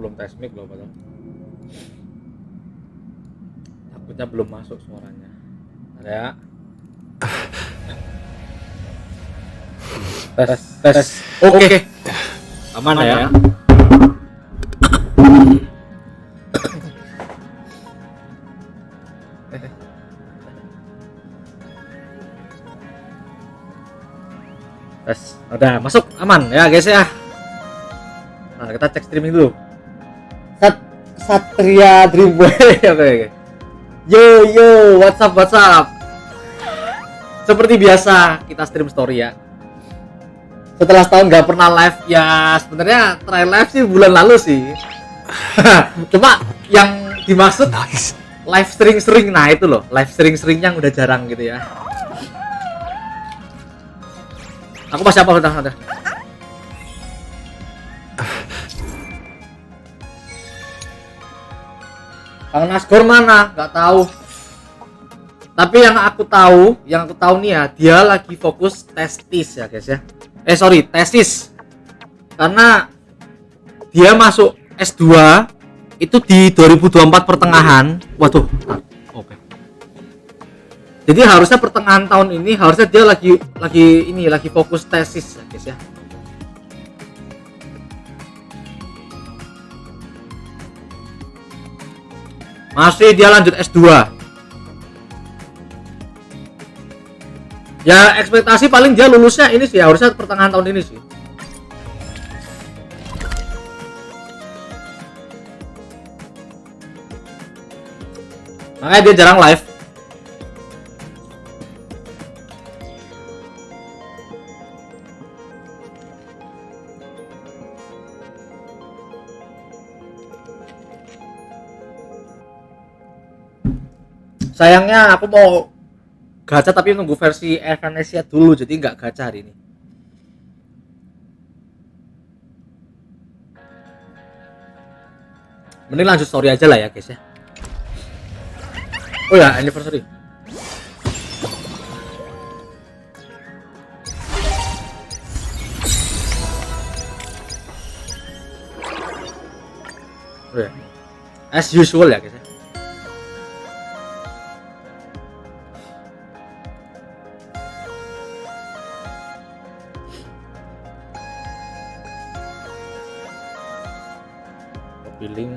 belum tes mic loh padahal. Takutnya belum masuk suaranya. Ada ya? Tes. Oke. Aman ya? Tes. Udah masuk, aman ya guys ya. Nah, kita cek streaming dulu. Satria Dreamboy. Oke. Yo, what's up? Seperti biasa kita stream story ya. Setelah setahun nggak pernah live, ya sebenarnya try live sih bulan lalu sih. Cuma yang dimaksud live sering-sering, nah itu loh, live sering-sering yang udah jarang gitu ya. Aku masih apa udah. Kang Nasgor mana? Nggak tahu. Tapi yang aku tahu nih ya, dia lagi fokus testis ya guys ya. Tesis. Karena dia masuk S2 itu di 2024 pertengahan. Waduh. Oke. Jadi harusnya pertengahan tahun ini harusnya dia lagi fokus tesis ya guys ya. Masih dia lanjut S2. Ya ekspektasi paling dia lulusnya ini sih harusnya pertengahan tahun ini sih. Makanya dia jarang live. Sayangnya aku mau gacha tapi nunggu versi evanescia dulu, jadi nggak gacha hari ini. Mending lanjut story aja lah ya guys ya. Oh ya, anniversary. Oh ya. As usual ya guys ya. Billing.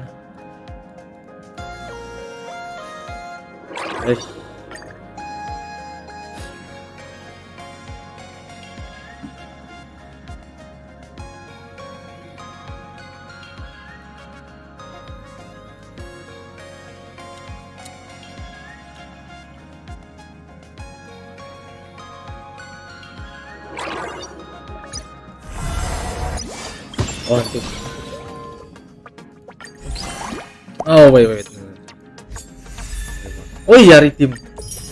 Untuk. Oh wait. Oh iya, redeem.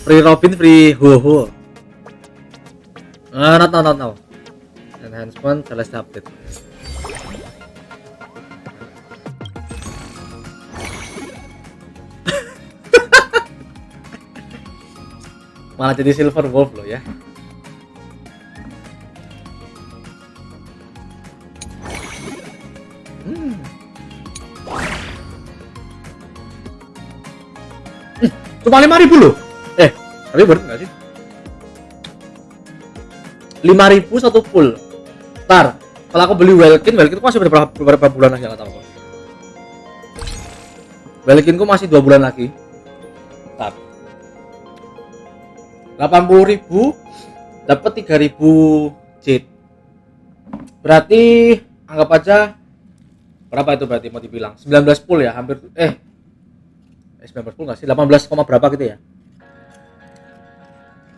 Free Robin, free Ho. Not now. Enhancement, select update. Malah jadi Silver Wolf loh ya. Cuma 5.000 loh. Tapi bener nggak sih? 5.000 satu full. Ntar, kalau aku beli Welkin masih berapa bulan lagi nggak tahu. Welkinku masih 2 bulan lagi. Ntar. 80.000 dapat 3.000 jade. Berarti anggap aja berapa itu berarti mau dibilang? 19 full ya, hampir 19 full nggak sih? 18, berapa gitu ya?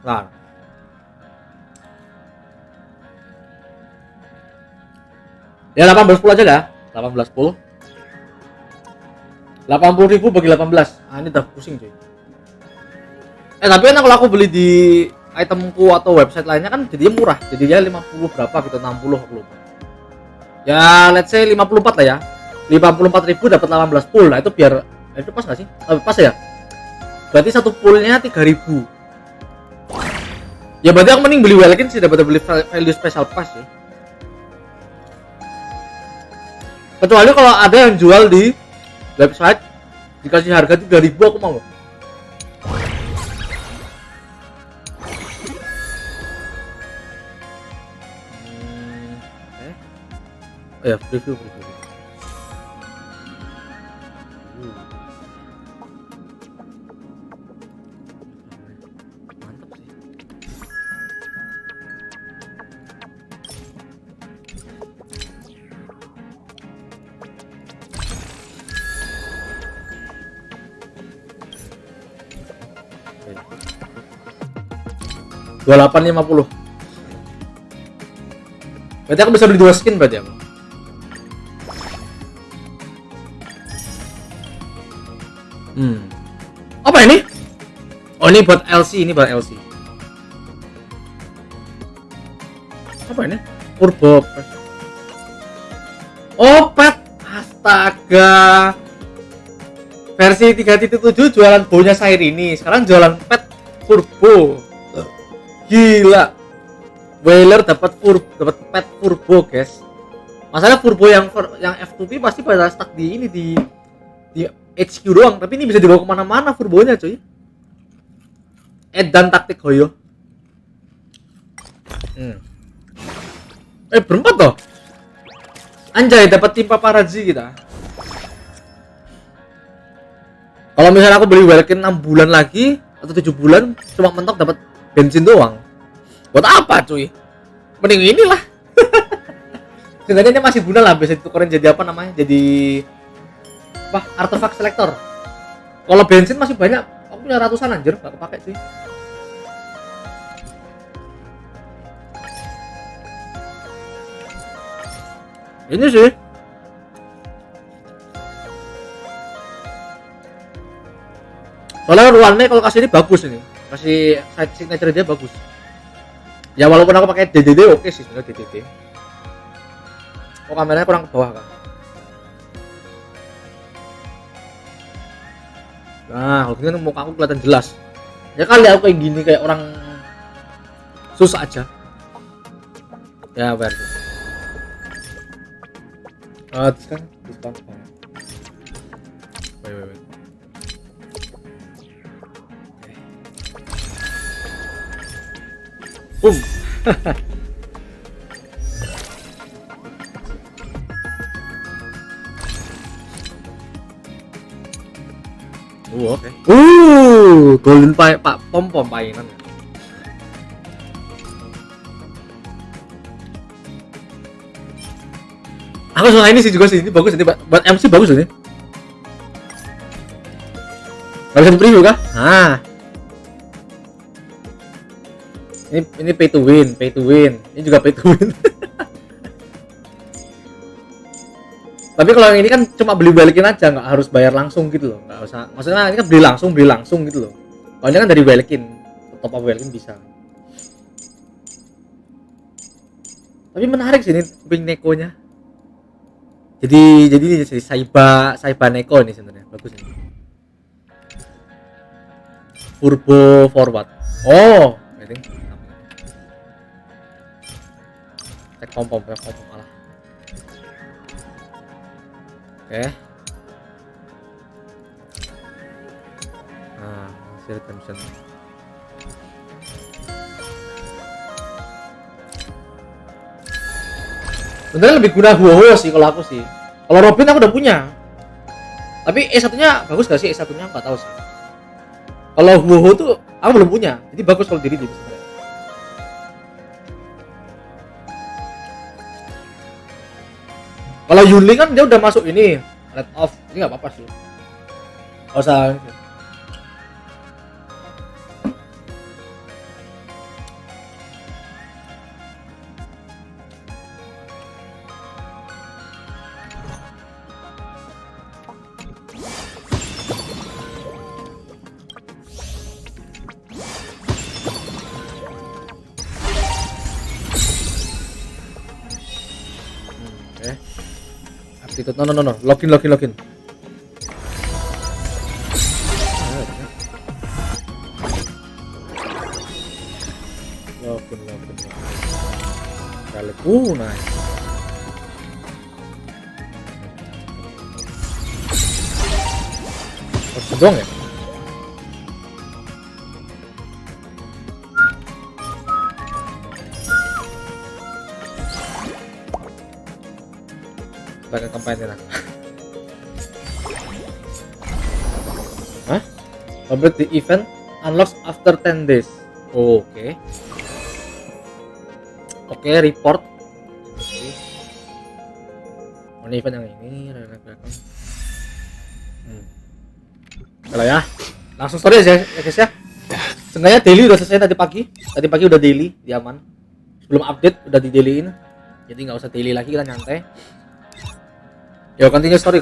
Nah. Ya 18 full aja dah. 18 full. 80.000 bagi 18. Ah ini udah pusing cuy. Tapi enak kalau aku beli di itemku atau website lainnya kan jadinya murah. Jadinya 50 berapa gitu, 60 aku lupa. Ya let's say 54 lah ya. 54.000 dapat 18 full. Nah itu biar itu pas nggak sih? Pas ya? Berarti satu fullnya 3.000. Ya berarti aku mending beli Welkin sih daripada beli value special pass sih. Kecuali kalau ada yang jual di website dikasih harga 3.000 aku mau. Ya, preview. Mantap sih. $28.50. Berarti aku bisa beli 2 skin berarti aku. Apa ini? Oh, ini buat LC, Apa ini? Turbo. Oh, pet. Astaga. Versi 3.7 jualan baunya Syrini, sekarang jualan pet turbo. Gila. Whaler dapat pet turbo, guys. Masalah turbo yang F2P pasti pada stuck di ini di HQ doang, tapi ini bisa dibawa kemana-mana turbonya, cuy. Edan taktik hoyo. Berempat toh. Anjay, dapat tim paparazzi kita. Kalau misalnya aku beli Welkin 6 bulan lagi atau 7 bulan, cuma mentok dapat bensin doang. Buat apa, cuy? Mending inilah. Sebenarnya masih guna lah, bisa ditukerin jadi apa namanya? Jadi artefak selektor. Kalau bensin masih banyak, aku punya ratusan anjir, gak kepake sih. Ini sih. Soalnya ruannya kalau kasih ini bagus ini. Kasih side signature dia bagus. Ya walaupun aku pakai DDD oke sih sebenarnya DDD. Oh, kameranya kurang ke bawah kan. Nah, kalau gini muka aku kelihatan jelas. Ya kali aku kayak gini kayak orang susah aja. Ya, benar. Diskon. Wait. Boom. Oke. Golden Pak pom painan. Aku suka ini sih juga sih, ini bagus ini buat MC bagus ini. Gak bisa preview kah? Nah. Ini pay to win. Ini juga pay to win. Tapi kalau yang ini kan cuma balikin aja, nggak harus bayar langsung gitu loh. Nggak usah. Maksudnya ini kan beli langsung gitu loh. Kalau ini kan dari balikin, top up balikin bisa. Tapi menarik sih ini kuping nekonya. Jadi Saiba Neko ini sebenarnya bagus ini. Turbo forward. Oh, I think. Cek pom malah. Oke. Nah, masih retention. Sebenarnya lebih guna Huoho sih kalau aku sih. Kalau Robin aku udah punya. Tapi E1-nya bagus gak sih? E1-nya enggak tahu sih. Kalau Huoho tuh aku belum punya. Jadi bagus kalau diri sebenarnya. Kalau Yunli kan dia udah masuk ini let off. Ini enggak apa-apa sih. Enggak usah. Itu no login login nice. Dong ya? Pakai kampanye lah. Hah? Complete the event unlocks after 10 days. Oh, oke. Oke, report. Mana event yang ini? Kalau ya, langsung story aja ya guys ya. Seenggaknya daily udah selesai tadi pagi. Tadi pagi udah daily, di aman. Sebelum update udah di dailyin. Jadi nggak usah daily lagi, kita nyantai. Yo, continue story.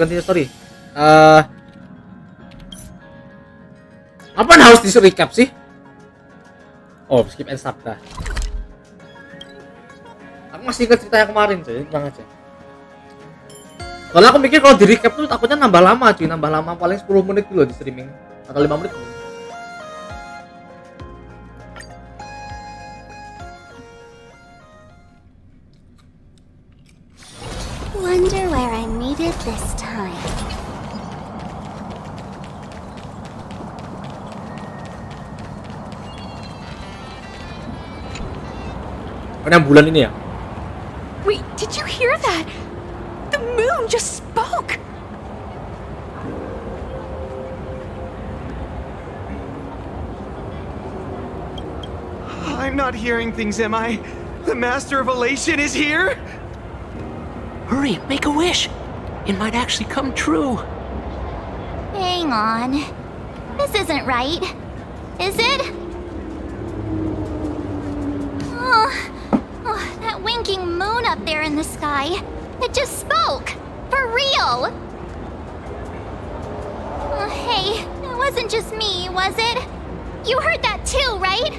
Apa yang harus di recap sih? Oh, skip and start dah. Aku masih ingat cerita yang kemarin, coy. Tenang aja. Soalnya aku mikir kalau di recap tuh takutnya nambah lama, cuy. Nambah lama paling 10 menit dulu di streaming. Atau 5 menit. Wonder where I made it this time. Yang bulan ini ya? Wait, did you hear that? The moon just spoke! I'm not hearing things, am I? The Master of Elation is here? Hurry, make a wish. It might actually come true. Hang on. This isn't right. Is it? Oh, that winking moon up there in the sky. It just spoke. For real. Hey, it wasn't just me, was it? You heard that too, right?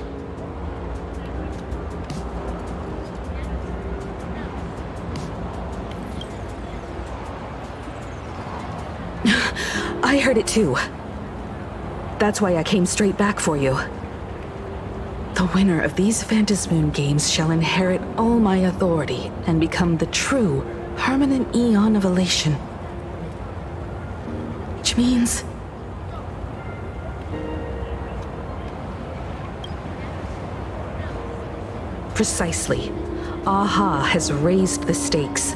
I heard it too. That's why I came straight back for you. The winner of these Phantasmoon games shall inherit all my authority and become the true, permanent Eon of Elation. Which means... Precisely. Aha has raised the stakes.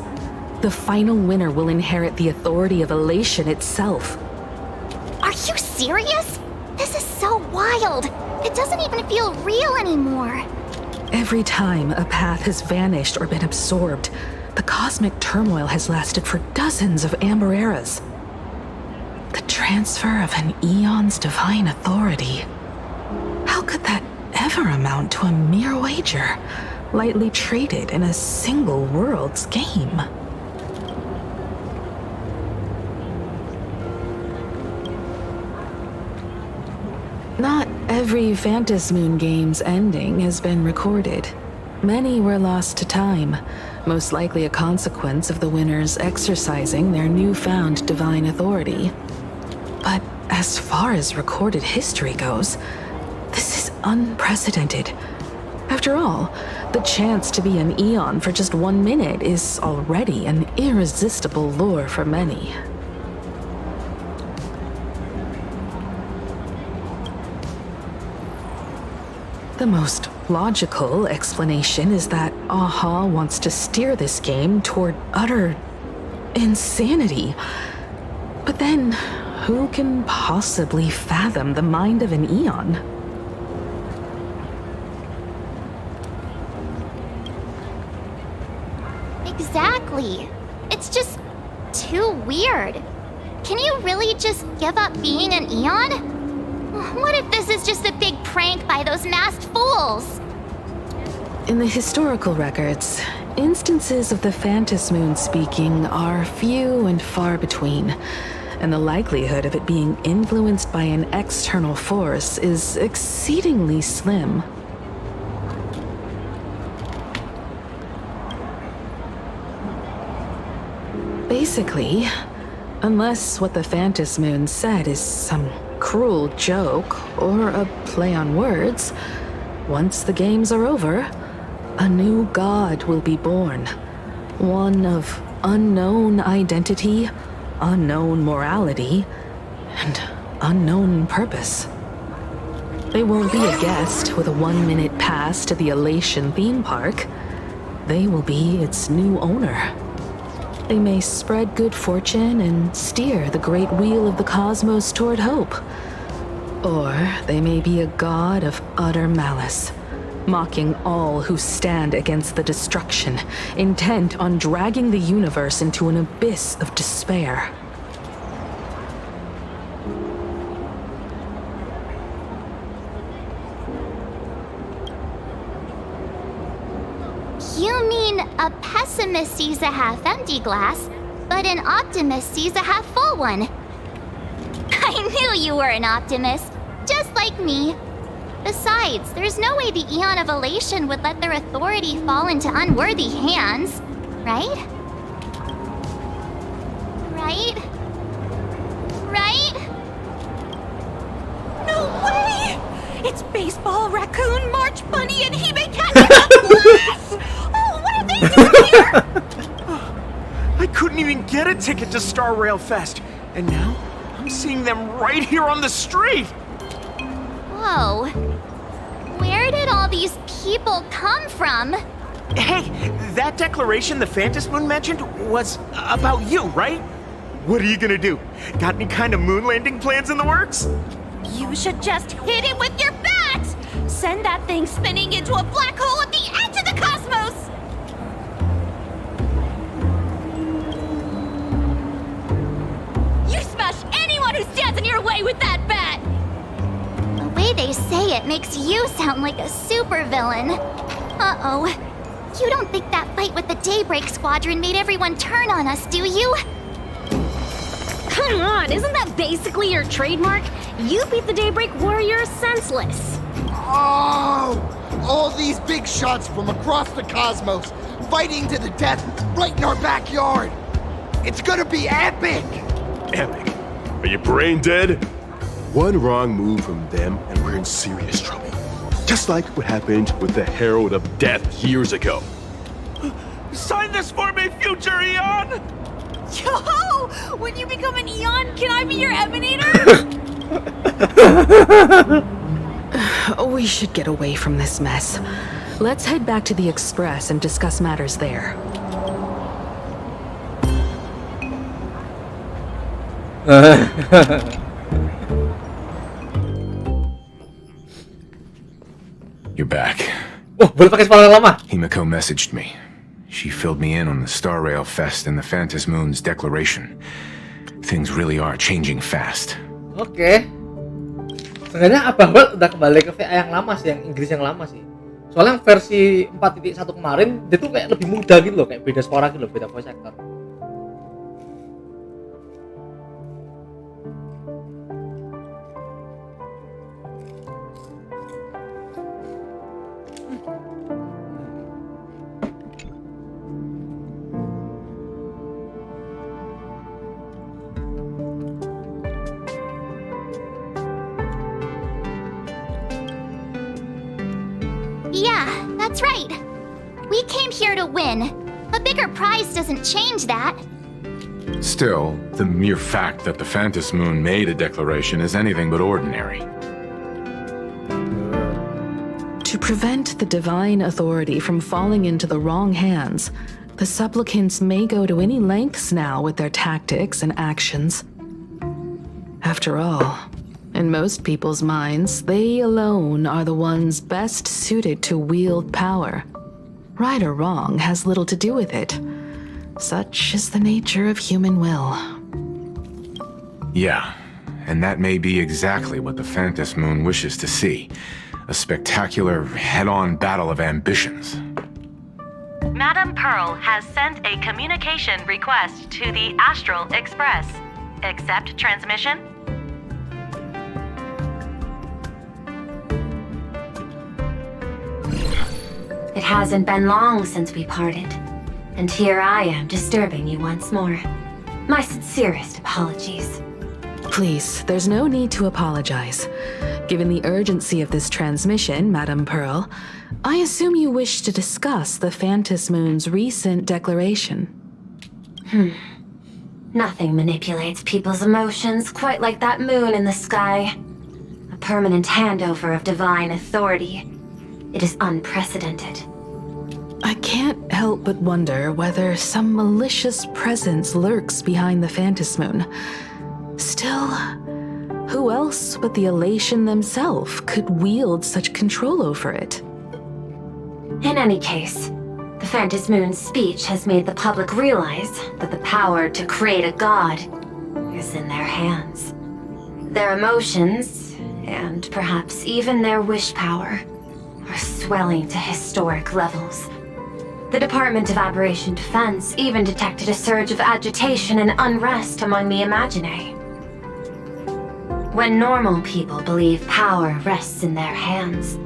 The final winner will inherit the authority of Elation itself. Are you serious? This is so wild. It doesn't even feel real anymore. Every time a path has vanished or been absorbed, the cosmic turmoil has lasted for dozens of amber eras. The transfer of an Eon's divine authority. How could that ever amount to a mere wager, lightly traded in a single world's game? Not every Phantasmoon game's ending has been recorded. Many were lost to time, most likely a consequence of the winners exercising their newfound divine authority. But as far as recorded history goes, this is unprecedented. After all, the chance to be an Eon for just 1 minute is already an irresistible lure for many. The most logical explanation is that Aha wants to steer this game toward utter insanity. But then, who can possibly fathom the mind of an Eon? Exactly. It's just too weird. Can you really just give up being an Eon? What if this is just a big prank by those masked fools? In the historical records, instances of the Phantasmoon speaking are few and far between, and the likelihood of it being influenced by an external force is exceedingly slim. Basically, unless what the Phantasmoon said is some cruel joke or a play on words, once the games are over, a new god will be born. One of unknown identity, unknown morality, and unknown purpose. They won't be a guest with a 1-minute pass to the Elation theme park. They will be its new owner. They may spread good fortune and steer the great wheel of the cosmos toward hope. Or they may be a god of utter malice, mocking all who stand against the destruction, intent on dragging the universe into an abyss of despair. You mean a pessimist sees a half-empty glass, but an optimist sees a half-full one. I knew you were an optimist, just like me. Besides, there's no way the Eon of Elation would let their authority fall into unworthy hands, right? Right? Right? No way! It's Baseball, Raccoon, March Bunny, and Hime Cat in the glass! Oh, what are they doing here? I couldn't even get a ticket to Star Rail Fest, and now I'm seeing them right here on the street! Whoa. Where did all these people come from? Hey, that declaration the Phantom Moon mentioned was about you, right? What are you gonna do? Got any kind of moon landing plans in the works? You should just hit it with your bat! Send that thing spinning into a black hole at the edge of the cosmos! You smash anyone who stands in your way with that bat! The way they say it makes you sound like a supervillain. Uh-oh. You don't think that fight with the Daybreak Squadron made everyone turn on us, do you? Come on, isn't that basically your trademark? You beat the Daybreak Warriors senseless. Oh! All these big shots from across the cosmos, fighting to the death right in our backyard! It's gonna be epic! Epic. Are you brain dead? One wrong move from them and we're in serious trouble. Just like what happened with the Herald of Death years ago. Sign this for me, future Eon! Yo! When you become an Eon, can I be your emanator? We should get away from this mess. Let's head back to the Express and discuss matters there. You're back. Oh, boleh pakai suara yang lama. Himiko messaged me. She filled me in on the Star Rail Fest and the Phantom Moon's declaration. Things really are changing fast. Oke. Sebenarnya Abang Bal udah kembali ke VA yang lama sih, yang Inggris yang lama sih. Soalnya yang versi 4.1 kemarin, dia tuh kayak lebih muda gitu loh, kayak beda suara gitu loh, beda voice actor. Yeah, that's right. We came here to win. A bigger prize doesn't change that. Still, the mere fact that the Phantom Moon made a declaration is anything but ordinary. To prevent the divine authority from falling into the wrong hands, the supplicants may go to any lengths now with their tactics and actions. After all, in most people's minds, they alone are the ones best suited to wield power. Right or wrong has little to do with it. Such is the nature of human will. Yeah, and that may be exactly what the Phantom Moon wishes to see. A spectacular, head-on battle of ambitions. Madam Pearl has sent a communication request to the Astral Express. Accept transmission? It hasn't been long since we parted, and here I am disturbing you once more. My sincerest apologies. Please, there's no need to apologize. Given the urgency of this transmission, Madam Pearl, I assume you wish to discuss the Phantom Moon's recent declaration. Nothing manipulates people's emotions quite like that moon in the sky. A permanent handover of divine authority. It is unprecedented. I can't help but wonder whether some malicious presence lurks behind the Phantasmoon. Still, who else but the Elation themselves could wield such control over it? In any case, the Phantasmoon's speech has made the public realize that the power to create a god is in their hands. Their emotions, and perhaps even their wish power, are swelling to historic levels. The Department of Aberration Defense even detected a surge of agitation and unrest among the Imaginae. When normal people believe power rests in their hands,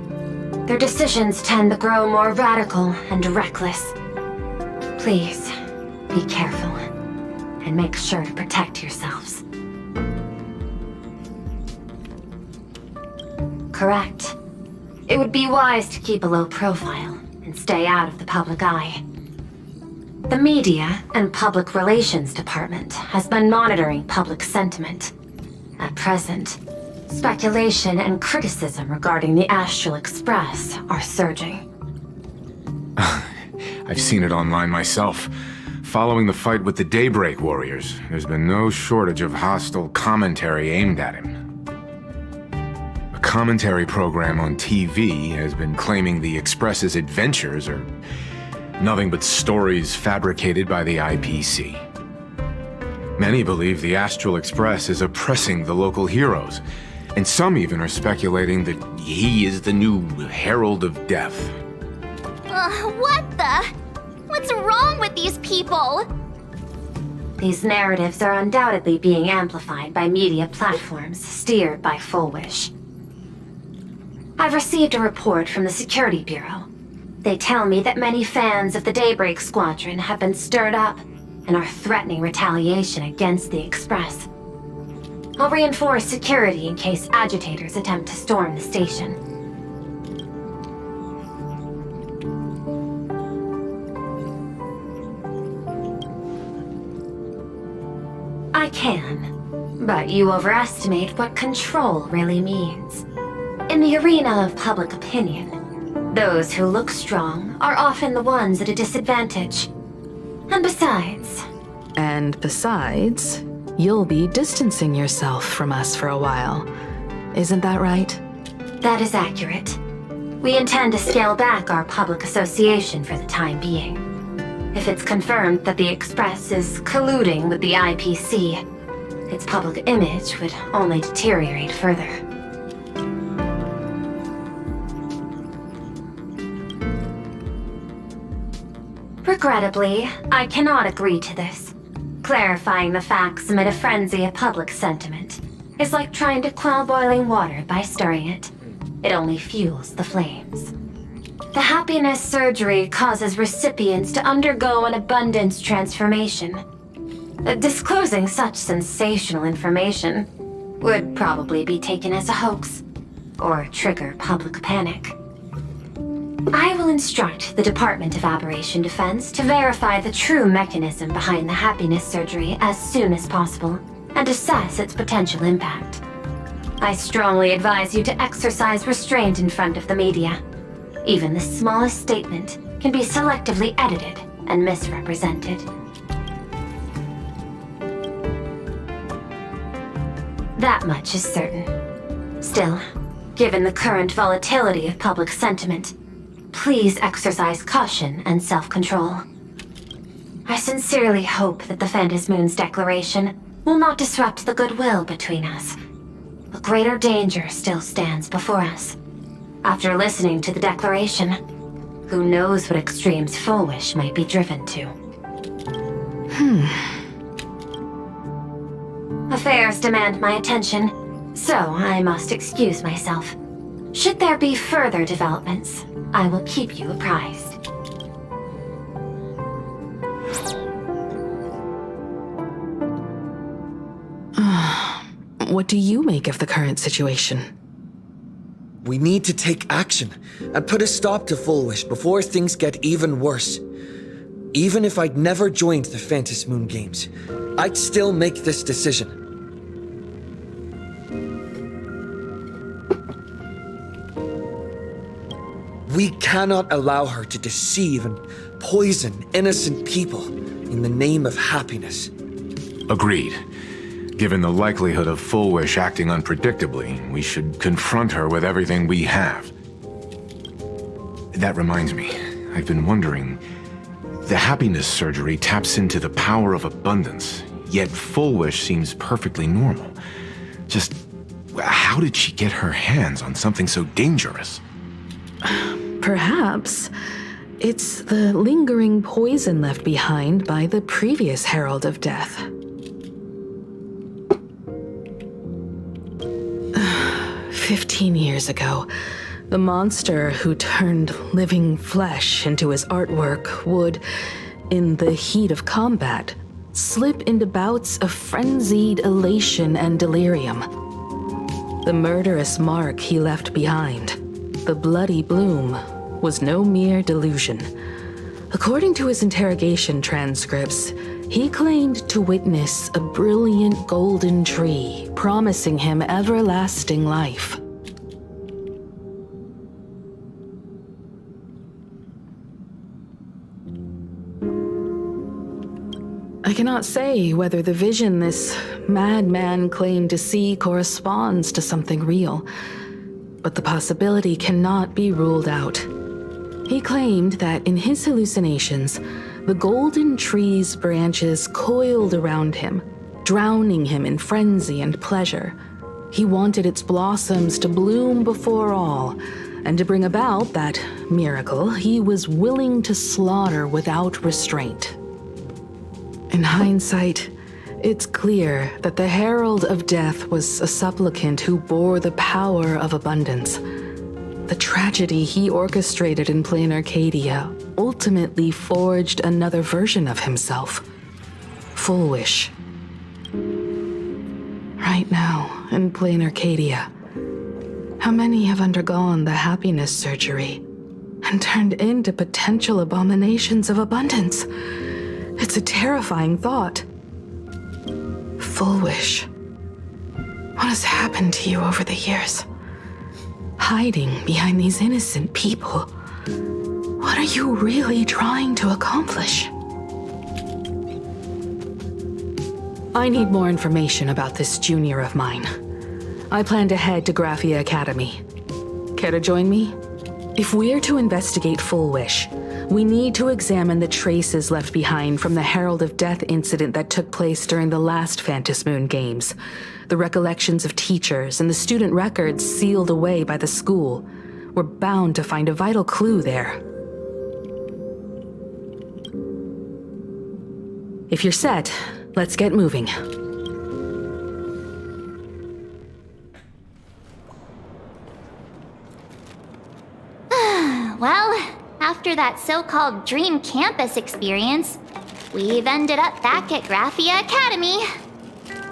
their decisions tend to grow more radical and reckless. Please, be careful, and make sure to protect yourselves. Correct. It would be wise to keep a low profile and stay out of the public eye. The Media and Public Relations Department has been monitoring public sentiment. At present, speculation and criticism regarding the Astral Express are surging. I've seen it online myself. Following the fight with the Daybreak Warriors, there's been no shortage of hostile commentary aimed at him. A commentary program on TV has been claiming the Express's adventures are nothing but stories fabricated by the IPC. Many believe the Astral Express is oppressing the local heroes, and some even are speculating that he is the new Herald of Death. What the? What's wrong with these people? These narratives are undoubtedly being amplified by media platforms steered by Full Wish. I've received a report from the Security Bureau. They tell me that many fans of the Daybreak Squadron have been stirred up and are threatening retaliation against the Express. I'll reinforce security in case agitators attempt to storm the station. I can, but you overestimate what control really means. In the arena of public opinion, those who look strong are often the ones at a disadvantage. And besides, you'll be distancing yourself from us for a while. Isn't that right? That is accurate. We intend to scale back our public association for the time being. If it's confirmed that the Express is colluding with the IPC, its public image would only deteriorate further. Regrettably, I cannot agree to this. Clarifying the facts amid a frenzy of public sentiment is like trying to quell boiling water by stirring it. It only fuels the flames. The happiness surgery causes recipients to undergo an abundance transformation. Disclosing such sensational information would probably be taken as a hoax, or trigger public panic. I will instruct the Department of Aberration Defense to verify the true mechanism behind the happiness surgery as soon as possible, and assess its potential impact. I strongly advise you to exercise restraint in front of the media. Even the smallest statement can be selectively edited and misrepresented. That much is certain. Still, given the current volatility of public sentiment, please exercise caution and self-control. I sincerely hope that the Phantasmoon's declaration will not disrupt the goodwill between us. A greater danger still stands before us. After listening to the declaration, who knows what extremes Full Wish might be driven to. Affairs demand my attention, so I must excuse myself. Should there be further developments, I will keep you apprised. What do you make of the current situation? We need to take action and put a stop to Full Wish before things get even worse. Even if I'd never joined the Phantom Moon Games, I'd still make this decision. We cannot allow her to deceive and poison innocent people in the name of happiness. Agreed. Given the likelihood of Full Wish acting unpredictably, we should confront her with everything we have. That reminds me, I've been wondering, the happiness surgery taps into the power of abundance, yet Full Wish seems perfectly normal. Just, how did she get her hands on something so dangerous? Perhaps it's the lingering poison left behind by the previous Herald of Death. 15 years ago, the monster who turned living flesh into his artwork would, in the heat of combat, slip into bouts of frenzied elation and delirium. The murderous mark he left behind, the bloody bloom, was no mere delusion. According to his interrogation transcripts, he claimed to witness a brilliant golden tree promising him everlasting life. I cannot say whether the vision this madman claimed to see corresponds to something real, but the possibility cannot be ruled out. He claimed that in his hallucinations, the golden tree's branches coiled around him, drowning him in frenzy and pleasure. He wanted its blossoms to bloom before all, and to bring about that miracle, he was willing to slaughter without restraint. In hindsight, it's clear that the Herald of Death was a supplicant who bore the power of abundance. The tragedy he orchestrated in Planarcadia ultimately forged another version of himself. Full Wish. Right now, in Planarcadia, how many have undergone the happiness surgery and turned into potential abominations of abundance? It's a terrifying thought. Full Wish. What has happened to you over the years? Hiding behind these innocent people. What are you really trying to accomplish? I need more information about this junior of mine. I plan to head to Graphia Academy. Care to join me? If we're to investigate Full Wish, we need to examine the traces left behind from the Herald of Death incident that took place during the last Phantom Moon Games. The recollections of teachers and the student records sealed away by the school. We're bound to find a vital clue there. If you're set, let's get moving. Well, after that so-called dream campus experience, we've ended up back at Graphia Academy.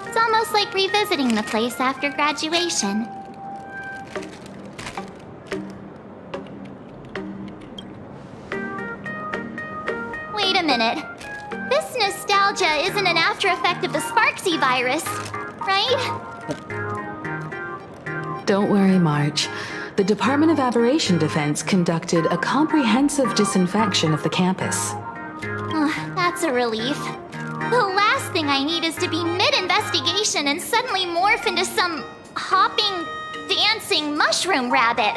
It's almost like revisiting the place after graduation. Wait a minute. This nostalgia isn't an after effect of the sparxie virus, right? Don't worry, Marge. The Department of Aberration Defense conducted a comprehensive disinfection of the campus. That's a relief. The last thing I need is to be mid-investigation and suddenly morph into some hopping, dancing mushroom rabbit.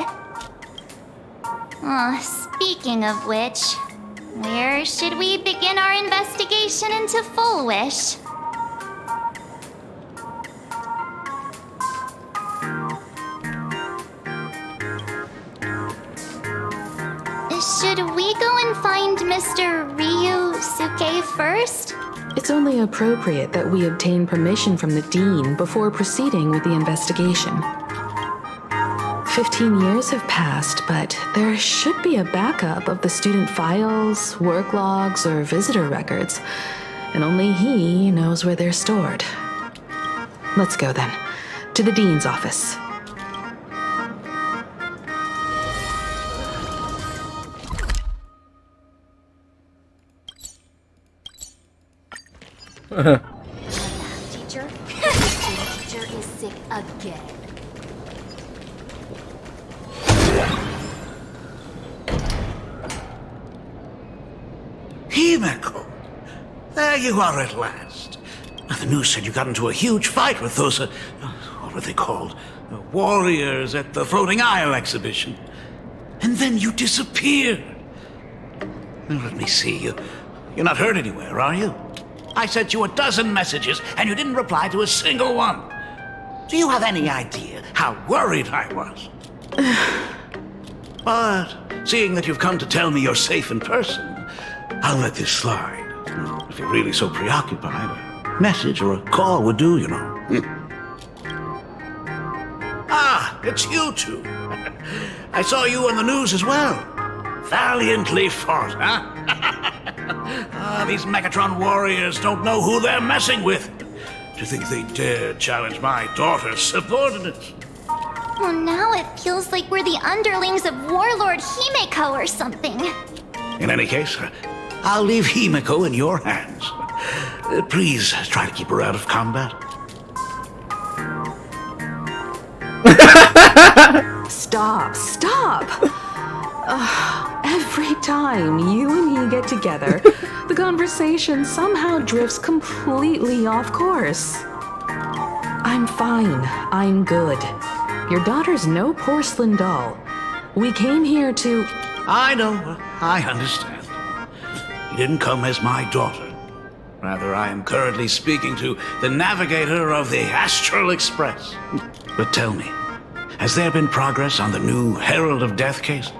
Speaking of which, where should we begin our investigation into Full Wish? Should we go and find Mr. Ryusuke first? It's only appropriate that we obtain permission from the Dean before proceeding with the investigation. 15 years have passed, but there should be a backup of the student files, work logs, or visitor records, and only he knows where they're stored. Let's go then, to the Dean's office. Teacher? Teacher is sick again. Himeko! There you are at last. The news said you got into a huge fight with those, what were they called? Warriors at the Floating Isle exhibition. And then you disappeared. Now, let me see. You're not hurt anywhere, are you? I sent you a dozen messages, and you didn't reply to a single one. Do you have any idea how worried I was? But, seeing that you've come to tell me you're safe in person, I'll let this slide. If you're really so preoccupied, a message or a call would do, you know. Ah, it's you two. I saw you on the news as well. Valiantly fought, huh? These Megatron warriors don't know who they're messing with. To think they dare challenge my daughter's subordinates. Well, now it feels like we're the underlings of Warlord Himeko or something. In any case, I'll leave Himeko in your hands. Please try to keep her out of combat. Stop. Every time you and he get together, the conversation somehow drifts completely off course. I'm fine. I'm good. Your daughter's no porcelain doll. We came here to... I know. I understand. You didn't come as my daughter. Rather, I am currently speaking to the navigator of the Astral Express. But tell me, has there been progress on the new Herald of Death case?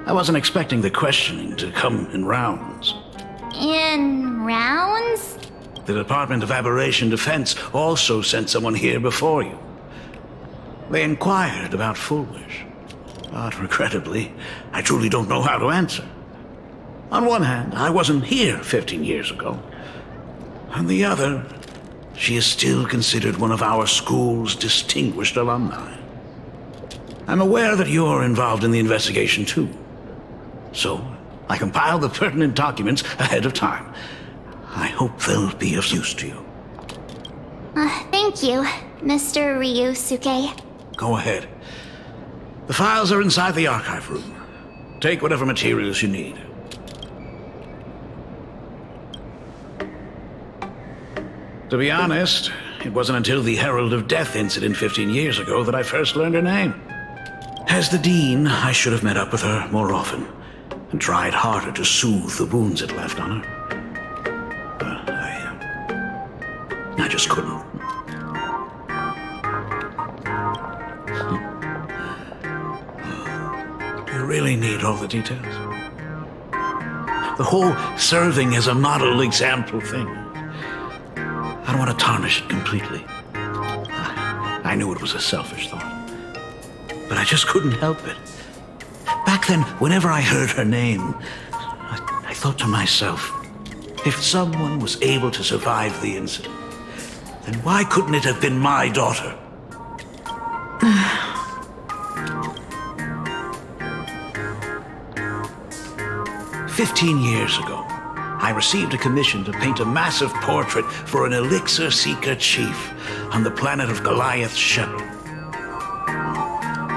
I wasn't expecting the questioning to come in rounds. In rounds? The Department of Aberration Defense also sent someone here before you. They inquired about Fullwish. But regrettably, I truly don't know how to answer. On one hand, I wasn't here 15 years ago. On the other, she is still considered one of our school's distinguished alumni. I'm aware that you're involved in the investigation too. So, I compiled the pertinent documents ahead of time. I hope they'll be of use to you. Thank you, Mr. Ryusuke. Go ahead. The files are inside the archive room. Take whatever materials you need. To be honest, it wasn't until the Herald of Death incident 15 years ago that I first learned her name. As the Dean, I should have met up with her more often and tried harder to soothe the wounds it left on her. But I just couldn't. Do you really need all the details? The whole serving as a model example thing. I don't want to tarnish it completely. I knew it was a selfish thought. But I just couldn't help it. Back then, whenever I heard her name, I thought to myself, if someone was able to survive the incident, then why couldn't it have been my daughter? "15 years ago, I received a commission to paint a massive portrait for an elixir seeker chief on the planet of Goliath's Shepherd.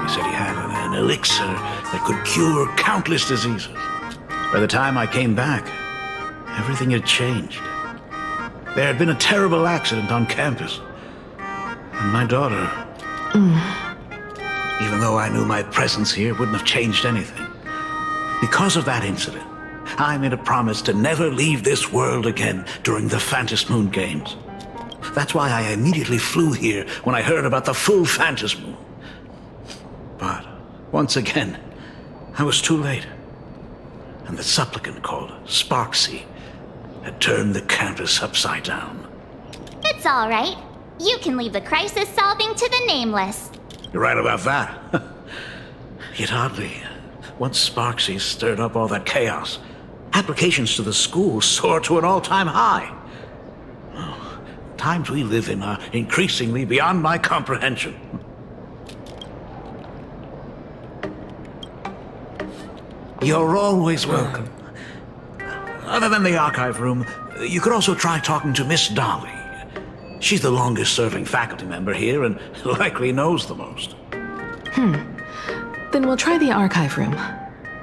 He said he had an elixir that could cure countless diseases. By the time I came back, everything had changed. There had been a terrible accident on campus, and my daughter, even though I knew my presence here wouldn't have changed anything, because of that incident, I made a promise to never leave this world again during the Phantom Moon Games. That's why I immediately flew here when I heard about the full Phantom Moon. But, once again, I was too late. And the supplicant called Sparxie had turned the campus upside down. It's all right. You can leave the crisis solving to the Nameless. You're right about that. Yet oddly, once Sparxie stirred up all that chaos, applications to the school soared to an all-time high. Oh, times we live in are increasingly beyond my comprehension. You're always welcome. Other than the archive room, You could also try talking to Miss Dolly. She's the longest-serving faculty member here and likely knows the most. Then we'll try the archive room.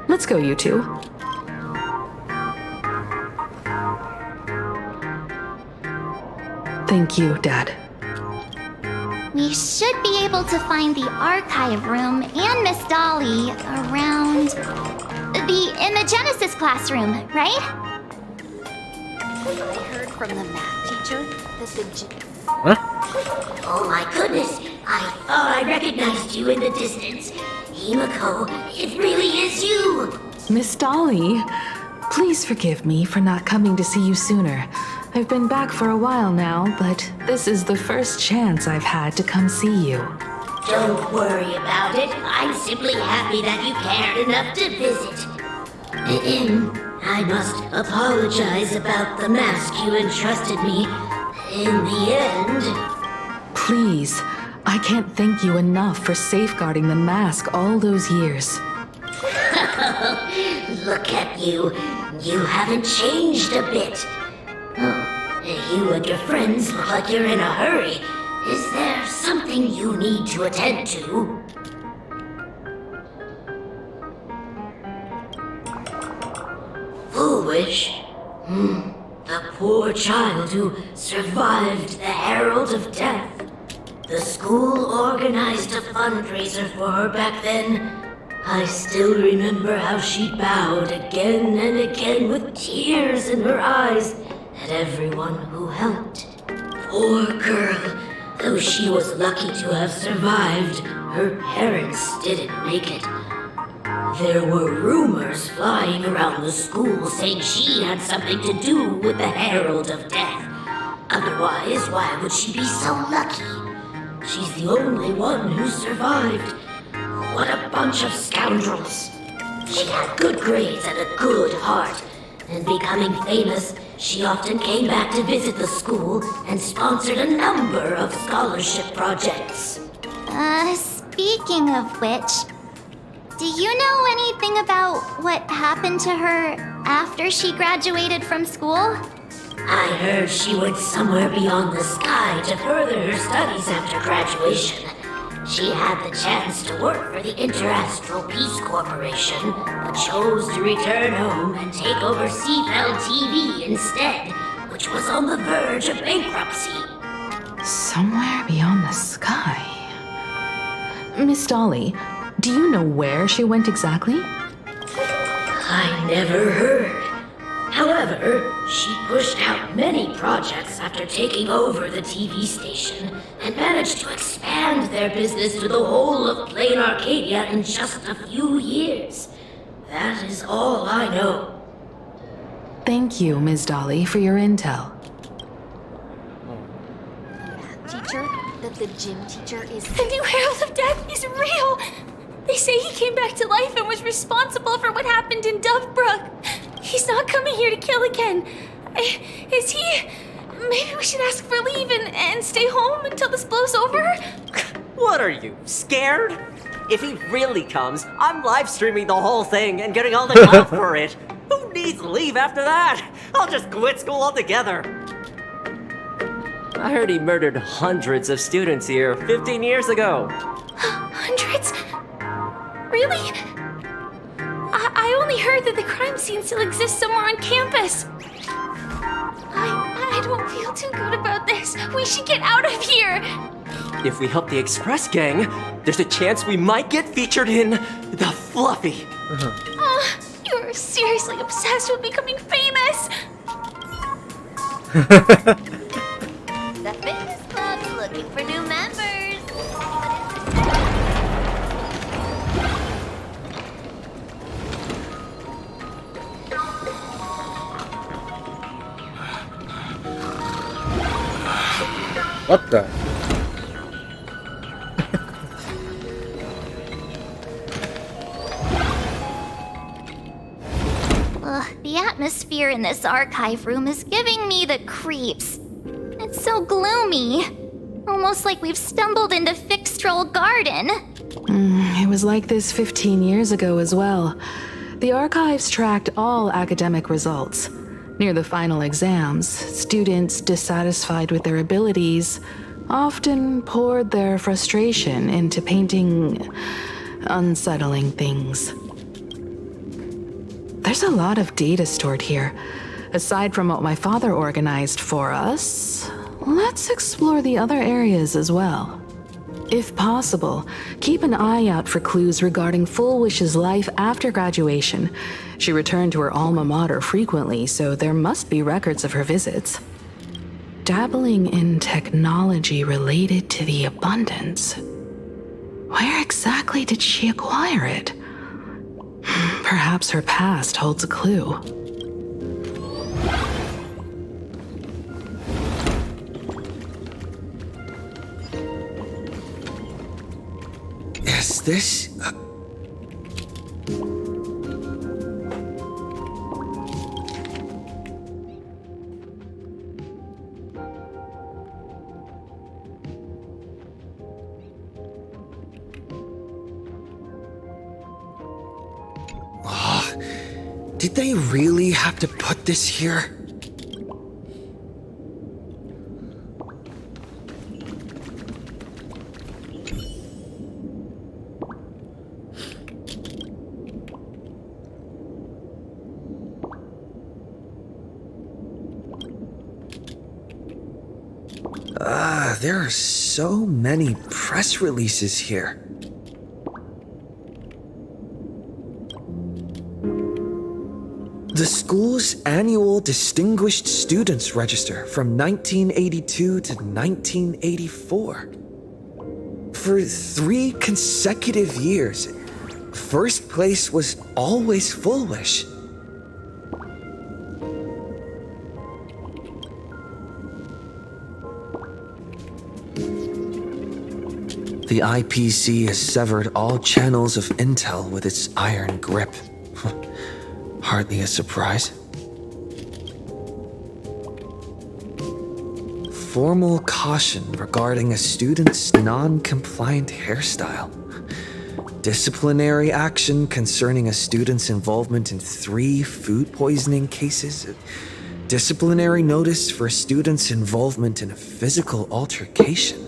Let's go, you two. Thank you, Dad. We should be able to find the archive room and Miss Dolly around in the Genesis classroom, right? I heard from the math teacher that the Huh? Oh my goodness! I thought I recognized you in the distance. Himiko, it really is you! Miss Dolly, please forgive me for not coming to see you sooner. I've been back for a while now, but this is the first chance I've had to come see you. Don't worry about it. I'm simply happy that you cared enough to visit. I must apologize about the mask you entrusted me. In the end... Please, I can't thank you enough for safeguarding the mask all those years. Look at you. You haven't changed a bit. Oh, you and your friends look like you're in a hurry. Is there something you need to attend to? Foolish? The poor child who survived the Herald of Death. The school organized a fundraiser for her back then. I still remember how she bowed again and again with tears in her eyes at everyone who helped. Poor girl. Though she was lucky to have survived, her parents didn't make it. There were rumors flying around the school saying she had something to do with the Herald of Death. Otherwise, why would she be so lucky? She's the only one who survived. What a bunch of scoundrels. She had good grades and a good heart. And becoming famous, she often came back to visit the school and sponsored a number of scholarship projects. Speaking of which, do you know anything about what happened to her after she graduated from school? I heard she went somewhere beyond the sky to further her studies after graduation. She had the chance to work for the Interastral Peace Corporation, but chose to return home and take over Seafell TV instead, which was on the verge of bankruptcy. Somewhere beyond the sky. Miss Dolly, do you know where she went exactly? I never heard. However, she pushed out many projects after taking over the TV station and managed to expand their business to the whole of Planarcadia in just a few years. That is all I know. Thank you, Ms. Dolly, for your intel. teacher that the gym teacher is... The new Herald of Death is real! They say he came back to life and was responsible for what happened in Dovebrook. He's not coming here to kill again. Is he? Maybe we should ask for leave and stay home until this blows over? What are you, scared? If he really comes, I'm live streaming the whole thing and getting all the clout for it. Who needs leave after that? I'll just quit school altogether. I heard he murdered hundreds of students here 15 years ago. Hundreds? Really? I only heard that the crime scene still exists somewhere on campus. I don't feel too good about this. We should get out of here. If we help the Express gang, there's a chance we might get featured in The Fluffy. You're seriously obsessed with becoming famous. The fitness club's looking for new members. What the? The atmosphere in this archive room is giving me the creeps. It's so gloomy. Almost like we've stumbled into Fixtroll Garden. It was like this 15 years ago as well. The archives tracked all academic results. Near the final exams, students dissatisfied with their abilities often poured their frustration into painting unsettling things. There's a lot of data stored here. Aside from what my father organized for us, let's explore the other areas as well. If possible, keep an eye out for clues regarding Full Wish's life after graduation. She returned to her alma mater frequently, so there must be records of her visits. Dabbling in technology related to the abundance. Where exactly did she acquire it? Perhaps her past holds a clue. Is this... Did they really have to put this here? There are so many press releases here. The school's annual Distinguished Students Register from 1982 to 1984. For 3 consecutive years, first place was always Full Wish. The IPC has severed all channels of intel with its iron grip. Hardly a surprise. Formal caution regarding a student's non-compliant hairstyle. Disciplinary action concerning a student's involvement in 3 food poisoning cases. Disciplinary notice for a student's involvement in a physical altercation.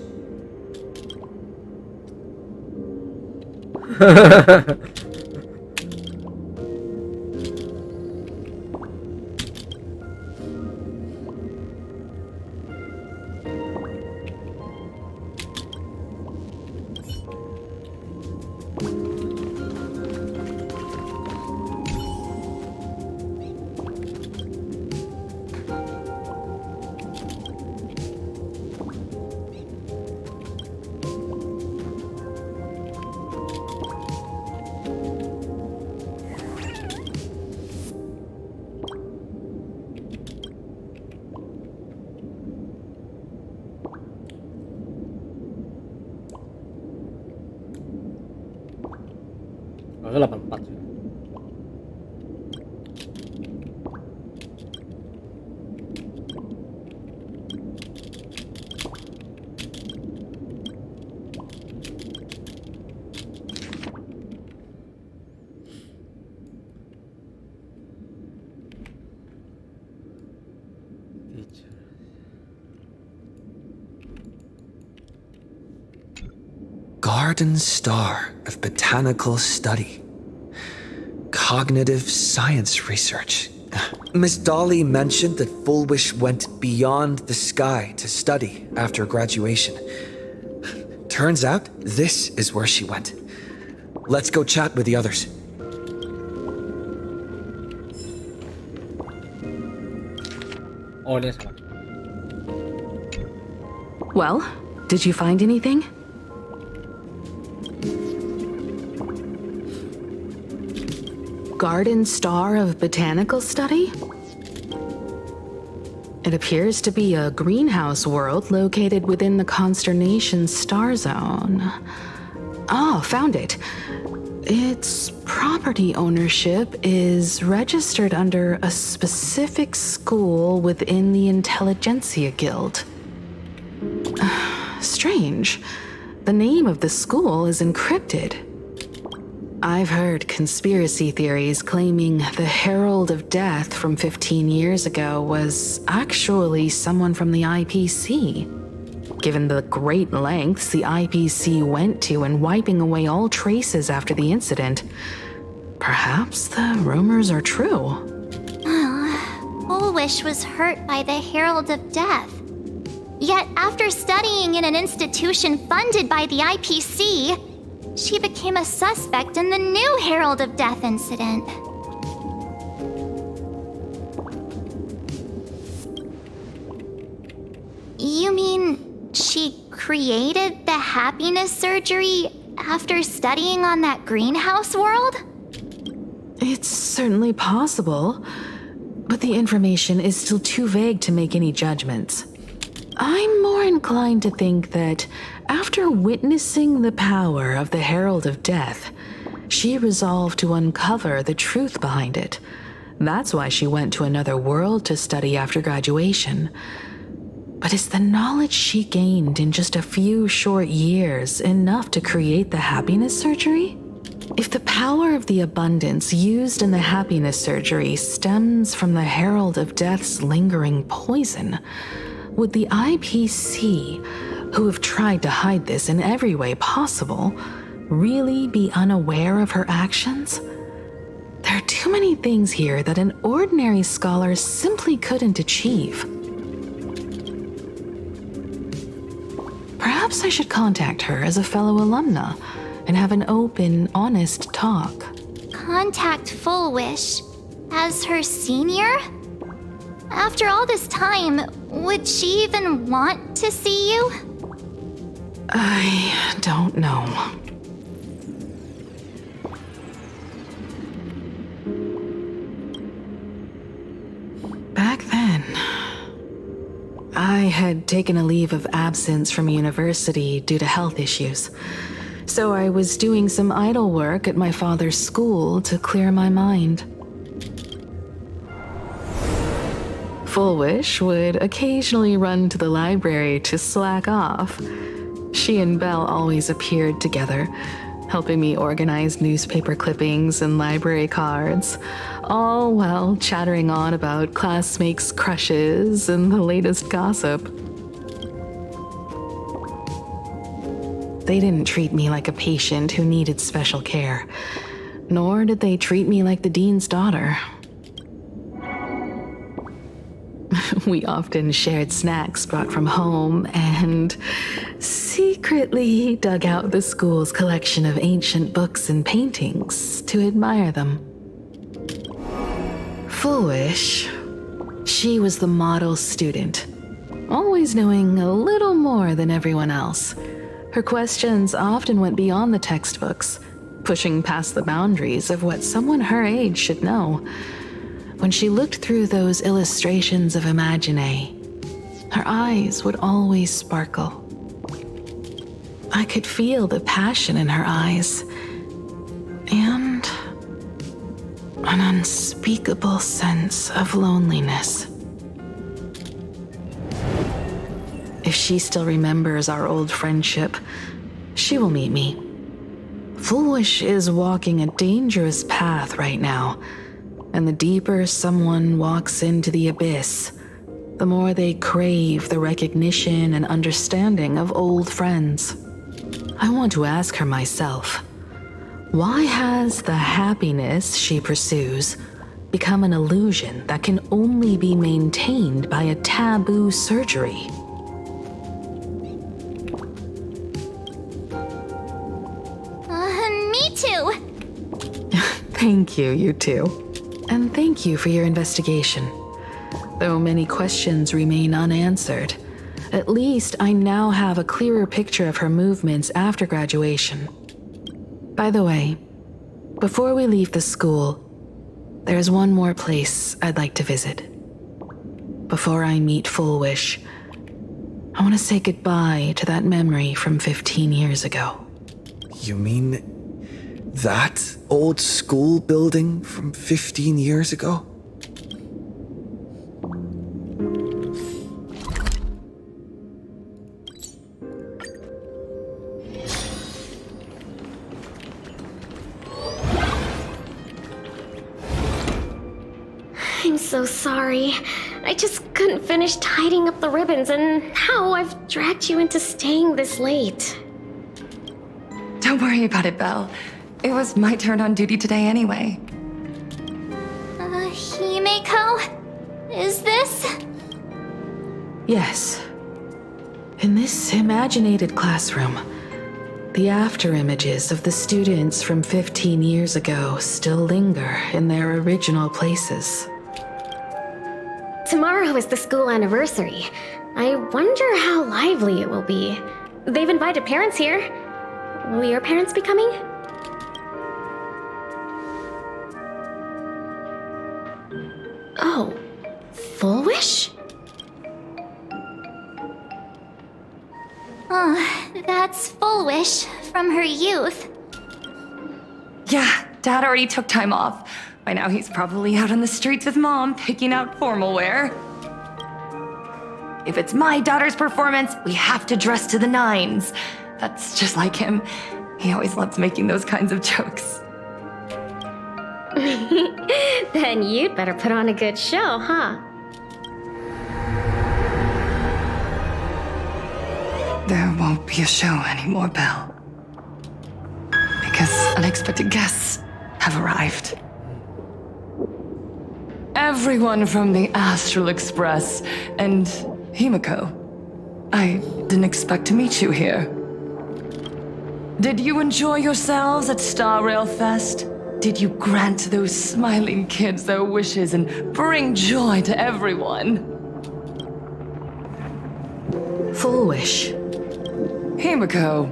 Kalau 84 sih. Garden Star of Botanical Study. Cognitive science research. Miss Dolly mentioned that Full Wish went beyond the sky to study after graduation. Turns out, this is where she went. Let's go chat with the others. Oh, ini salah. Well, did you find anything? Garden Star of Botanical Study? It appears to be a greenhouse world located within the Consternation Star Zone. Oh, found it. Its property ownership is registered under a specific school within the Intelligentsia Guild. Strange. The name of the school is encrypted. I've heard conspiracy theories claiming the Herald of Death from 15 years ago was actually someone from the IPC. Given the great lengths the IPC went to in wiping away all traces after the incident, perhaps the rumors are true. Fullwish was hurt by the Herald of Death. Yet after studying in an institution funded by the IPC, she became a suspect in the new Herald of Death incident. You mean she created the happiness surgery after studying on that greenhouse world? It's certainly possible, but the information is still too vague to make any judgments. I'm more inclined to think that after witnessing the power of the Herald of Death, she resolved to uncover the truth behind it. That's why she went to another world to study after graduation. But is the knowledge she gained in just a few short years enough to create the happiness surgery? If the power of the abundance used in the happiness surgery stems from the Herald of Death's lingering poison, would the IPC, who have tried to hide this in every way possible, really be unaware of her actions? There are too many things here that an ordinary scholar simply couldn't achieve. Perhaps I should contact her as a fellow alumna and have an open, honest talk. Contact Fullwish as her senior? After all this time, would she even want to see you? I don't know. Back then, I had taken a leave of absence from university due to health issues. So I was doing some idle work at my father's school to clear my mind. Fullwish would occasionally run to the library to slack off. She and Belle always appeared together, helping me organize newspaper clippings and library cards, all while chattering on about classmates' crushes and the latest gossip. They didn't treat me like a patient who needed special care, nor did they treat me like the dean's daughter. We often shared snacks brought from home and secretly dug out the school's collection of ancient books and paintings to admire them. Fullwish, she was the model student, always knowing a little more than everyone else. Her questions often went beyond the textbooks, pushing past the boundaries of what someone her age should know. When she looked through those illustrations of Imagine, her eyes would always sparkle. I could feel the passion in her eyes, and an unspeakable sense of loneliness. If she still remembers our old friendship, she will meet me. Fullwish is walking a dangerous path right now. And the deeper someone walks into the abyss, the more they crave the recognition and understanding of old friends. I want to ask her myself, why has the happiness she pursues become an illusion that can only be maintained by a taboo surgery? Me too. Thank you, you two. And thank you for your investigation. Though many questions remain unanswered, at least I now have a clearer picture of her movements after graduation. By the way, before we leave the school, there's one more place I'd like to visit. Before I meet Fullwish, I want to say goodbye to that memory from 15 years ago. You mean that old school building from 15 years ago? so sorry. I just couldn't finish tidying up the ribbons, and now I've dragged you into staying this late. Don't worry about it, Belle. It was my turn on duty today anyway. Himeko? Is this? Yes. In this imaginated classroom, the after images of the students from 15 years ago still linger in their original places. Tomorrow is the school anniversary. I wonder how lively it will be. They've invited parents here. Will your parents be coming? Oh, Full Wish? That's Full Wish from her youth. Yeah, Dad already took time off. By now he's probably out on the streets with Mom, picking out formal wear. If it's my daughter's performance, we have to dress to the nines. That's just like him. He always loves making those kinds of jokes. Then you'd better put on a good show, huh? There won't be a show anymore, Belle. Because unexpected guests have arrived. Everyone from the Astral Express and Himeko. I didn't expect to meet you here. Did you enjoy yourselves at Star Rail Fest? Did you grant those smiling kids their wishes and bring joy to everyone? Full Wish. Himeko,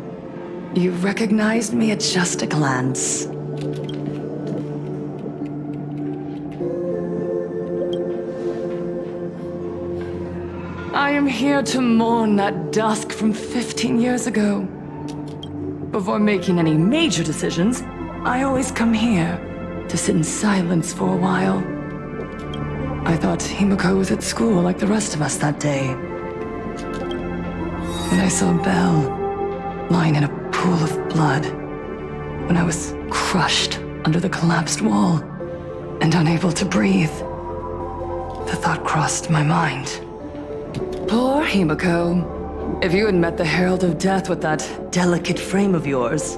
you recognized me at just a glance. I am here to mourn that dusk from 15 years ago. Before making any major decisions, I always come here to sit in silence for a while. I thought Himeko was at school like the rest of us that day. When I saw Belle lying in a pool of blood, when I was crushed under the collapsed wall and unable to breathe, the thought crossed my mind. Poor Himeko. If you had met the Herald of Death with that delicate frame of yours.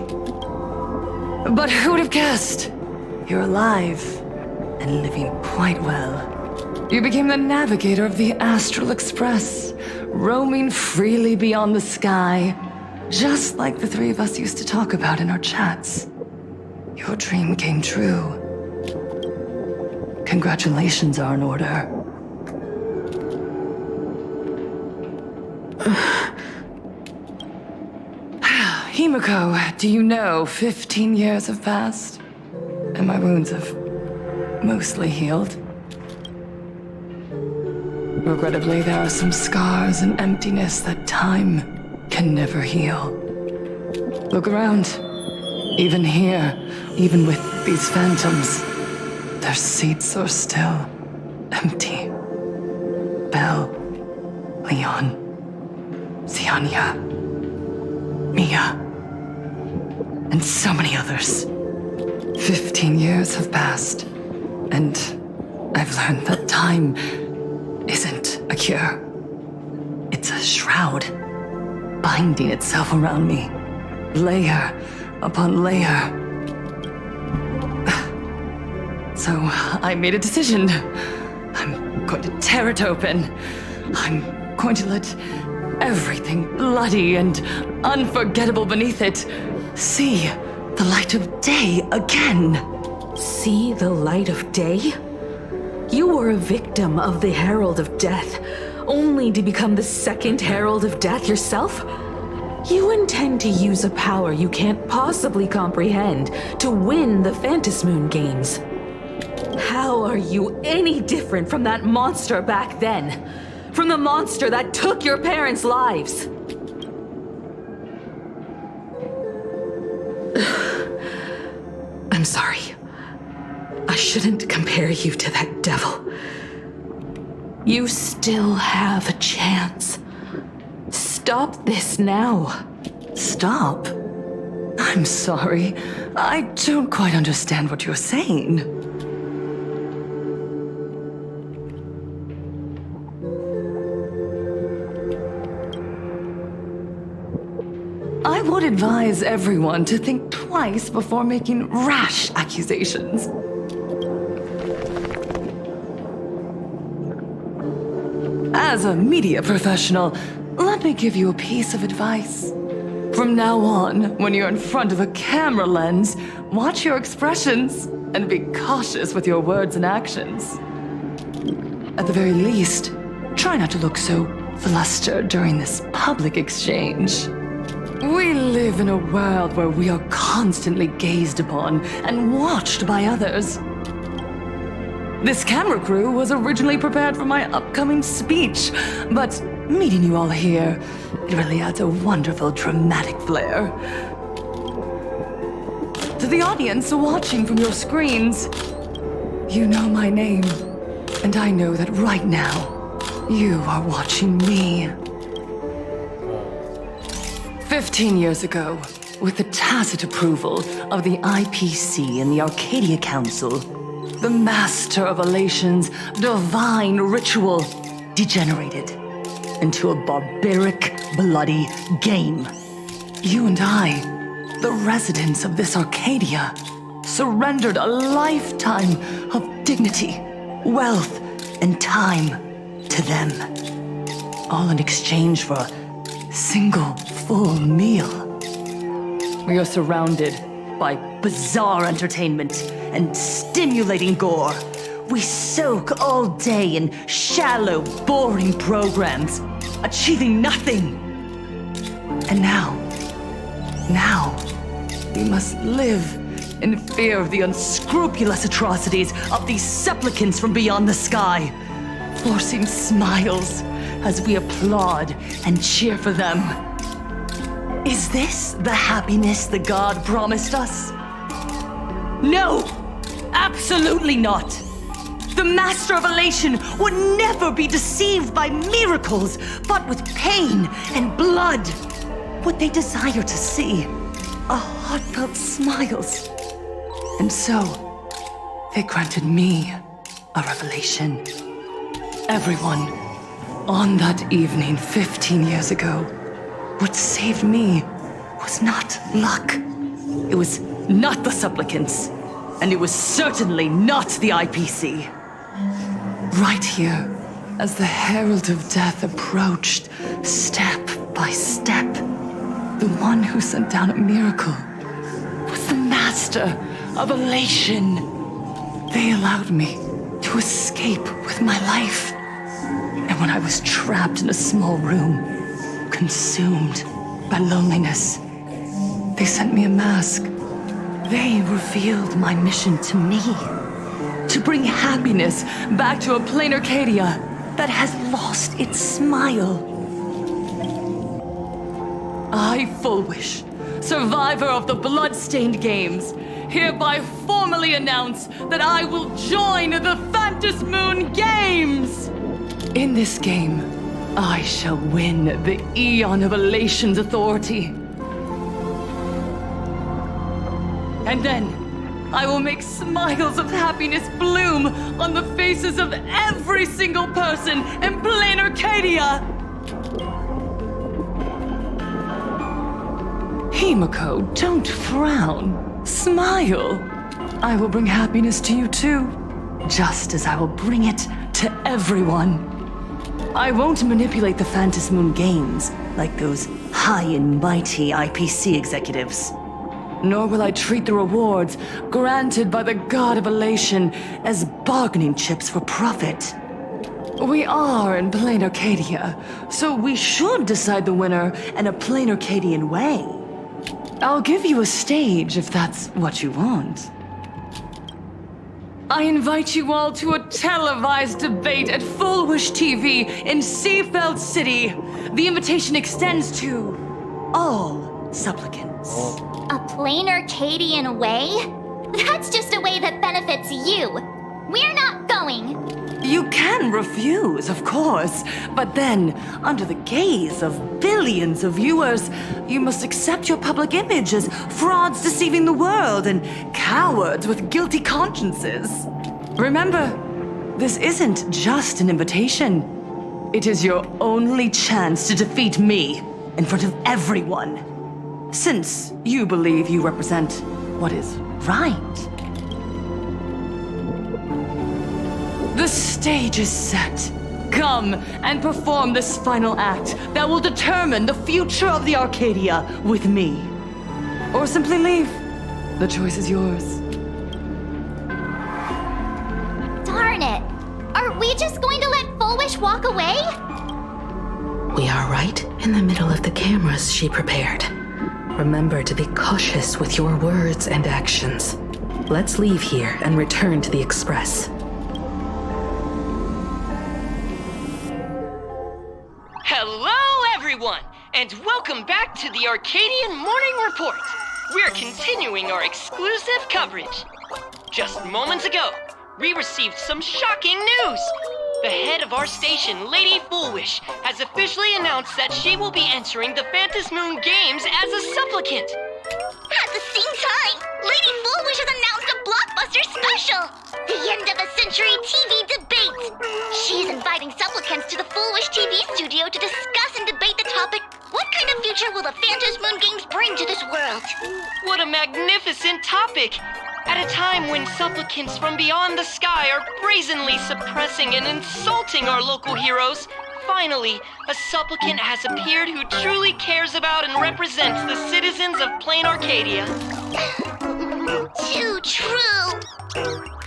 But who would have guessed? You're alive and living quite well. You became the navigator of the Astral Express, roaming freely beyond the sky, just like the three of us used to talk about in our chats. Your dream came true. Congratulations are in order. Himeko, do you know 15 years have passed? And my wounds have mostly healed. Regrettably, there are some scars and emptiness that time can never heal. Look around. Even here, even with these phantoms, their seats are still empty. Belle, Leon, Ziania, Mia, and so many others. 15 years have passed, and I've learned that time isn't a cure. It's a shroud, binding itself around me, layer upon layer. So I made a decision. I'm going to tear it open. I'm going to let everything bloody and unforgettable beneath it see the light of day again. See the light of day? You were a victim of the Herald of Death, only to become the second Herald of Death yourself? You intend to use a power you can't possibly comprehend to win the Phantasmoon Games. How are you any different from that monster back then? From the monster that took your parents' lives? I'm sorry. I shouldn't compare you to that devil. You still have a chance. Stop this now. Stop? I'm sorry. I don't quite understand what you're saying. advise everyone to think twice before making rash accusations. As a media professional, let me give you a piece of advice. From now on, when you're in front of a camera lens, watch your expressions and be cautious with your words and actions. At the very least, try not to look so flustered during this public exchange. We live in a world where we are constantly gazed upon and watched by others. This camera crew was originally prepared for my upcoming speech, but meeting you all here, it really adds a wonderful dramatic flair. To the audience watching from your screens, you know my name, and I know that right now, you are watching me. 15 years ago, with the tacit approval of the IPC and the Arcadia Council, the master of Elation's divine ritual degenerated into a barbaric, bloody game. You and I, the residents of this Arcadia, surrendered a lifetime of dignity, wealth, and time to them, all in exchange for a single full meal. We are surrounded by bizarre entertainment and stimulating gore. We soak all day in shallow, boring programs, achieving nothing. And now, we must live in fear of the unscrupulous atrocities of these supplicants from beyond the sky, forcing smiles as we applaud and cheer for them. Is this the happiness the god promised us? No! Absolutely not! The Master of Elation would never be deceived by miracles, but with pain and blood. What they desire to see are heartfelt smiles. And so, they granted me a revelation. Everyone, on that evening 15 years ago, what saved me was not luck. It was not the supplicants, and it was certainly not the IPC. Right here, as the Herald of Death approached, step by step, the one who sent down a miracle was the Master of Elation. They allowed me to escape with my life. And when I was trapped in a small room, consumed by loneliness, they sent me a mask. They revealed my mission to me. To bring happiness back to a planarcadia that has lost its smile. I, Fullwish, survivor of the Bloodstained Games, hereby formally announce that I will join the Phantasmoon Games! In this game, I shall win the Eon of Elation's authority. And then, I will make smiles of happiness bloom on the faces of every single person in planarcadia! Himiko, don't frown. Smile. I will bring happiness to you too, just as I will bring it to everyone. I won't manipulate the Phantasmoon Games like those high and mighty IPC executives. Nor will I treat the rewards granted by the God of Elation as bargaining chips for profit. We are in planarcadia, so we should decide the winner in a planarcadian way. I'll give you a stage if that's what you want. I invite you all to a televised debate at Fullwish TV in Seafeld City. The invitation extends to all supplicants. A planarcadian way? That's just a way that benefits you. We're not going. You can refuse, of course, but then, under the gaze of billions of viewers, you must accept your public image as frauds deceiving the world and cowards with guilty consciences. Remember, this isn't just an invitation. It is your only chance to defeat me in front of everyone. since you believe you represent what is right. The stage is set. Come and perform this final act that will determine the future of the Arcadia with me. Or simply leave. The choice is yours. Darn it! Are we just going to let Fullwish walk away? We are right in the middle of the cameras she prepared. Remember to be cautious with your words and actions. Let's leave here and return to the Express. Hello, everyone, and welcome back to the Arcadian Morning Report. We're continuing our exclusive coverage. Just moments ago, we received some shocking news. The head of our station, Lady Fullwish, has officially announced that she will be entering the Phantom Moon Games as a supplicant. At the same time, Lady Fullwish has announced a blockbuster special! The end of a century TV debate! She is inviting supplicants to the Fullwish TV studio to discuss and debate the topic, what kind of future will the Phantom Moon Games bring to this world? What a magnificent topic! At a time when supplicants from beyond the sky are brazenly suppressing and insulting our local heroes, finally, a supplicant has appeared who truly cares about and represents the citizens of Plain Arcadia. Too true!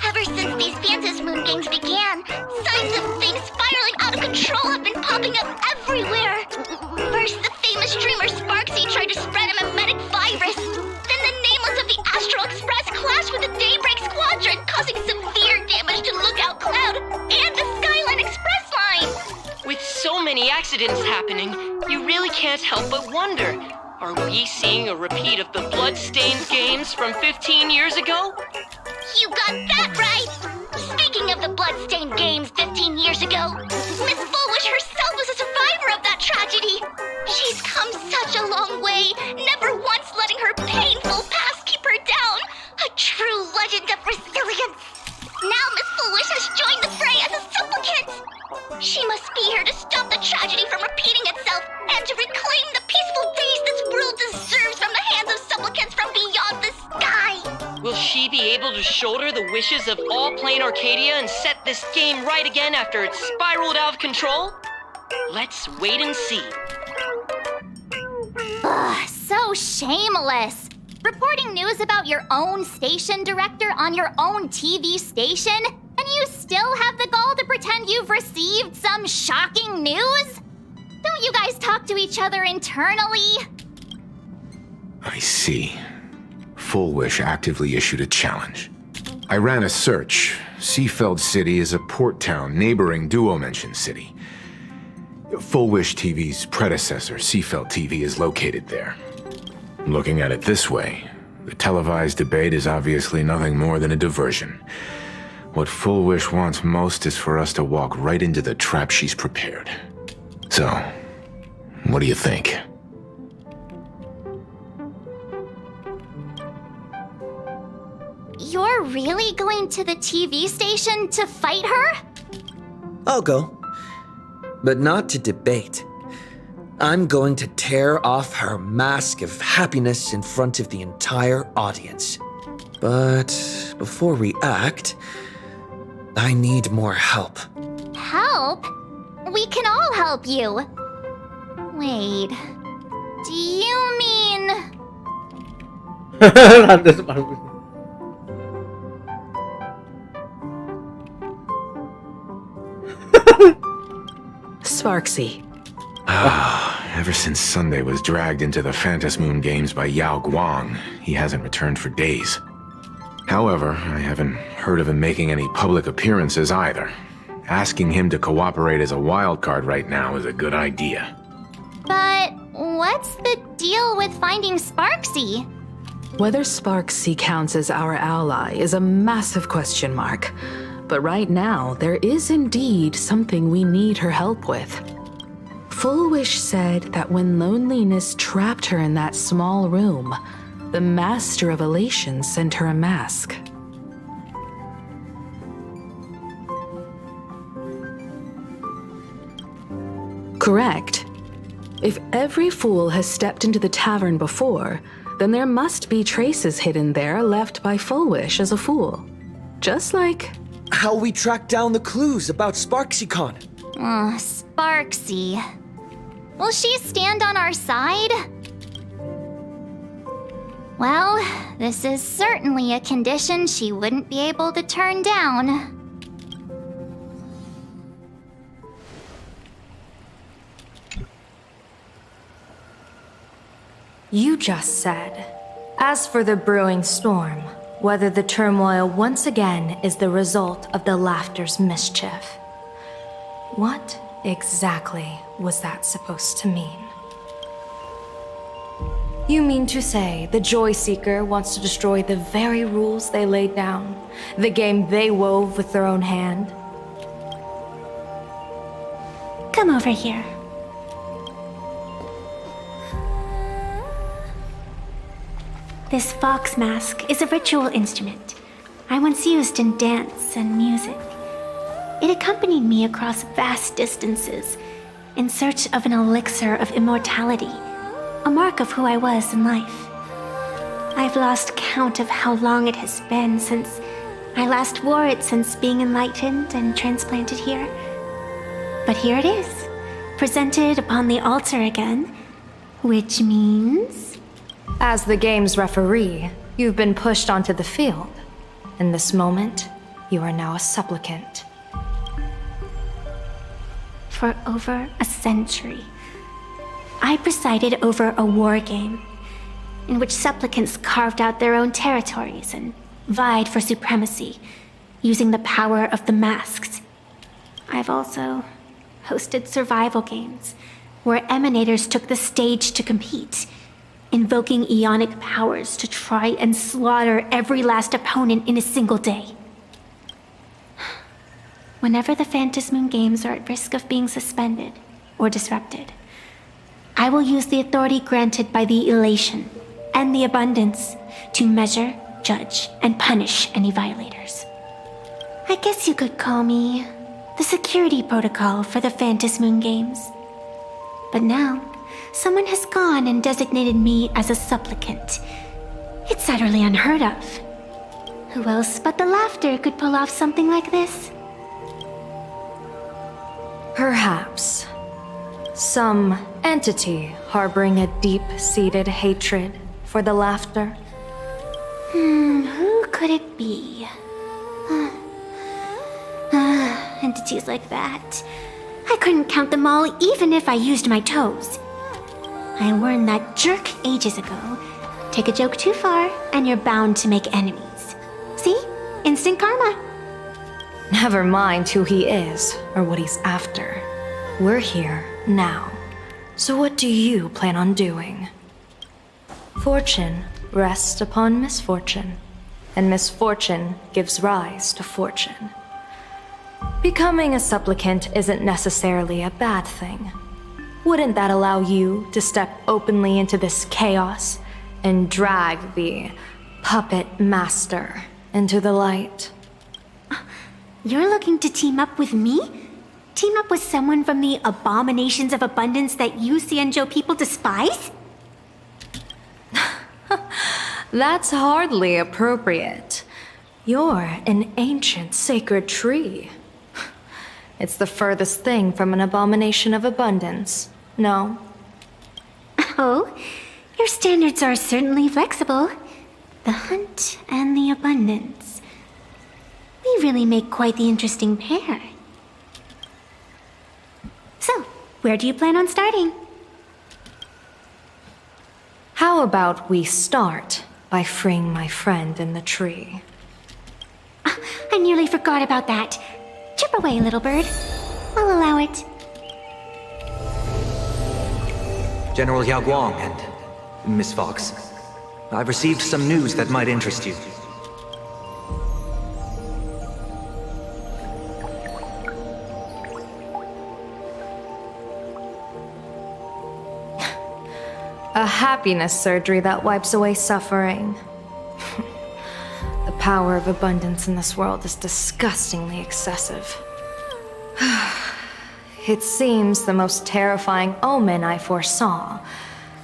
Ever since these Phantom Moon Games began, signs of things spiraling out of control have been popping up everywhere. First, the famous streamer sparxie tried to spread a mimetic virus. Then the nameless of the Astral Express clashed with the Daybreak Squadron, causing severe damage to Lookout Cloud and the Skyline Express line. With so many accidents happening, you really can't help but wonder, are we seeing a repeat of the blood-stained games from 15 years ago? You got that right! Speaking of the blood-stained games 15 years ago, Miss Fullwish herself was a survivor of that tragedy. She's come such a long way, never once letting her painful past keep her down. A true legend of resilience. Now Miss Fullwish has joined the fray as a supplicant. She must be here to stop the tragedy from repeating itself and to reclaim the peaceful days this world deserves from the hands of supplicants from beyond the sky. Will she be able to shoulder the wishes of all Plain Arcadia and set this game right again after it's spiraled out of control? Let's wait and see. Ugh, so shameless. Reporting news about your own station director on your own TV station, and you still have the gall to pretend you've received some shocking news? Don't you guys talk to each other internally? I see. Fullwish actively issued a challenge. I ran a search. Seafeld City is a port town neighboring Duo-Mention City. Fullwish TV's predecessor, Seafeld TV, is located there. Looking at it this way, the televised debate is obviously nothing more than a diversion. What Fullwish wants most is for us to walk right into the trap she's prepared. So, what do you think? You're really going to the TV station to fight her? I'll go. But not to debate. I'm going to tear off her mask of happiness in front of the entire audience. But before we act, I need more help. Help? We can all help you. Wait. Do you mean... Sparxie. Ever since Sunday was dragged into the Phantom Moon Games by Yao Guang, he hasn't returned for days. However, I haven't heard of him making any public appearances either. Asking him to cooperate as a wildcard right now is a good idea. But what's the deal with finding Sparxie? Whether Sparxie counts as our ally is a massive question mark. But right now, there is indeed something we need her help with. Fullwish said that when loneliness trapped her in that small room, the Master of Elation sent her a mask. Correct. If every fool has stepped into the tavern before, then there must be traces hidden there left by Fullwish as a fool. Just like... how we tracked down the clues about sparxie. Sparxie. Will she stand on our side? Well, this is certainly a condition she wouldn't be able to turn down. You just said, as for the brewing storm, whether the turmoil once again is the result of the laughter's mischief. What exactly was that supposed to mean? You mean to say the Joy Seeker wants to destroy the very rules they laid down, the game they wove with their own hand? Come over here. This fox mask is a ritual instrument I once used in dance and music. It accompanied me across vast distances in search of an elixir of immortality, a mark of who I was in life. I've lost count of how long it has been since I last wore it since being enlightened and transplanted here. But here it is, presented upon the altar again, which means... As the game's referee, you've been pushed onto the field. In this moment, you are now a supplicant. For over a century, I presided over a war game in which supplicants carved out their own territories and vied for supremacy, using the power of the masks. I've also hosted survival games where emanators took the stage to compete, invoking eonic powers to try and slaughter every last opponent in a single day. Whenever the Phantasmoon games are at risk of being suspended or disrupted, I will use the authority granted by the Elation and the Abundance to measure, judge, and punish any violators. I guess you could call me the security protocol for the Phantasmoon games. But now, someone has gone and designated me as a supplicant. It's utterly unheard of. Who else but the laughter could pull off something like this? Perhaps. Some entity harboring a deep-seated hatred for the laughter. Who could it be? Entities like that. I couldn't count them all even if I used my toes. I warned that jerk ages ago. Take a joke too far, and you're bound to make enemies. See? Instant karma. Never mind who he is or what he's after. We're here now. So what do you plan on doing? Fortune rests upon misfortune, and misfortune gives rise to fortune. Becoming a supplicant isn't necessarily a bad thing. Wouldn't that allow you to step openly into this chaos and drag the puppet master into the light? You're looking to team up with me? Team up with someone from the abominations of abundance that you Xianzhou people despise? That's hardly appropriate. You're an ancient sacred tree. It's the furthest thing from an abomination of abundance, no? Oh, your standards are certainly flexible. The hunt and the abundance. We really make quite the interesting pair. So, where do you plan on starting? How about we start by freeing my friend in the tree? I nearly forgot about that. Chip away, little bird. I'll allow it. General Yao Guang and Miss Fox, I've received some news that might interest you. A happiness surgery that wipes away suffering. The power of abundance in this world is disgustingly excessive. it seems the most terrifying omen I foresaw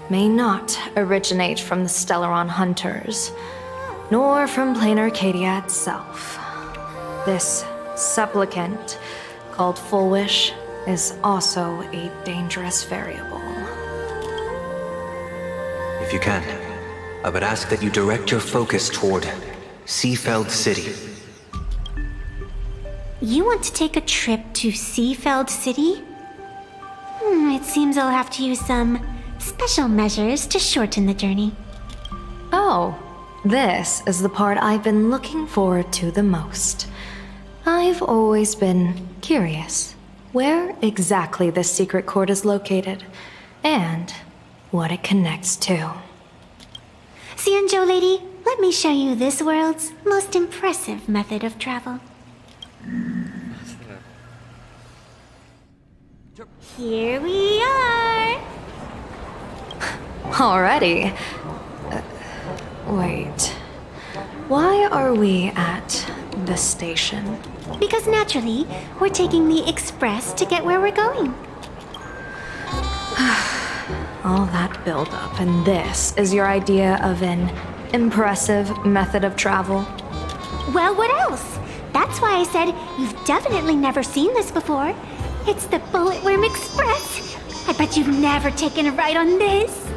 may not originate from the Stellaron hunters, nor from Planarcadia itself. This supplicant, called Fullwish, is also a dangerous variable. If you can, I would ask that you direct your focus toward Seafeld City. You want to take a trip to Seafeld City? It seems I'll have to use some special measures to shorten the journey. Oh, this is the part I've been looking forward to the most. I've always been curious where exactly this secret court is located, and what it connects to. Xianzhou lady, let me show you this world's most impressive method of travel. Here we are! Already? Wait. Why are we at the station? Because naturally, we're taking the express to get where we're going. All that build-up, and this is your idea of an impressive method of travel? Well, what else? That's why I said you've definitely never seen this before. It's the Bulletworm Express. I bet you've never taken a ride on this.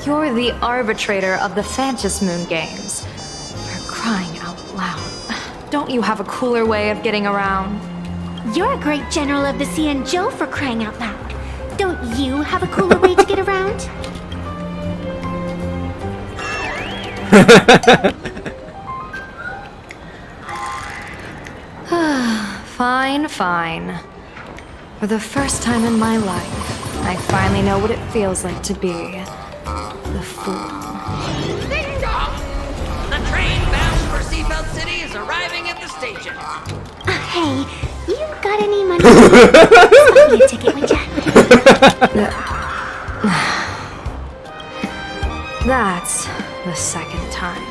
You're the arbitrator of the Phantom Moon games. For crying out loud. Don't you have a cooler way of getting around? You're a great general of the Xianzhou, for crying out loud. Don't you have a cooler way to get around? Fine, fine. For the first time in my life, I finally know what it feels like to be the fool. Ding dong! The train bound for Seafeld City is arriving at the station. Hey, you got any money? Buy me a ticket, would ya? That's the second time.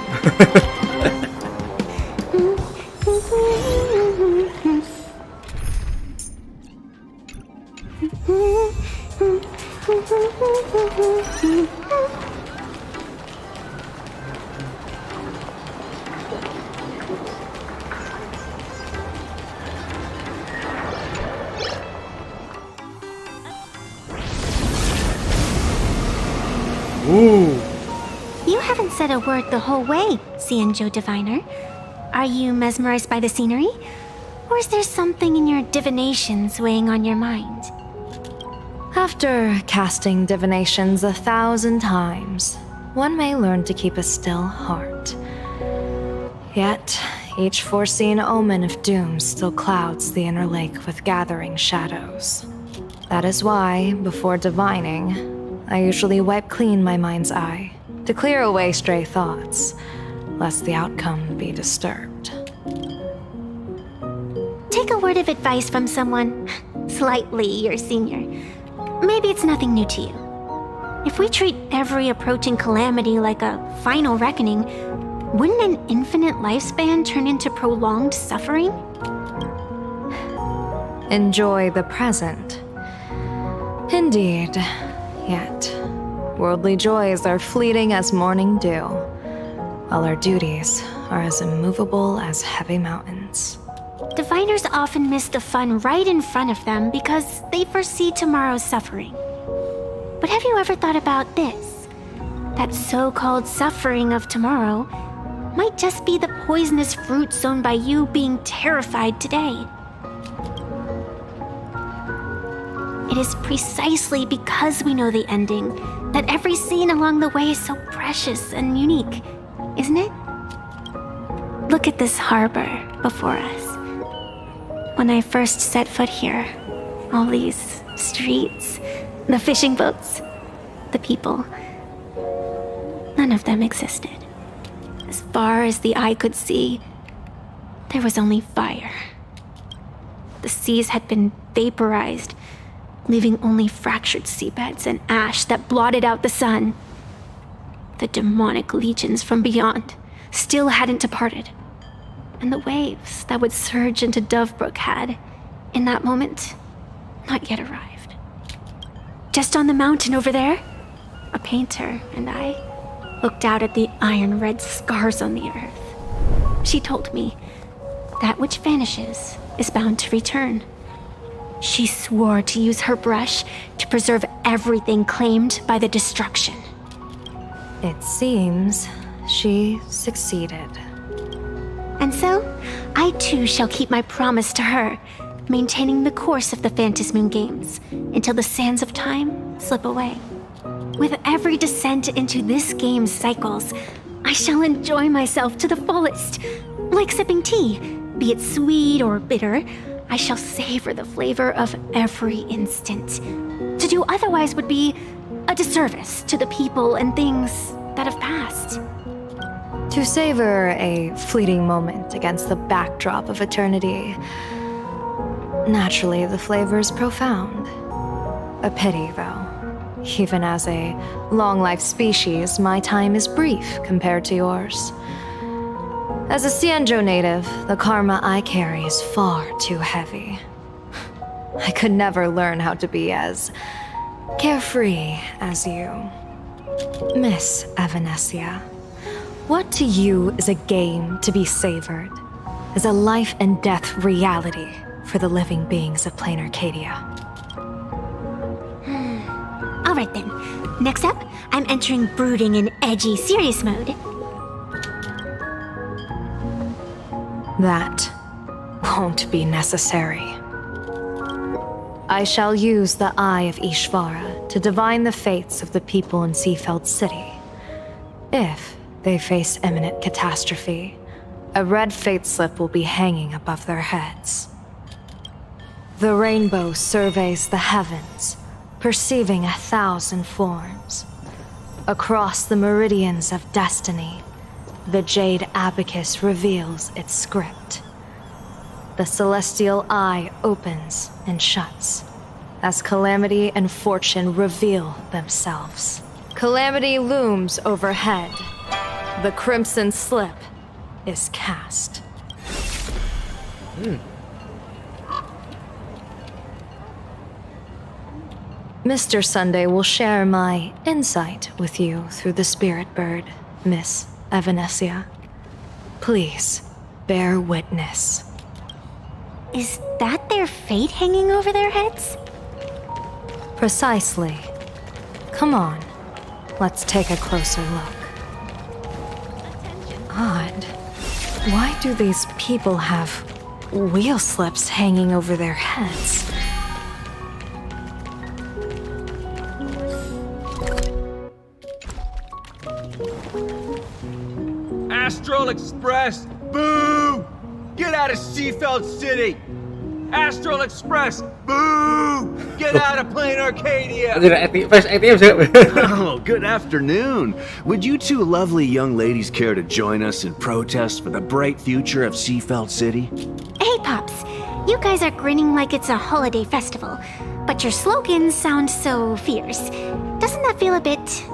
Ooh. You haven't said a word the whole way, Xianzhou Diviner. Are you mesmerized by the scenery? Or is there something in your divinations weighing on your mind? After casting divinations 1,000 times, one may learn to keep a still heart. Yet, each foreseen omen of doom still clouds the inner lake with gathering shadows. That is why, before divining, I usually wipe clean my mind's eye to clear away stray thoughts, lest the outcome be disturbed. Take a word of advice from someone slightly your senior. Maybe it's nothing new to you. If we treat every approaching calamity like a final reckoning, wouldn't an infinite lifespan turn into prolonged suffering? Enjoy the present. Indeed. Yet, worldly joys are fleeting as morning dew, while our duties are as immovable as heavy mountains. Diviners often miss the fun right in front of them because they foresee tomorrow's suffering. But have you ever thought about this? That so-called suffering of tomorrow might just be the poisonous fruit sown by you being terrified today. It is precisely because we know the ending that every scene along the way is so precious and unique, isn't it? Look at this harbor before us. When I first set foot here, all these streets, the fishing boats, the people, none of them existed. As far as the eye could see, there was only fire. The seas had been vaporized, leaving only fractured seabeds and ash that blotted out the sun. The demonic legions from beyond still hadn't departed, and the waves that would surge into Dovebrook had, in that moment, not yet arrived. Just on the mountain over there, a painter and I looked out at the iron red scars on the earth. She told me that which vanishes is bound to return. She swore to use her brush to preserve everything claimed by the destruction. It seems she succeeded. And so, I too shall keep my promise to her, maintaining the course of the Phantasmoon Games until the sands of time slip away. With every descent into this game's cycles, I shall enjoy myself to the fullest. Like sipping tea, be it sweet or bitter, I shall savor the flavor of every instant. To do otherwise would be a disservice to the people and things that have passed. To savor a fleeting moment against the backdrop of eternity. Naturally, the flavor is profound. A pity, though. Even as a long-life species, my time is brief compared to yours. As a Xianzhou native, the karma I carry is far too heavy. I could never learn how to be as carefree as you. Miss Evanescia, what to you is a game to be savored, is a life and death reality for the living beings of Planarcadia. Alright then, next up, I'm entering brooding and edgy serious mode. That won't be necessary. I shall use the Eye of Ishvara to divine the fates of the people in Seafeld City. If they face imminent catastrophe, a red fate slip will be hanging above their heads. The rainbow surveys the heavens, perceiving 1,000 forms. Across the meridians of destiny, the jade abacus reveals its script. The celestial eye opens and shuts as calamity and fortune reveal themselves. Calamity looms overhead. The crimson slip is cast. Mr. Sunday will share my insight with you through the spirit bird, Miss Evanescia. Please, bear witness. Is that their fate hanging over their heads? Precisely. Come on, let's take a closer look. Odd. Why do these people have wheel slips hanging over their heads? Astral Express! Boo! Get out of Seafeld City! Astral Express! Boo! Get out of Planarcadia! Oh, good afternoon. Would you two lovely young ladies care to join us in protest for the bright future of Seafeld City? Hey, Pops. You guys are grinning like it's a holiday festival, but your slogans sound so fierce. Doesn't that feel a bit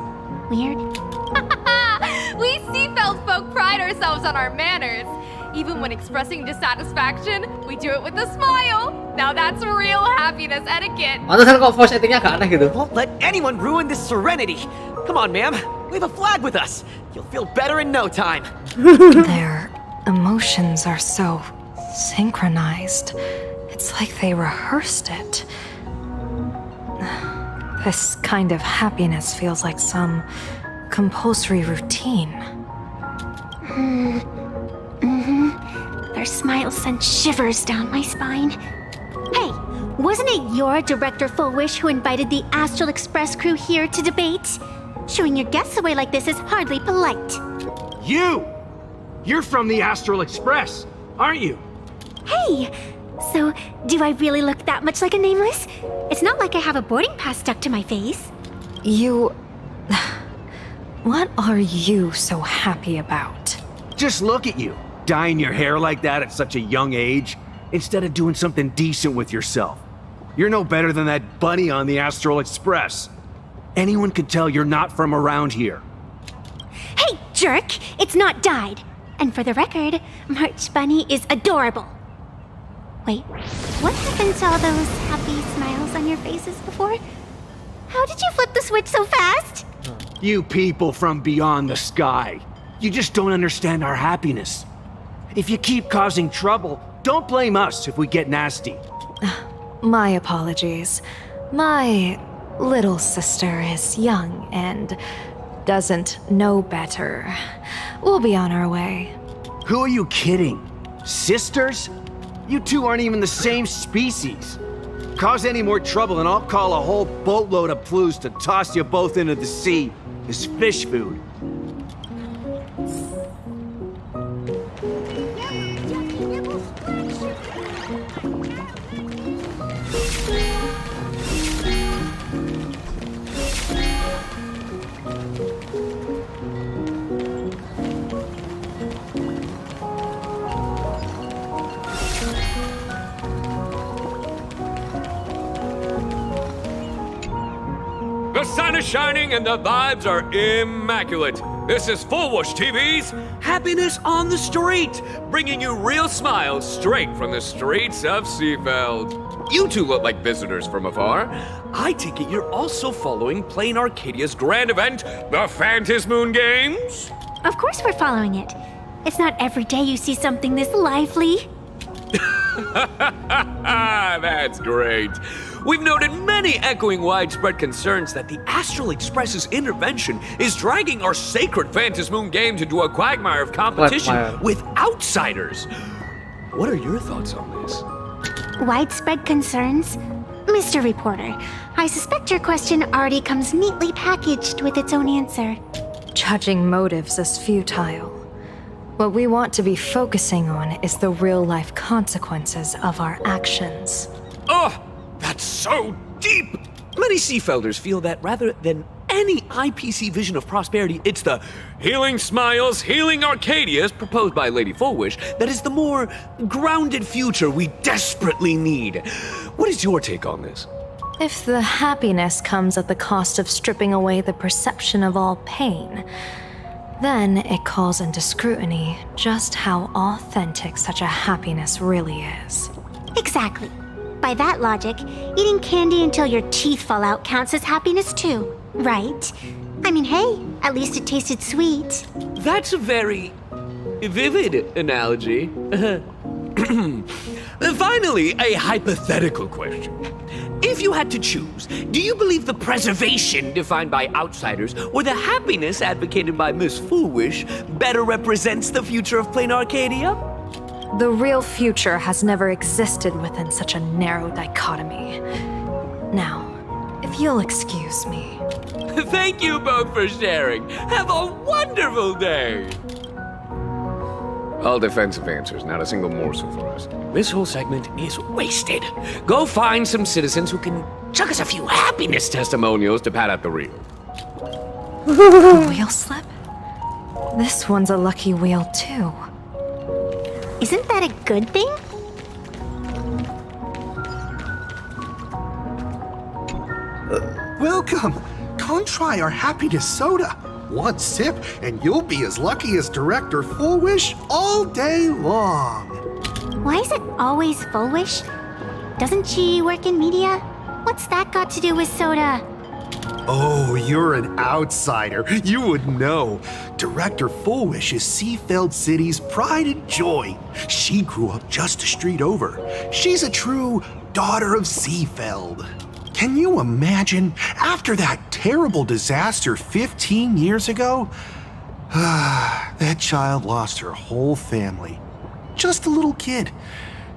weird? We Seafeld folk pride ourselves on our manners. Even when expressing dissatisfaction, we do it with a smile. Now that's real happiness etiquette. Pantesan kok voice actingnya agak aneh gitu. Won't let anyone ruin this serenity. Come on, ma'am. We have a flag with us. You'll feel better in no time. Their emotions are so synchronized. It's like they rehearsed it. This kind of happiness feels like some compulsory routine. Their smiles sent shivers down my spine. Hey, wasn't it your Director Fullwish who invited the Astral Express crew here to debate? Shooing your guests away like this is hardly polite. You! You're from the Astral Express, aren't you? Hey, so do I really look that much like a nameless? It's not like I have a boarding pass stuck to my face. You... What are you so happy about? Just look at you, dyeing your hair like that at such a young age, instead of doing something decent with yourself. You're no better than that bunny on the Astral Express. Anyone could tell you're not from around here. Hey, jerk! It's not dyed. And for the record, March Bunny is adorable. Wait, what happened to all those happy smiles on your faces before? How did you flip the switch so fast? You people from beyond the sky. You just don't understand our happiness. If you keep causing trouble, don't blame us if we get nasty. My apologies. My little sister is young and doesn't know better. We'll be on our way. Who are you kidding? Sisters? You two aren't even the same species. Cause any more trouble and I'll call a whole boatload of Ploos to toss you both into the sea as fish food. The sun is shining and the vibes are immaculate. This is Fullwush TV's Happiness on the Street, bringing you real smiles straight from the streets of Seafeld. You two look like visitors from afar. I take it you're also following Planarcadia's grand event, the Phantasmoon Games? Of course we're following it. It's not every day you see something this lively. That's great. We've noted many echoing widespread concerns that the Astral Express's intervention is dragging our sacred Phantasmoon Games into a quagmire of competition with outsiders. What are your thoughts on this? Widespread concerns? Mr. Reporter, I suspect your question already comes neatly packaged with its own answer. Judging motives is futile. What we want to be focusing on is the real-life consequences of our actions. Oh, that's so deep! Many Seafelders feel that rather than any IPC vision of prosperity, it's the healing smiles, healing Arcadias proposed by Lady Fullwish that is the more grounded future we desperately need. What is your take on this? If the happiness comes at the cost of stripping away the perception of all pain, then it calls into scrutiny just how authentic such a happiness really is. Exactly. By that logic, eating candy until your teeth fall out counts as happiness too, right? I mean, hey, at least it tasted sweet. That's a very vivid analogy. Finally, a hypothetical question. If you had to choose, do you believe the preservation defined by outsiders or the happiness advocated by Miss Foolwish better represents the future of Planarcadia? The real future has never existed within such a narrow dichotomy. Now, if you'll excuse me. Thank you both for sharing. Have a wonderful day. All defensive answers, not a single morsel for us. This whole segment is wasted. Go find some citizens who can chuck us a few happiness testimonials to pad out the reel. A wheel slip? This one's a lucky wheel too. Isn't that a good thing? Welcome! Come try our happiness soda. One sip, and you'll be as lucky as Director Fullwish all day long. Why is it always Fullwish? Doesn't she work in media? What's that got to do with soda? Oh, you're an outsider. You would know. Director Fullwish is Seafeld City's pride and joy. She grew up just a street over. She's a true daughter of Seafeld. Can you imagine, after that terrible disaster 15 years ago? That child lost her whole family. Just a little kid.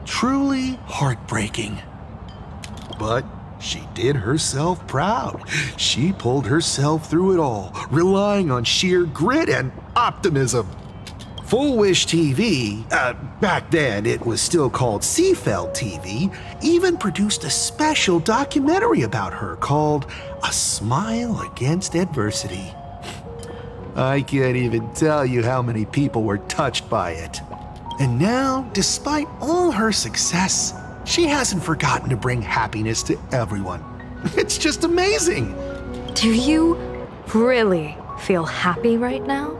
Truly heartbreaking. But she did herself proud. She pulled herself through it all, relying on sheer grit and optimism. Fullwish TV, back then it was still called Seafeld TV, even produced a special documentary about her called A Smile Against Adversity. I can't even tell you how many people were touched by it. And now, despite all her success, she hasn't forgotten to bring happiness to everyone. It's just amazing. Do you really feel happy right now?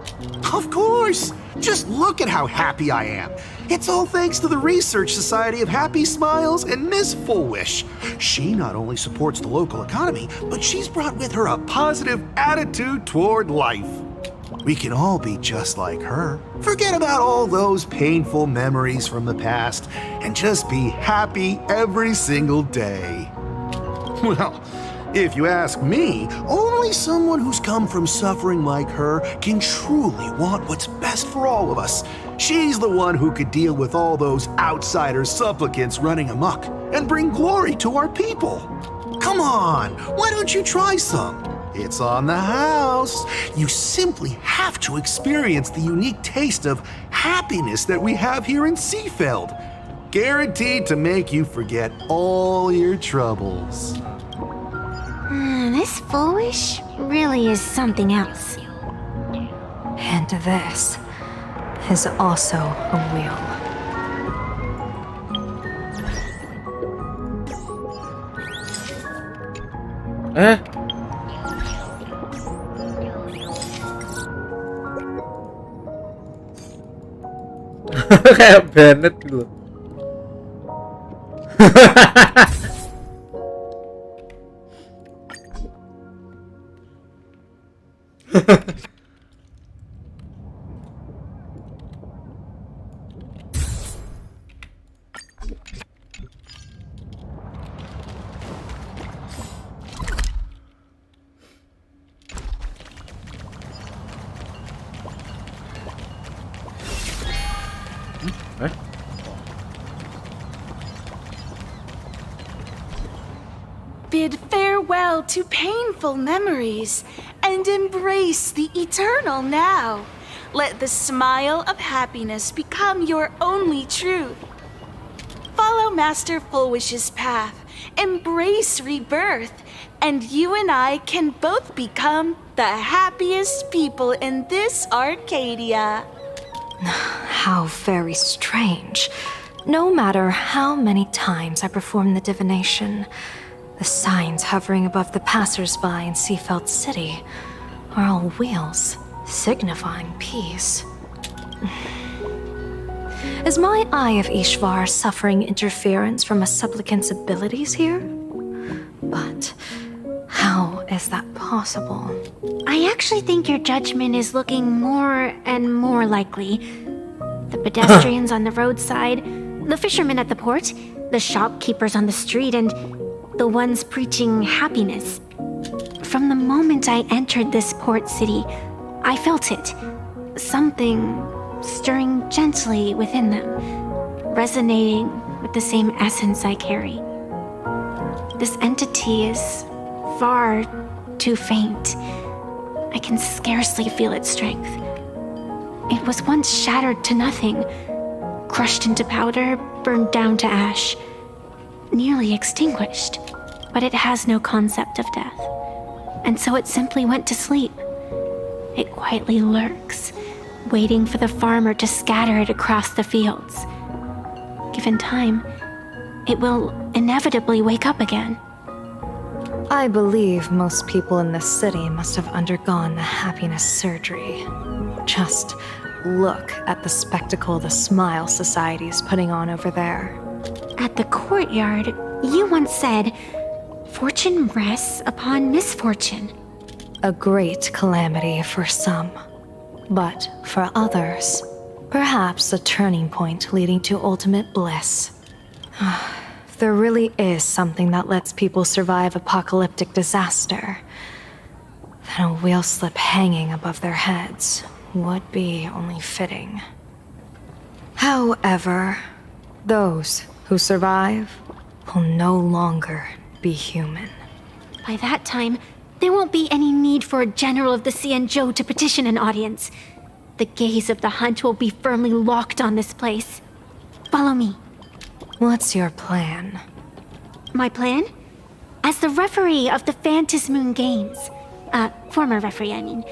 Of course! Just look at how happy I am. It's all thanks to the Research Society of Happy Smiles and Miss Fullwish. She not only supports the local economy, but she's brought with her a positive attitude toward life. We can all be just like her. Forget about all those painful memories from the past and just be happy every single day. Well, if you ask me, only someone who's come from suffering like her can truly want what's best for all of us. She's the one who could deal with all those outsider supplicants running amok and bring glory to our people. Come on, why don't you try some? It's on the house. You simply have to experience the unique taste of happiness that we have here in Seafeld. Guaranteed to make you forget all your troubles. This Foolish really is something else. And this is also a wheel. Kayak Bennett gitu. Bid farewell to painful memories and embrace the eternal now. Let the smile of happiness become your only truth. Follow Master Fullwish's path, embrace rebirth, and you and I can both become the happiest people in this Arcadia. How very strange. No matter how many times I perform the divination, the signs hovering above the passers-by in Seafeld City are all wheels, signifying peace. Is my Eye of Ishvar suffering interference from a supplicant's abilities here? But how is that possible? I actually think your judgment is looking more and more likely. The pedestrians on the roadside, the fishermen at the port, the shopkeepers on the street, and the ones preaching happiness. From the moment I entered this port city, I felt it. Something stirring gently within them, resonating with the same essence I carry. This entity is far too faint. I can scarcely feel its strength. It was once shattered to nothing, crushed into powder, burned down to ash, nearly extinguished. But it has no concept of death, and so it simply went to sleep. It quietly lurks, waiting for the farmer to scatter it across the fields. Given time, it will inevitably wake up again. I believe most people in this city must have undergone the happiness surgery. Just look at the spectacle the Smile Society is putting on over there. At the courtyard, you once said, "Fortune rests upon misfortune." A great calamity for some, but for others, perhaps a turning point leading to ultimate bliss. If there really is something that lets people survive apocalyptic disaster, then a wheel slip hanging above their heads would be only fitting. However, those who survive will no longer be human. By that time, there won't be any need for a general of the Xianzhou to petition an audience. The gaze of the hunt will be firmly locked on this place. Follow me. What's your plan? My plan? As the referee of the Phantasmoon Games, former referee, I mean,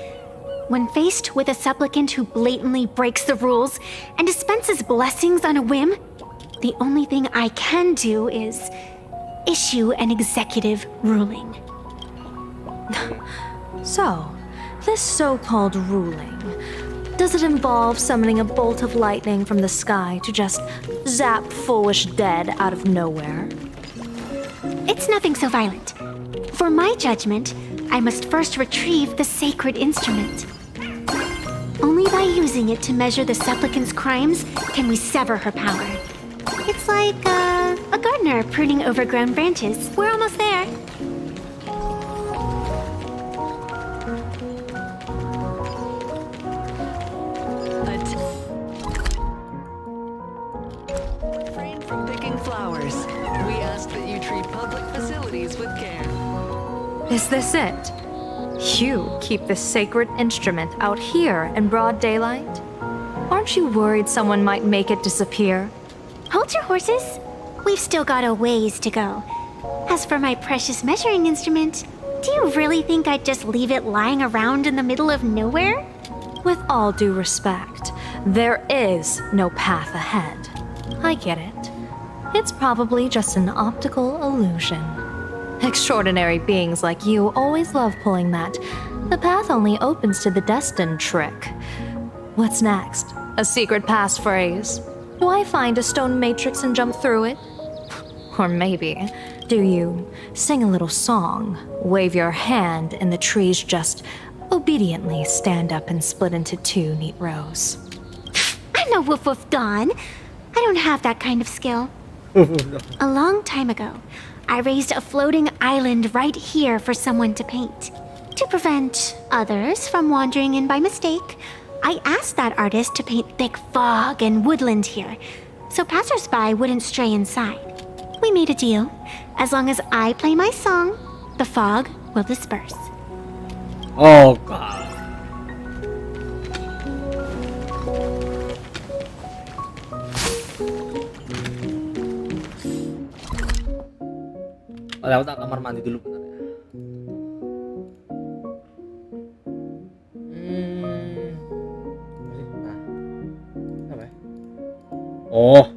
when faced with a supplicant who blatantly breaks the rules and dispenses blessings on a whim, the only thing I can do is issue an executive ruling. So, This so-called ruling, does it involve summoning a bolt of lightning from the sky to just zap foolish dead out of nowhere? It's nothing so violent. For my judgment, I must first retrieve the sacred instrument. Only by using it to measure the supplicant's crimes can we sever her power. It's like a gardener pruning overgrown branches. We're almost there. Refrain from picking flowers. We ask that you treat public facilities with care. Is this it? You keep this sacred instrument out here in broad daylight? Aren't you worried someone might make it disappear? Hold your horses. We've still got a ways to go. As for my precious measuring instrument, do you really think I'd just leave it lying around in the middle of nowhere? With all due respect, there is no path ahead. I get it. It's probably just an optical illusion. Extraordinary beings like you always love pulling that "the path only opens to the destined" trick. What's next? A secret passphrase? Do I find a stone matrix and jump through it? Or maybe, do you sing a little song, wave your hand, and the trees just obediently stand up and split into two neat rows? I'm no woof woof Dawn. I don't have that kind of skill. A long time ago, I raised a floating island right here for someone to paint. To prevent others from wandering in by mistake, I asked that artist to paint thick fog and woodland here, so passersby wouldn't stray inside. We made a deal. As long as I play my song, the fog will disperse. Oh god. Aku tak kamar mandi dulu bentar ya. Nah. Apa ya? Oh.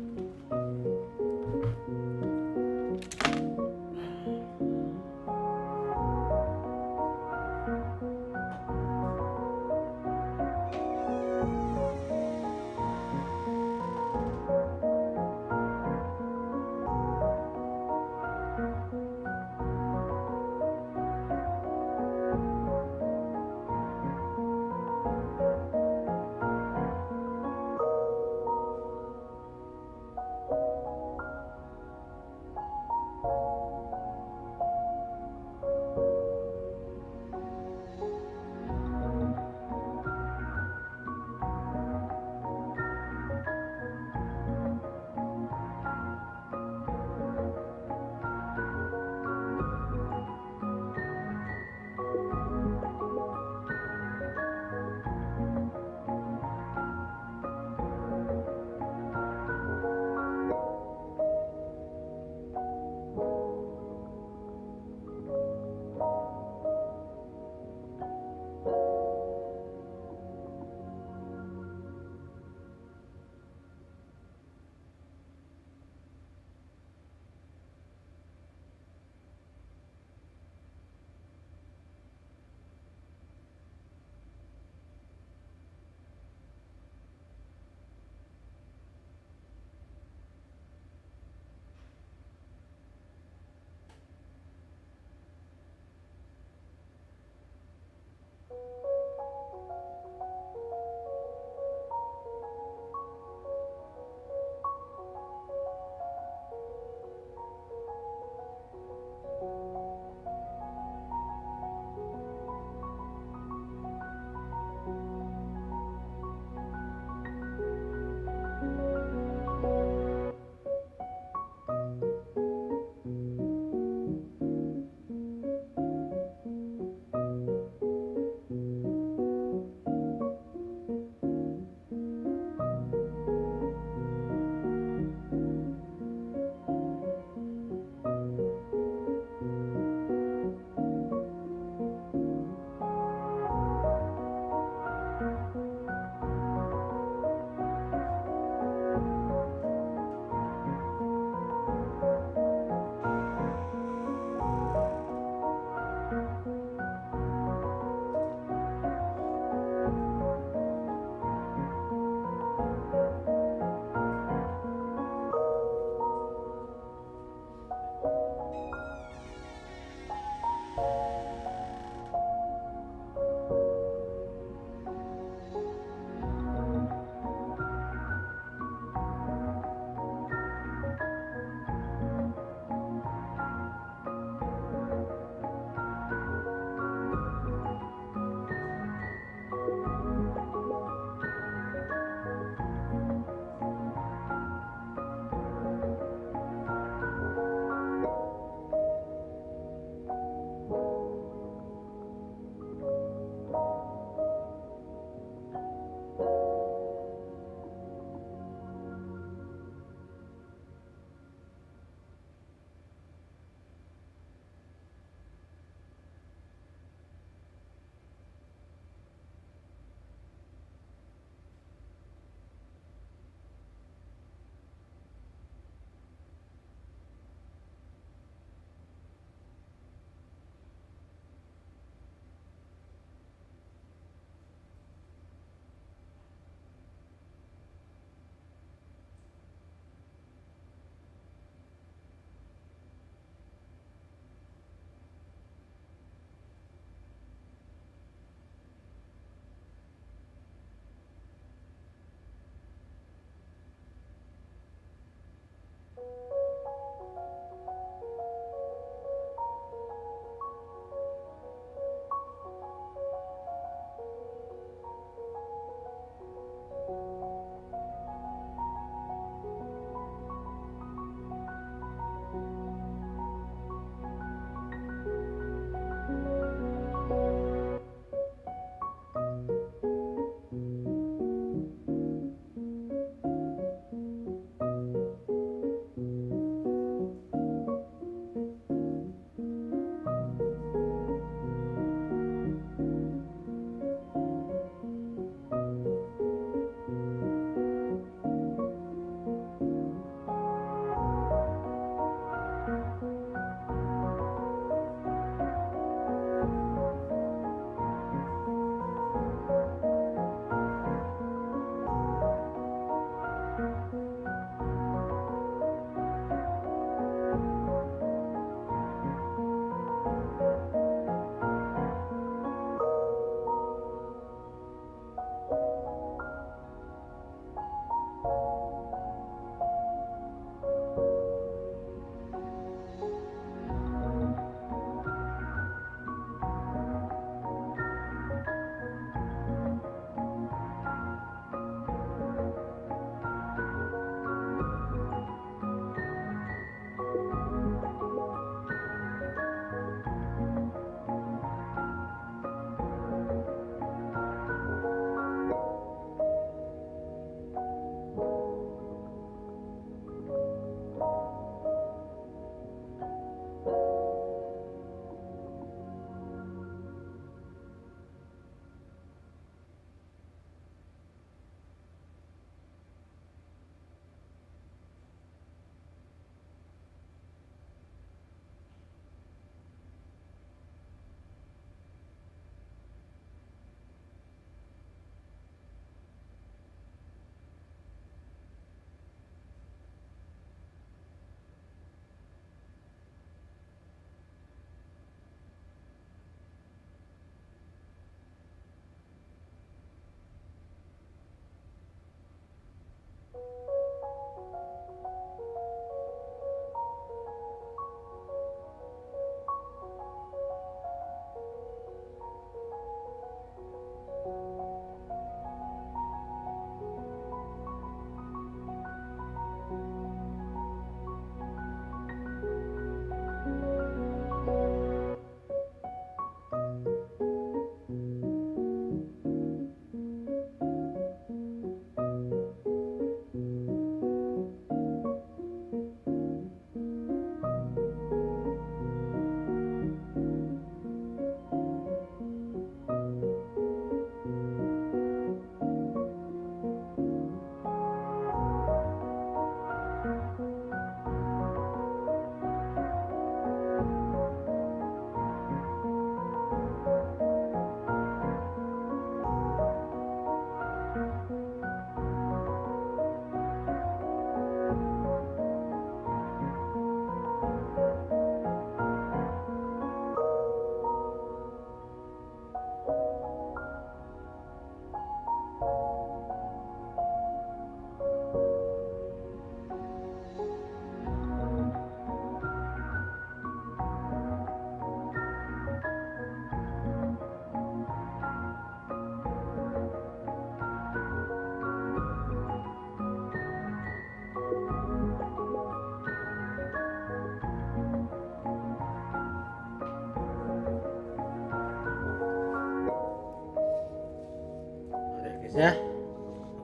guys ya.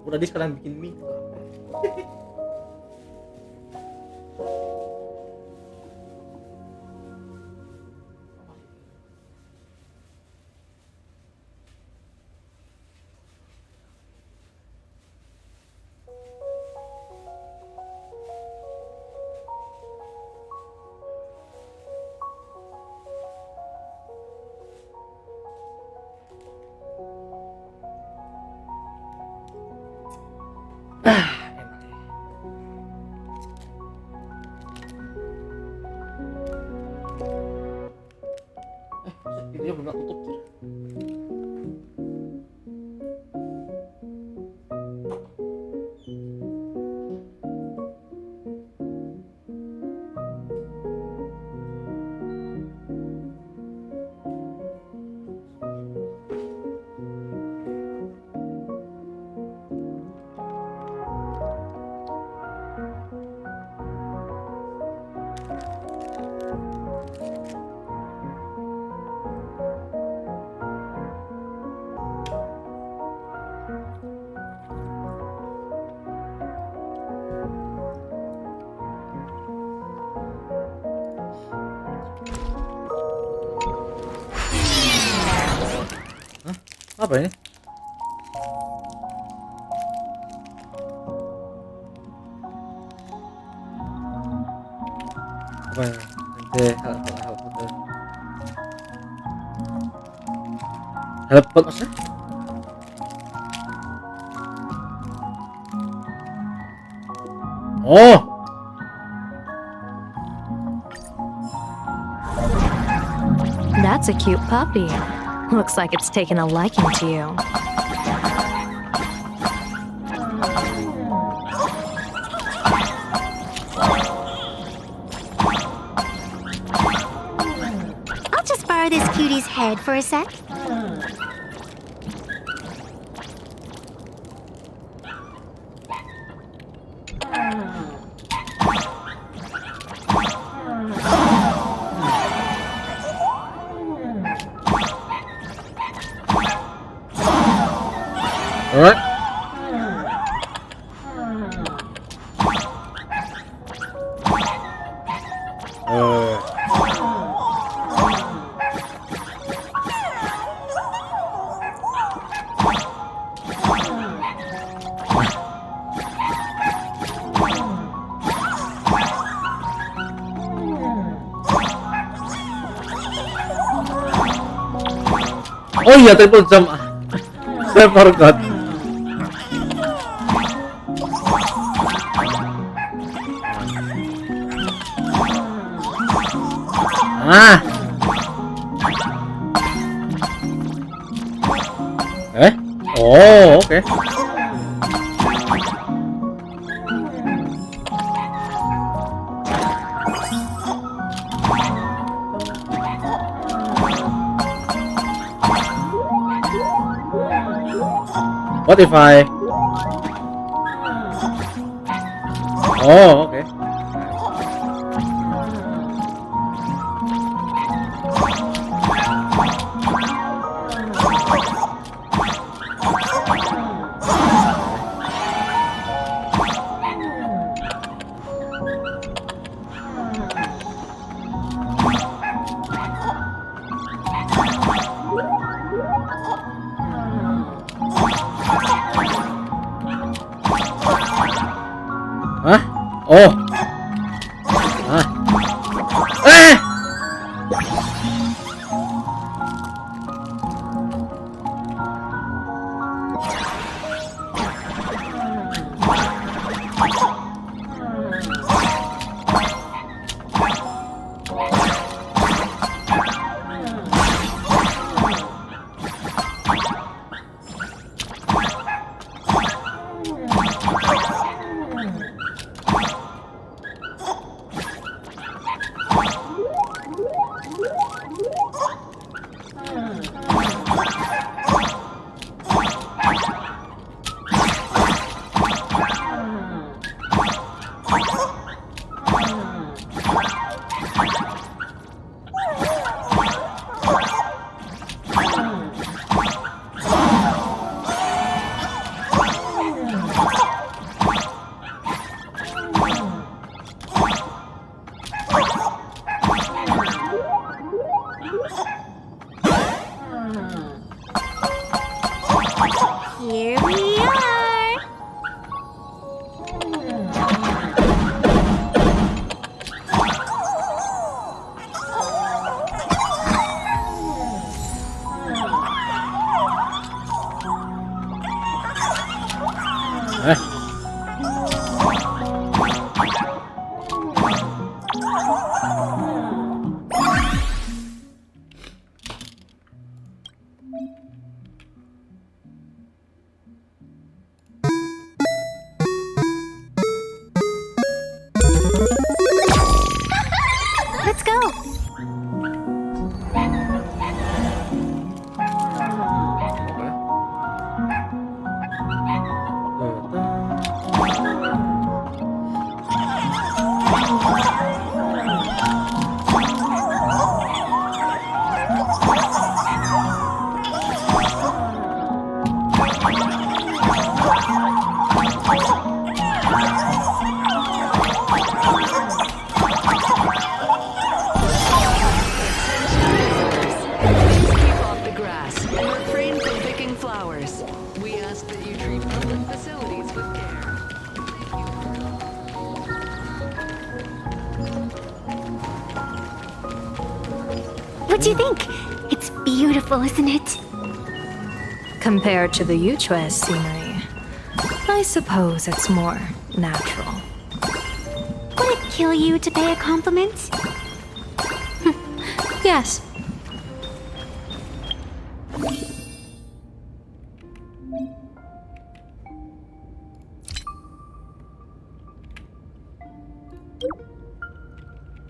Aku tadi sekarang bikin mie. Pintunya belum tutup. Apa ini? Apa ini? Helpot maksudnya? Oh. That's a cute puppy. Looks like it's taken a liking to you. I'll just borrow this cutie's head for a sec. Alright. Oh iya, triple jump. Saya forgot. Ah. Oh, oke. What if I? Oh, oke. Hah? Oh. Ah. Here we are. Let's go. Keep off the grass and refrain from picking flowers. We ask that you treat public facilities with care. What do you think? It's beautiful, isn't it? Compared to the Yuchuez scenery, I suppose it's more natural. Would it kill you to pay a compliment? Yes.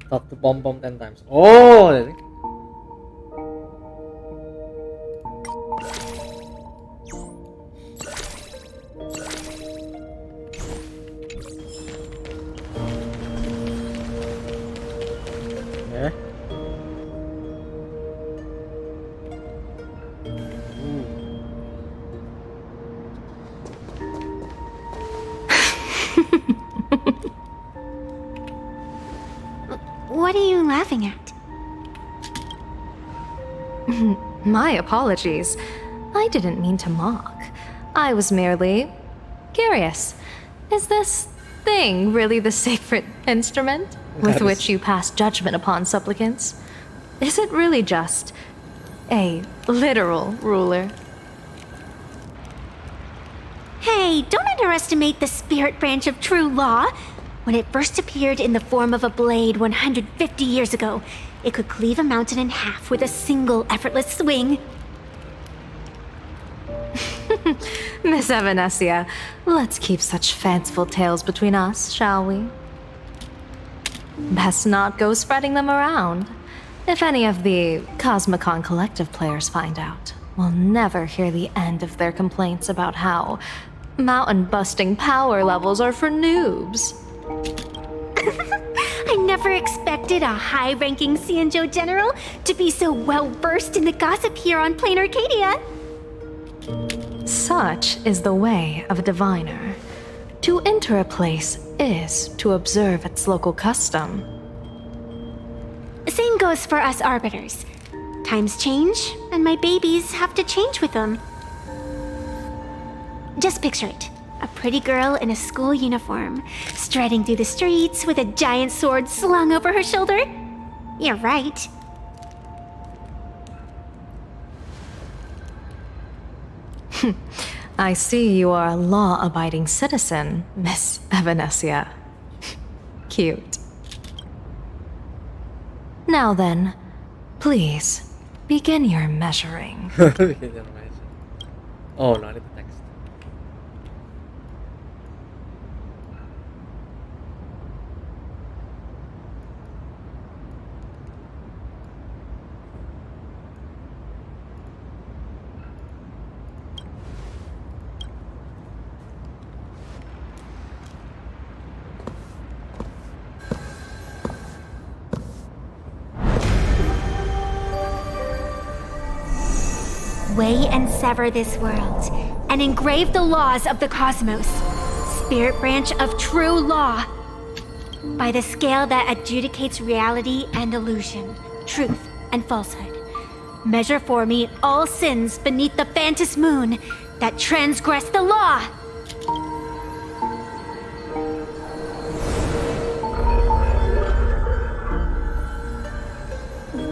Talk to pom-pom 10 times. Oh, ini. What are you laughing at? My apologies. I didn't mean to mock. I was merely curious. Is this thing really the sacred instrument with which you pass judgment upon supplicants? Is it really just a literal ruler? Hey, don't underestimate the spirit branch of true law. When it first appeared in the form of a blade 150 years ago, it could cleave a mountain in half with a single effortless swing. Miss Evanescia, let's keep such fanciful tales between us, shall we? Best not go spreading them around. If any of the Cosmicon Collective players find out, we'll never hear the end of their complaints about how mountain-busting power levels are for noobs. I never expected a high-ranking Xianzhou general to be so well-versed in the gossip here on Planarcadia. Such is the way of a diviner. To enter a place is to observe its local custom. Same goes for us arbiters. Times change, and my babies have to change with them. Just picture it. A pretty girl in a school uniform, striding through the streets with a giant sword slung over her shoulder. You're right. I see you are a law-abiding citizen, Miss Evanescia. Cute. Now then, please, begin your measuring. Oh, no, ini text. Weigh and sever this world, and engrave the laws of the cosmos. spirit branch of true law. By the scale that adjudicates reality and illusion, truth and falsehood. Measure for me all sins beneath the Phantom moon that transgress the law.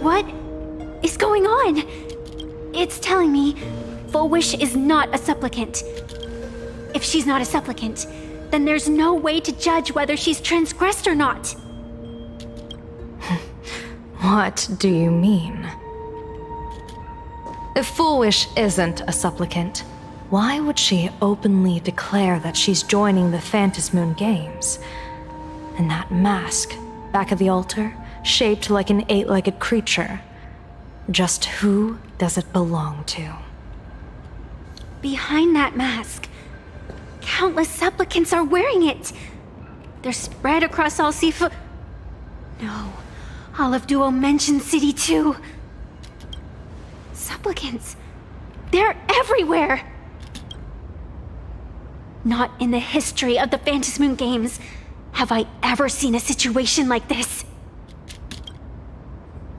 What is going on? It's telling me Full Wish is not a supplicant. If she's not a supplicant, then there's no way to judge whether she's transgressed or not. What do you mean? If Full Wish isn't a supplicant, why would she openly declare that she's joining the Phantom Moon Games? And that mask, back of the altar, shaped like an 8-legged creature. Just who does it belong to? Behind that mask, countless supplicants are wearing it. They're spread across all Sifu. No, all of Duo mentioned City too. Supplicants, they're everywhere. Not in the history of the Phantom Moon Games have I ever seen a situation like this.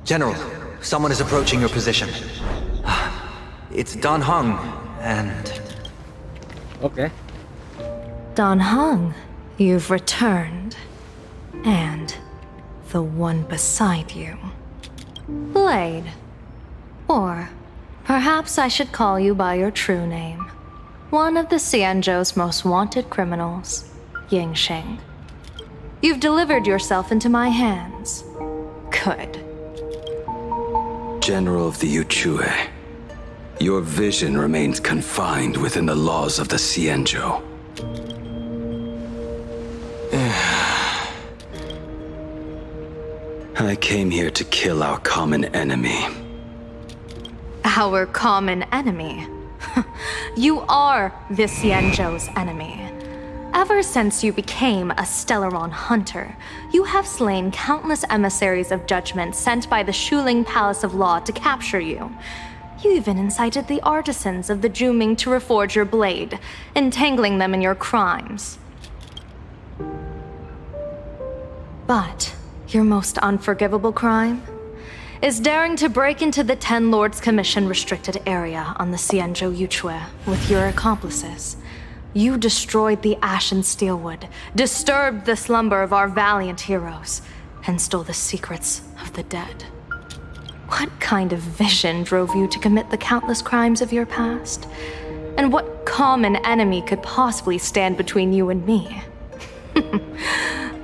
General, someone is approaching your position. It's Dan Heng, and... Okay. Dan Heng, you've returned. And the one beside you. Blade. Or perhaps I should call you by your true name. One of the Xianzhou's most wanted criminals, Yingxing. You've delivered yourself into my hands. Good. General of the Yuchue, your vision remains confined within the laws of the Xianzhou. I came here to kill our common enemy. Our common enemy? You are the Xianzhou's enemy. Ever since you became a Stellaron hunter, you have slain countless emissaries of judgment sent by the Shuling Palace of Law to capture you. You even incited the artisans of the Juming to reforge your blade, entangling them in your crimes. But your most unforgivable crime is daring to break into the Ten Lords Commission restricted area on the Xianzhou Yuchue with your accomplices. You destroyed the Ashen Steelwood, disturbed the slumber of our valiant heroes, and stole the secrets of the dead. What kind of vision drove you to commit the countless crimes of your past? And what common enemy could possibly stand between you and me?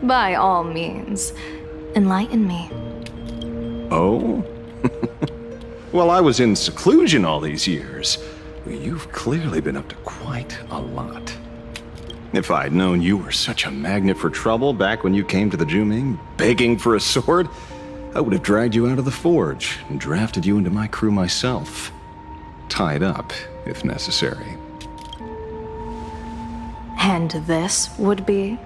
By all means, enlighten me. Oh? Well, I was in seclusion all these years. You've clearly been up to quite a lot. If I'd known you were such a magnet for trouble back when you came to the Juming, begging for a sword, I would have dragged you out of the forge and drafted you into my crew myself. Tied up, if necessary. And this would be?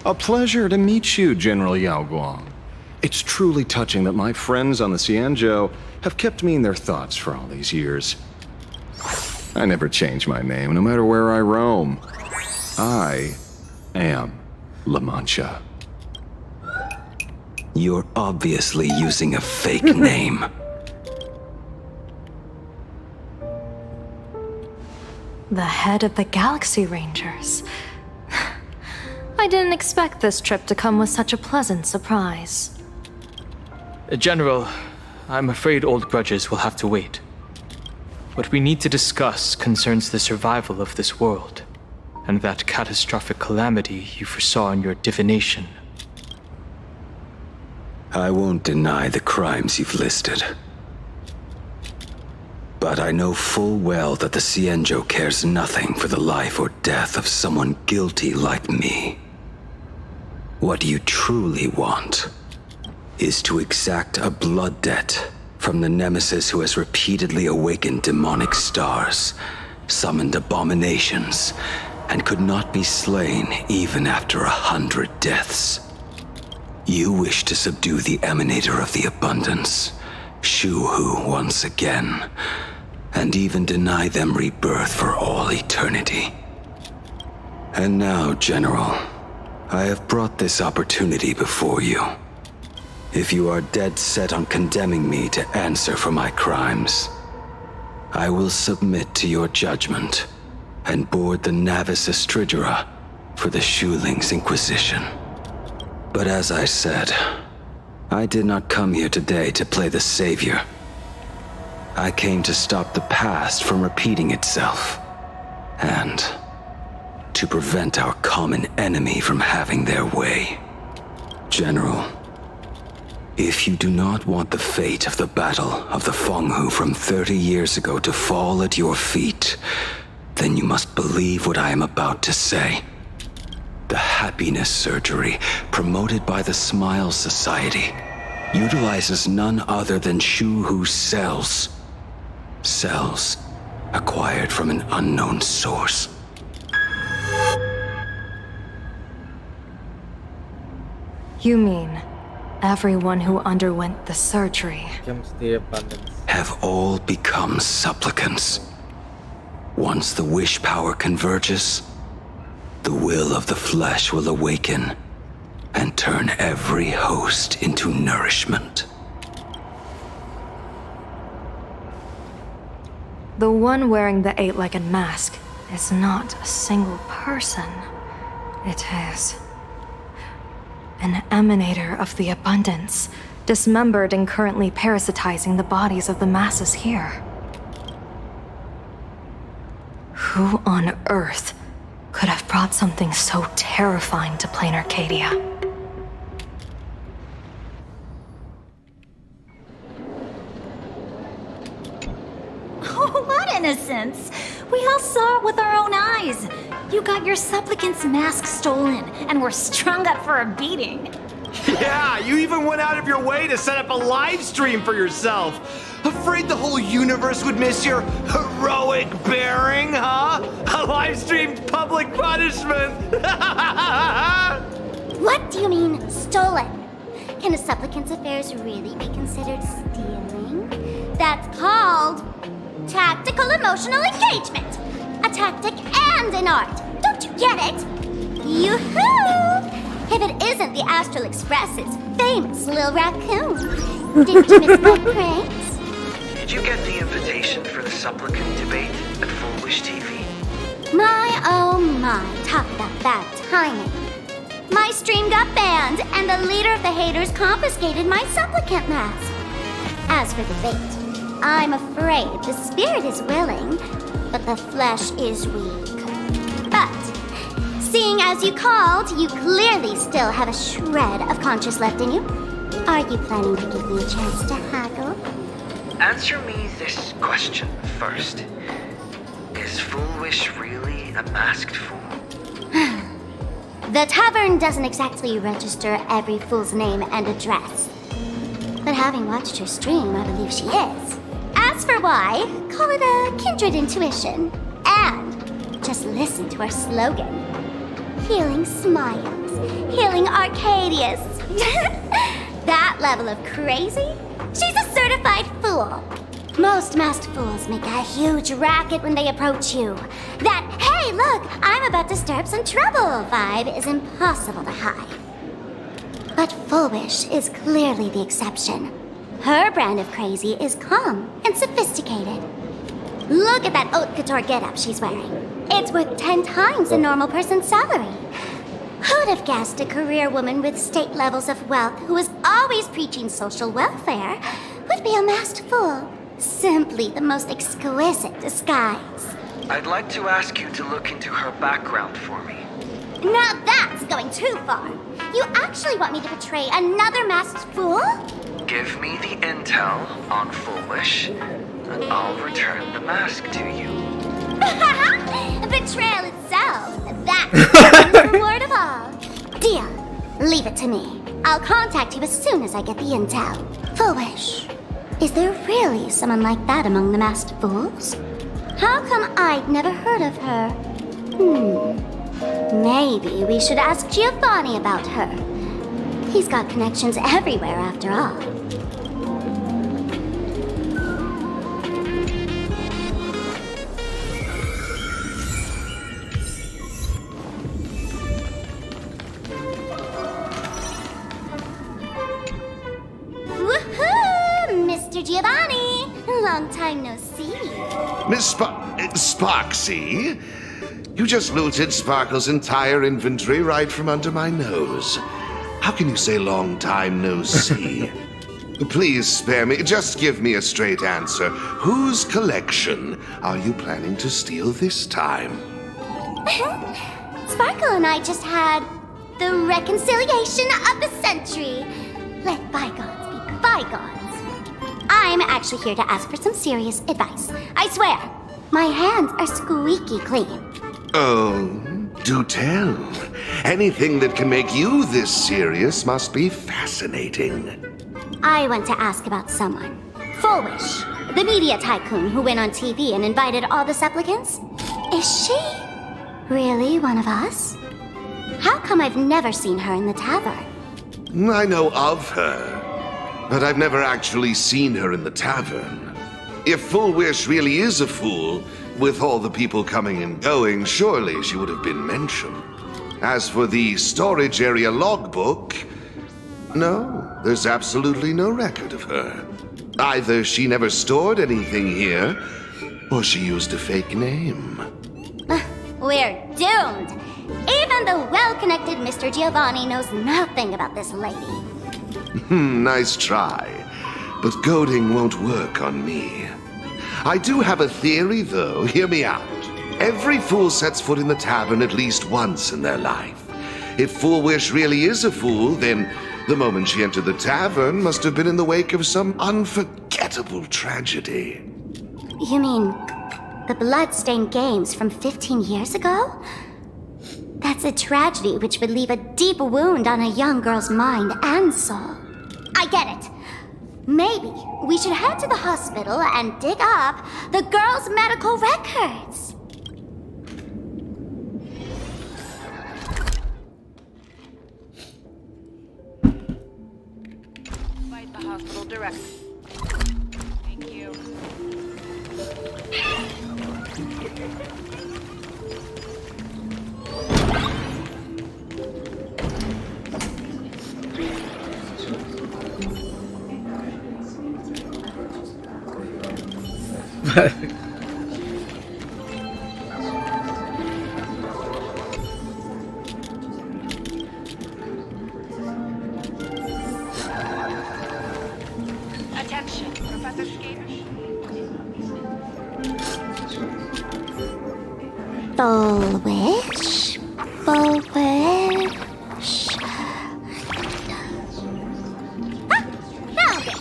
A pleasure to meet you, General Yao Guang. It's truly touching that my friends on the Xianzhou have kept me in their thoughts for all these years. I never change my name, no matter where I roam. I am La Mancha. You're obviously using a fake name. The head of the Galaxy Rangers. I didn't expect this trip to come with such a pleasant surprise. General, I'm afraid old grudges will have to wait. What we need to discuss concerns the survival of this world, and that catastrophic calamity you foresaw in your divination. I won't deny the crimes you've listed. But I know full well that the Xianzhou cares nothing for the life or death of someone guilty like me. What you truly want is to exact a blood debt from the nemesis who has repeatedly awakened demonic stars, summoned abominations, and could not be slain even after 100 deaths. You wish to subdue the emanator of the abundance, Shu Hu, once again. and even deny them rebirth for all eternity. And now, General, I have brought this opportunity before you. If you are dead set on condemning me to answer for my crimes, I will submit to your judgment and board the Navis Astridura for the Shuling's Inquisition. But as I said, I did not come here today to play the savior. I came to stop the past from repeating itself, and to prevent our common enemy from having their way. General, if you do not want the fate of the Battle of the Fenghu from 30 years ago to fall at your feet, then you must believe what I am about to say. The happiness surgery, promoted by the Smile Society, utilizes none other than Shuhu's cells. Cells acquired from an unknown source. You mean everyone who underwent the surgery Have all become supplicants. Once the wish power converges, the will of the flesh will awaken and turn every host into nourishment. The one wearing the eight-legged mask is not a single person. It is an emanator of the abundance, dismembered and currently parasitizing the bodies of the masses here. Who on earth could have brought something so terrifying to Planarcadia? Oh, what innocence! We all saw it with our own eyes. You got your supplicant's mask stolen and were strung up for a beating. Yeah, you even went out of your way to set up a live stream for yourself. Afraid the whole universe would miss your heroic bearing, huh? A live streamed public punishment. What do you mean, stolen? Can a supplicant's affairs really be considered stealing? That's called tactical emotional engagement. A tactic and an art. Don't you get it? Yoo-hoo! If it isn't the Astral Express's famous Lil Raccoon. Didn't you miss my pranks? Did you get the invitation for the supplicant debate at Full Wish TV? My, oh my, talk about bad timing. My stream got banned, and the leader of the haters confiscated my supplicant mask. As for the debate, I'm afraid the spirit is willing, but the flesh is weak. But, seeing as you called, you clearly still have a shred of conscience left in you. Are you planning to give me a chance to haggle? Answer me this question first. Is Full Wish really a masked fool? The tavern doesn't exactly register every fool's name and address. But having watched her stream, I believe she is. As for why, call it a kindred intuition. And just listen to our slogan. Healing smiles, healing Arcadius. That level of crazy? She's a certified fool. Most masked fools make a huge racket when they approach you. That, hey, look, I'm about to stir up some trouble vibe is impossible to hide. But Full Wish is clearly the exception. Her brand of crazy is calm and sophisticated. Look at that haute couture getup she's wearing. It's worth 10 times a normal person's salary. Who'd have guessed a career woman with state levels of wealth who was always preaching social welfare would be a masked fool? Simply the most exquisite disguise. I'd like to ask you to look into her background for me. Now that's going too far. You actually want me to portray another masked fool? Give me the intel on Full Wish, and I'll return the mask to you. Betrayal itself. That's the biggest reward of all. Deal. Leave it to me. I'll contact you as soon as I get the intel. Full Wish. Is there really someone like that among the masked fools? How come I'd never heard of her? Maybe we should ask Giovanni about her. He's got connections everywhere after all. Miss Sparxie? You just looted Sparkle's entire inventory right from under my nose. How can you say long time no see? Please spare me. Just give me a straight answer. Whose collection are you planning to steal this time? Sparkle and I just had the reconciliation of the century. Let bygones be bygones. I'm actually here to ask for some serious advice. I swear, my hands are squeaky clean. Oh, do tell. Anything that can make you this serious must be fascinating. I want to ask about someone. Foolish, the media tycoon who went on TV and invited all the supplicants. Is she really one of us? How come I've never seen her in the tavern? I know of her, but I've never actually seen her in the tavern. If Full Wish really is a fool, with all the people coming and going, surely she would have been mentioned. As for the storage area logbook, no, there's absolutely no record of her. Either she never stored anything here, or she used a fake name. We're doomed. Even the well-connected Mr. Giovanni knows nothing about this lady. Nice try, but goading won't work on me. I do have a theory, though. Hear me out. Every fool sets foot in the tavern at least once in their life. If Full Wish really is a fool, then the moment she entered the tavern must have been in the wake of some unforgettable tragedy. You mean the blood-stained games from 15 years ago? That's a tragedy which would leave a deep wound on a young girl's mind and soul. I get it. Maybe we should head to the hospital and dig up the girl's medical records. Invite the hospital directly. Thank you. Attention, Professor Skater. Full Wish? Full Wish? Ah, found it!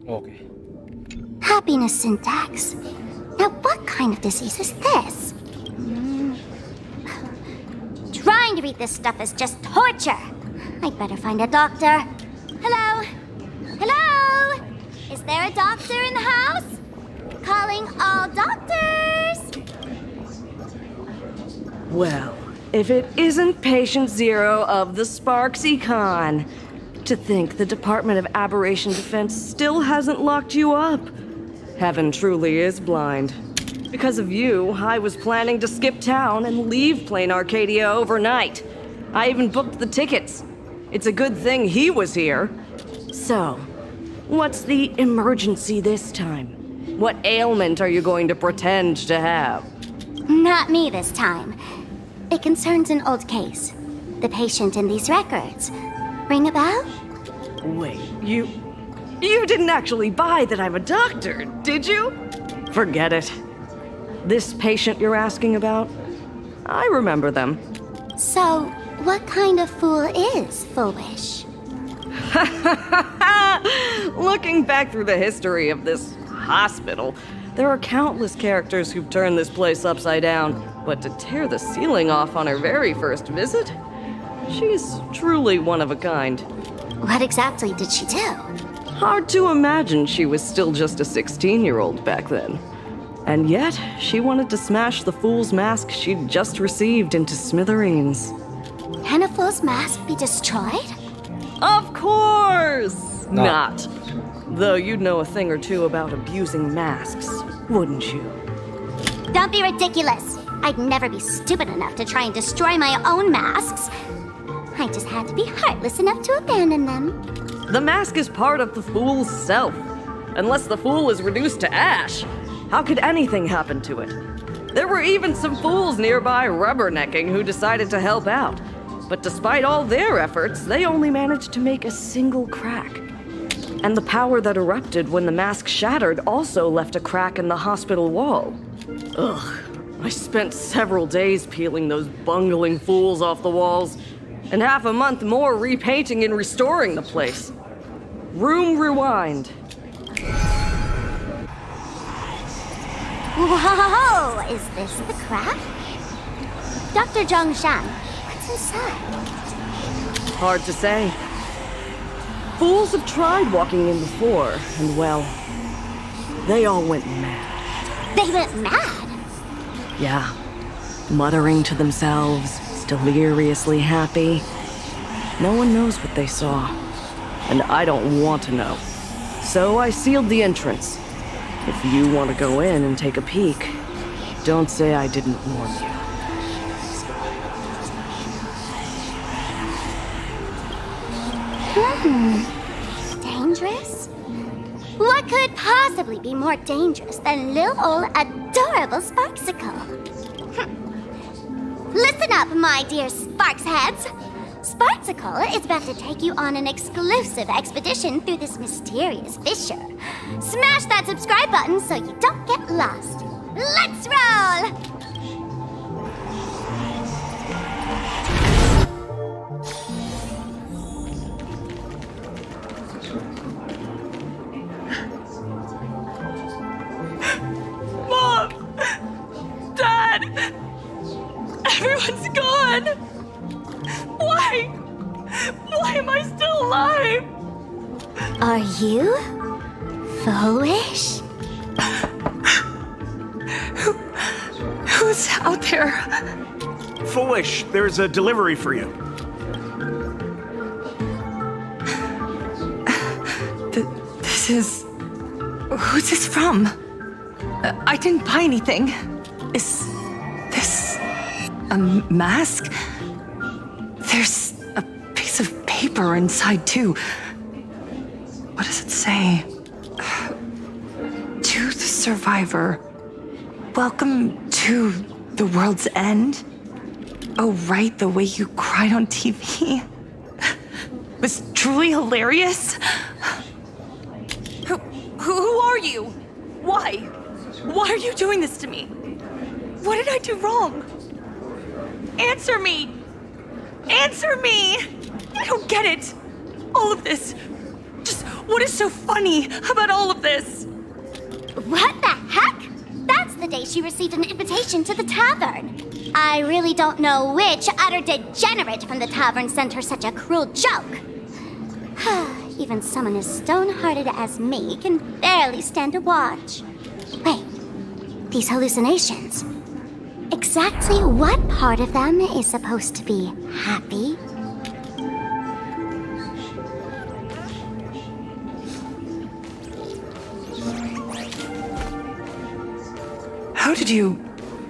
Okay. Happiness syntax. Now, what kind of disease is this? Trying to read this stuff is just torture. I'd better find a doctor. Hello? Hello? Is there a doctor in the house? Calling all doctors! Well, if it isn't Patient Zero of the Sparxie Con. To think the Department of Aberration Defense still hasn't locked you up. Heaven truly is blind. Because of you, I was planning to skip town and leave Planarcadia overnight. I even booked the tickets. It's a good thing he was here. So, what's the emergency this time? What ailment are you going to pretend to have? Not me this time. It concerns an old case. The patient in these records. Ring a bell? Wait, you didn't actually buy that I'm a doctor, did you? Forget it. This patient you're asking about? I remember them. So, what kind of fool is Foolish? Looking back through the history of this hospital, there are countless characters who've turned this place upside down. But to tear the ceiling off on her very first visit? She's truly one of a kind. What exactly did she do? Hard to imagine she was still just a 16-year-old back then. And yet, she wanted to smash the fool's mask she'd just received into smithereens. Can a fool's mask be destroyed? Of course! Not. Though you'd know a thing or two about abusing masks, wouldn't you? Don't be ridiculous! I'd never be stupid enough to try and destroy my own masks. I just had to be heartless enough to abandon them. The mask is part of the fool's self. Unless the fool is reduced to ash, how could anything happen to it? There were even some fools nearby rubbernecking who decided to help out. But despite all their efforts, they only managed to make a single crack. And the power that erupted when the mask shattered also left a crack in the hospital wall. Ugh, I spent several days peeling those bungling fools off the walls, and half a month more repainting and restoring the place. Room rewind. Whoa! Is this the crack? Dr. Zhongshan, what's inside? Hard to say. Fools have tried walking in before, and well, they all went mad. They went mad? Yeah. Muttering to themselves, deliriously happy. No one knows what they saw, and I don't want to know. So I sealed the entrance. If you want to go in and take a peek, don't say I didn't warn you. Dangerous? What could possibly be more dangerous than little old adorable Sparxicle? Listen up, my dear Sparks heads. Sparxicle is about to take you on an exclusive expedition through this mysterious fissure. Smash that subscribe button so you don't get lost. Let's roll! Mom! Dad! Everyone's gone! Why? Why am I still alive? Are you foolish? Who's out there? Foolish, there's a delivery for you. This is... Who's this from? I didn't buy anything. Is this a mask? There's a piece of paper inside, too. What does it say? To the survivor, welcome to the world's end. Oh, right, the way you cried on TV. Was truly hilarious. Who are you? Why? Why are you doing this to me? What did I do wrong? Answer me! Answer me! I don't get it. All of this. Just what is so funny about all of this? What the heck? That's the day she received an invitation to the tavern. I really don't know which utter degenerate from the tavern sent her such a cruel joke. Even someone as stone-hearted as me can barely stand to watch. Wait, these hallucinations. Exactly what part of them is supposed to be happy? How did you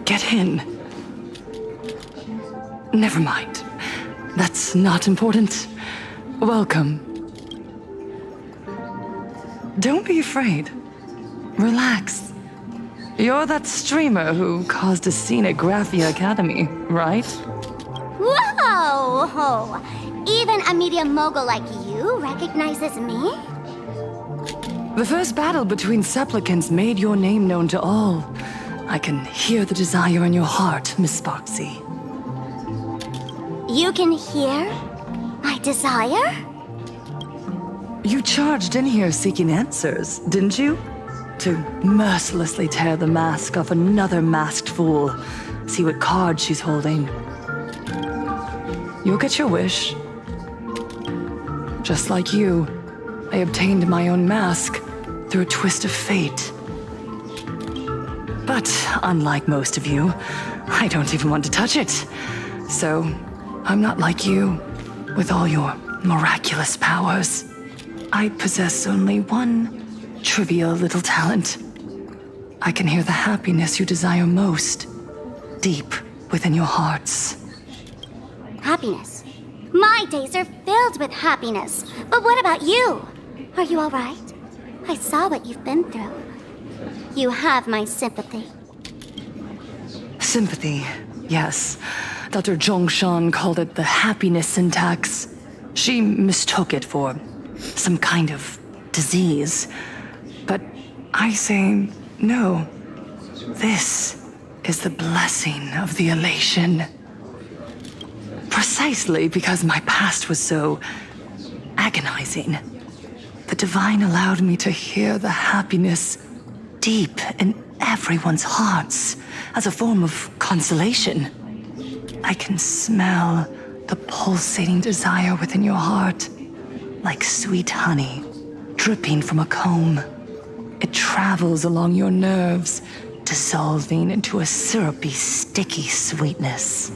get in? Never mind. That's not important. Welcome. Don't be afraid. Relax. You're that streamer who caused a scene at Graphia Academy, right? Whoa! Even a media mogul like you recognizes me? The first battle between supplicants made your name known to all. I can hear the desire in your heart, Miss Sparxie. You can hear my desire? You charged in here seeking answers, didn't you? To mercilessly tear the mask off another masked fool. See what card she's holding. You'll get your wish. Just like you, I obtained my own mask through a twist of fate. But unlike most of you, I don't even want to touch it. So, I'm not like you, with all your miraculous powers. I possess only one trivial little talent. I can hear the happiness you desire most, deep within your hearts. Happiness. My days are filled with happiness. But what about you? Are you all right? I saw what you've been through. You have my sympathy. Sympathy, yes. Dr. Zhongshan called it the happiness syntax. She mistook it for some kind of disease. But I say no. This is the blessing of the elation. Precisely because my past was so agonizing. The divine allowed me to hear the happiness deep in everyone's hearts as a form of consolation. I can smell the pulsating desire within your heart, like sweet honey dripping from a comb. It travels along your nerves, dissolving into a syrupy, sticky sweetness.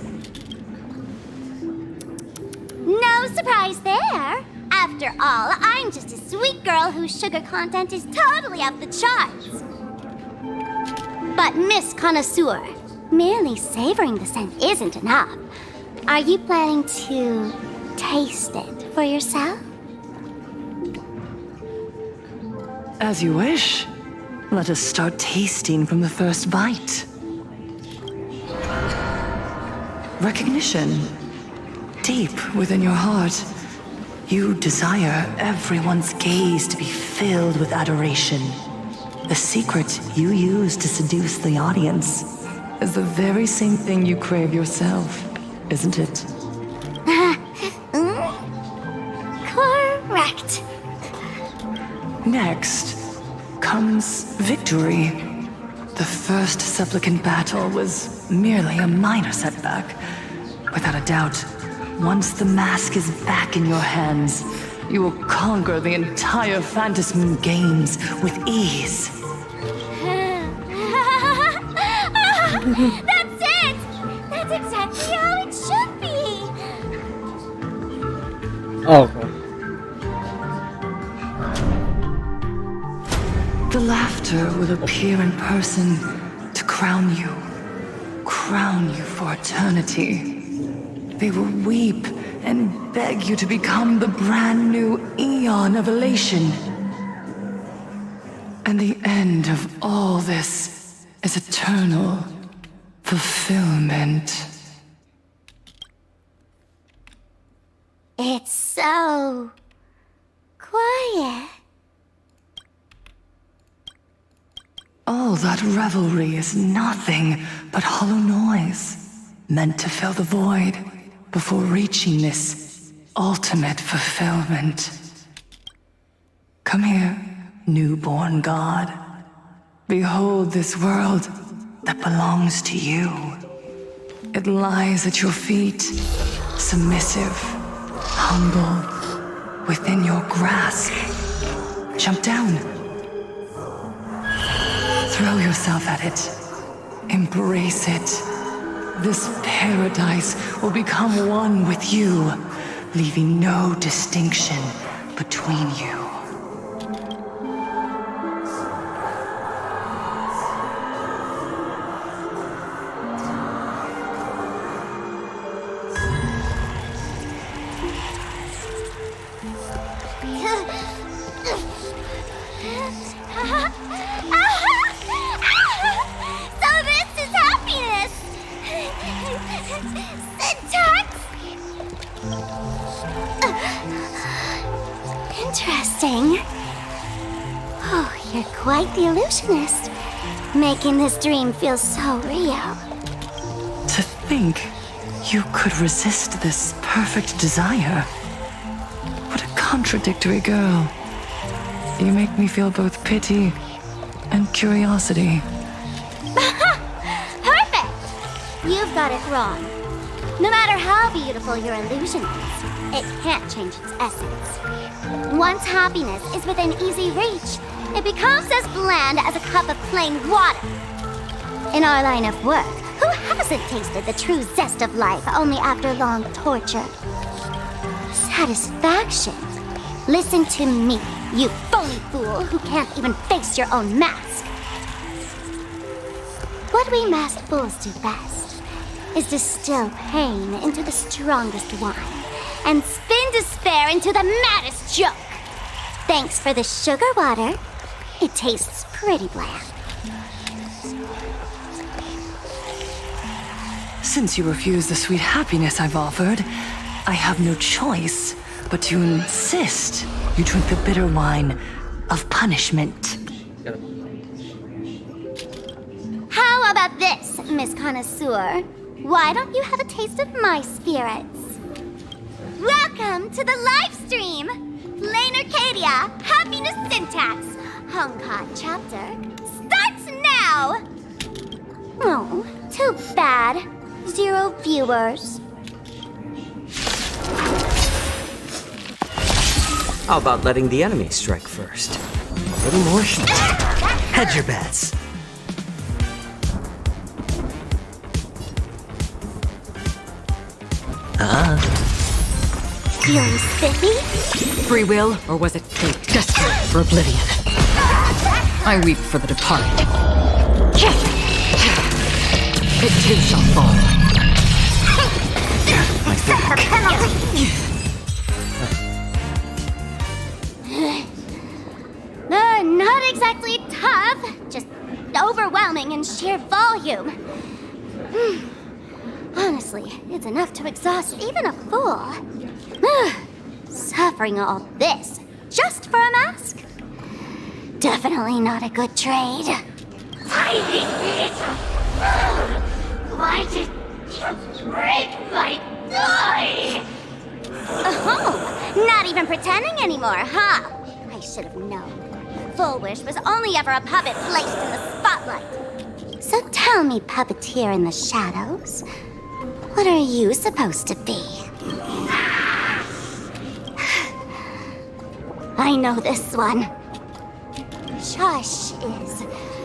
No surprise there. After all, I'm just a sweet girl whose sugar content is totally off the charts. But Miss Connoisseur, merely savoring the scent isn't enough. Are you planning to taste it for yourself? As you wish. Let us start tasting from the first bite. Recognition. Deep within your heart, you desire everyone's gaze to be filled with adoration. The secret you use to seduce the audience is the very same thing you crave yourself, isn't it? Correct. Next comes victory. The first supplicant battle was merely a minor setback. Without a doubt, once the mask is back in your hands, you will conquer the entire Phantasm games with ease. That's it! That's exactly how it should be! Oh. The laughter will appear in person to crown you for eternity. They will weep and beg you to become the brand new Eon of Elation. And the end of all this is eternal fulfillment. It's so quiet. All that revelry is nothing but hollow noise, meant to fill the void before reaching this ultimate fulfillment. Come here, newborn god. Behold this world that belongs to you. It lies at your feet, submissive, humble, within your grasp. Jump down. Throw yourself at it. Embrace it. This paradise will become one with you, leaving no distinction between you. Interesting. Oh, you're quite the illusionist. making this dream feel so real. To think you could resist this perfect desire. What a contradictory girl. You make me feel both pity and curiosity. Perfect! You've got it wrong. No matter how beautiful your illusion is, it can't change its essence. Once happiness is within easy reach, it becomes as bland as a cup of plain water. In our line of work, who hasn't tasted the true zest of life only after long torture? Satisfaction. Listen to me, you phony fool who can't even face your own mask. What we masked fools do best is distill pain into the strongest wine and spin despair into the maddest joke. Thanks for the sugar water. It tastes pretty bland. Since you refuse the sweet happiness I've offered, I have no choice but to insist you drink the bitter wine of punishment. How about this, Miss Connoisseur? Why don't you have a taste of my spirits? Welcome to the live stream! Planarcadia, Happiness Syntax, Honkai chapter, starts now! Oh, too bad. 0 viewers. How about letting the enemy strike first? A little more heat. Hedge your bets. Feeling spiffy? Free will, or was it fate desperate for oblivion? I weep for the departed. It too shall fall. Accept the penalty! Not exactly tough, just overwhelming in sheer volume. Honestly, it's enough to exhaust even a fool. Suffering all this just for a mask? Definitely not a good trade. Why did you break my toy? Oh, not even pretending anymore, huh? I should have known. Full Wish was only ever a puppet placed in the spotlight. So tell me, puppeteer in the shadows, what are you supposed to be? I know this one. Shush is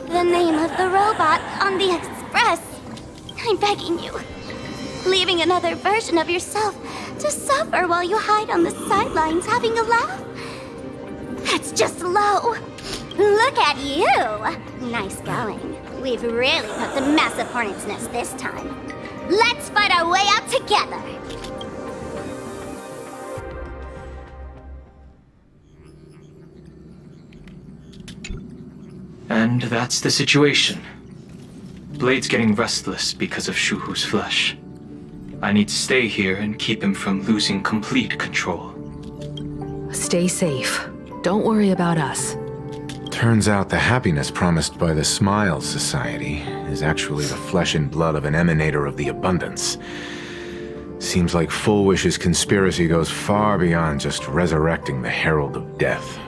the name of the robot on the Express. I'm begging you. Leaving another version of yourself to suffer while you hide on the sidelines having a laugh? That's just low. Look at you. Nice going. We've really put the massive hornet's nest this time. Let's fight our way out together. And that's the situation. Blade's getting restless because of Shuhu's flesh. I need to stay here and keep him from losing complete control. Stay safe. Don't worry about us. Turns out the happiness promised by the Smile Society is actually the flesh and blood of an emanator of the abundance. Seems like Full Wish's conspiracy goes far beyond just resurrecting the Herald of Death.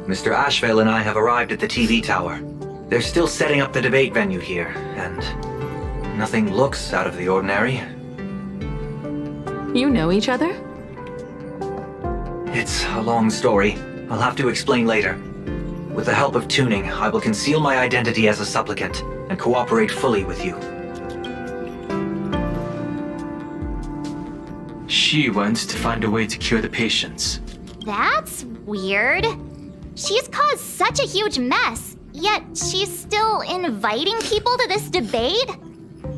Mr. Ashvale and I have arrived at the TV tower. They're still setting up the debate venue here, and nothing looks out of the ordinary. You know each other? It's a long story. I'll have to explain later. With the help of tuning, I will conceal my identity as a supplicant and cooperate fully with you. She went to find a way to cure the patients. That's weird. She's caused such a huge mess, yet she's still inviting people to this debate?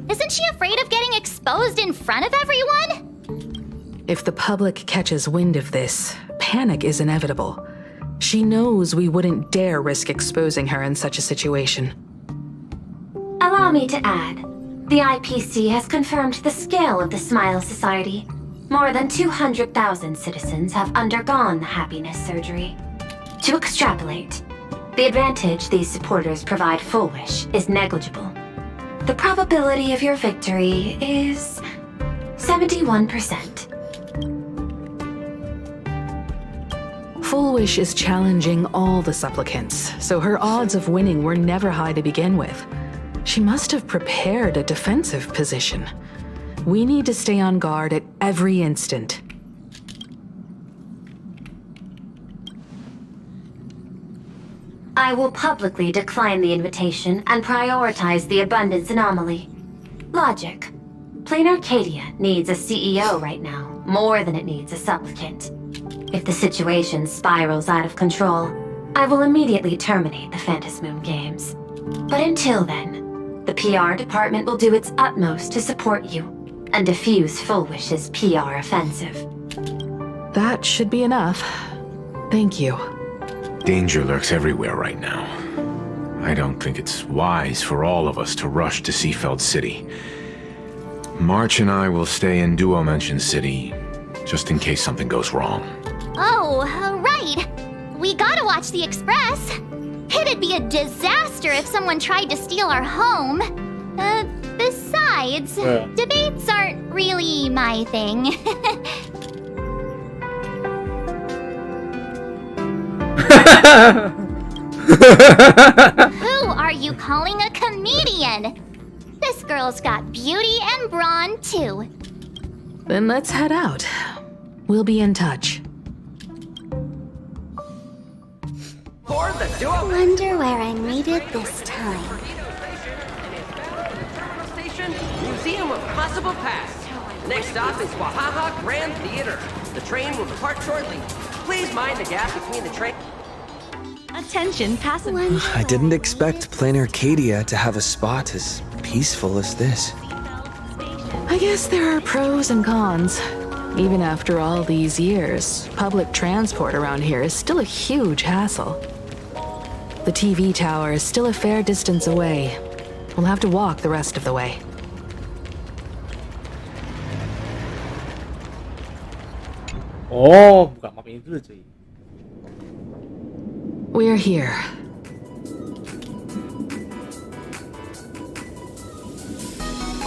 Isn't she afraid of getting exposed in front of everyone? If the public catches wind of this, panic is inevitable. She knows we wouldn't dare risk exposing her in such a situation. Allow me to add, the IPC has confirmed the scale of the Smile Society. More than 200,000 citizens have undergone the happiness surgery. To extrapolate, the advantage these supporters provide Full Wish is negligible. The probability of your victory is 71%. Full Wish is challenging all the supplicants, so her odds of winning were never high to begin with. She must have prepared a defensive position. We need to stay on guard at every instant. I will publicly decline the invitation and prioritize the abundance anomaly. Logic. Planarcadia needs a CEO right now, more than it needs a supplicant. If the situation spirals out of control, I will immediately terminate the Phantasmoon Games. But until then, the PR department will do its utmost to support you and defuse Full Wish's PR offensive. That should be enough. Thank you. Danger lurks everywhere right now. I don't think it's wise for all of us to rush to Seafeld City. March and I will stay in Duo Mansion City, just in case something goes wrong. Oh, right. We gotta watch the Express. It'd be a disaster if someone tried to steal our home. Besides, debates aren't really my thing. Who are you calling a comedian? This girl's got beauty and brawn, too. Then let's head out. We'll be in touch. For the duo. Wonder where I'm needed this time. Station, Museum of Possible Past. Next stop is Wahaha Grand Theater. The train will depart shortly. Please mind the gap between the train. Attention, passengers. I didn't expect Planarcadia to have a spot as peaceful as this. I guess there are pros and cons. Even after all these years, public transport around here is still a huge hassle. The TV tower is still a fair distance away. We'll have to walk the rest of the way. Oh, buka map ini dulu cuy. We're here.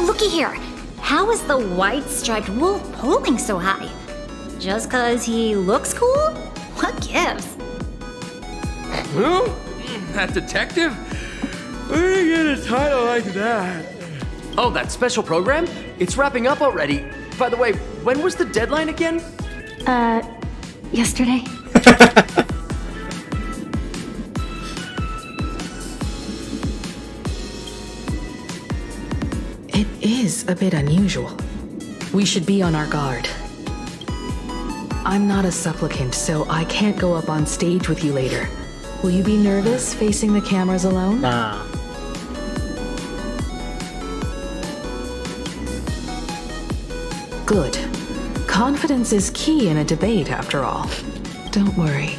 Looky here. How is the white striped wolf pulling so high? Just cause he looks cool? What gives? Who? That detective? Where did you get a title like that? Oh, that special program? It's wrapping up already. By the way, when was the deadline again? Yesterday. It is a bit unusual. We should be on our guard. I'm not a supplicant, so I can't go up on stage with you later. Will you be nervous facing the cameras alone? Nah. Good. Confidence is key in a debate, after all. Don't worry.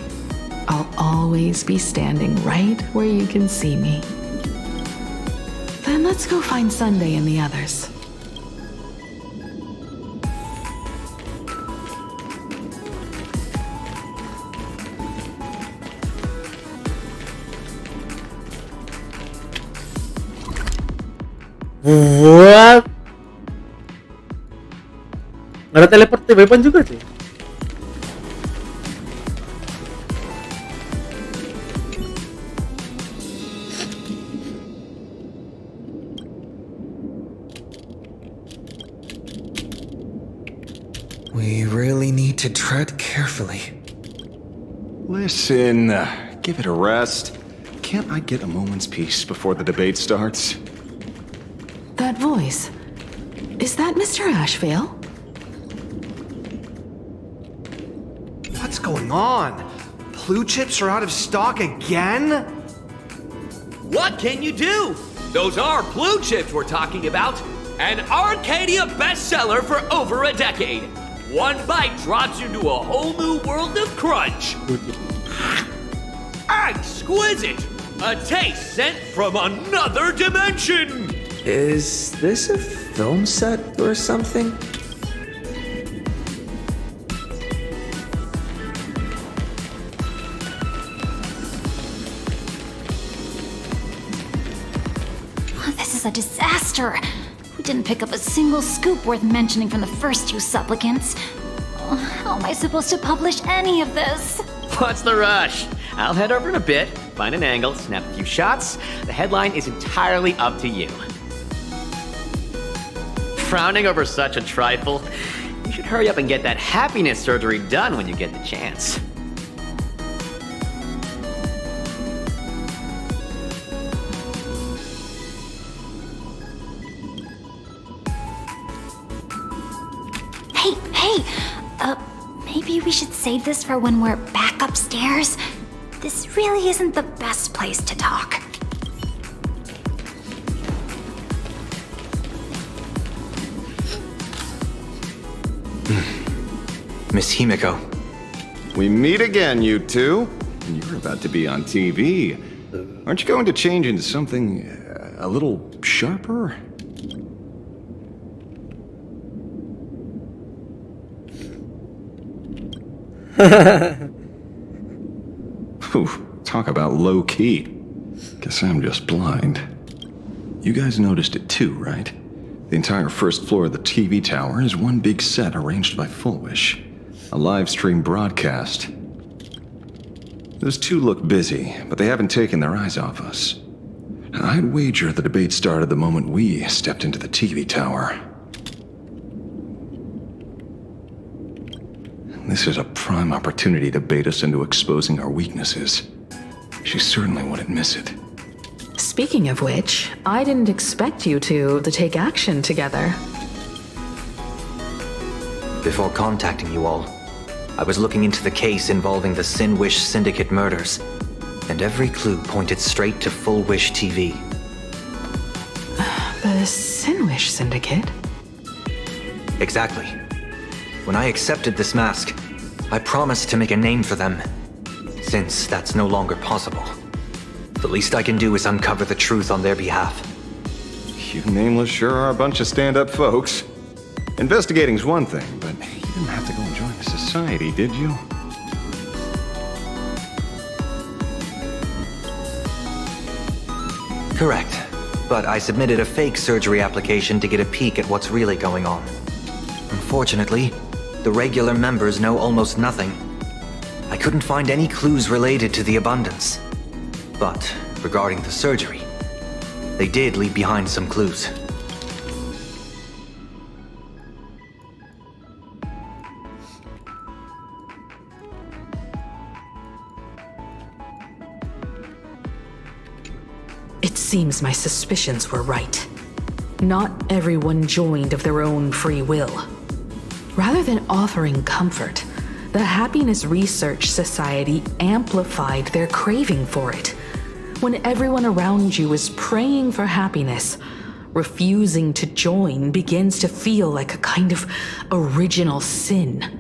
I'll always be standing right where you can see me. Then let's go find Sunday and the others. What? Nggak ada teleport weapon juga sih. We really need to tread carefully. Listen, give it a rest. Can't I get a moment's peace before the debate starts? That voice. Is that Mr. Ashvale? What's going on? Blue chips are out of stock again? What can you do? Those are blue chips we're talking about. An Arcadia bestseller for over a decade. One bite drops you into a whole new world of crunch. Exquisite! A taste sent from another dimension! Is this a film set or something? This is a disaster. We didn't pick up a single scoop worth mentioning from the first two supplicants. How am I supposed to publish any of this? What's the rush? I'll head over in a bit, find an angle, snap a few shots. The headline is entirely up to you. Frowning over such a trifle? You should hurry up and get that happiness surgery done when you get the chance. Maybe we should save this for when we're back upstairs? This really isn't the best place to talk. Miss Himiko. We meet again, you two. You're about to be on TV. Aren't you going to change into something a little sharper? Ooh, talk about low-key. Guess I'm just blind. You guys noticed it too, right? The entire first floor of the TV tower is one big set arranged by Fullwish. A live stream broadcast. Those two look busy, but they haven't taken their eyes off us. I'd wager the debate started the moment we stepped into the TV tower. This is a prime opportunity to bait us into exposing our weaknesses. She certainly wouldn't miss it. Speaking of which, I didn't expect you two to take action together. Before contacting you all, I was looking into the case involving the Sinwish Syndicate murders, and every clue pointed straight to Fullwish TV. The Sinwish Syndicate? Exactly. When I accepted this mask, I promised to make a name for them. Since that's no longer possible, the least I can do is uncover the truth on their behalf. You nameless sure are a bunch of stand-up folks. Investigating's one thing, but you didn't have to go and join the society, did you? Correct. But I submitted a fake surgery application to get a peek at what's really going on. Unfortunately, the regular members know almost nothing. I couldn't find any clues related to the abundance. But regarding the surgery, they did leave behind some clues. It seems my suspicions were right. Not everyone joined of their own free will. Rather than offering comfort, the Happiness Research Society amplified their craving for it. When everyone around you is praying for happiness, refusing to join begins to feel like a kind of original sin.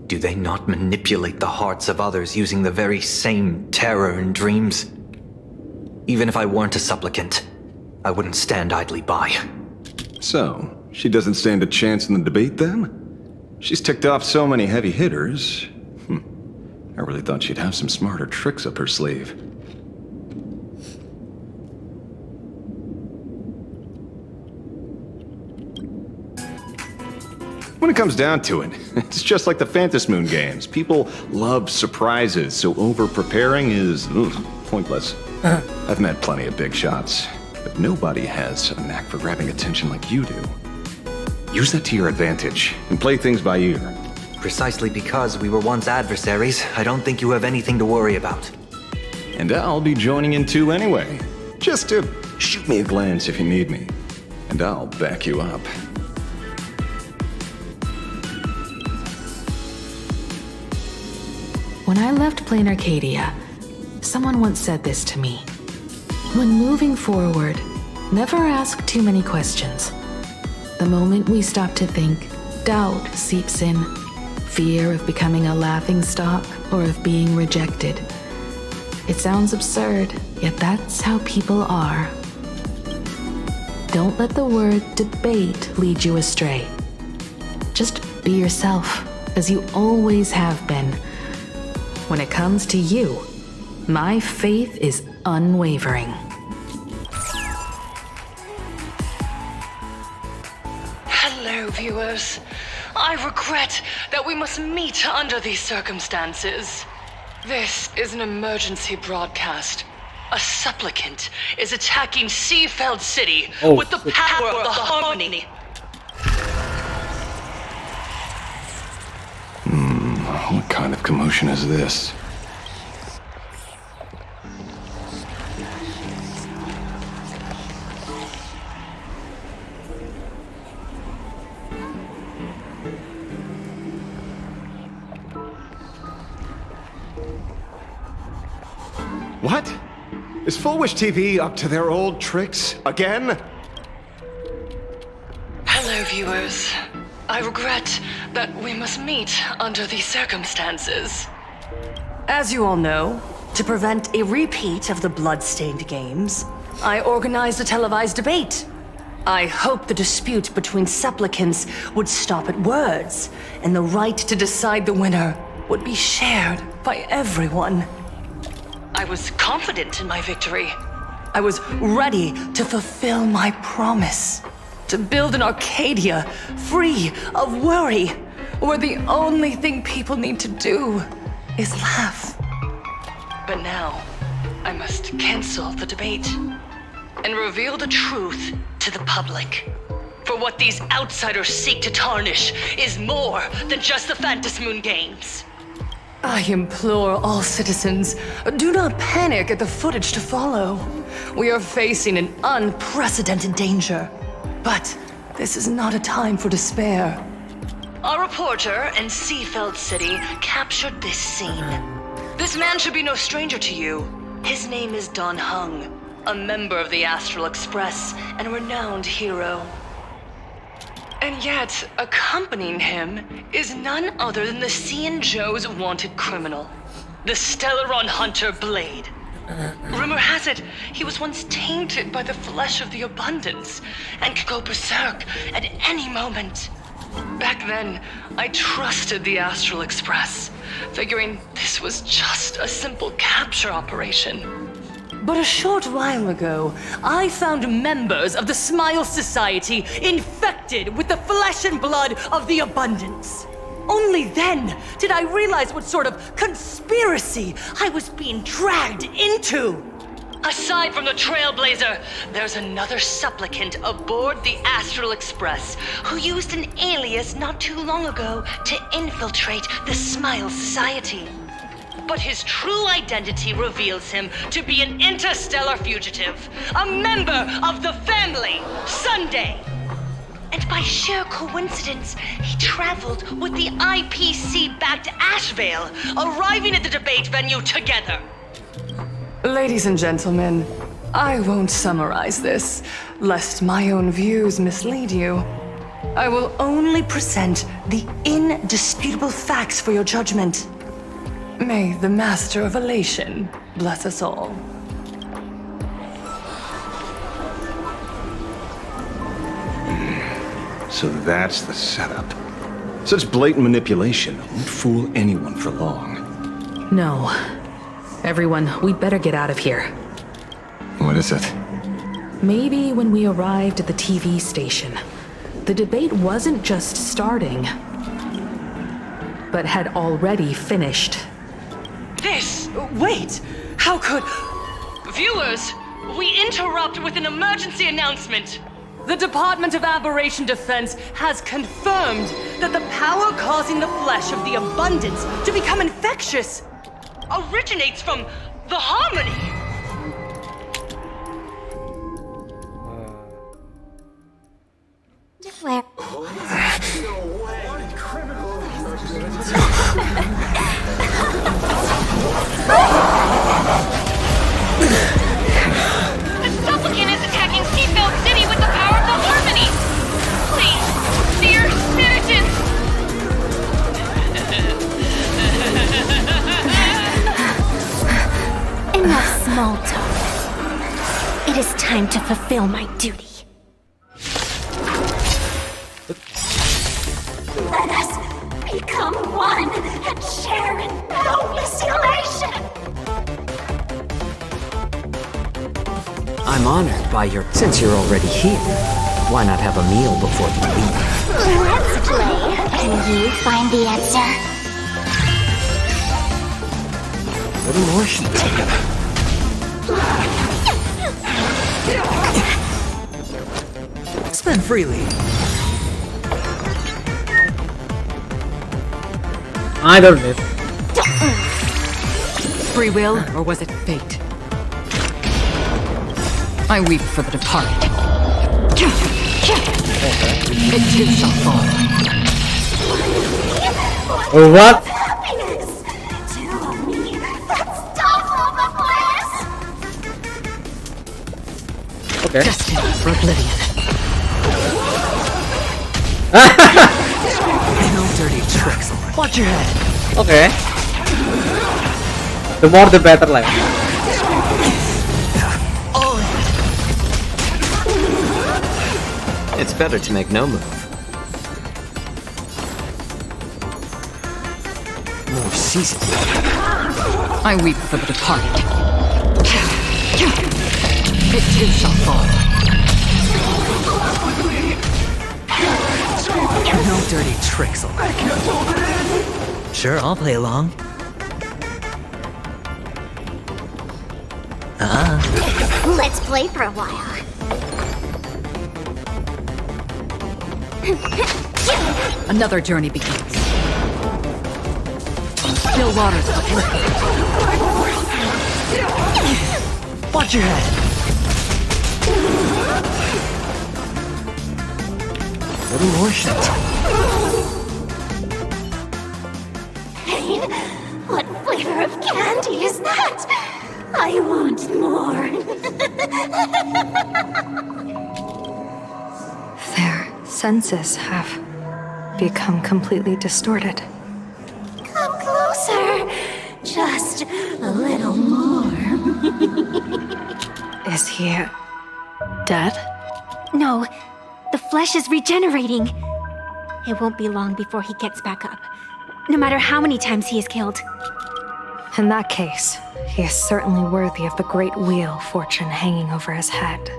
Do they not manipulate the hearts of others using the very same terror and dreams? Even if I weren't a supplicant, I wouldn't stand idly by. So, she doesn't stand a chance in the debate then? She's ticked off so many heavy hitters. I really thought she'd have some smarter tricks up her sleeve. When it comes down to it, it's just like the Phantasmoon games. People love surprises, so over-preparing is pointless. I've met plenty of big shots, but nobody has a knack for grabbing attention like you do. Use that to your advantage, and play things by ear. Precisely because we were once adversaries, I don't think you have anything to worry about. And I'll be joining in too anyway. Just to shoot me a glance if you need me, and I'll back you up. When I left Planarcadia, someone once said this to me. When moving forward, never ask too many questions. The moment we stop to think, doubt seeps in. Fear of becoming a laughingstock or of being rejected. It sounds absurd, yet that's how people are. Don't let the word debate lead you astray. Just be yourself, as you always have been. When it comes to you, my faith is unwavering. Hello, viewers. I regret that we must meet under these circumstances. This is an emergency broadcast. A supplicant is attacking Seafeld City with the power of the harmony. What kind of commotion is this? What? Is Full Wish TV up to their old tricks again? Hello, viewers. I regret that we must meet under these circumstances. As you all know, to prevent a repeat of the blood-stained games, I organized a televised debate. I hoped the dispute between supplicants would stop at words, and the right to decide the winner would be shared by everyone. I was confident in my victory. I was ready to fulfill my promise. To build an Arcadia free of worry, where the only thing people need to do is laugh. But now, I must cancel the debate and reveal the truth to the public. For what these outsiders seek to tarnish is more than just the Phantasmoon games. I implore all citizens, do not panic at the footage to follow. We are facing an unprecedented danger. But this is not a time for despair. Our reporter in Seafeld City captured this scene. This man should be no stranger to you. His name is Don Hung, a member of the Astral Express and a renowned hero. And yet, accompanying him is none other than the Cian Joe's wanted criminal, the Stellaron Hunter Blade. Rumor has it, he was once tainted by the flesh of the abundance and could go berserk at any moment. Back then, I trusted the Astral Express, figuring this was just a simple capture operation. But a short while ago, I found members of the Smile Society infected with the flesh and blood of the abundance. Only then did I realize what sort of conspiracy I was being dragged into. Aside from the Trailblazer, there's another supplicant aboard the Astral Express who used an alias not too long ago to infiltrate the Smile Society. But his true identity reveals him to be an interstellar fugitive, a member of the family, Sunday. And by sheer coincidence, he traveled with the IPC-backed Ashvale, arriving at the debate venue together. Ladies and gentlemen, I won't summarize this, lest my own views mislead you. I will only present the indisputable facts for your judgment. May the Master of Elation bless us all. So that's the setup. Such blatant manipulation won't fool anyone for long. No. Everyone, we'd better get out of here. What is it? Maybe when we arrived at the TV station, the debate wasn't just starting, but had already finished. Wait! How could... Viewers, we interrupt with an emergency announcement. The Department of Aberration Defense has confirmed that the power causing the flesh of the abundance to become infectious originates from the harmony. Where? The supplicant is attacking Seafeld City with the power of the harmony! Please, dear citizens! Enough small talk. It is time to fulfill my duty. Let us become one and share in boundless elation! I'm honored by your... Since you're already here, why not have a meal before you leave? Let's play. Can you find the answer? What more should take? Spend freely. I don't know. Free will, or was it fate? I weep for the departed. It too shall fall. What? Okay. Destined for oblivion. No dirty tricks. Watch your head. Okay. The more the better lah. It's better to make no move. More season. I weep for the departed. It too shall fall. No dirty tricks. Sure, I'll play along. Let's play for a while. Another journey begins. Still waters of oblivion. Watch your head. Little more shit. Hey, what flavor of candy is that? I want more. Their senses have become completely distorted. Come closer. Just a little more. Is he dead? No, the flesh is regenerating. It won't be long before he gets back up, no matter how many times he is killed. In that case, he is certainly worthy of the great wheel fortune hanging over his head.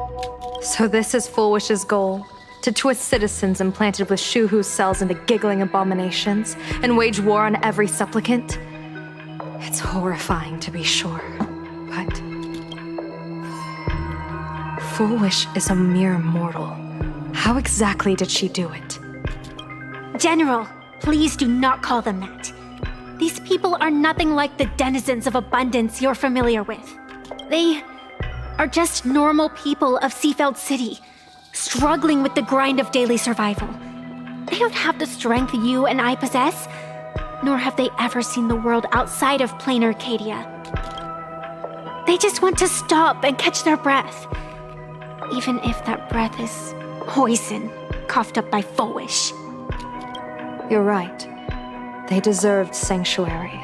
So this is Fullwish's goal? To twist citizens implanted with Shuhu's cells into giggling abominations and wage war on every supplicant? It's horrifying to be sure, but Fullwish is a mere mortal. How exactly did she do it? General, please do not call them that. These people are nothing like the denizens of abundance you're familiar with. They are just normal people of Seafeld City, struggling with the grind of daily survival. They don't have the strength you and I possess, nor have they ever seen the world outside of Planarcadia. They just want to stop and catch their breath, even if that breath is poison coughed up by Fullwish. You're right. They deserved sanctuary.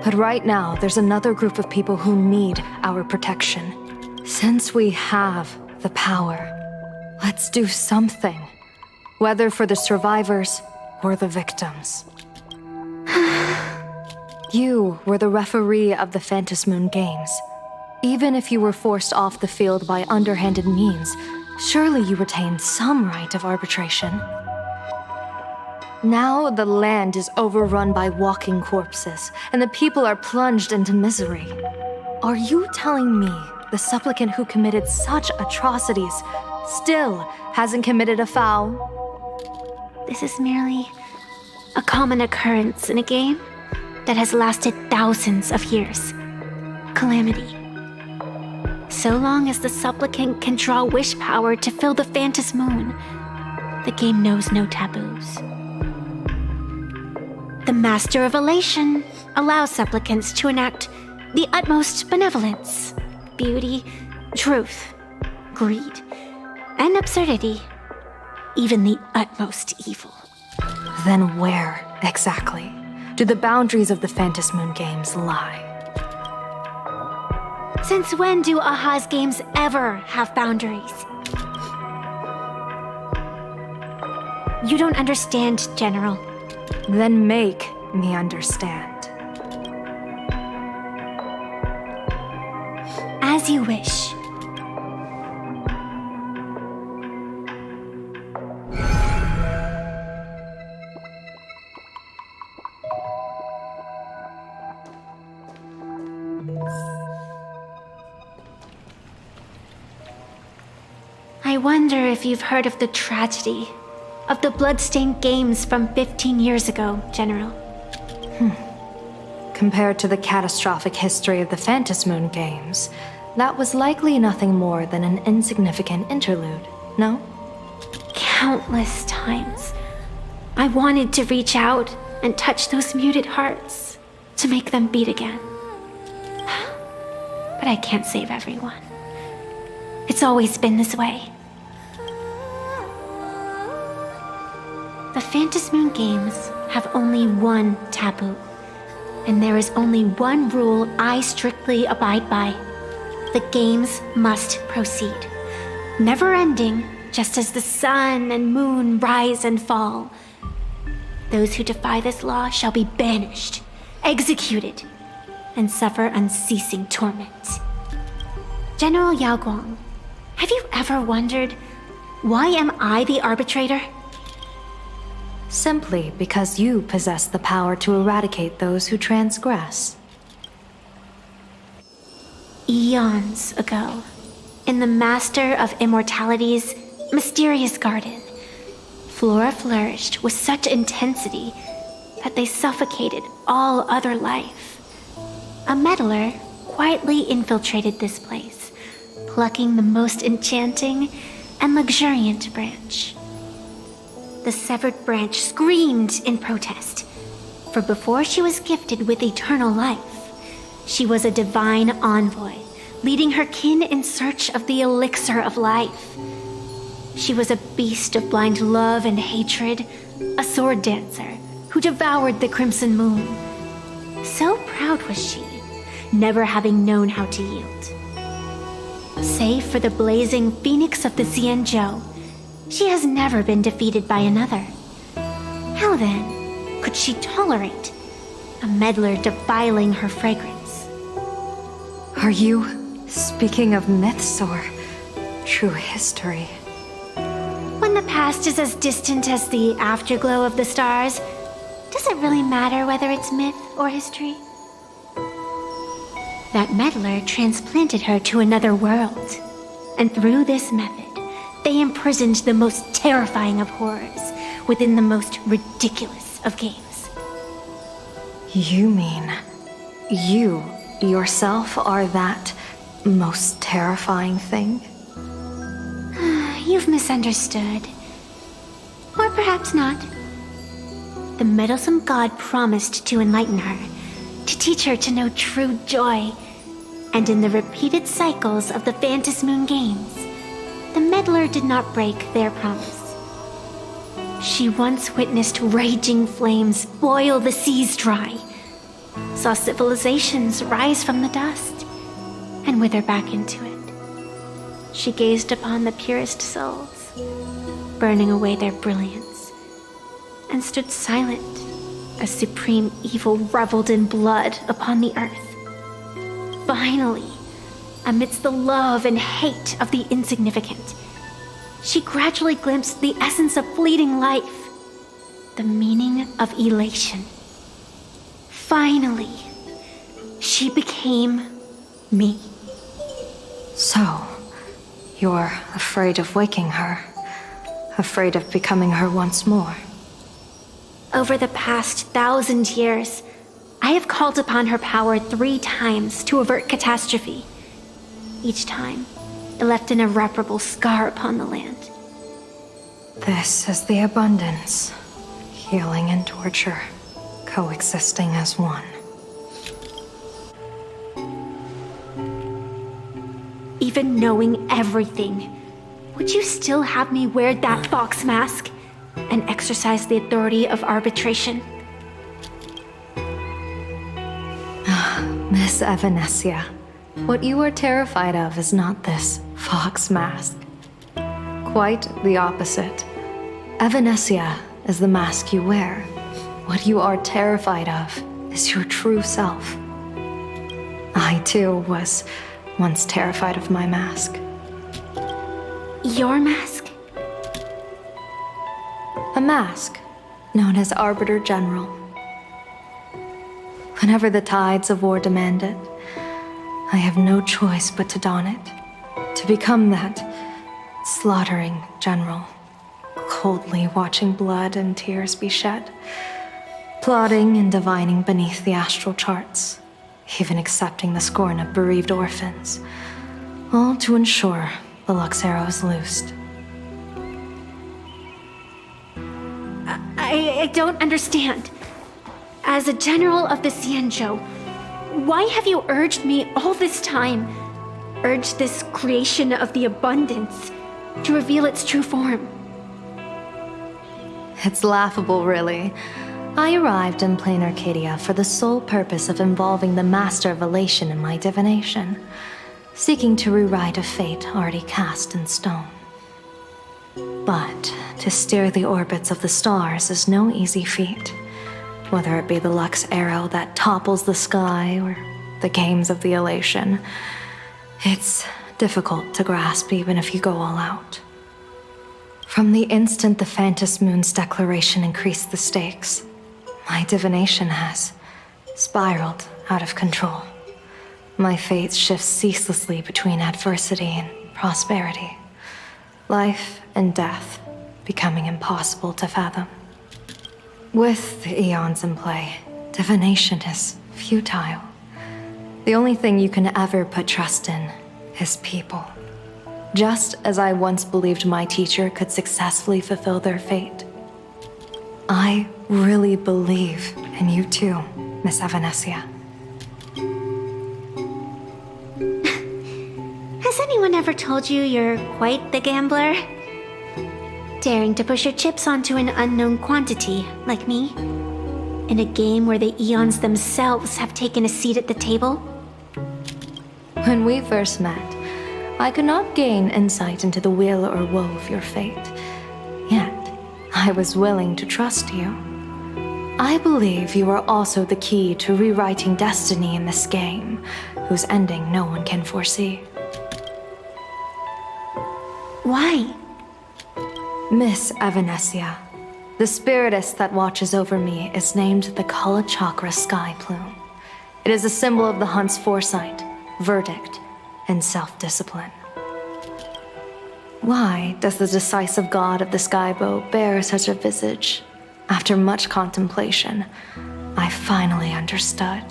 But right now, there's another group of people who need our protection. Since we have the power, let's do something. Whether for the survivors or the victims. You were the referee of the Phantom Moon Games. Even if you were forced off the field by underhanded means, surely you retained some right of arbitration. Now the land is overrun by walking corpses, and the people are plunged into misery. Are you telling me the supplicant who committed such atrocities still hasn't committed a foul? This is merely a common occurrence in a game that has lasted thousands of years. Calamity. So long as the supplicant can draw wish power to fill the Phantom Moon, the game knows no taboos. The Master of Elation allows supplicants to enact the utmost benevolence, beauty, truth, greed, and absurdity, even the utmost evil. Then where, exactly, do the boundaries of the Phantom Moon Games lie? Since when do Aha's games ever have boundaries? You don't understand, General. Then make me understand. As you wish. I wonder if you've heard of the tragedy of the bloodstained games from 15 years ago, General. Compared to the catastrophic history of the Phantasmoon games, that was likely nothing more than an insignificant interlude, no? Countless times, I wanted to reach out and touch those muted hearts to make them beat again. But I can't save everyone. It's always been this way. The Phantasmoon games have only one taboo, and there is only one rule I strictly abide by. The games must proceed, never ending, just as the sun and moon rise and fall. Those who defy this law shall be banished, executed, and suffer unceasing torment. General Yao Guang, have you ever wondered, why am I the arbitrator? Simply because you possess the power to eradicate those who transgress. Eons ago, in the Master of Immortality's mysterious garden, flora flourished with such intensity that they suffocated all other life. A meddler quietly infiltrated this place, plucking the most enchanting and luxuriant branch. The severed branch screamed in protest, for before she was gifted with eternal life, she was a divine envoy, leading her kin in search of the elixir of life. She was a beast of blind love and hatred, a sword dancer who devoured the crimson moon. So proud was she, never having known how to yield. Save for the blazing phoenix of the Xianzhou, she has never been defeated by another. How then could she tolerate a meddler defiling her fragrance? Are you speaking of myths or true history? When the past is as distant as the afterglow of the stars, does it really matter whether it's myth or history? That meddler transplanted her to another world, and through this method, they imprisoned the most terrifying of horrors within the most ridiculous of games. You mean you yourself are that most terrifying thing? You've misunderstood. Or perhaps not. The meddlesome god promised to enlighten her, to teach her to know true joy. And in the repeated cycles of the Phantasmoon games, the meddler did not break their promise. She once witnessed raging flames boil the seas dry, saw civilizations rise from the dust, and wither back into it. She gazed upon the purest souls, burning away their brilliance, and stood silent as supreme evil reveled in blood upon the earth. Finally, amidst the love and hate of the insignificant, she gradually glimpsed the essence of fleeting life, the meaning of elation. Finally, she became me. So, you're afraid of waking her, afraid of becoming her once more. Over the past 1,000 years, I have called upon her power 3 times to avert catastrophe. Each time, it left an irreparable scar upon the land. This is the abundance, healing and torture, coexisting as one. Even knowing everything, would you still have me wear that fox mask and exercise the authority of arbitration? Miss Evanescia, what you are terrified of is not this fox mask. Quite the opposite. Evanescia is the mask you wear. What you are terrified of is your true self. I too was once terrified of my mask. Your mask? A mask known as Arbiter General. Whenever the tides of war demand it, I have no choice but to don it, to become that Slaughtering, General. Coldly watching blood and tears be shed. Plotting and divining beneath the astral charts. Even accepting the scorn of bereaved orphans. All to ensure the Lux Arrow is loosed. I don't understand. As a general of the Xianzhou, why have you urged me all this time? Urged this creation of the abundance to reveal its true form? It's laughable, really. I arrived in Planarcadia for the sole purpose of involving the Master of Elation in my divination, seeking to rewrite a fate already cast in stone. But to steer the orbits of the stars is no easy feat, whether it be the Lux Arrow that topples the sky or the games of the Elation. It's difficult to grasp even if you go all out. From the instant the Phantom Moon's declaration increased the stakes, my divination has spiraled out of control. My fate shifts ceaselessly between adversity and prosperity. Life and death becoming impossible to fathom. With the eons in play, divination is futile. The only thing you can ever put trust in is people. Just as I once believed my teacher could successfully fulfill their fate. I really believe in you too, Miss Evanescia. Has anyone ever told you you're quite the gambler? Daring to push your chips onto an unknown quantity, like me? In a game where the eons themselves have taken a seat at the table? When we first met, I could not gain insight into the will or woe of your fate. Yet, I was willing to trust you. I believe you are also the key to rewriting destiny in this game, whose ending no one can foresee. Why? Miss Evanescia, the spiritess that watches over me is named the Kala Chakra Sky Plume. It is a symbol of the hunt's foresight, verdict, and self-discipline. Why does the decisive god of the skybow bear such a visage? After much contemplation, I finally understood.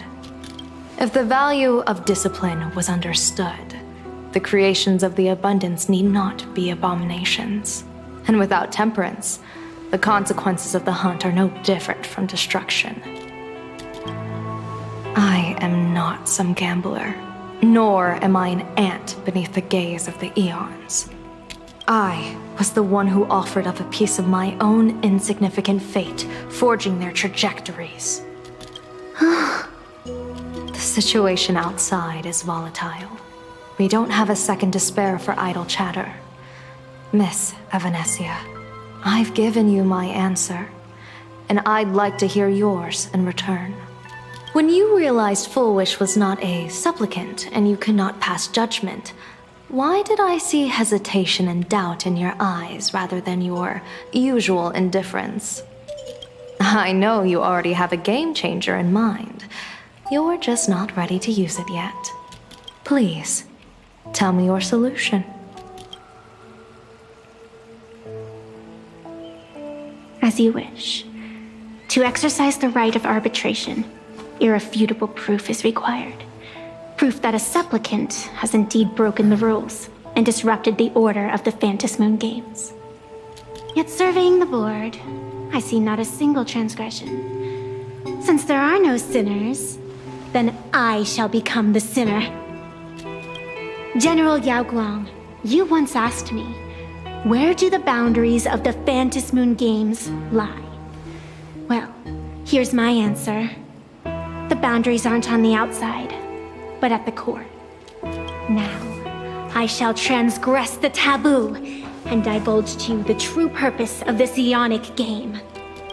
If the value of discipline was understood, the creations of the abundance need not be abominations. And without temperance, the consequences of the hunt are no different from destruction. I am not some gambler, nor am I an ant beneath the gaze of the eons. I was the one who offered up a piece of my own insignificant fate, forging their trajectories. The situation outside is volatile. We don't have a second to spare for idle chatter. Miss Evanescia, I've given you my answer, and I'd like to hear yours in return. When you realized Full Wish was not a supplicant and you could not pass judgment, why did I see hesitation and doubt in your eyes rather than your usual indifference? I know you already have a game changer in mind. You're just not ready to use it yet. Please, tell me your solution. As you wish. To exercise the right of arbitration, irrefutable proof is required. Proof that a supplicant has indeed broken the rules and disrupted the order of the Phantom Moon Games. Yet surveying the board, I see not a single transgression. Since there are no sinners, then I shall become the sinner. General Yao Guang, you once asked me, where do the boundaries of the Phantom Moon Games lie? Well, here's my answer. The boundaries aren't on the outside, but at the core. Now, I shall transgress the taboo and divulge to you the true purpose of this Ionic game.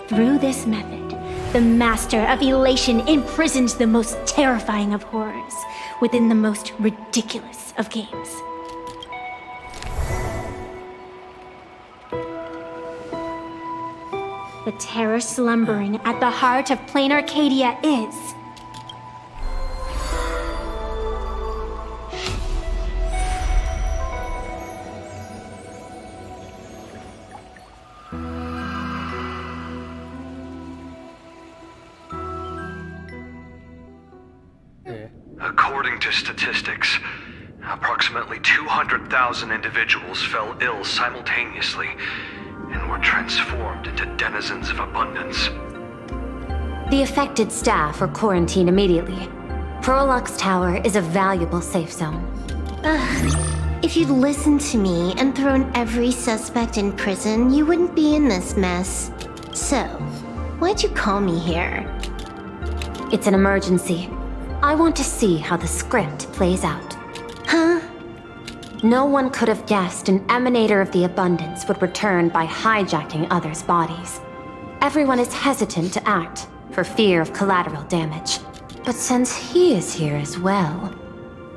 Through this method, the Master of Elation imprisoned the most terrifying of horrors within the most ridiculous of games. The terror slumbering at the heart of Planarcadia is... According to statistics, approximately 200,000 individuals fell ill simultaneously and were transformed into denizens of abundance. The affected staff were quarantined immediately. Prolux Tower is a valuable safe zone. If you'd listened to me and thrown every suspect in prison, you wouldn't be in this mess. So, why'd you call me here? It's an emergency. I want to see how the script plays out. Huh? No one could have guessed an emanator of the abundance would return by hijacking others' bodies. Everyone is hesitant to act for fear of collateral damage. But since he is here as well...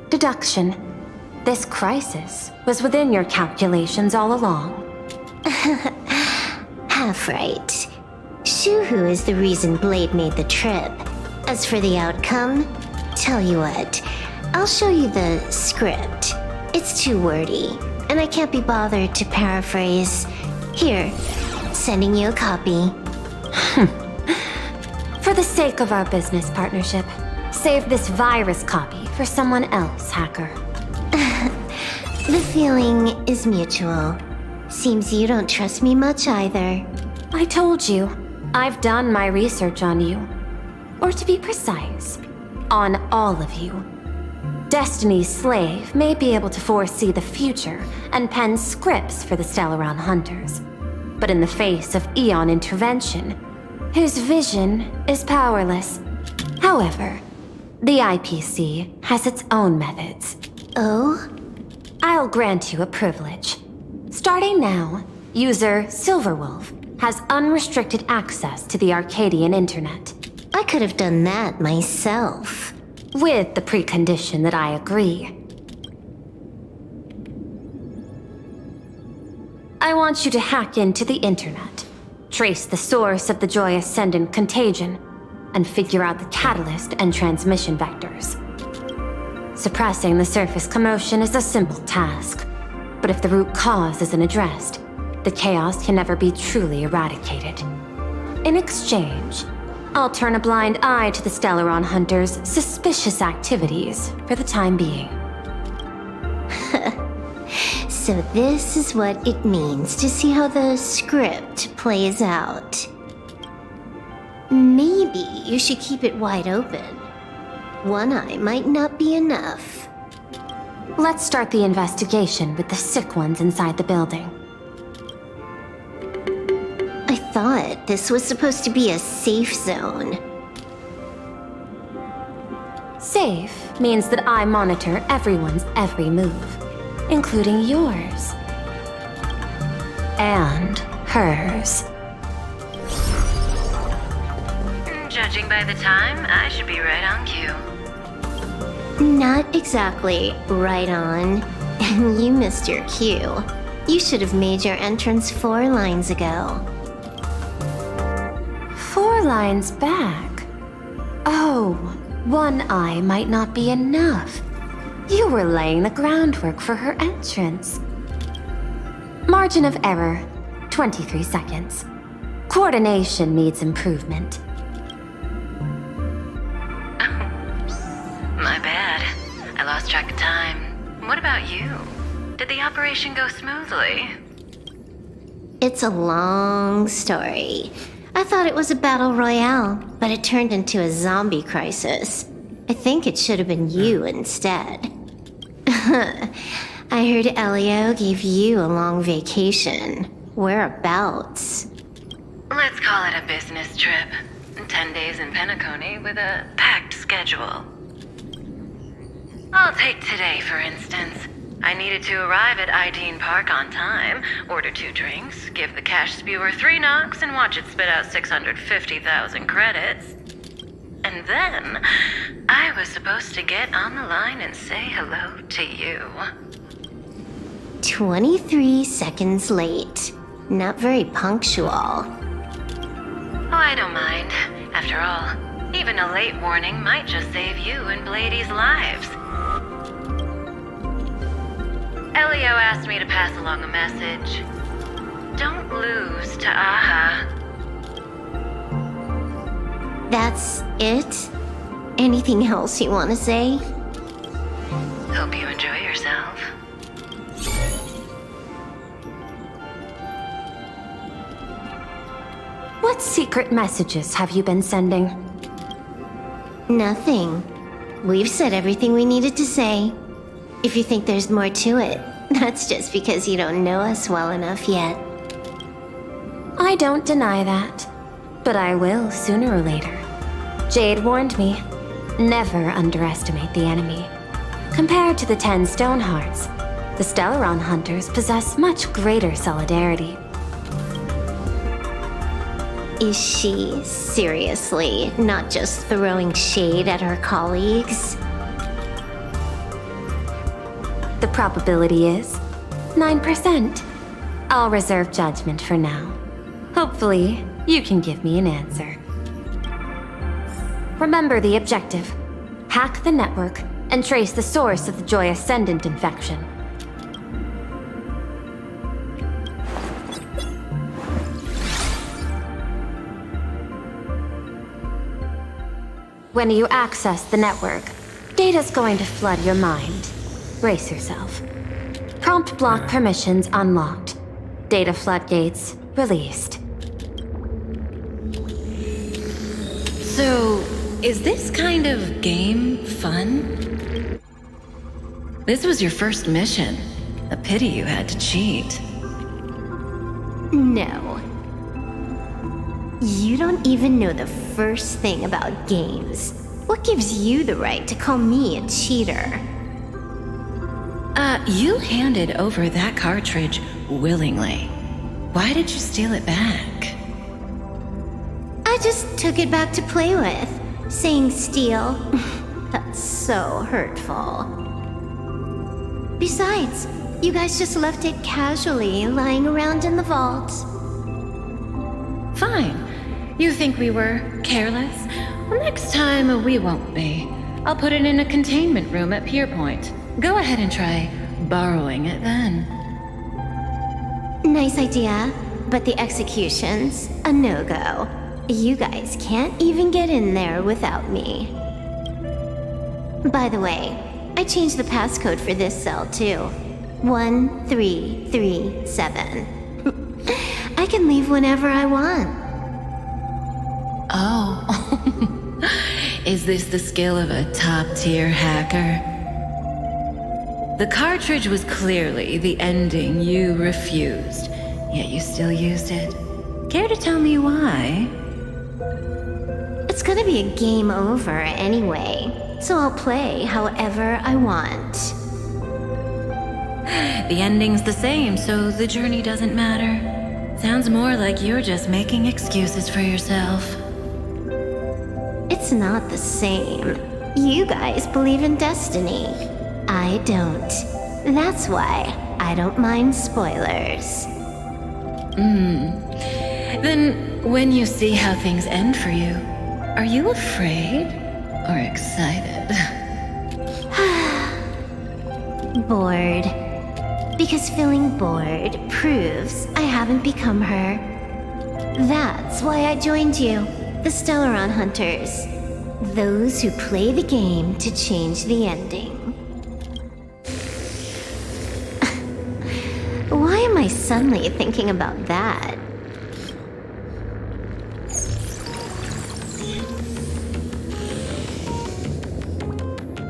Deduction. This crisis was within your calculations all along. Half right. Shuhu is the reason Blade made the trip. As for the outcome, tell you what, I'll show you the script. It's too wordy, and I can't be bothered to paraphrase. Here, sending you a copy. For the sake of our business partnership, save this virus copy for someone else, hacker. The feeling is mutual. Seems you don't trust me much either. I told you, I've done my research on you. Or to be precise, on all of you. Destiny's slave may be able to foresee the future and pen scripts for the Stellaron hunters. But in the face of Eon intervention, his vision is powerless. However, the IPC has its own methods. Oh? I'll grant you a privilege. Starting now, user Silverwolf has unrestricted access to the Arcadian internet. I could have done that myself. With the precondition that I agree. I want you to hack into the internet, trace the source of the Joy Ascendant contagion, and figure out the catalyst and transmission vectors. Suppressing the surface commotion is a simple task, but if the root cause isn't addressed, the chaos can never be truly eradicated. In exchange, I'll turn a blind eye to the Stellaron hunters' suspicious activities for the time being. So this is what it means to see how the script plays out. Maybe you should keep it wide open. One eye might not be enough. Let's start the investigation with the sick ones inside the building. I thought this was supposed to be a safe zone. Safe means that I monitor everyone's every move, including yours. And hers. Judging by the time, I should be right on cue. Not exactly right on. And you missed your cue. You should have made your entrance 4 lines ago. 4 lines back? Oh, one eye might not be enough. You were laying the groundwork for her entrance. Margin of error, 23 seconds. Coordination needs improvement. My bad. I lost track of time. What about you? Did the operation go smoothly? It's a long story. I thought it was a battle royale, but it turned into a zombie crisis. I think it should have been you instead. I heard Elio gave you a long vacation. Whereabouts? Let's call it a business trip. 10 days in Penacony with a packed schedule. I'll take today, for instance. I needed to arrive at Ideen Park on time, order 2 drinks, give the cash spewer 3 knocks, and watch it spit out 650,000 credits. And then, I was supposed to get on the line and say hello to you. 23 seconds late. Not very punctual. Oh, I don't mind. After all, even a late warning might just save you and Blady's lives. Elio asked me to pass along a message. Don't lose to Aha. That's it? Anything else you want to say? Hope you enjoy yourself. What secret messages have you been sending? Nothing. We've said everything we needed to say. If you think there's more to it, that's just because you don't know us well enough yet. I don't deny that, but I will sooner or later. Jade warned me, never underestimate the enemy. Compared to the 10 Stone Hearts, the Stellaron Hunters possess much greater solidarity. Is she seriously not just throwing shade at her colleagues? The probability is 9%. I'll reserve judgment for now. Hopefully, you can give me an answer. Remember the objective. Hack the network and trace the source of the Joy Ascendant infection. When you access the network, data's going to flood your mind. Brace yourself. Prompt block permissions unlocked. Data floodgates released. So, is this kind of game fun? This was your first mission. A pity you had to cheat. No. You don't even know the first thing about games. What gives you the right to call me a cheater? You handed over that cartridge willingly. Why did you steal it back? I just took it back to play with. Saying steal, that's so hurtful. Besides, you guys just left it casually lying around in the vault. Fine. You think we were careless? Well, next time we won't be. I'll put it in a containment room at Pier Point. Go ahead and try borrowing it then. Nice idea, but the execution's a no-go. You guys can't even get in there without me. By the way, I changed the passcode for this cell too. 1337. I can leave whenever I want. Oh. Is this the skill of a top-tier hacker? The cartridge was clearly the ending you refused, yet you still used it. Care to tell me why? It's gonna be a game over anyway, so I'll play however I want. The ending's the same, so the journey doesn't matter. Sounds more like you're just making excuses for yourself. It's not the same. You guys believe in destiny. I don't. That's why I don't mind spoilers. Then, when you see how things end for you, are you afraid or excited? Bored. Because feeling bored proves I haven't become her. That's why I joined you, the Stellaron Hunters. Those who play the game to change the ending. Why am I suddenly thinking about that?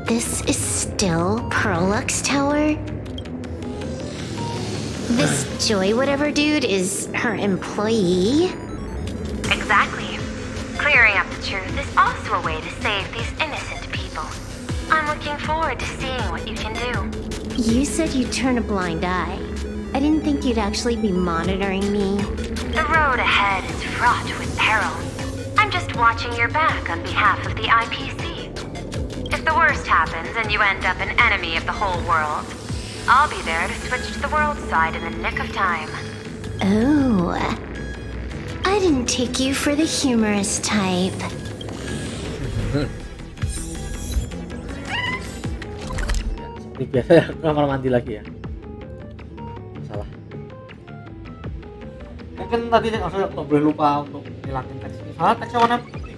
This is still Perlux Tower? This Joy whatever dude is her employee? Exactly. Clearing up the truth is also a way to save these innocent people. I'm looking forward to seeing what you can do. You said you'd turn a blind eye. I didn't think you'd actually be monitoring me. The road ahead is fraught with peril. I'm just watching your back on behalf of the IPC. If the worst happens and you end up an enemy of the whole world, I'll be there to switch to the world side in the nick of time. Oh. I didn't take you for the humorous type. Seperti biasa ya, aku kamar mandi lagi ya. Salah. Mungkin tadi saya nggak boleh lupa untuk ngilangin teks ini. Salah teksnya warna putih.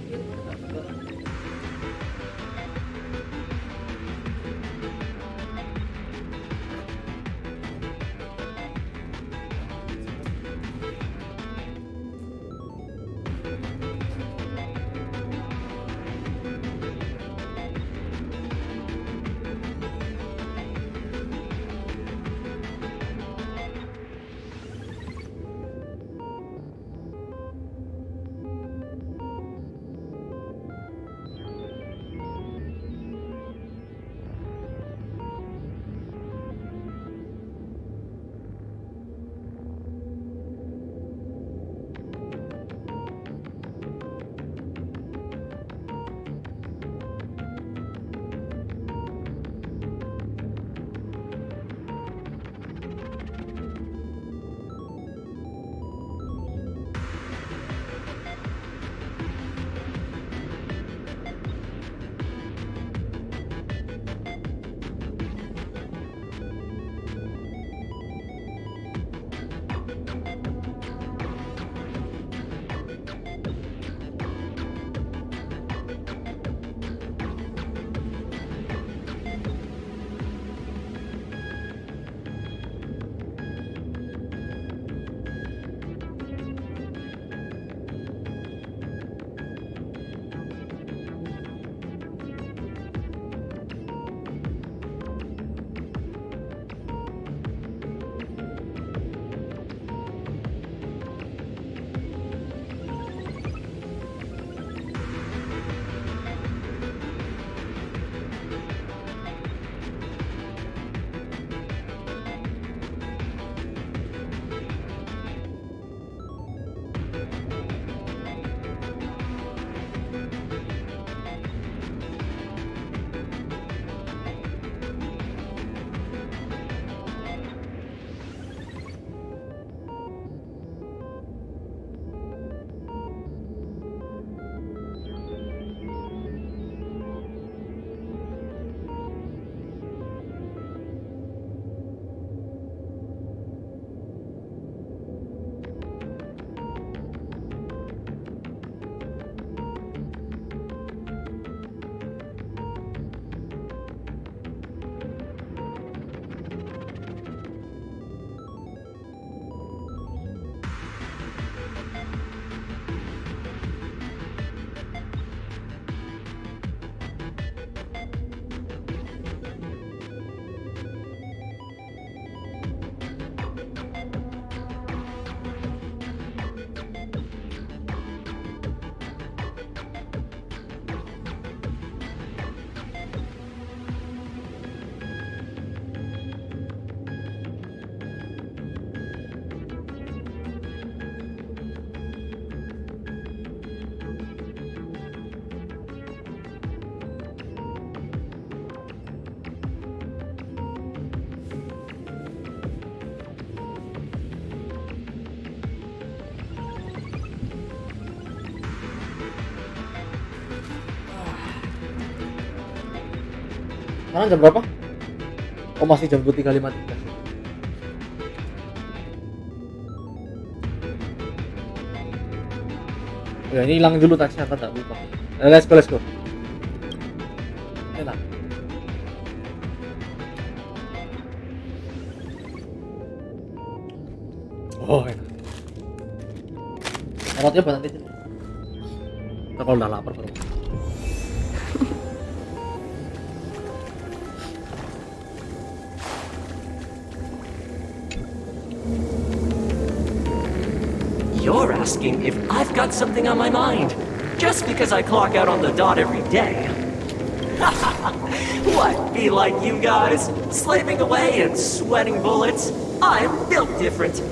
Sekarang jam berapa? Oh masih jam 23.53. Ya ini hilang dulu taksnya, tak lupa. Let's go. Enak. Oh enak. Rotnya buat nanti. Ntar kalau udah lapar baru. You're asking if I've got something on my mind, just because I clock out on the dot every day. What, be like you guys, slaving away and sweating bullets? I'm built different.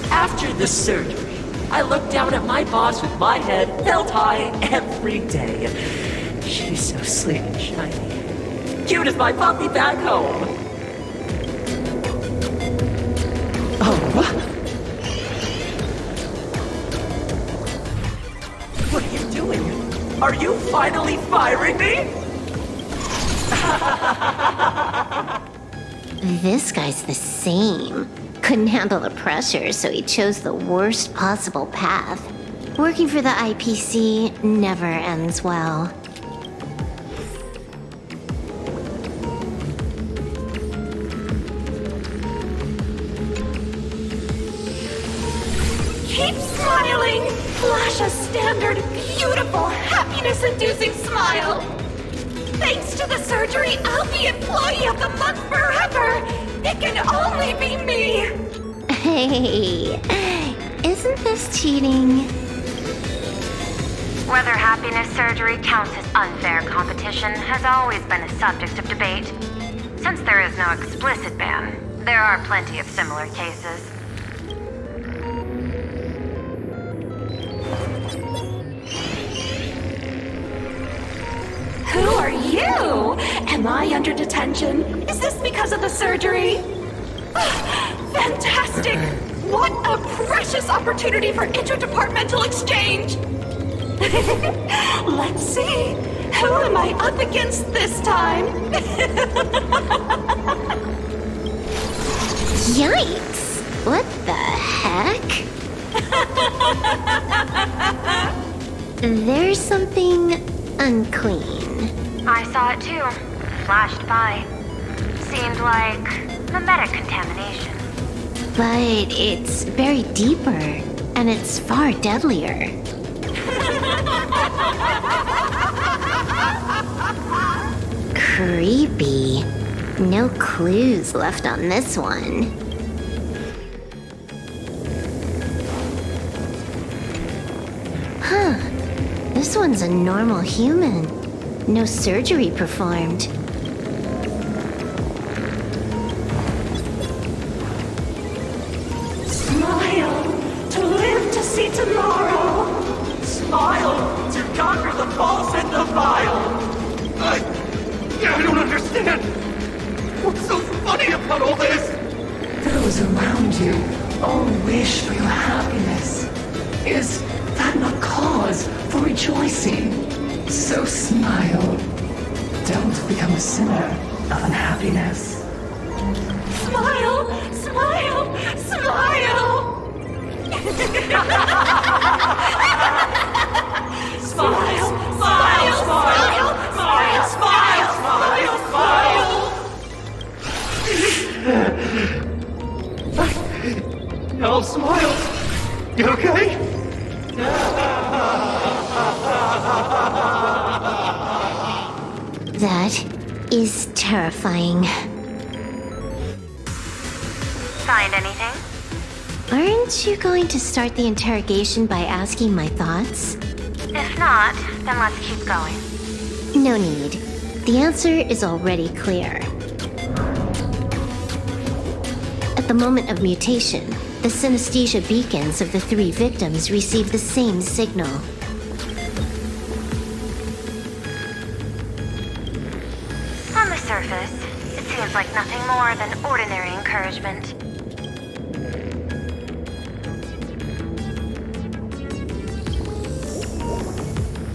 After the surgery, I look down at my boss with my head held high every day. She's so sleek and shiny. Cute as my puppy back home. Oh, what? What are you doing? Are you finally firing me? This guy's the same. Couldn't handle the pressure, so he chose the worst possible path. Working for the IPC never ends well. Keep smiling! Flash a standard, beautiful, happiness-inducing smile! Thanks to the surgery, I'll be Employee of the Month forever! It can only be me! Hey, isn't this cheating? Whether happiness surgery counts as unfair competition has always been a subject of debate. Since there is no explicit ban, there are plenty of similar cases. Who are you? Am I under detention? Is this because of the surgery? Fantastic! What a precious opportunity for interdepartmental exchange! Let's see. Who am I up against this time? Yikes! What the heck? There's something unclean. I saw it too. Flashed by. Seemed like mimetic contamination. But it's buried deeper, and it's far deadlier. Creepy. No clues left on this one. Huh. This one's a normal human. No surgery performed. Smile to live to see tomorrow. Smile to conquer the false and the vile. I don't understand. What's so funny about all this? Those around you all wish for your happiness. Is that not cause for rejoicing? So smile. Don't become a sinner of unhappiness. Smile! Smile! Smile! Smile! Smile! Smile! Smile! Smile! Smile! Smile! No, smile. You okay? That is terrifying. Find anything? Aren't you going to start the interrogation by asking my thoughts? If not, then let's keep going. No need. The answer is already clear. At the moment of mutation, the synesthesia beacons of the 3 victims received the same signal. On the surface, it seems like nothing more than ordinary encouragement.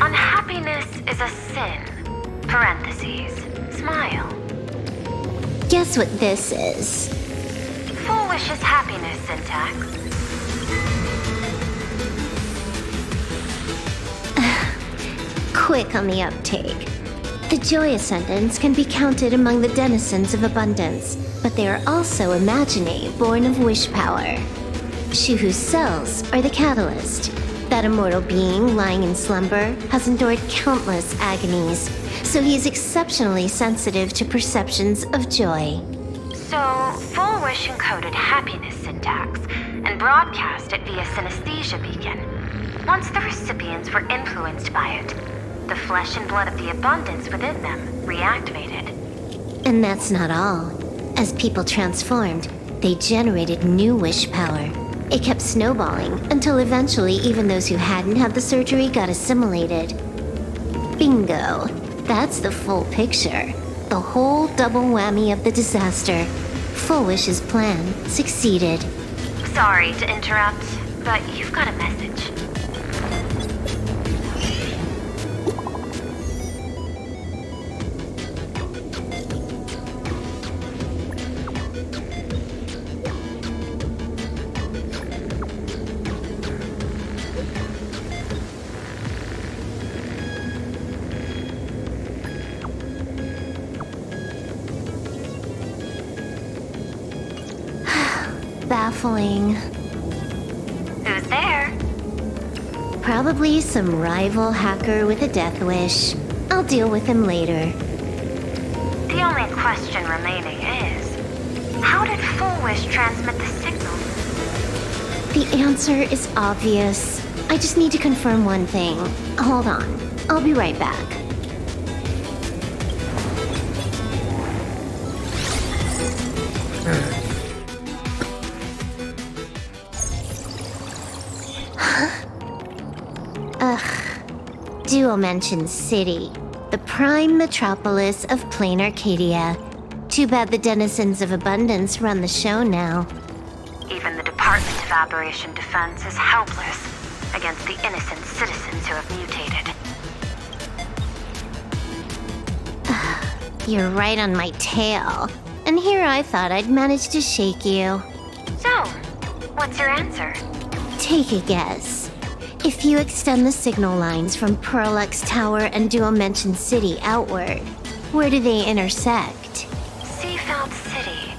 Unhappiness is a sin. Parentheses. Smile. Guess what this is? Full Wish's happiness syntax. Quick on the uptake. The joy ascendants can be counted among the denizens of abundance, but they are also imaginae born of wish power. Shuhu's cells are the catalyst. That immortal being lying in slumber has endured countless agonies, so he is exceptionally sensitive to perceptions of joy. So, Full Wish encoded happiness syntax and broadcast it via synesthesia beacon. Once the recipients were influenced by it, the flesh and blood of the abundance within them reactivated. And that's not all. As people transformed, they generated new wish power. It kept snowballing until eventually even those who hadn't had the surgery got assimilated. Bingo. That's the full picture. The whole double whammy of the disaster. Full Wish's plan succeeded. Sorry to interrupt, but you've got a message. Baffling. Who's there? Probably some rival hacker with a death wish. I'll deal with him later. The only question remaining is, how did Full Wish transmit the signal? The answer is obvious. I just need to confirm one thing. Hold on. I'll be right back. Dual-Mention City, the prime metropolis of Planarcadia. Too bad the denizens of abundance run the show now. Even the Department of Aberration Defense is helpless against the innocent citizens who have mutated. You're right on my tail. And here I thought I'd manage to shake you. So, what's your answer? Take a guess. If you extend the signal lines from Pearl-X Tower and Dual-Mention City outward, where do they intersect? Seafeld City.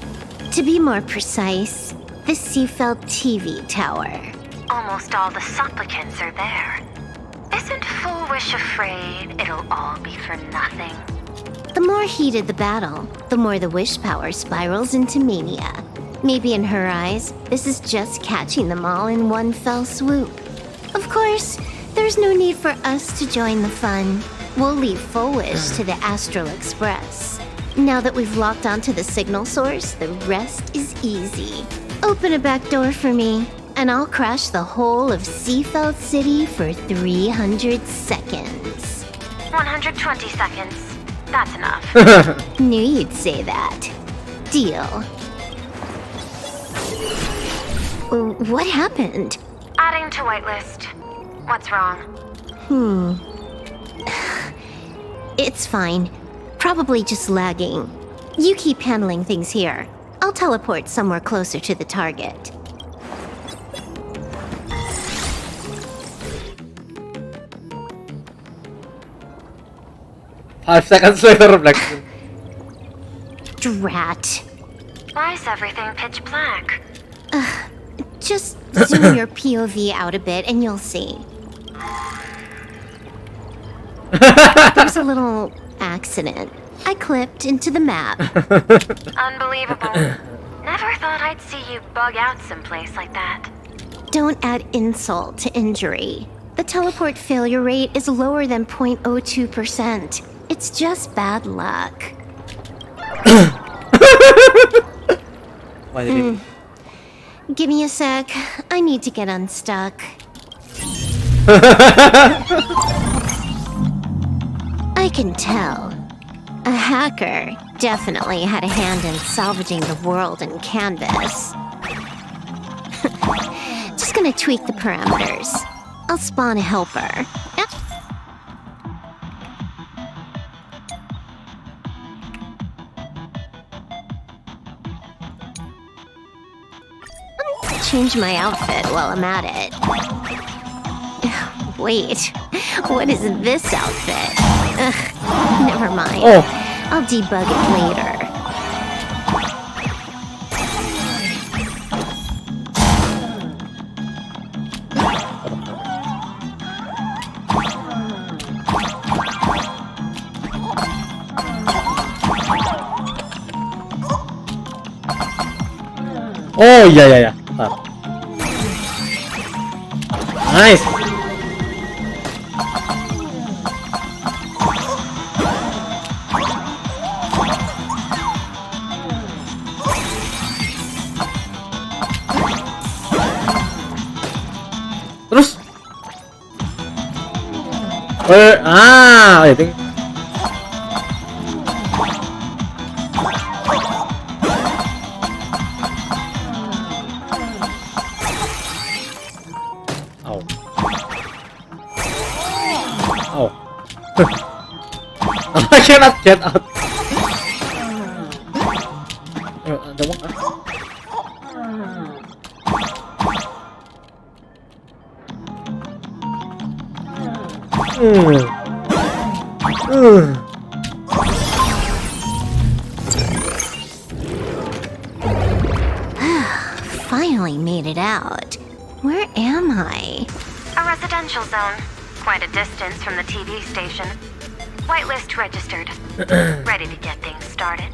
To be more precise, the Seafeld TV Tower. Almost all the supplicants are there. Isn't Full Wish afraid it'll all be for nothing? The more heated the battle, the more the wish power spirals into mania. Maybe in her eyes, this is just catching them all in one fell swoop. Of course, there's no need for us to join the fun. We'll leave Full Wish to the Astral Express. Now that we've locked onto the signal source, the rest is easy. Open a back door for me, and I'll crash the whole of Seafeld City for 300 seconds. 120 seconds. That's enough. Knew you'd say that. Deal. What happened? Adding to whitelist. What's wrong? It's fine. Probably just lagging. You keep handling things here. I'll teleport somewhere closer to the target. Five seconds later, Black. Drat. Why is everything pitch black? Just zoom your POV out a bit and you'll see. There's a little accident. I clipped into the map. Unbelievable. Never thought I'd see you bug out someplace like that. Don't add insult to injury. The teleport failure rate is lower than 0.02%. It's just bad luck. Give me a sec. I need to get unstuck. I can tell. A hacker definitely had a hand in salvaging the world in Canvas. Just gonna tweak the parameters. I'll spawn a helper. Yep. change my outfit while I'm at it. Wait, what is this outfit? Ugh, never mind. I'll debug it later. Oh iya. Bentar. Nice. Terus I think I cannot get out. Ada one. Finally made it out. Where am I? A residential zone. Quite a distance from the TV station. Whitelist registered. Ready to get things started.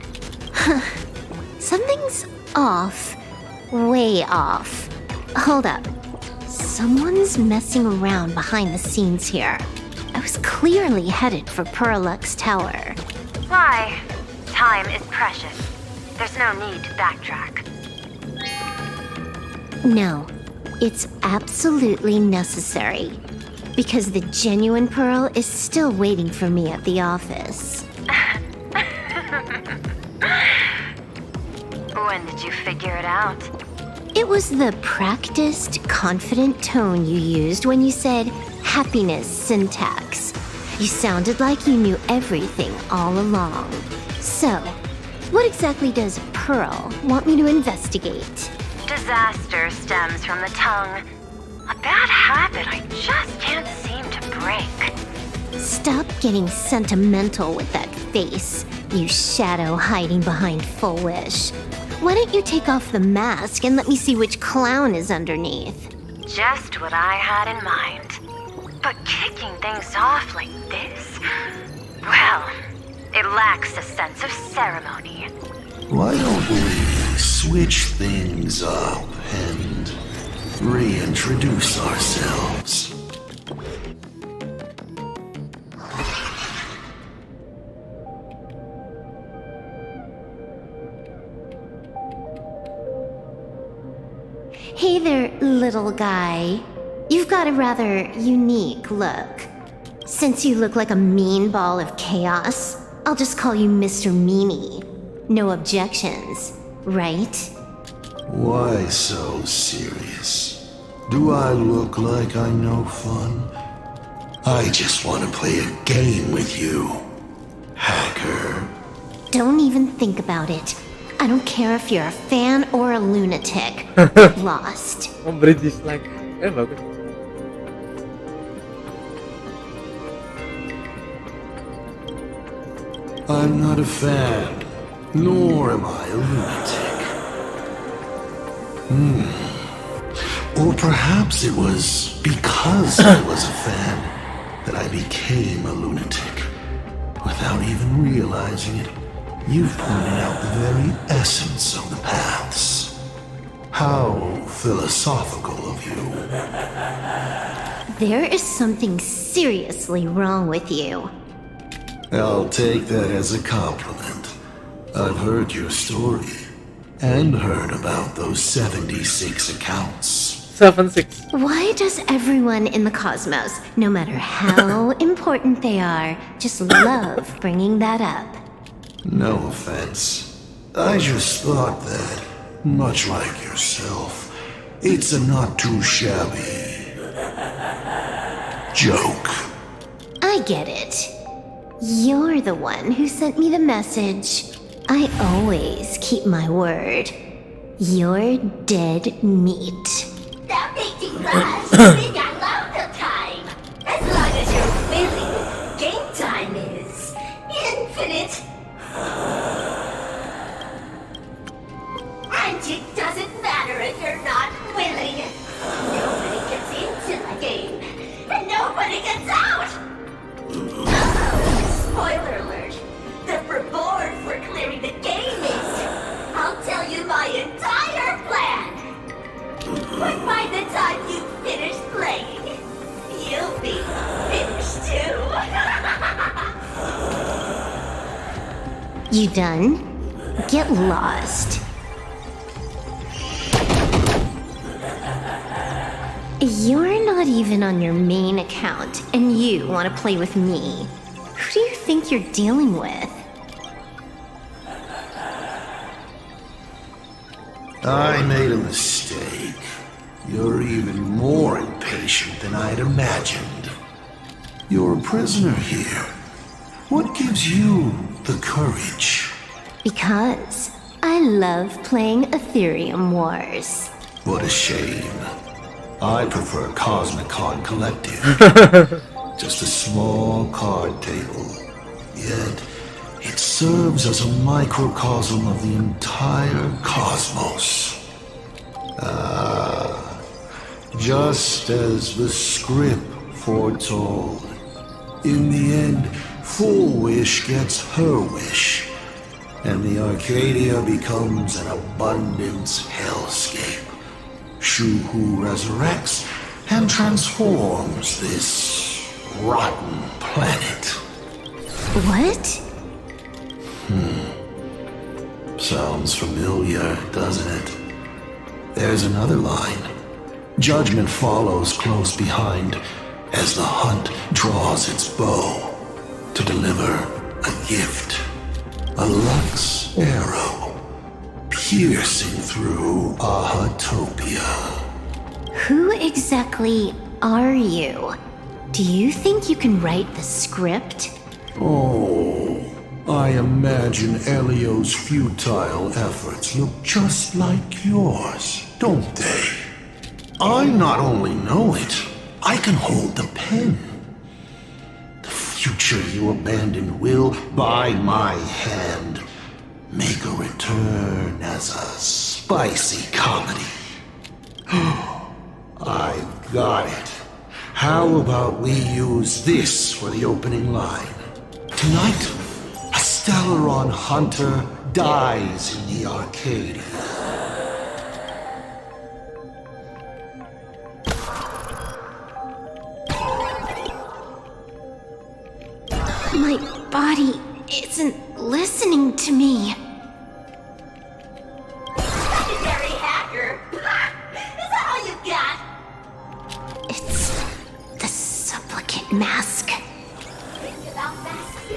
Something's off. Way off. Hold up. Someone's messing around behind the scenes here. I was clearly headed for Perlux Tower. Why? Time is precious. There's no need to backtrack. No, it's absolutely necessary. Because the genuine Pearl is still waiting for me at the office. When did you figure it out? It was the practiced, confident tone you used when you said happiness syntax. You sounded like you knew everything all along. So, what exactly does Pearl want me to investigate? Disaster stems from the tongue. A bad habit I just can't seem to break. Stop getting sentimental with that face, you shadow hiding behind Full Wish. Why don't you take off the mask and let me see which clown is underneath? Just what I had in mind. But kicking things off like this? Well, it lacks a sense of ceremony. Why don't we switch things up and reintroduce ourselves? Hey there, little guy. You've got a rather unique look. Since you look like a mean ball of chaos, I'll just call you Mr. Meanie. No objections, right? Why so serious? Do I look like I know fun? I just want to play a game with you, hacker. Don't even think about it. I don't care if you're a fan or a lunatic. Lost. Memberi dislike. Bagus. I'm not a fan, nor am I a lunatic. Or perhaps it was because I was a fan that I became a lunatic. Without even realizing it, you've pointed out the very essence of the paths. How philosophical of you. There is something seriously wrong with you. I'll take that as a compliment. I've heard your story, and heard about those 76 accounts. 76. Why does everyone in the cosmos, no matter how important they are, just love bringing that up? No offense. I just thought that, much like yourself, it's a not too shabby joke. I get it. You're the one who sent me the message. I always keep my word. You're dead meat. Stop making rush. We got loads of time. As long as you're willing, game time is infinite. And it doesn't matter if you're not willing. Nobody gets into the game, and nobody gets out. Spoiler alert. The reward for clearing the game is, I'll tell you my entire plan. But by the time you finish playing, you'll be finished too. You done? Get lost. You're not even on your main account, and you want to play with me. Who do you think you're dealing with? I made a mistake. You're even more impatient than I'd imagined. You're a prisoner here. What gives you the courage? Because I love playing Ethereum Wars. What a shame. I prefer Cosmicon Collective. Just a small card table. Yet, it serves as a microcosm of the entire cosmos. Just as the script foretold. In the end, Full Wish gets her wish, and the Arcadia becomes an abundance hellscape. Shuhu resurrects and transforms this rotten planet. What? Sounds familiar, doesn't it? There's another line. Judgment follows close behind as the hunt draws its bow to deliver a gift. A Lux arrow piercing through Ahatopia. Who exactly are you? Do you think you can write the script? Oh, I imagine Elio's futile efforts look just like yours, don't they? I not only know it, I can hold the pen. The future you abandoned will, by my hand, make a return as a spicy comedy. I've got it. How about we use this for the opening line? Tonight, a Stellaron hunter dies in the Arcadia. My body isn't listening to me. Secondary hacker. Is that all you got? It's the supplicant mask. Think about masks.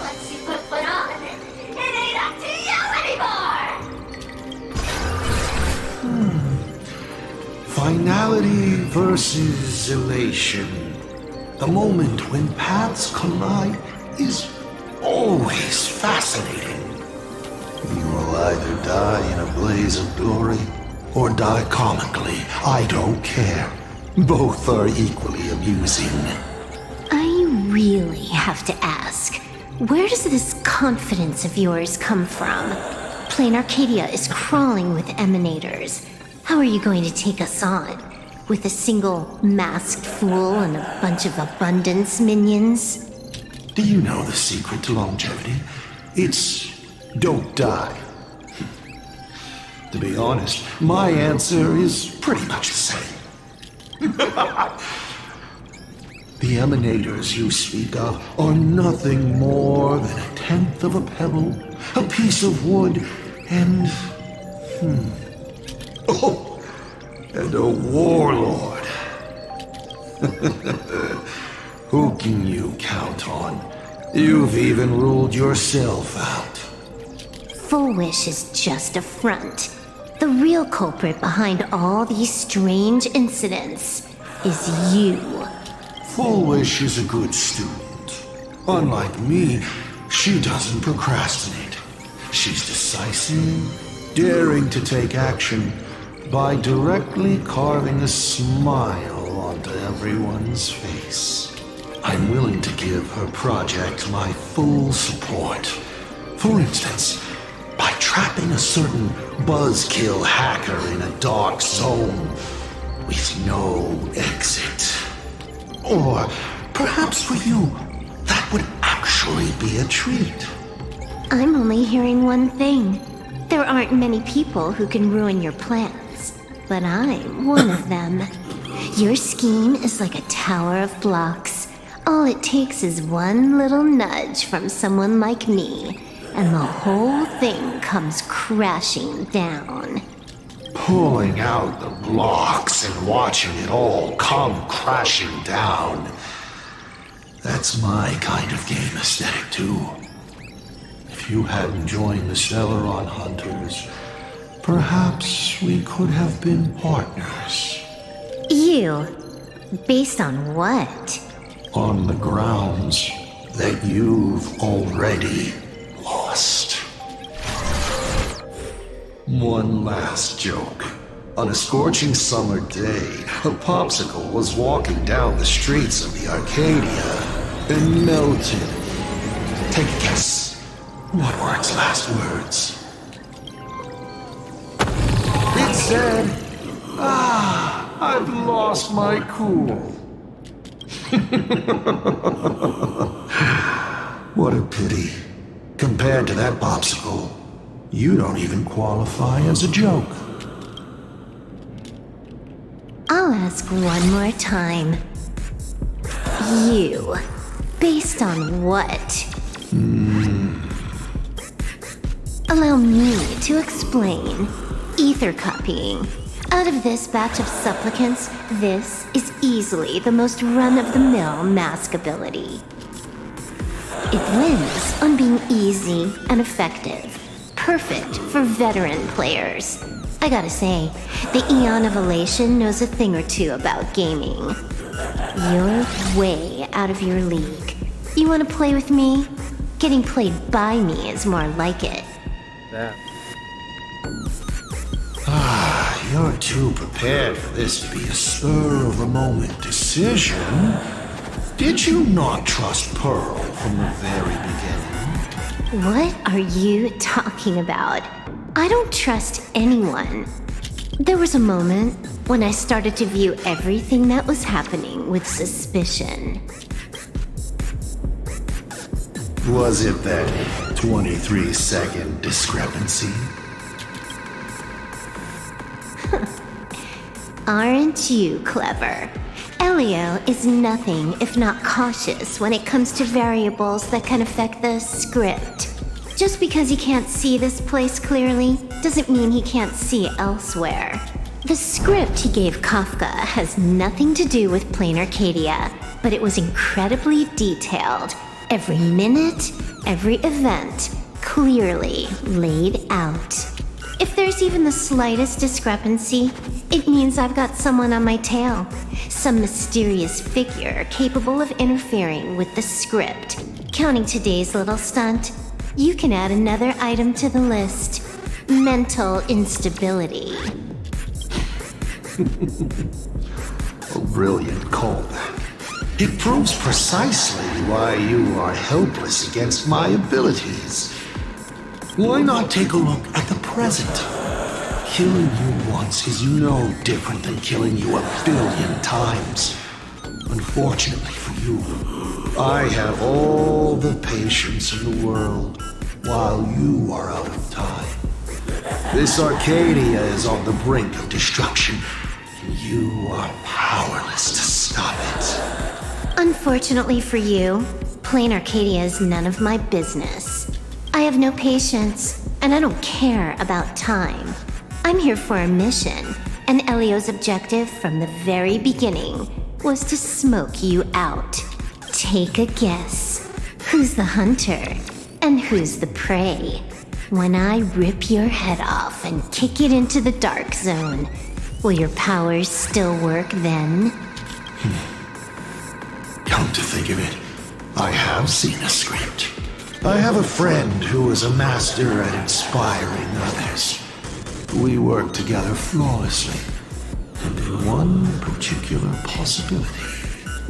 Once you put one on, it ain't up to you anymore. Finality versus elation. The moment when paths collide is always fascinating. You will either die in a blaze of glory or die comically. I don't care. Both are equally amusing. I really have to ask, where does this confidence of yours come from? Planarcadia is crawling with emanators. How are you going to take us on? With a single masked fool and a bunch of abundance minions? Do you know the secret to longevity? It's don't die. To be honest, my answer is pretty much the same. The emanators you speak of are nothing more than a tenth of a pebble, a piece of wood, and... Oh, and a warlord. Who can you count on? You've even ruled yourself out. Full Wish is just a front. The real culprit behind all these strange incidents is you. Full Wish is a good student. Unlike me, she doesn't procrastinate. She's decisive, daring to take action by directly carving a smile onto everyone's face. I'm willing to give her project my full support. For instance, by trapping a certain buzzkill hacker in a dark zone with no exit. Or perhaps for you, that would actually be a treat. I'm only hearing one thing. There aren't many people who can ruin your plans, but I'm one of them. Your scheme is like a tower of blocks. All it takes is one little nudge from someone like me, and the whole thing comes crashing down. Pulling out the blocks and watching it all come crashing down. That's my kind of game aesthetic too. If you hadn't joined the Stellaron Hunters, perhaps we could have been partners. You? Based on what? On the grounds that you've already lost. One last joke. On a scorching summer day, a popsicle was walking down the streets of the Arcadia and melted. Take a guess. What were its last words? It said, I've lost my cool. What a pity. Compared to that popsicle, you don't even qualify as a joke. I'll ask one more time. You. Based on what? Allow me to explain. Ether copying. Out of this batch of supplicants, this is easily the most run-of-the-mill mask ability. It wins on being easy and effective. Perfect for veteran players. I gotta say, the Eon of Elation knows a thing or two about gaming. You're way out of your league. You wanna play with me? Getting played by me is more like it. Yeah. You're too prepared for this to be a spur-of-the-moment decision. Did you not trust Pearl from the very beginning? What are you talking about? I don't trust anyone. There was a moment when I started to view everything that was happening with suspicion. Was it that 23-second discrepancy? Aren't you clever? Elio is nothing if not cautious when it comes to variables that can affect the script. Just because he can't see this place clearly doesn't mean he can't see elsewhere. The script he gave Kafka has nothing to do with planarcadia, but it was incredibly detailed. Every minute, every event, clearly laid out. If there's even the slightest discrepancy, it means I've got someone on my tail. Some mysterious figure capable of interfering with the script. Counting today's little stunt, you can add another item to the list. Mental instability. A brilliant callback. It proves precisely why you are helpless against my abilities. Why not take a look at the present? Killing you once is no different than killing you 1,000,000,000 times. Unfortunately for you, I have all the patience in the world, while you are out of time. This Arcadia is on the brink of destruction, and you are powerless to stop it. Unfortunately for you, planarcadia is none of my business. I have no patience, and I don't care about time. I'm here for a mission, and Elio's objective from the very beginning was to smoke you out. Take a guess. Who's the hunter, and who's the prey? When I rip your head off and kick it into the dark zone, will your powers still work then? Come to think of it, I have seen a script. I have a friend who is a master at inspiring others. We work together flawlessly. And in one particular possibility,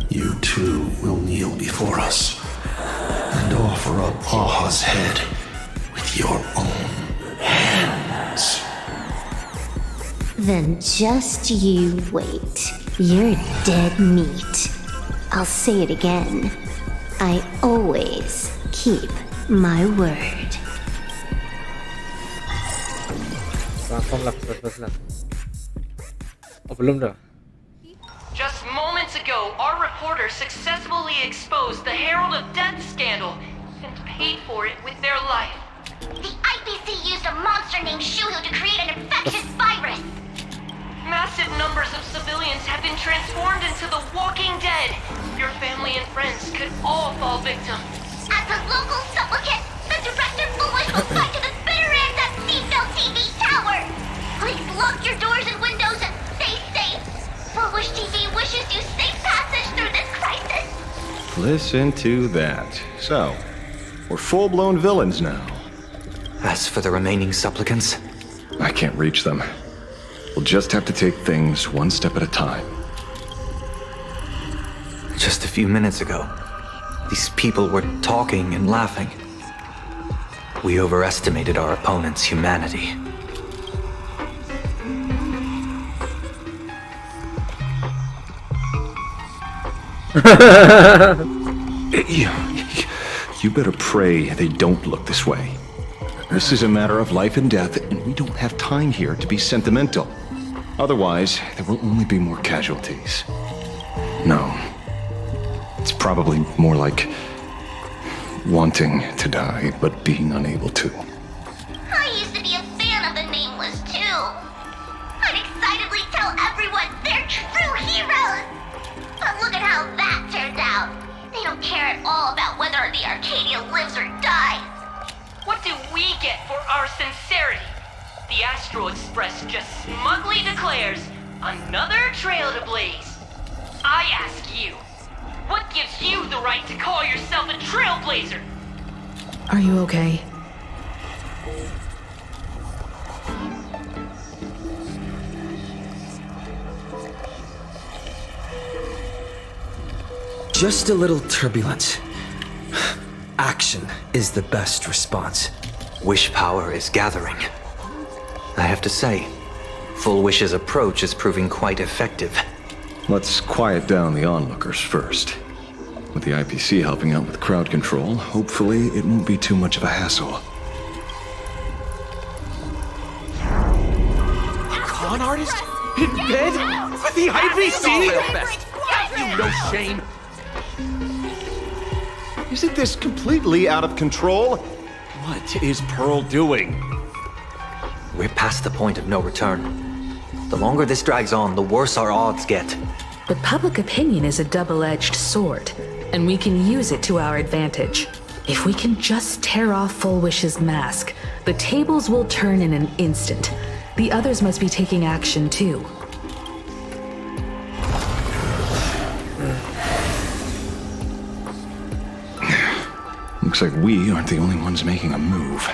you too will kneel before us and offer up Aha's head with your own hands. Then just you wait. You're dead meat. I'll say it again. I always keep my word. Transform lah, terus lah. Oh, belum dah. Just moments ago, our reporter successfully exposed the Herald of Death scandal and paid for it with their life. The IPC used a monster named Shuhu to create an infectious virus. Massive numbers of civilians have been transformed into the Walking Dead. Your family and friends could all fall victim. As a local supplicant, the director Foolish will fight to the bitter end at Seatbelt TV Tower. Please lock your doors and windows and stay safe. Foolish TV wishes you safe passage through this crisis. Listen to that. So, we're full-blown villains now. As for the remaining supplicants, I can't reach them. We'll just have to take things one step at a time. just a few minutes ago, these people were talking and laughing. We overestimated our opponent's humanity. You better pray they don't look this way. This is a matter of life and death, and we don't have time here to be sentimental. Otherwise, there will only be more casualties. No. It's probably more like wanting to die, but being unable to. I used to be a fan of the Nameless, too. I'd excitedly tell everyone they're true heroes. But look at how that turned out. They don't care at all about whether the Arcadia lives or dies. What do we get for our sincerity? The Astral Express just smugly declares, another trail to blaze. I ask you, what gives you the right to call yourself a trailblazer? Are you okay? Just a little turbulence. Action is the best response. Wish power is gathering. I have to say, Full Wish's approach is proving quite effective. Let's quiet down the onlookers first. With the IPC helping out with crowd control, hopefully it won't be too much of a hassle. A con artist? In bed? With the IPC? Have you no shame? Isn't this completely out of control? What is Pearl doing? We're past the point of no return. The longer this drags on, the worse our odds get. But public opinion is a double-edged sword, and we can use it to our advantage. If we can just tear off Full Wish's mask, the tables will turn in an instant. The others must be taking action too. Looks like we aren't the only ones making a move.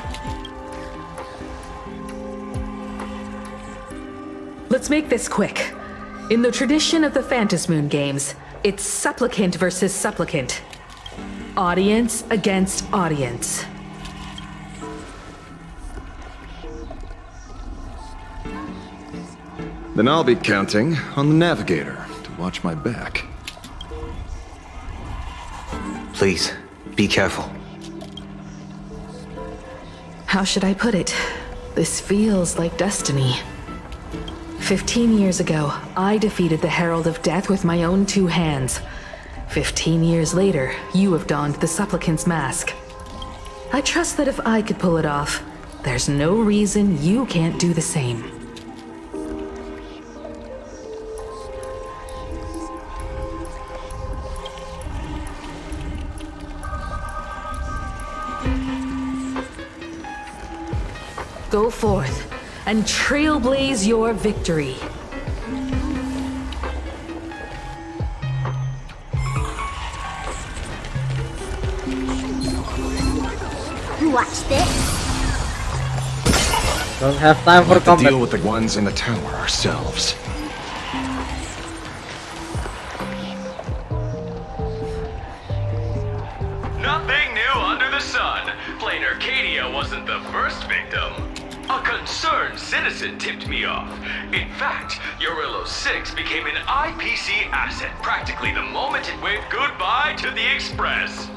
Let's make this quick. In the tradition of the Phantasmoon games, it's supplicant versus supplicant. Audience against audience. Then I'll be counting on the navigator to watch my back. Please, be careful. How should I put it? This feels like destiny. 15 years ago, I defeated the Herald of Death with my own 2 hands. 15 years later, you have donned the supplicant's mask. I trust that if I could pull it off, there's no reason you can't do the same. Go forth and trailblaze your victory. Watch this. Don't have time for We'll have to combat. deal with the ones in the tower ourselves. Nothing new under the sun. Planarcadia wasn't the first victim. A concerned citizen tipped me off. In fact, Eurillo 6 became an IPC asset practically the moment it waved goodbye to the Express.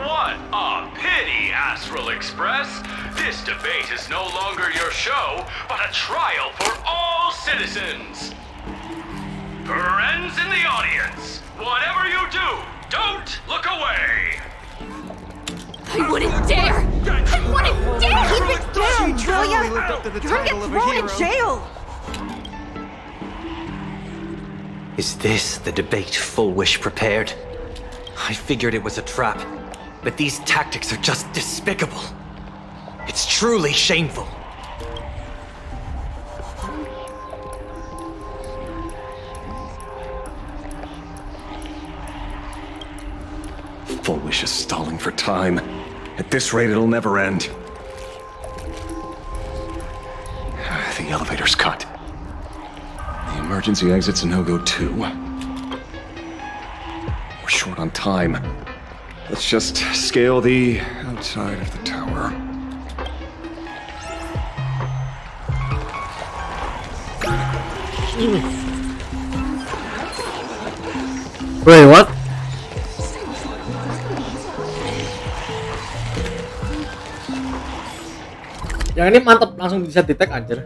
What a pity, Astral Express. This debate is no longer your show, but a trial for all citizens. Friends in the audience, whatever you do, don't look away. I wouldn't dare! I wouldn't dare! Keep it down, Julia! You're gonna get thrown in jail! Is this the debate Full Wish prepared? I figured it was a trap, but these tactics are just despicable. It's truly shameful. Full Wish is stalling for time. At this rate, it'll never end. The elevator's cut. The emergency exit's a no-go too. We're short on time. Let's just scale the outside of the tower. Wait, what? Yang ini mantep, langsung bisa detect anjir.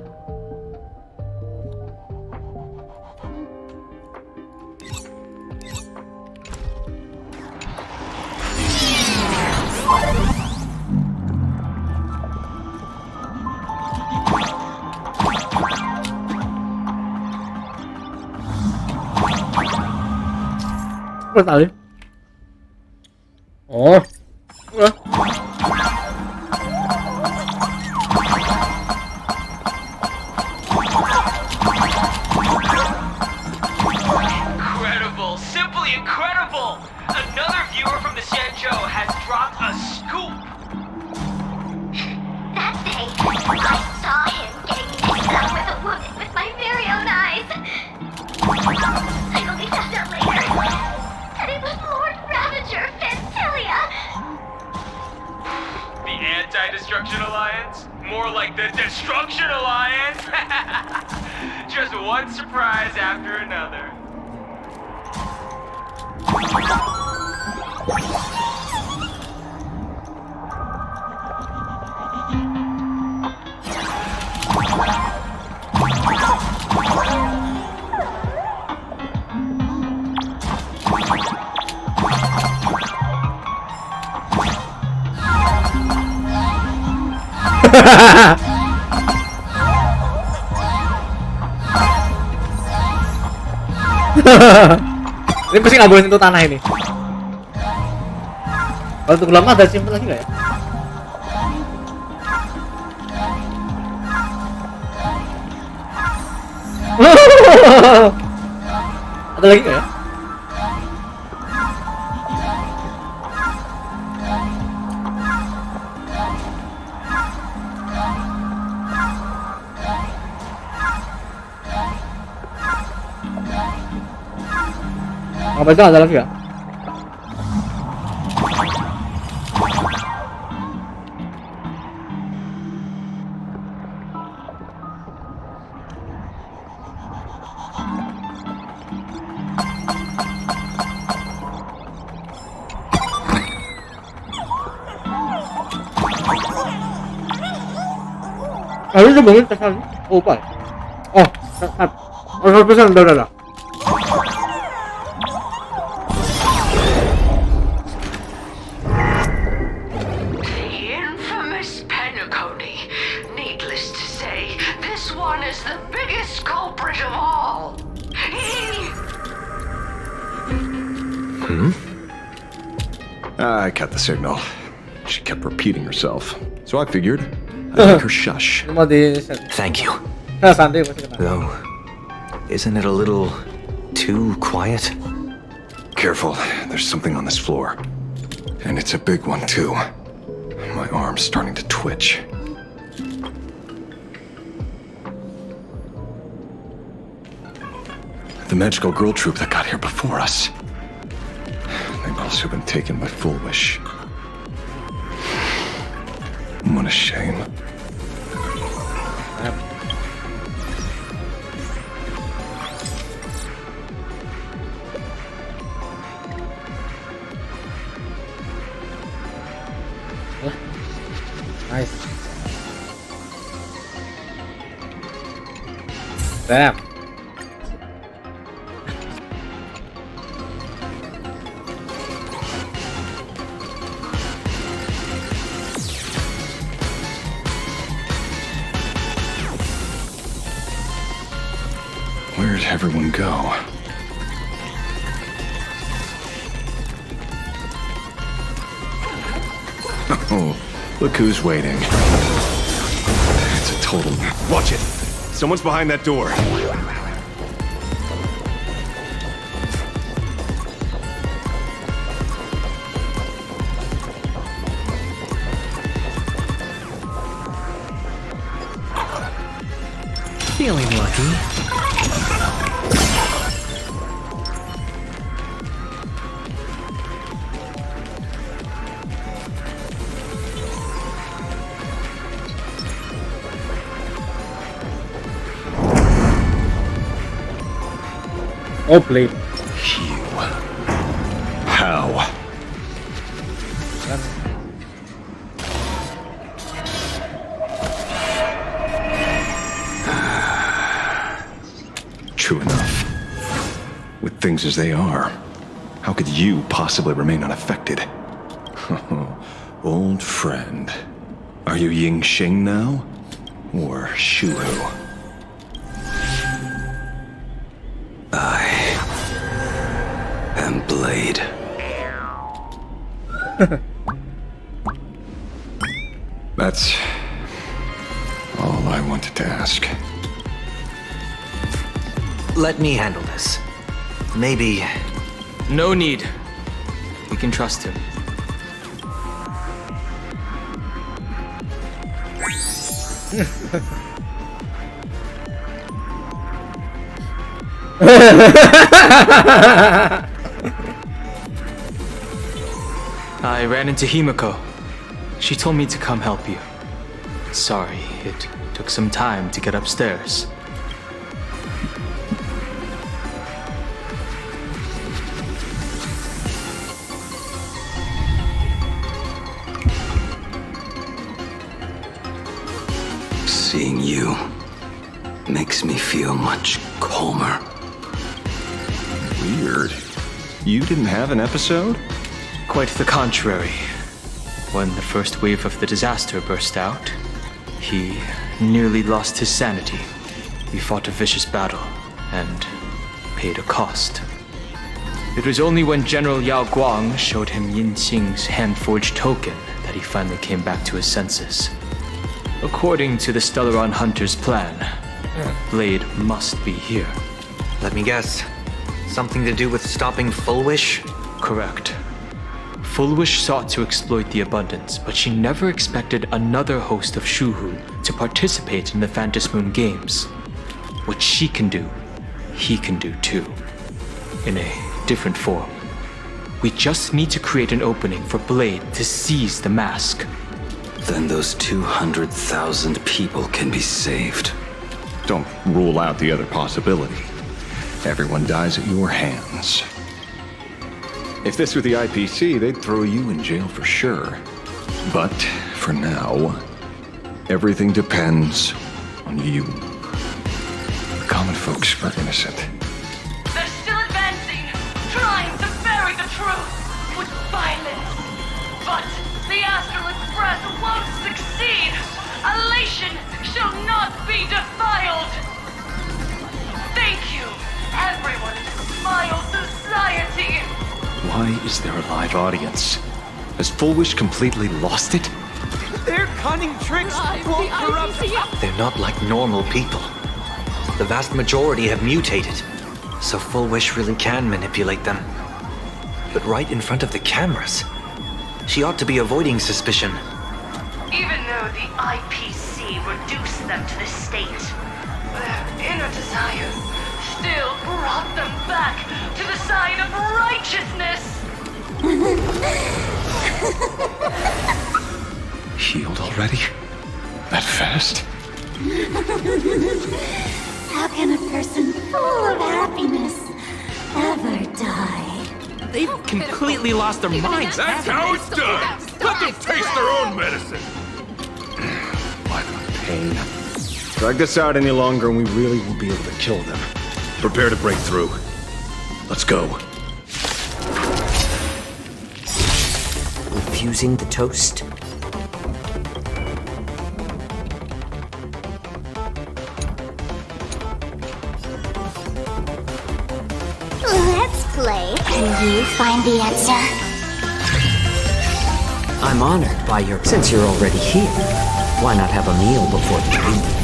Apa tadi? Oh. Incredible, simply incredible! Another viewer from the Shenzhou has dropped a scoop! That day, I saw him getting mixed up with a woman with my very own eyes. I only found out later that it was Lord Ravager Fantilia. The Anti-Destruction Alliance? More like the Destruction Alliance! Just one surprise after another. Ini pasti nggak boleh sentuh tanah ini. Kalau untuk lama ada simpen lagi nggak ya? Ada lagi nggak ya? Apa itu ada lagi ya? Harus bangun tes lagi. Oh, apa? Oh, tes. Oh, 100% udah. I cut the signal. She kept repeating herself. So I figured I'd make her shush. Thank you. Though, isn't it a little too quiet? Careful, there's something on this floor. And it's a big one too. My arm's starting to twitch. The magical girl troop that got here before us. They've also been taken by Full Wish. What a shame. Nice. Damn. Where'd everyone go? Oh, look who's waiting. It's a total... Watch it! Someone's behind that door. Feeling lucky. Oh, blade. You. How? True enough. With things as they are, how could you possibly remain unaffected? Old friend. Are you Ying Xing now? Or Shuhu? And Blade. That's all I wanted to ask. Let me handle this. Maybe... No need. We can trust him. I ran into Himiko. She told me to come help you. Sorry, it took some time to get upstairs. Seeing you makes me feel much calmer. Weird. You didn't have an episode? Quite the contrary. When the first wave of the disaster burst out, he nearly lost his sanity. We fought a vicious battle and paid a cost. It was only when General Yao Guang showed him Yin Xing's hand-forged token that he finally came back to his senses. According to the Stellaron Hunter's plan, Blade must be here. Let me guess. Something to do with stopping Full Wish? Correct. Full Wish sought to exploit the abundance, but she never expected another host of Shuhu to participate in the Phantom Moon Games. What she can do, he can do too. In a different form. We just need to create an opening for Blade to seize the mask. Then those 200,000 people can be saved. Don't rule out the other possibility. Everyone dies at your hands. If this were the IPC, they'd throw you in jail for sure. But for now, everything depends on you. The common folks are innocent. They're still advancing, trying to bury the truth with violence. But the Astral Express won't succeed. Elation shall not be defiled. Thank you, everyone in Smile Society. Why is there a live audience? Has Full Wish completely lost it? Their cunning tricks won't corrupt. They're not like normal people. The vast majority have mutated, so Full Wish really can manipulate them. But right in front of the cameras, she ought to be avoiding suspicion. Even though the IPC reduced them to this state, their inner desires still brought them back to the side of righteousness! Healed already? That fast? How can a person full of happiness ever die? They've completely lost their minds. That's how it's done! Let them taste their own medicine! Pain. Drag this out any longer and we really won't be able to kill them. Prepare to break through. Let's go. Refusing the toast? Let's play. Can you find the answer? I'm honored by your... Since you're already here, why not have a meal before you leave?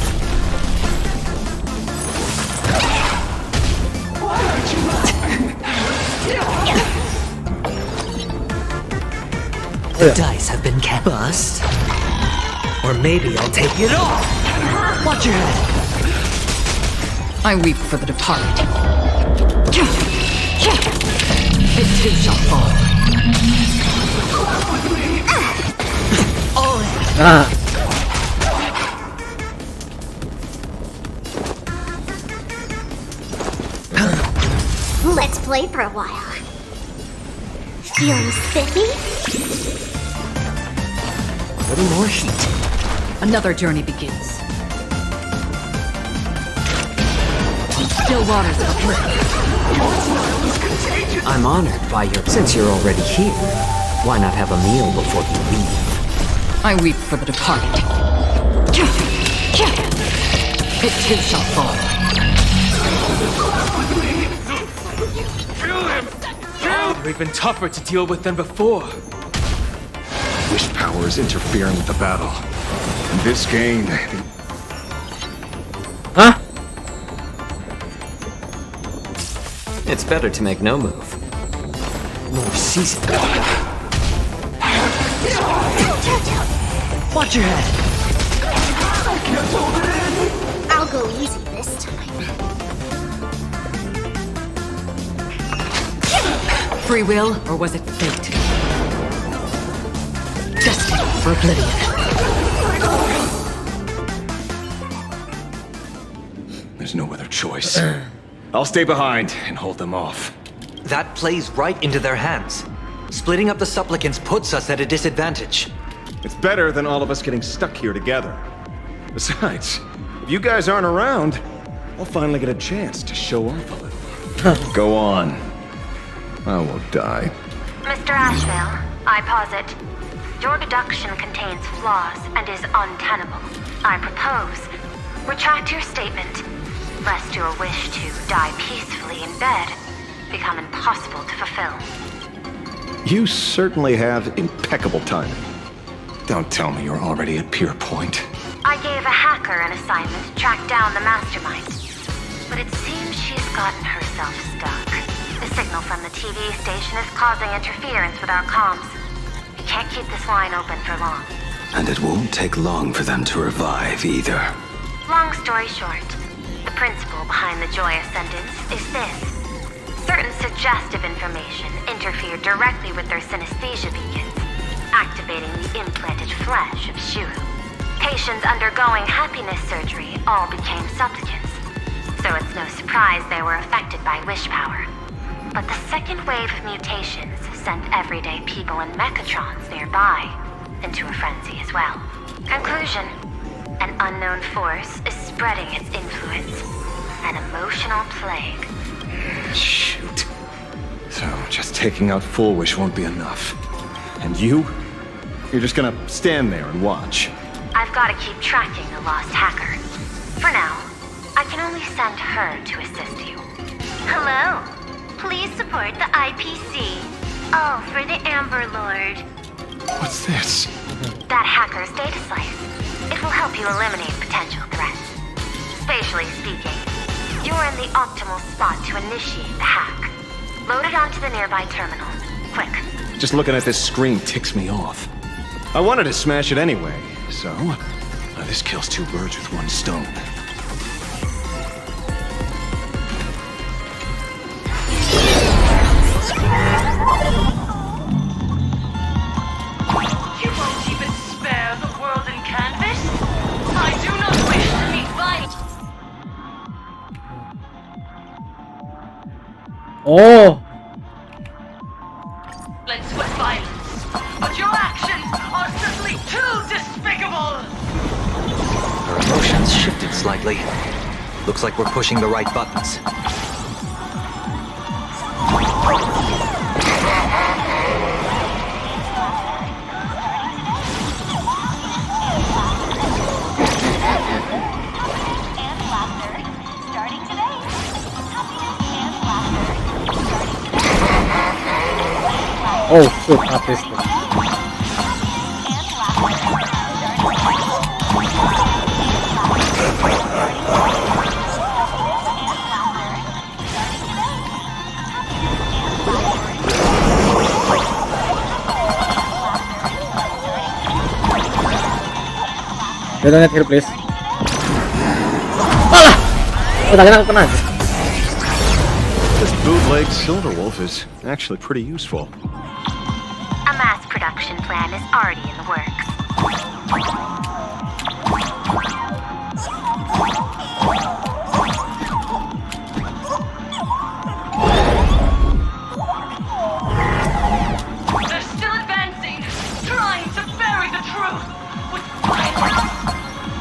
The dice have been cast. Bust. Or maybe I'll take it off. Watch your head. I weep for the departed. It too shall fall. Let's play for a while. Feeling spiffy? A little more heat. Another journey begins. Still waters of the I'm honored by your... Since you're already here, why not have a meal before you leave? I weep for the departed. It too shall fall. They're even tougher to deal with than before. Wish power is interfering with the battle. In this game, Huh? It's better to make no move. More season. Watch your head. I'll go easy this time. Free will, or was it fate? Destiny for oblivion. there's no other choice. I'll stay behind and hold them off. That plays right into their hands. Splitting up the supplicants puts us at a disadvantage. It's better than all of us getting stuck here together. Besides, if you guys aren't around, I'll finally get a chance to show off a little. Go on. I won't die. Mr. Ashvale, I posit, your deduction contains flaws and is untenable. I propose, retract your statement, lest your wish to die peacefully in bed become impossible to fulfill. You certainly have impeccable timing. Don't tell me you're already at Pier Point. I gave a hacker an assignment to track down the mastermind, but it seems she's gotten herself stuck. The signal from the TV station is causing interference with our comms. We can't keep this line open for long. And it won't take long for them to revive either. Long story short, the principle behind the joyous sentence is this. Certain suggestive information interfered directly with their synesthesia beacons, activating the implanted flesh of Shuru. Patients undergoing happiness surgery all became supplicants, so it's no surprise they were affected by wish power. But the second wave of mutations sent everyday people and mechatrons nearby into a frenzy as well. Conclusion: an unknown force is spreading its influence. An emotional plague. Shoot. So, just taking out Full Wish won't be enough. And you? You're just gonna stand there and watch. I've got to keep tracking the lost hacker. For now, I can only send her to assist you. Hello. Please support the IPC. Oh, for the Amber Lord. What's this? That hacker's data slice. It will help you eliminate potential threats. Spatially speaking, you're in the optimal spot to initiate the hack. Load it onto the nearby terminal. Quick. Just looking at this screen ticks me off. I wanted to smash it anyway, so... this kills two birds with one stone. Oh. With violence, but your actions are simply too despicable. Her emotions shifted slightly. Looks like we're pushing the right buttons. Oh shit, not this one. Don't net here, please. Alah! Oh, tadi aku kena. This bootleg Silver Wolf is actually pretty useful. A mass production plan is already in the works. They're still advancing, trying to bury the truth with violence.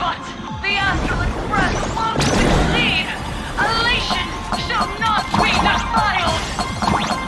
But the Astral Express won't succeed. Elation shall not be defiled. Quick.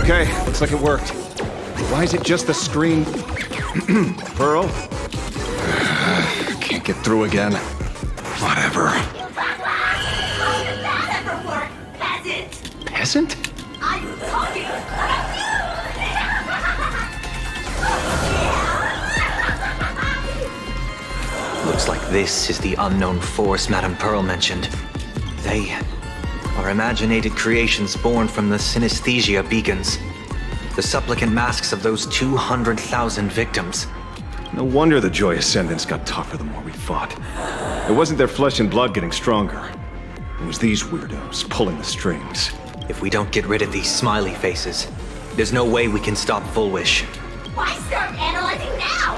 Okay, looks like it worked. Why is it just the screen? Pearl? Can't get through again. Whatever. Peasant? I'm talking about Looks like this is the unknown force Madame Pearl mentioned. They are imaginated creations born from the synesthesia beacons. The supplicant masks of those 200,000 victims. No wonder the Joy Ascendants got tougher the more we fought. It wasn't their flesh and blood getting stronger. It was these weirdos pulling the strings. If we don't get rid of these smiley faces, there's no way we can stop Full Wish. Why start analyzing now?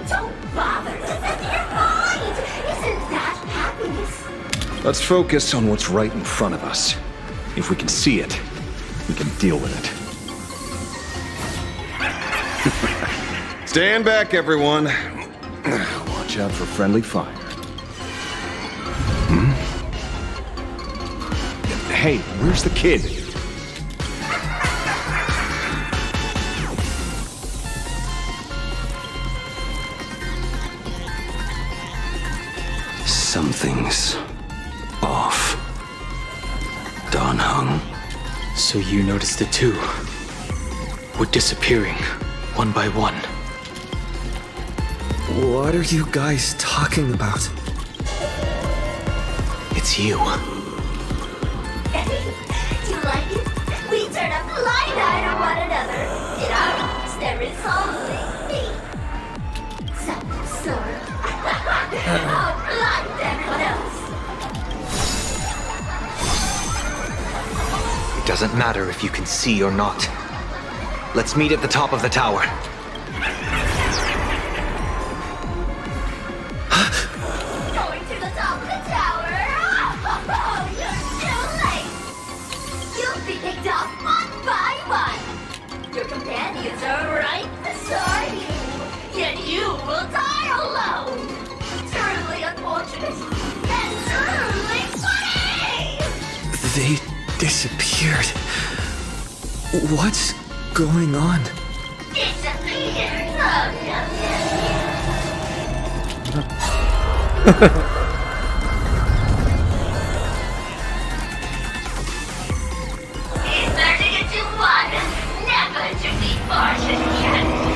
Don't bother to set your mind. Isn't that happiness? Let's focus on what's right in front of us. If we can see it, we can deal with it. Stand back, everyone. Watch out for friendly fire. Hey, where's the kid? Something's off. Dan Heng. So you noticed it too? We're disappearing, one by one. What are you guys talking about? It's you. Do you like it? We turn a blind eye to one another. In our hearts, there is only me. Some sort of blind everyone else. It doesn't matter if you can see or not. Let's meet at the top of the tower. Going to the top of the tower. Oh, you're too late. You'll be picked off one by one. Your companions are right beside you. Yet you will die alone. Truly unfortunate and truly funny. They disappeared. What's going on? Disappeared. Oh, no. It's 30 to 1. Never to be fortune yet.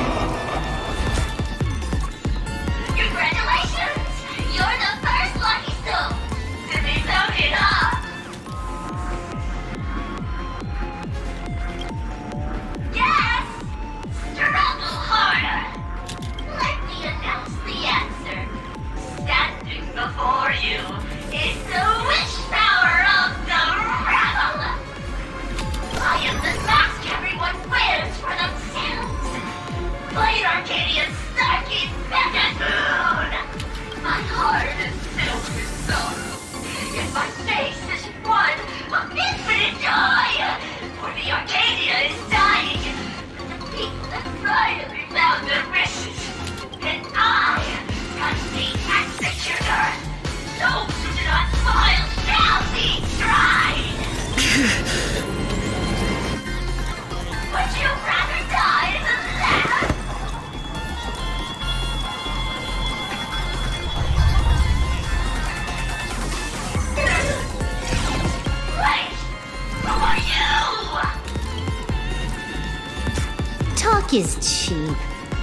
Talk is cheap.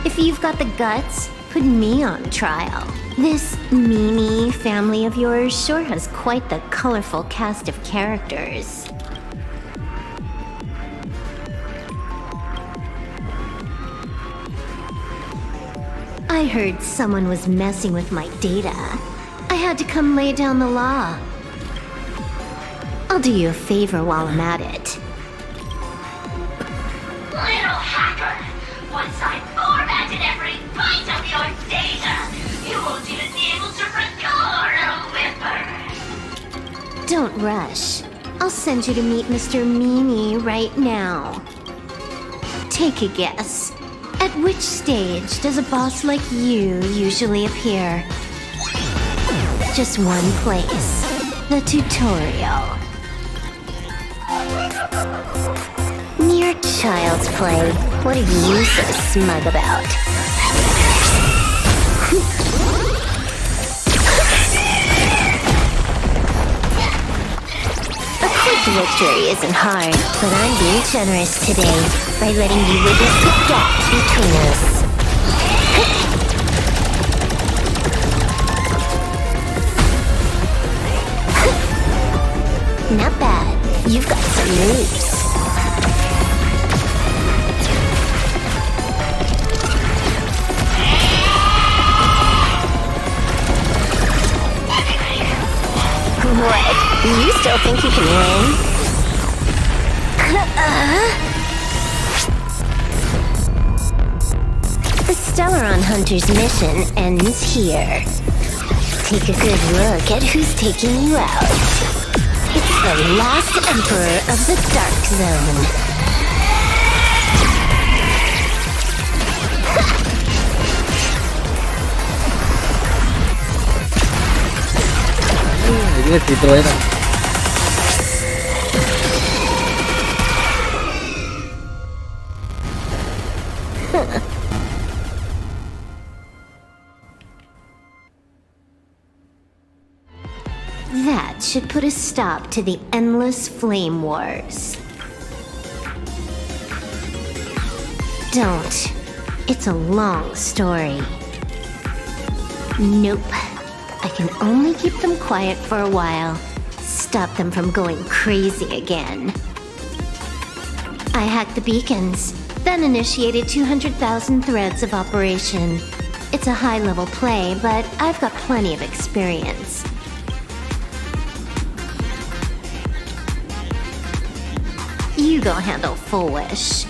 If you've got the guts, put me on trial. This Mimi family of yours sure has quite the colorful cast of characters. I heard someone was messing with my data. I had to come lay down the law. I'll do you a favor while I'm at it. Little hacker! Once I formatted every byte of your data, you won't even be able to record a whimper! Don't rush. I'll send you to meet Mr. Mimi right now. Take a guess. At which stage does a boss like you usually appear? Just one place. The tutorial. Mere child's play. What are you so smug about? A quick victory isn't hard, but I'm being generous today by letting you witness the gap between us. Not bad. You've got some moves. What? You still think you can win? The Stellaron Hunter's mission ends here. Take a good look at who's taking you out. It's the last Emperor of the Dark Zone. That should put a stop to the endless flame wars. Don't. It's a long story. Nope. I can only keep them quiet for a while. Stop them from going crazy again. I hacked the beacons, then initiated 200,000 threads of operation. It's a high-level play, but I've got plenty of experience. You go handle Full Wish.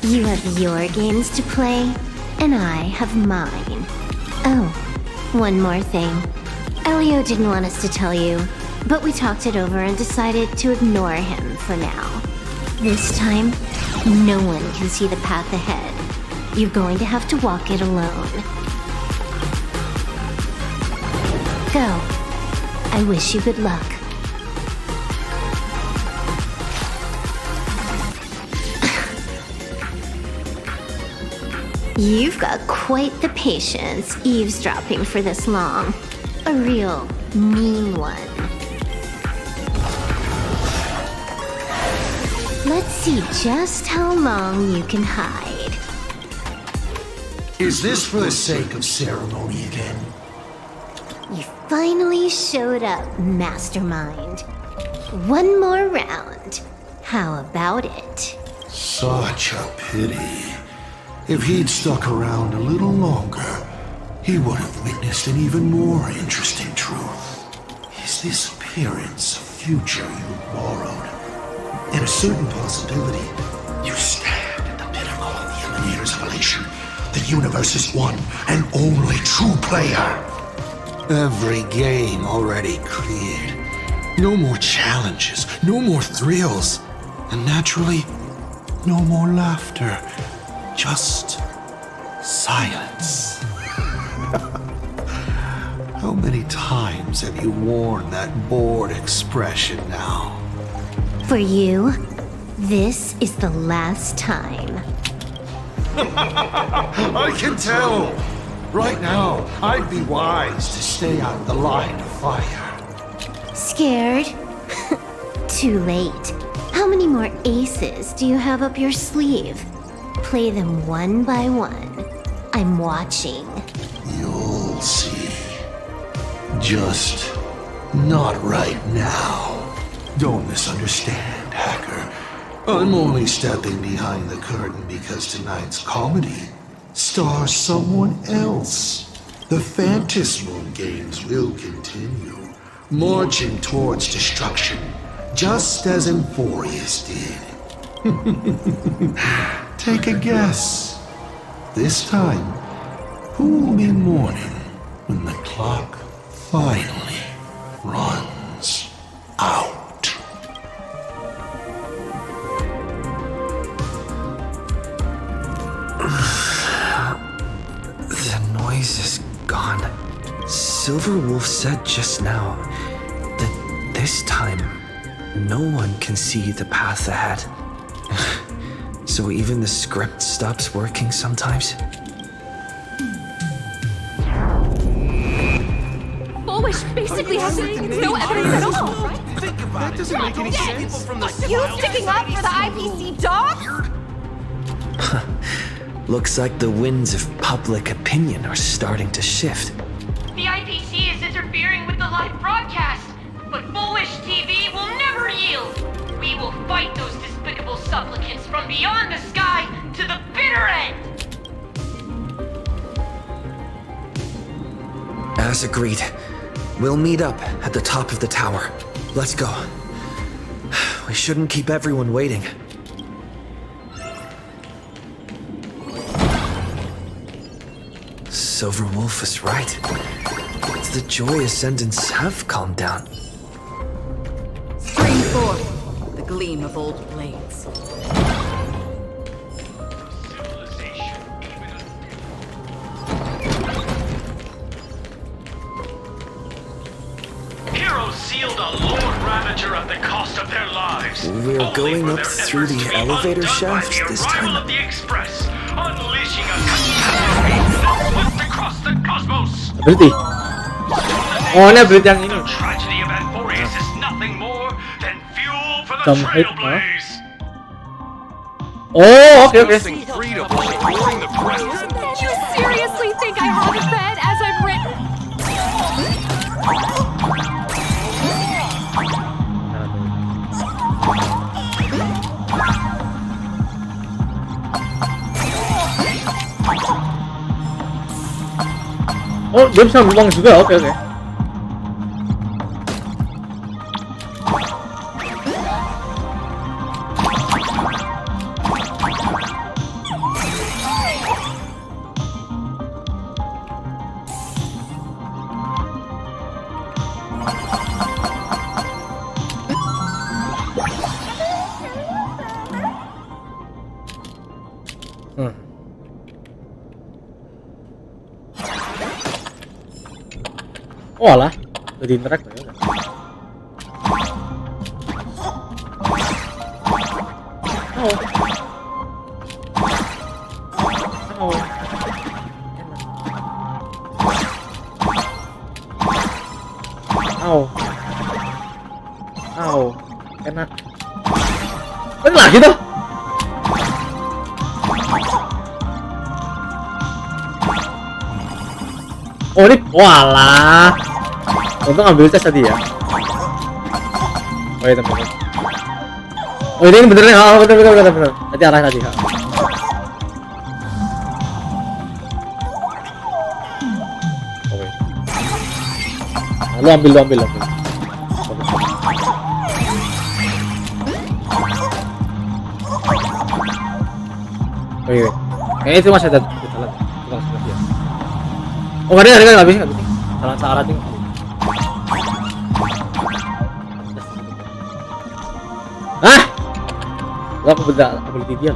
You have your games to play, and I have mine. Oh, one more thing. Elio didn't want us to tell you, but we talked it over and decided to ignore him for now. This time, no one can see the path ahead. You're going to have to walk it alone. Go. I wish you good luck. You've got quite the patience eavesdropping for this long. A real mean one. Let's see just how long you can hide. Is this for the sake of ceremony again? You finally showed up, Mastermind. One more round. How about it? Such a pity. If he'd stuck around a little longer, he would have witnessed an even more interesting truth. Is this appearance a future you borrowed? In a certain possibility, you stand at the pinnacle of the Emanators of Elation, the universe's one and only true player. Every game already cleared. No more challenges, no more thrills, and naturally, no more laughter. Just silence. How many times have you worn that bored expression now? For you, this is the last time. I can tell! Right now, I'd be wise to stay out of the line of fire. Scared? Too late. How many more aces do you have up your sleeve? Play them one by one. I'm watching. You'll see. Just not right now. Don't misunderstand, hacker. I'm only stepping behind the curtain because tonight's comedy stars someone else. The Phantasmoon games will continue, marching towards destruction, just as Emphorius did. Take a guess. This time, who will be mourning when the clock finally runs out? The noise is gone. Silver Wolf said just now that this time no one can see the path ahead. So even the script stops working sometimes. Bulwish basically has no evidence at all, right? Think about it. That doesn't make any sense. You sticking up for the IPC dog? Looks like the winds of public opinion are starting to shift. The IPC is interfering with the live broadcast, but Bulwish TV will never yield. We will fight those despicable supplicants from beyond the sky to the bitter end. As agreed, we'll meet up at the top of the tower. Let's go. We shouldn't keep everyone waiting. Silver Wolf was right. The Joy Ascendants have calmed down. Spring forth, the gleam of old blades. Heroes sealed a Lord Ravager at the cost of their lives. We're going up through the elevator shaft this time. Of the Express, unleashing a swift across the cosmos. Berarti. Oh, ini berarti yang ini. The tragedy of Emphorius is nothing more than fuel for the Jump hit, trailblaze. Oh, oke. You seriously think I have it bad as I've written? Oh, dia bisa beruang juga. Oke. Oh alah, udah diinterak ya udah. Enak. Kan lagi tuh. Oh ini, walah. Untung ambil tes tadi ya. Oh iya teman-teman. Oh ini bener nih, oh bener. Tadi arah tadi. Oke. Nah, lu ambil. Oh iya. Kayaknya itu masih ada jalan. Tukang sebelah dia. Oh nggak ada nggak bisa. Salah ting. Ah, gua aku beda ability dia.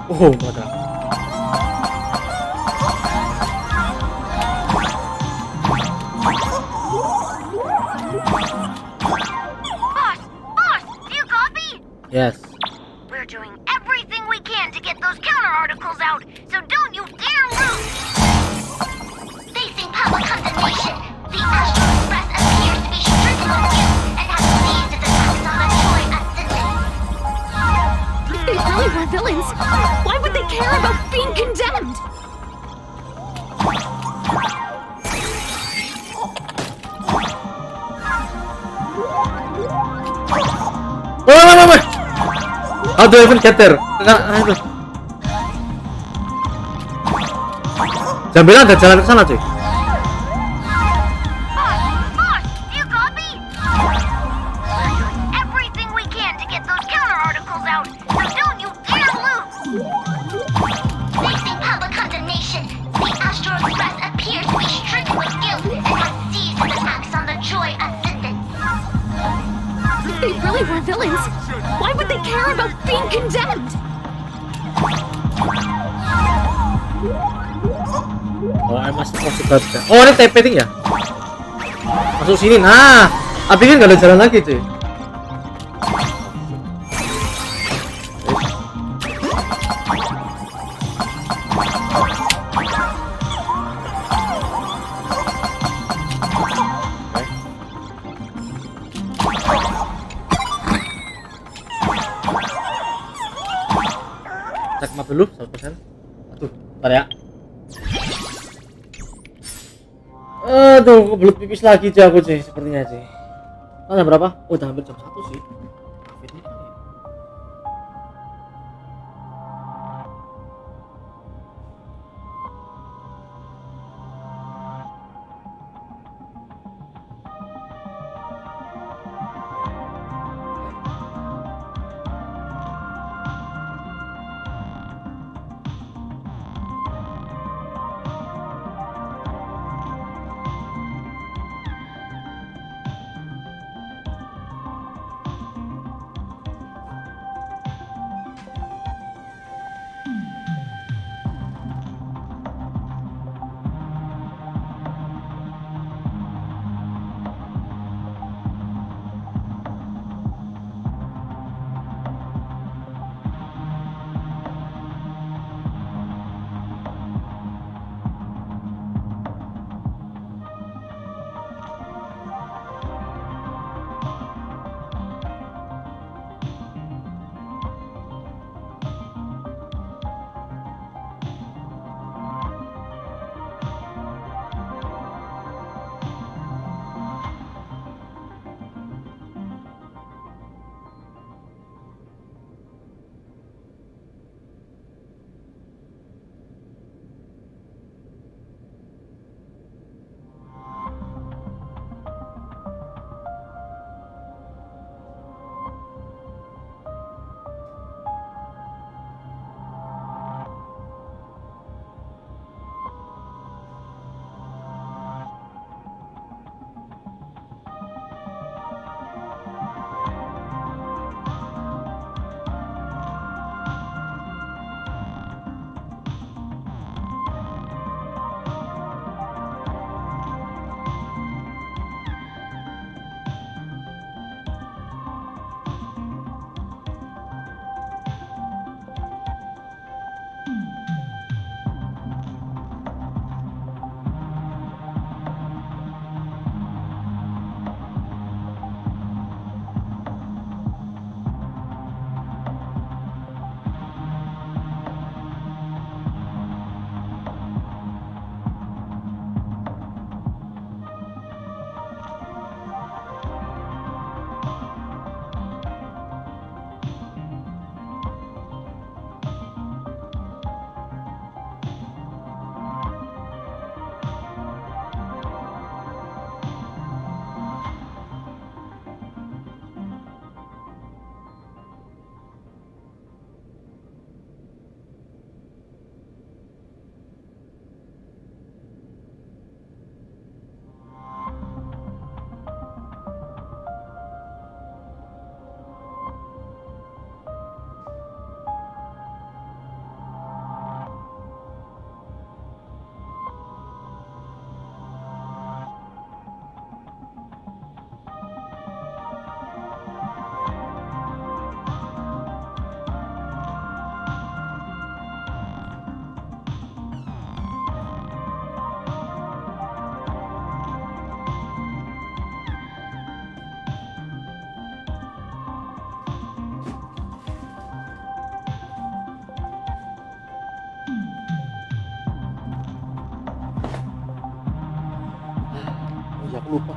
Oh, mata. Boss, do you copy? Yes. We're doing everything we can to get those counter articles out, so don't you dare lose! Facing public condemnation, the Astral Why would they care about being condemned? Wait. How do I even get there? Jangan bilang ada jalan ke sana, cuy. Boss, you copy? Everything we can to get those counter articles out, so don't you dare lose! Facing public condemnation, the Astro Express appears to be stricken with guilt and has seized attacks on the Joy Ascendants. If they really were villains, why would they care about being condemned? Oh, I must have. Oh, ini TP nih ya? Masuk sini. Nah, tapi kan nggak ada jalan lagi, cuy. Cek map dulu 100%. Aduh, bentar ya. Aduh, kebelet pipis lagi cuy aku cuy, sepertinya cuy. Jam berapa? Oh, udah hampir jam 1 sih. aku lupa.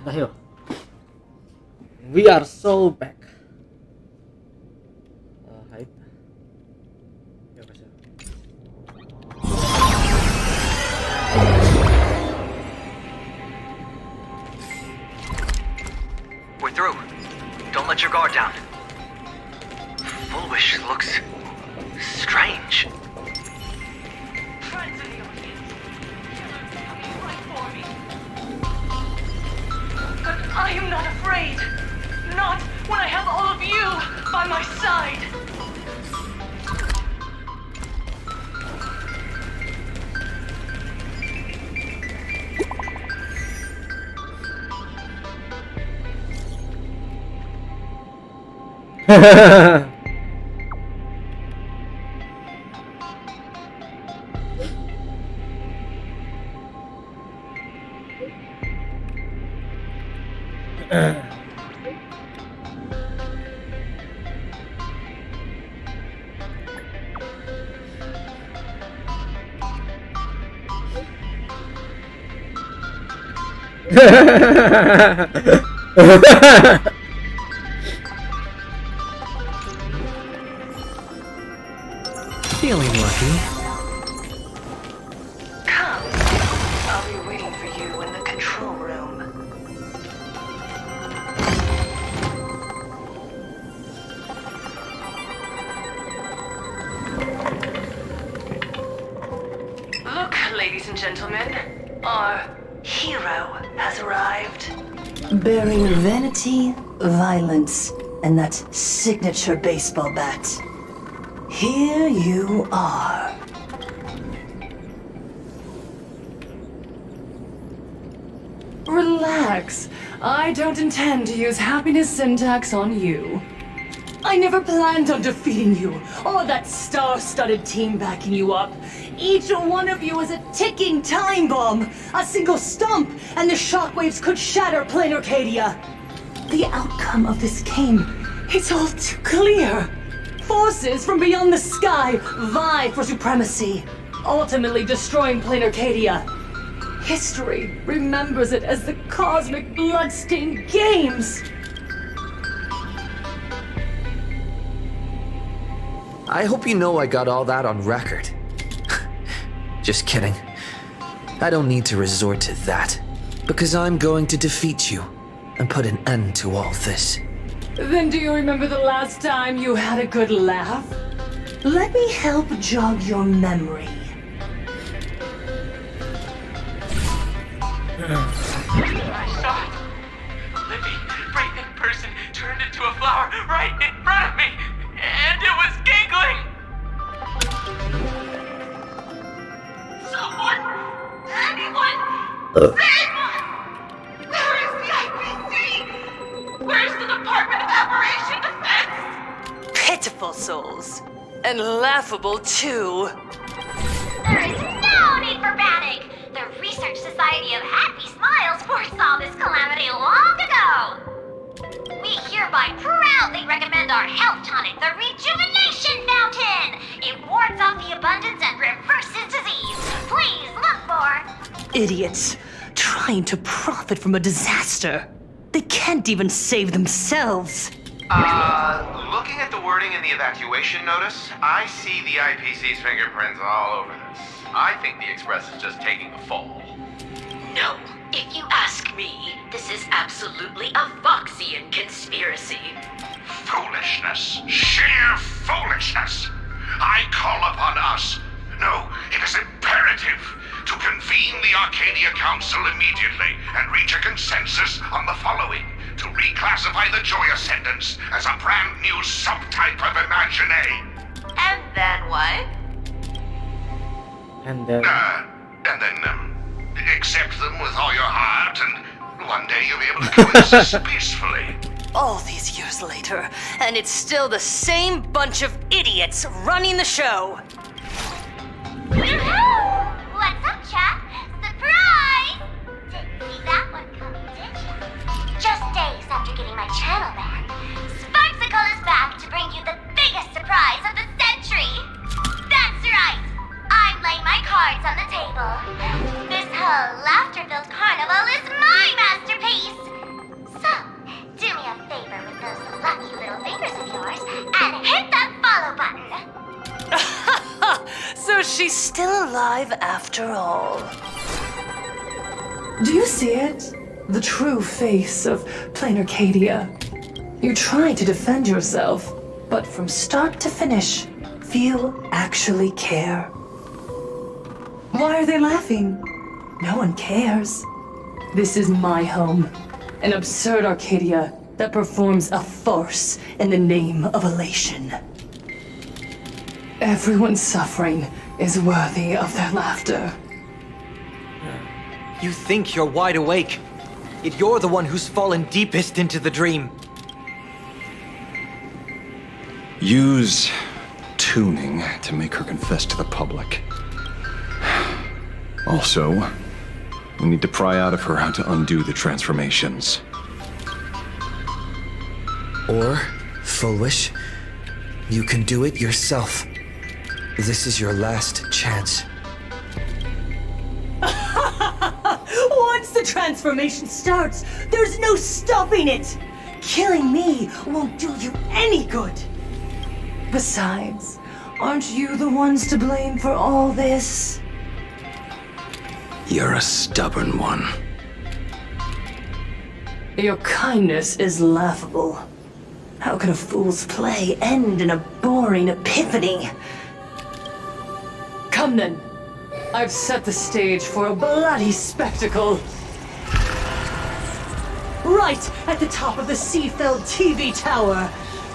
Nah yuk, we are so back. Hide. Ya kasih. We're through. Don't let your guard down. Foolish looks strange. I am not afraid. Not when I have all of you by my side. Feeling lucky. Come. I'll be waiting for you in the control room. Look, ladies and gentlemen, our hero has arrived. Bearing vanity, violence, and that signature baseball bat. Here you are. Relax. I don't intend to use happiness syntax on you. I never planned on defeating you, or that star-studded team backing you up. Each one of you is a ticking time bomb. A single stump, and the shockwaves could shatter planarcadia. The outcome of this game, it's all too clear. Forces from beyond the sky vie for supremacy, ultimately destroying planarcadia. History remembers it as the cosmic bloodstained games. I hope you know I got all that on record. Just kidding. I don't need to resort to that, because I'm going to defeat you and put an end to all this. Then do you remember the last time you had a good laugh? Let me help jog your memory. right in front of me, and it was giggling. Someone, anyone, save us! Where is the IPC? Where's the Department of Operation Defense? Pitiful souls. And laughable, too. There is no need for panic! The Research Society of Happy Smiles foresaw this calamity long ago! We hereby proudly recommend our health tonic, the Rejuvenation Fountain! It wards off the abundance and reverses disease. Please look for... Idiots. Trying to profit from a disaster. They can't even save themselves. Looking at the wording in the evacuation notice, I see the IPC's fingerprints all over this. I think the Express is just taking the fall. No, if you ask me, this is absolutely a Voxian conspiracy. Foolishness. Sheer foolishness. I call upon us. No, it is imperative to convene the Arcadia Council immediately and reach a consensus on the following. To reclassify the Joy Ascendants as a brand new subtype of Imagine. And then what? And then... accept them with all your heart, and one day you'll be able to coexist peacefully. All these years later, and it's still the same bunch of idiots running the show. What's up, chat? Surprise! Didn't see that one coming, did you? Just days after getting my channel banned, Sparxie is back to bring you the biggest surprise of the century! That's right! I'm laying my cards on the table. This whole laughter-filled carnival is my masterpiece! So, do me a favor with those lucky little fingers of yours and hit that follow button! So she's still alive after all. Do you see it? The true face of planarcadia. You're trying to defend yourself, but from start to finish, few actually care. Why are they laughing? No one cares. This is my home, an absurd Arcadia that performs a farce in the name of elation. Everyone's suffering is worthy of their laughter. You think you're wide awake, yet you're the one who's fallen deepest into the dream. Use tuning to make her confess to the public. Also, we need to pry out of her how to undo the transformations. Or, Full Wish, you can do it yourself. This is your last chance. Once the transformation starts, there's no stopping it! Killing me won't do you any good! Besides, aren't you the ones to blame for all this? You're a stubborn one. Your kindness is laughable. How can a fool's play end in a boring epiphany? Come then. I've set the stage for a bloody spectacle. Right at the top of the sea-filled TV tower,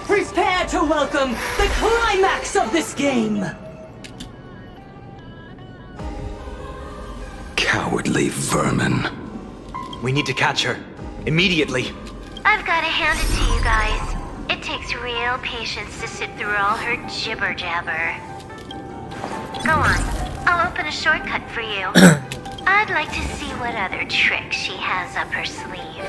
prepare to welcome the climax of this game! Cowardly vermin. We need to catch her. Immediately. I've gotta hand it to you guys. It takes real patience to sit through all her jibber-jabber. Go on. I'll open a shortcut for you. I'd like to see what other tricks she has up her sleeve.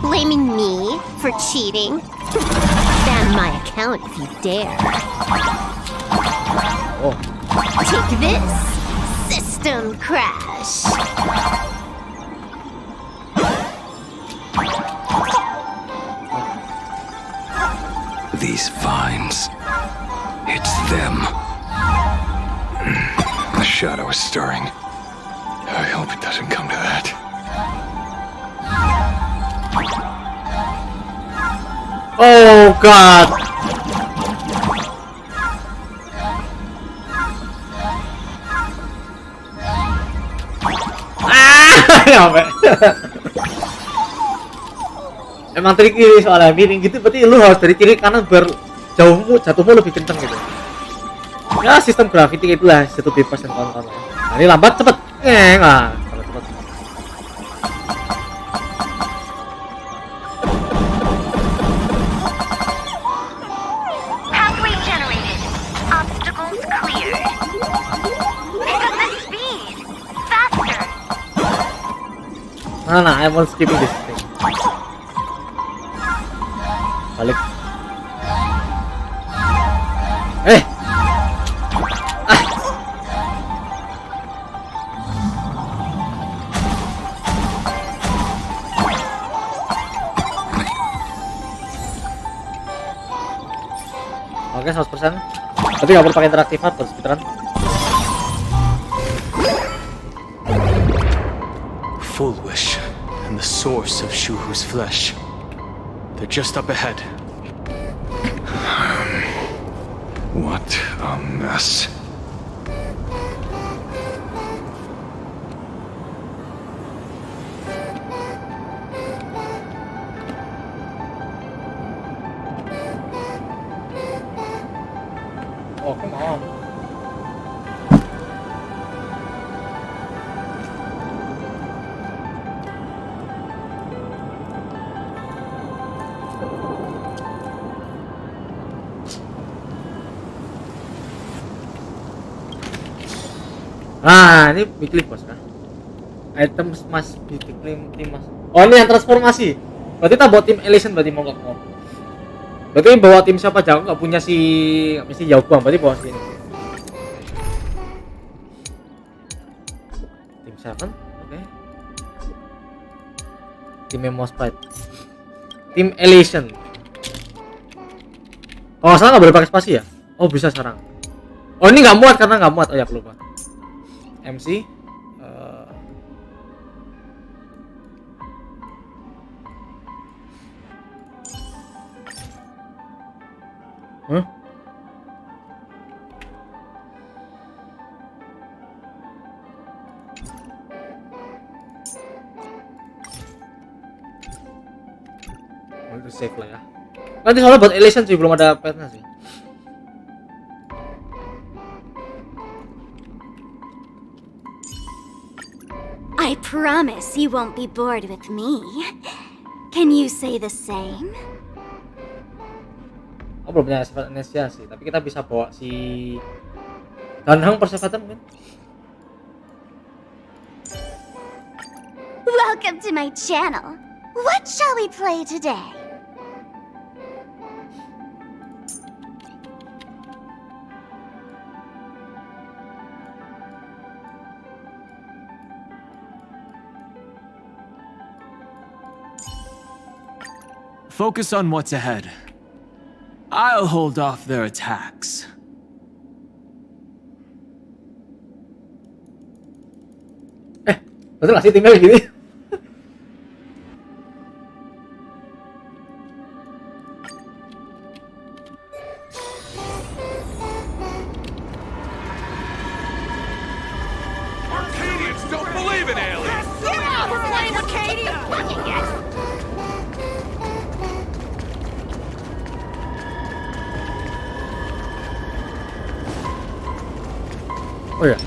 Blaming me for cheating? Ban my account if you dare. Take this, system crash. These vines. It's them. The shadow is stirring. I hope it doesn't come to that. Oh god. Nyampe. Emang tricky soalnya miring gitu, berarti lu harus dari kiri kanan biar jatuhmu lebih kenceng gitu. Ya sistem gravity itulah, situ bebas dan kawan-kawan. Nah, ini lambat cepet. Nah, cepet. Pathway generated. Obstacles cleared. Pick up the speed. Faster. Nah, I'm on skipping this thing. Balik. Oke, 100%. Tapi nggak perlu pakai interaktif terus speedrun. Full wish and the source of Shuhu's flesh. They're just up ahead. What a mess. Oh, come on. Nah, ini weekly bos kan. Items must be declared tim mas. Oh, ini yang transformasi. Berarti kita bawa tim ELATION berarti mau nggak mau. Berarti bawa tim siapa aja? Nggak punya si Yaobang, berarti bawa si ini. Tim 7, oke. Tim Memo Sprite. Tim ELATION. Oh, salah nggak boleh pakai spasi ya? Oh, bisa sekarang. Oh, ini nggak muat karena nggak muat. Oh ya, lupa. MC itu save lah ya. Nanti soalnya buat ELATION sih belum ada petnya sih. I promise you won't be bored with me. Can you say the same? Oh, belum punya sifat evanescia sih, tapi kita bisa bawa si Danhang persahabatan mungkin. Welcome to my channel. What shall we play today? Focus on what's ahead. I'll hold off their attacks. Betul gak sih timnya begini? Arcadians don't believe in aliens! Get out of playing Arcadia! Fucking yes! Oh ya.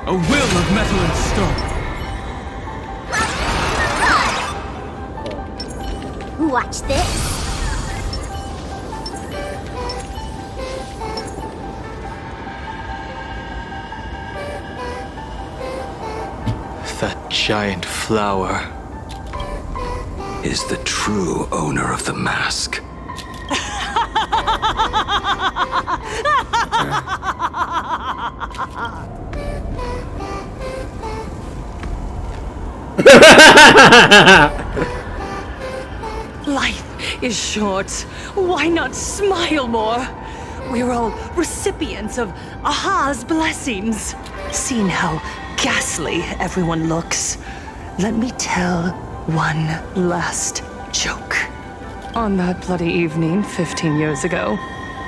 A will of metal and stone. Watch this. That giant flower is the true owner of the mask. Life is short. Why not smile more? We're all recipients of Aha's blessings. Seen how ghastly everyone looks. let me tell one last joke. On that bloody evening 15 years ago,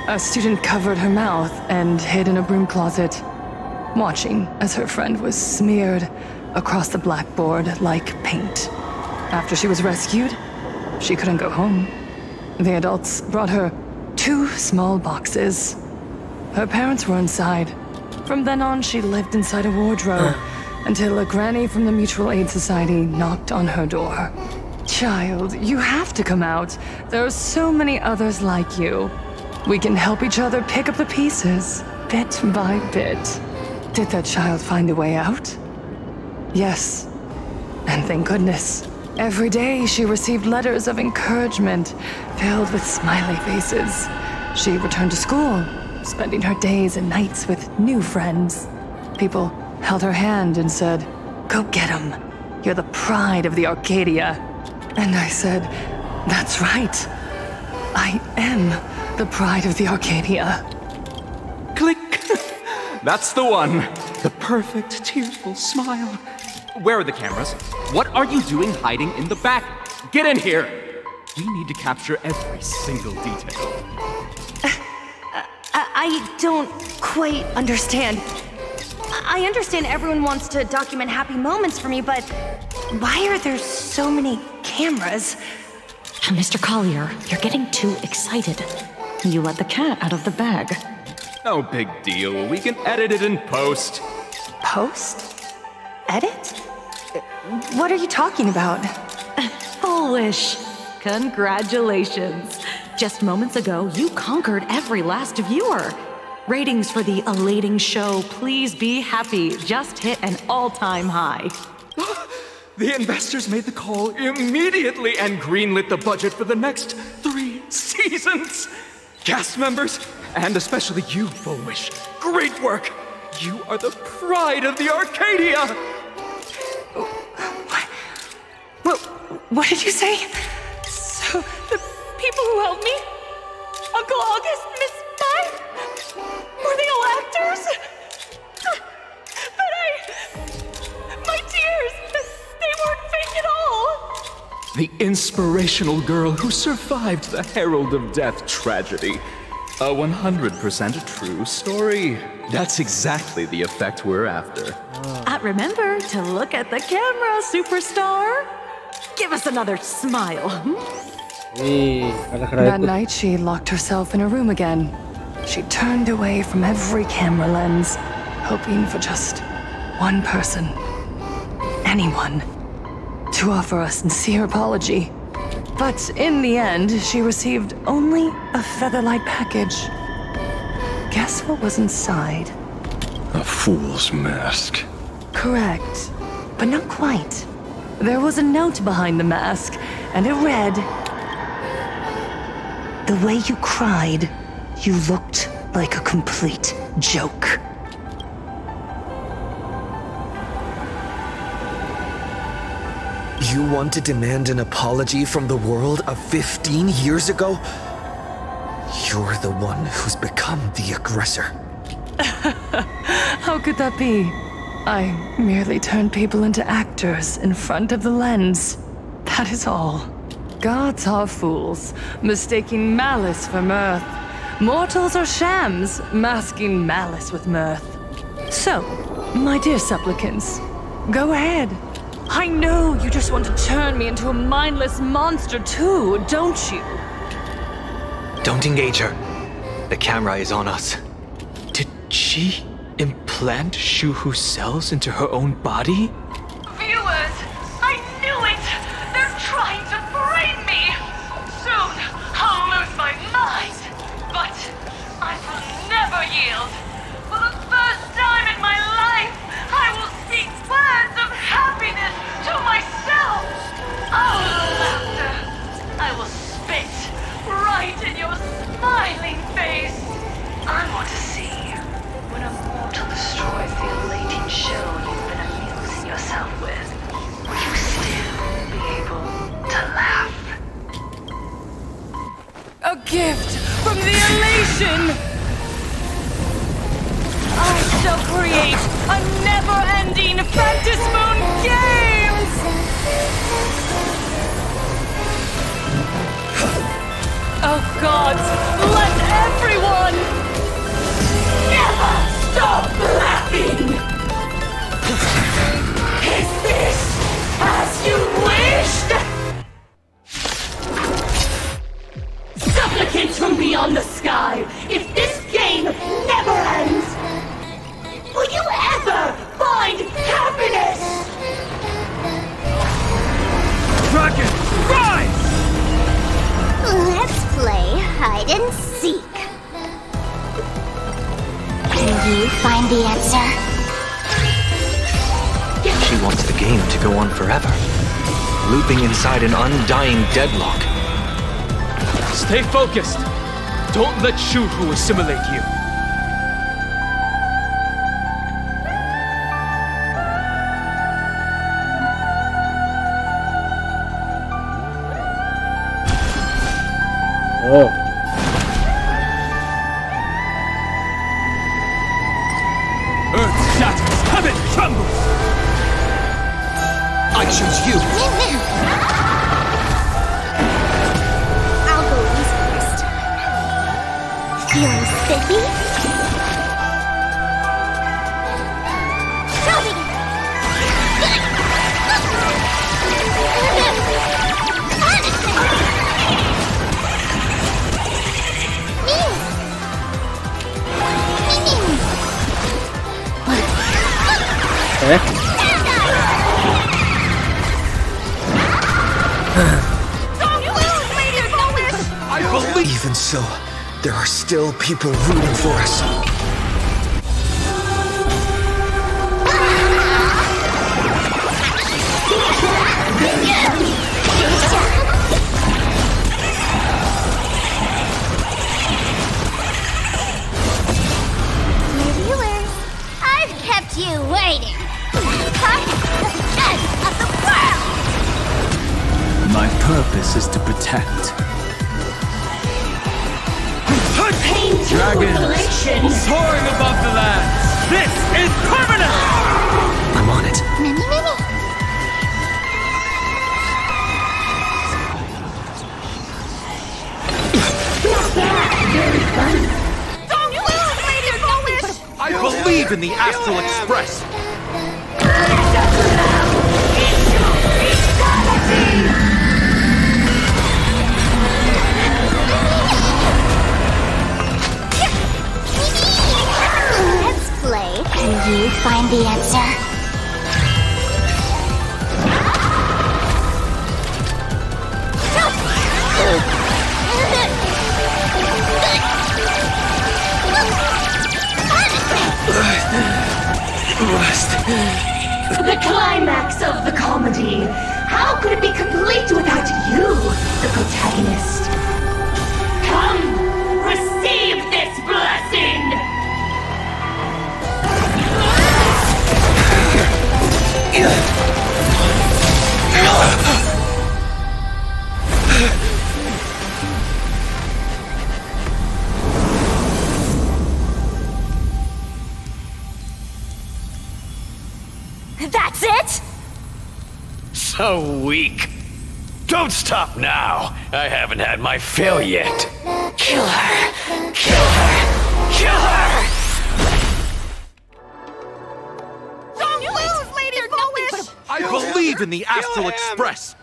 a student covered her mouth and hid in a broom closet, watching as her friend was smeared across the blackboard like paint. After she was rescued, she couldn't go home. The adults brought her 2 small boxes. Her parents were inside. From then on, she lived inside a wardrobe until a granny from the Mutual Aid Society knocked on her door. Child, you have to come out. There are so many others like you. We can help each other pick up the pieces, bit by bit. Did that child find a way out? Yes. And thank goodness. Every day she received letters of encouragement filled with smiley faces. She returned to school, spending her days and nights with new friends. People held her hand and said, "Go get 'em. You're the pride of the Arcadia." And I said, "That's right. I am the pride of the Arcadia." Click! That's the one. The perfect, tearful smile. Where are the cameras? What are you doing hiding in the back? Get in here! We need to capture every single detail. I don't quite understand. I understand everyone wants to document happy moments for me, but why are there so many cameras? Mr. Collier, you're getting too excited. You let the cat out of the bag. No big deal. We can edit it in post. Post? Edit? What are you talking about? Foolish. Congratulations. Just moments ago, you conquered every last viewer. Ratings for the elating show, Please Be Happy, just hit an all-time high. The investors made the call immediately and greenlit the budget for the next 3 seasons. Cast members, and especially you, Fullwish, great work. You are the pride of the Arcadia. What did you say? So, the people who helped me? Uncle August, Miss Bud? Were they all actors? But my tears, they weren't fake at all. The inspirational girl who survived the Herald of Death tragedy. A 100% true story. That's exactly the effect we're after. Remember to look at the camera, superstar. Give us another smile. That night, she locked herself in a room again. She turned away from every camera lens, hoping for just one person, anyone, to offer a sincere apology. But in the end, she received only a featherlight package. Guess what was inside? A fool's mask. Correct, but not quite. There was a note behind the mask, and it read, "The way you cried, you looked like a complete joke." You want to demand an apology from the world of 15 years ago? You're the one who's become the aggressor. How could that be? I merely turned people into actors in front of the lens. That is all. Gods are fools, mistaking malice for mirth. Mortals are shams, masking malice with mirth. So, my dear supplicants, go ahead. I know you just want to turn me into a mindless monster too, don't you? Don't engage her. The camera is on us. Did she implant Shuhu cells into her own body? Viewers, I knew it! They're trying to frame me! Soon, I'll lose my mind! But I will never yield! For the first time in my life, I will seek words of happiness to myself! Oh, laughter! I will spit right in your smiling face! I want to see when a mortal destroys the elating shell you've been amusing yourself with. Will you still be able to laugh? A gift from the elation! I shall create a never-ending Phantasmoon Games! Oh gods, let everyone never stop laughing! Is this as you wished? Supplicants from beyond the sky, if this game never ends, will you ever find happiness? Dragon, rise! Let's play hide and seek. Can you find the answer? She wants the game to go on forever, looping inside an undying deadlock. Stay focused. Don't let Shuhu assimilate you. Oh. Earth shatters, heaven trembles. I choose you. I'll go easy this time. Feeling spiffy? Even so, there are still people rooting for us. Viewers, I've kept you waiting. Come to the end of the world! My purpose is to protect. Dragons soaring above the lands. This is permanent. I'm on it. Many. I believe in the Astral Express. Let's play. Can you find the answer? The climax of the comedy. How could it be complete without you, the protagonist? Come, receive this blessing! That's it? So weak. Don't stop now. I haven't had my fill yet. Kill her! Kill her! Kill her! Don't lose, Lady Foolish! I believe in the Astral Express.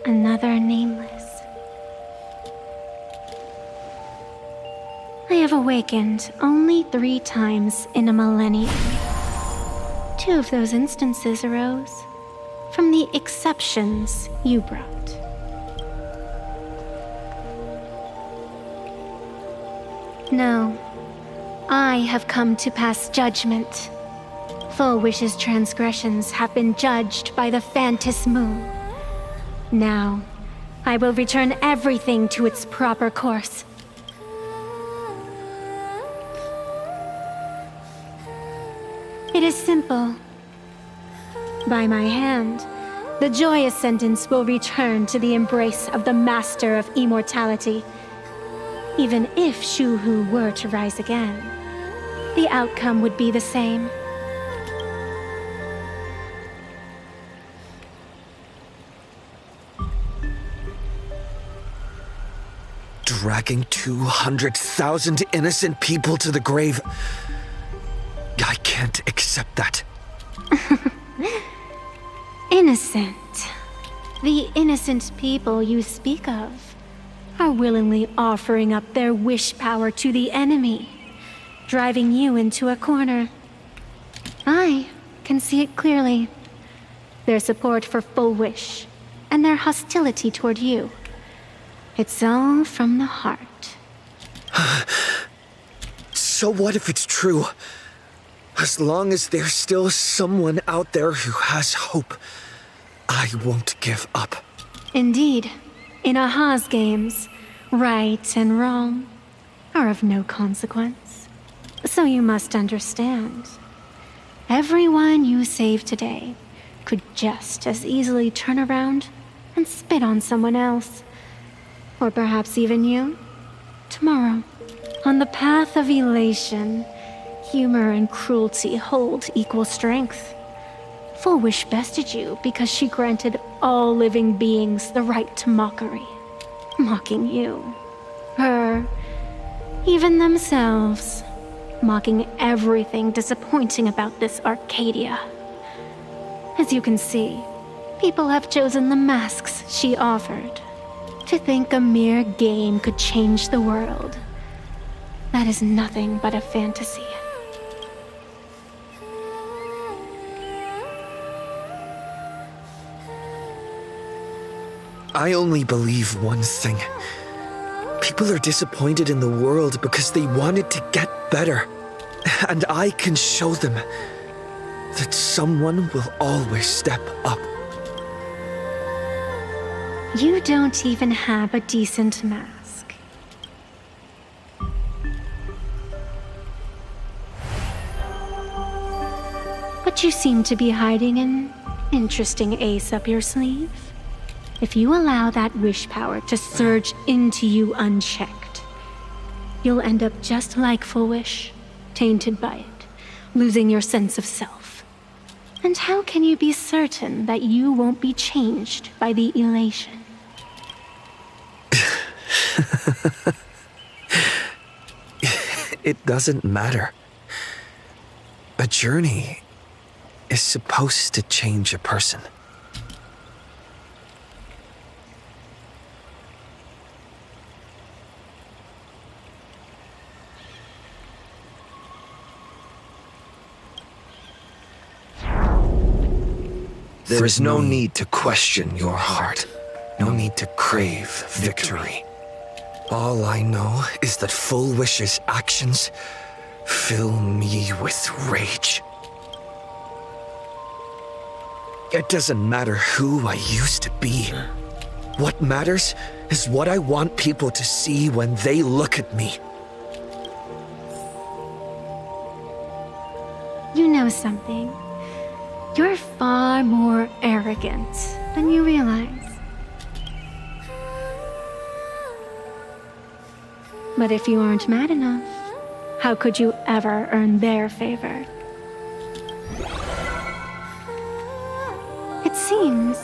Another nameless. I have awakened only 3 times in a millennium. 2 of those instances arose from the exceptions you brought. No, I have come to pass judgment. Full Wish's transgressions have been judged by the Phantas Moon. Now, I will return everything to its proper course. It is simple. By my hand, the joyous sentence will return to the embrace of the Master of Immortality. Even if Shuhu were to rise again, the outcome would be the same. Dragging 200,000 innocent people to the grave. I can't accept that. Innocent. The innocent people you speak of are willingly offering up their wish power to the enemy, driving you into a corner. I can see it clearly. Their support for Full Wish, and their hostility toward you. It's all from the heart. So what if it's true? As long as there's still someone out there who has hope, I won't give up. Indeed, in Aha's games, right and wrong are of no consequence. So you must understand. Everyone you save today could just as easily turn around and spit on someone else. Or perhaps even you, tomorrow. On the path of elation, humor and cruelty hold equal strength. Full Wish bested you because she granted all living beings the right to mockery. Mocking you, her, even themselves. Mocking everything disappointing about this Arcadia. As you can see, people have chosen the masks she offered. To think a mere game could change the world, that is nothing but a fantasy. I only believe one thing. People are disappointed in the world because they wanted to get better. And I can show them that someone will always step up. You don't even have a decent mask. But you seem to be hiding an interesting ace up your sleeve. If you allow that wish power to surge into you unchecked, you'll end up just like Full Wish, tainted by it, losing your sense of self. And how can you be certain that you won't be changed by the elation? It doesn't matter. A journey is supposed to change a person. There is no need to question your heart. No need to crave victory. All I know is that Full Wish's actions fill me with rage. It doesn't matter who I used to be. What matters is what I want people to see when they look at me. You know something? You're far more arrogant than you realize. But if you aren't mad enough, how could you ever earn their favor? It seems,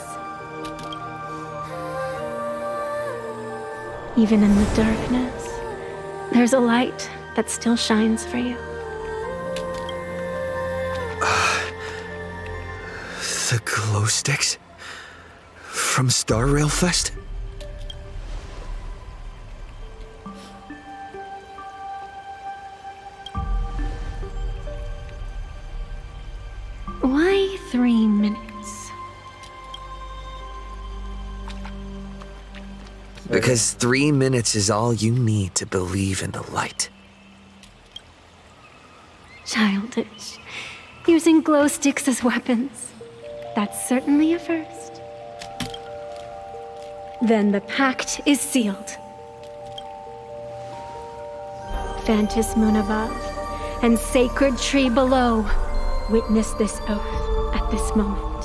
even in the darkness, there's a light that still shines for you. The glow sticks? From Star Rail Fest? Why 3 minutes? Because 3 minutes is all you need to believe in the light. Childish. Using glow sticks as weapons. That's certainly a first. Then the pact is sealed. Phantos moon above and sacred tree below. Witness this oath at this moment.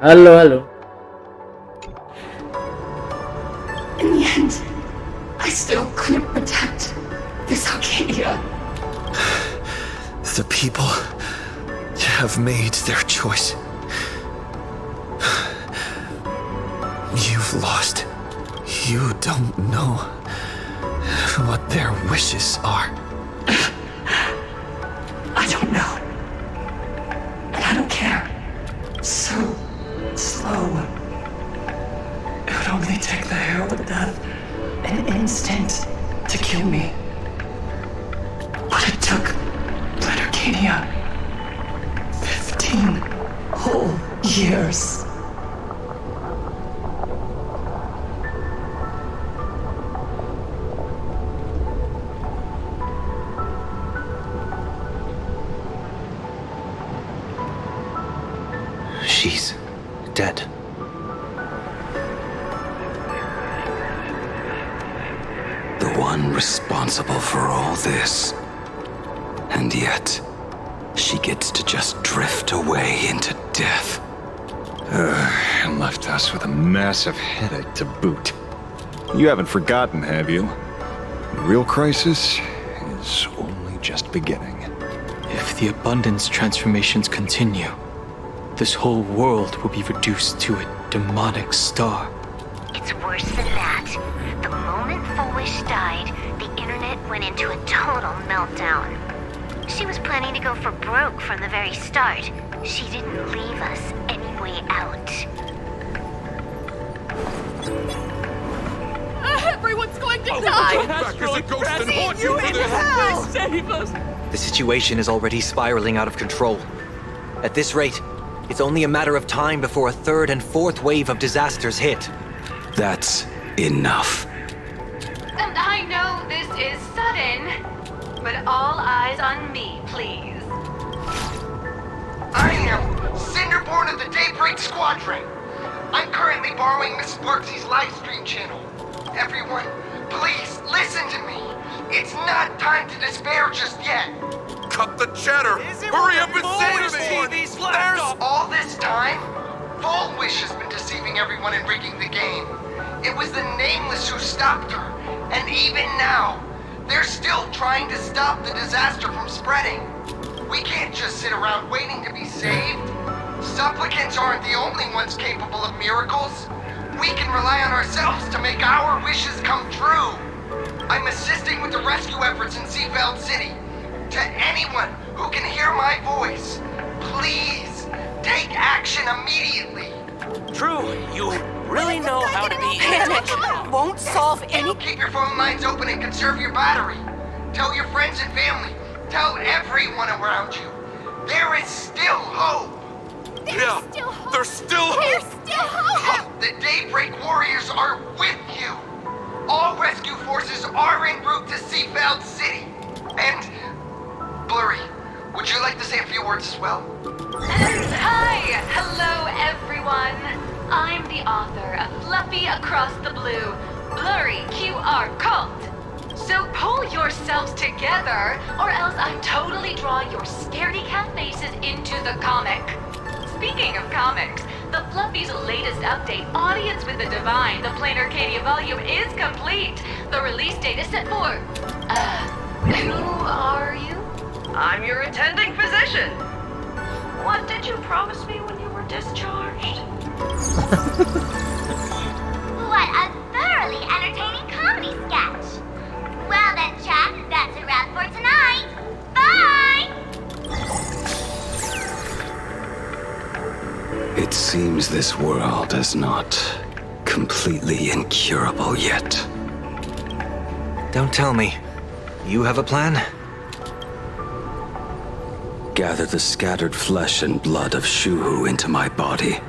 Halo, halo. In the end, I still couldn't protect this Arcadia. The people have made their choice. You've lost. You don't know what their wishes are. I don't know. And I don't care. So slow. It would only take the herald of death an instant to kill me. But it took Planarcadia 15 whole years. She's dead. The one responsible for all this. And yet, she gets to just drift away into death. And left us with a massive headache to boot. You haven't forgotten, have you? The real crisis is only just beginning. If the abundance transformations continue, this whole world will be reduced to a demonic star. It's worse than that. The moment Foolish died, the internet went into a total meltdown. She was planning to go for broke from the very start. She didn't leave us any way out. Everyone's going to die! Save us! The situation is already spiraling out of control. At this rate, it's only a matter of time before a third and fourth wave of disasters hit. That's enough. And I know this is sudden, but all eyes on me, please. I am Cinderborn of the Daybreak Squadron. I'm currently borrowing Miss Sparxie's live stream channel. Everyone, please listen to me. It's not time to despair just yet. Cut the chatter! Hurry up and save me! There's all this time, Full Wish has been deceiving everyone and rigging the game. It was the Nameless who stopped her, and even now, they're still trying to stop the disaster from spreading. We can't just sit around waiting to be saved. Supplicants aren't the only ones capable of miracles. We can rely on ourselves to make our wishes come true. I'm assisting with the rescue efforts in Seaveld City. To anyone who can hear my voice, please take action immediately. True, you really know how to be. Panic won't solve any. Keep your phone lines open and conserve your battery. Tell your friends and family. Tell everyone around you. There is still hope. There's still hope. The Daybreak Warriors are with you. All rescue forces are en route to Seaveld City. And Blurry, would you like to say a few words as well? Hi! Hello, everyone! I'm the author of Fluffy Across the Blue, Blurry QR Cult. So pull yourselves together, or else I'm totally drawing your scaredy cat faces into the comic. Speaking of comics, the Fluffy's latest update, Audience with the Divine, the Planarcadia volume, is complete. The release date is set for... who are you? I'm your attending physician. What did you promise me when you were discharged? What a thoroughly entertaining comedy sketch. Well then, chat, that's a wrap for tonight. Bye! It seems this world is not completely incurable yet. Don't tell me. You have a plan? Gather the scattered flesh and blood of Shuhu into my body,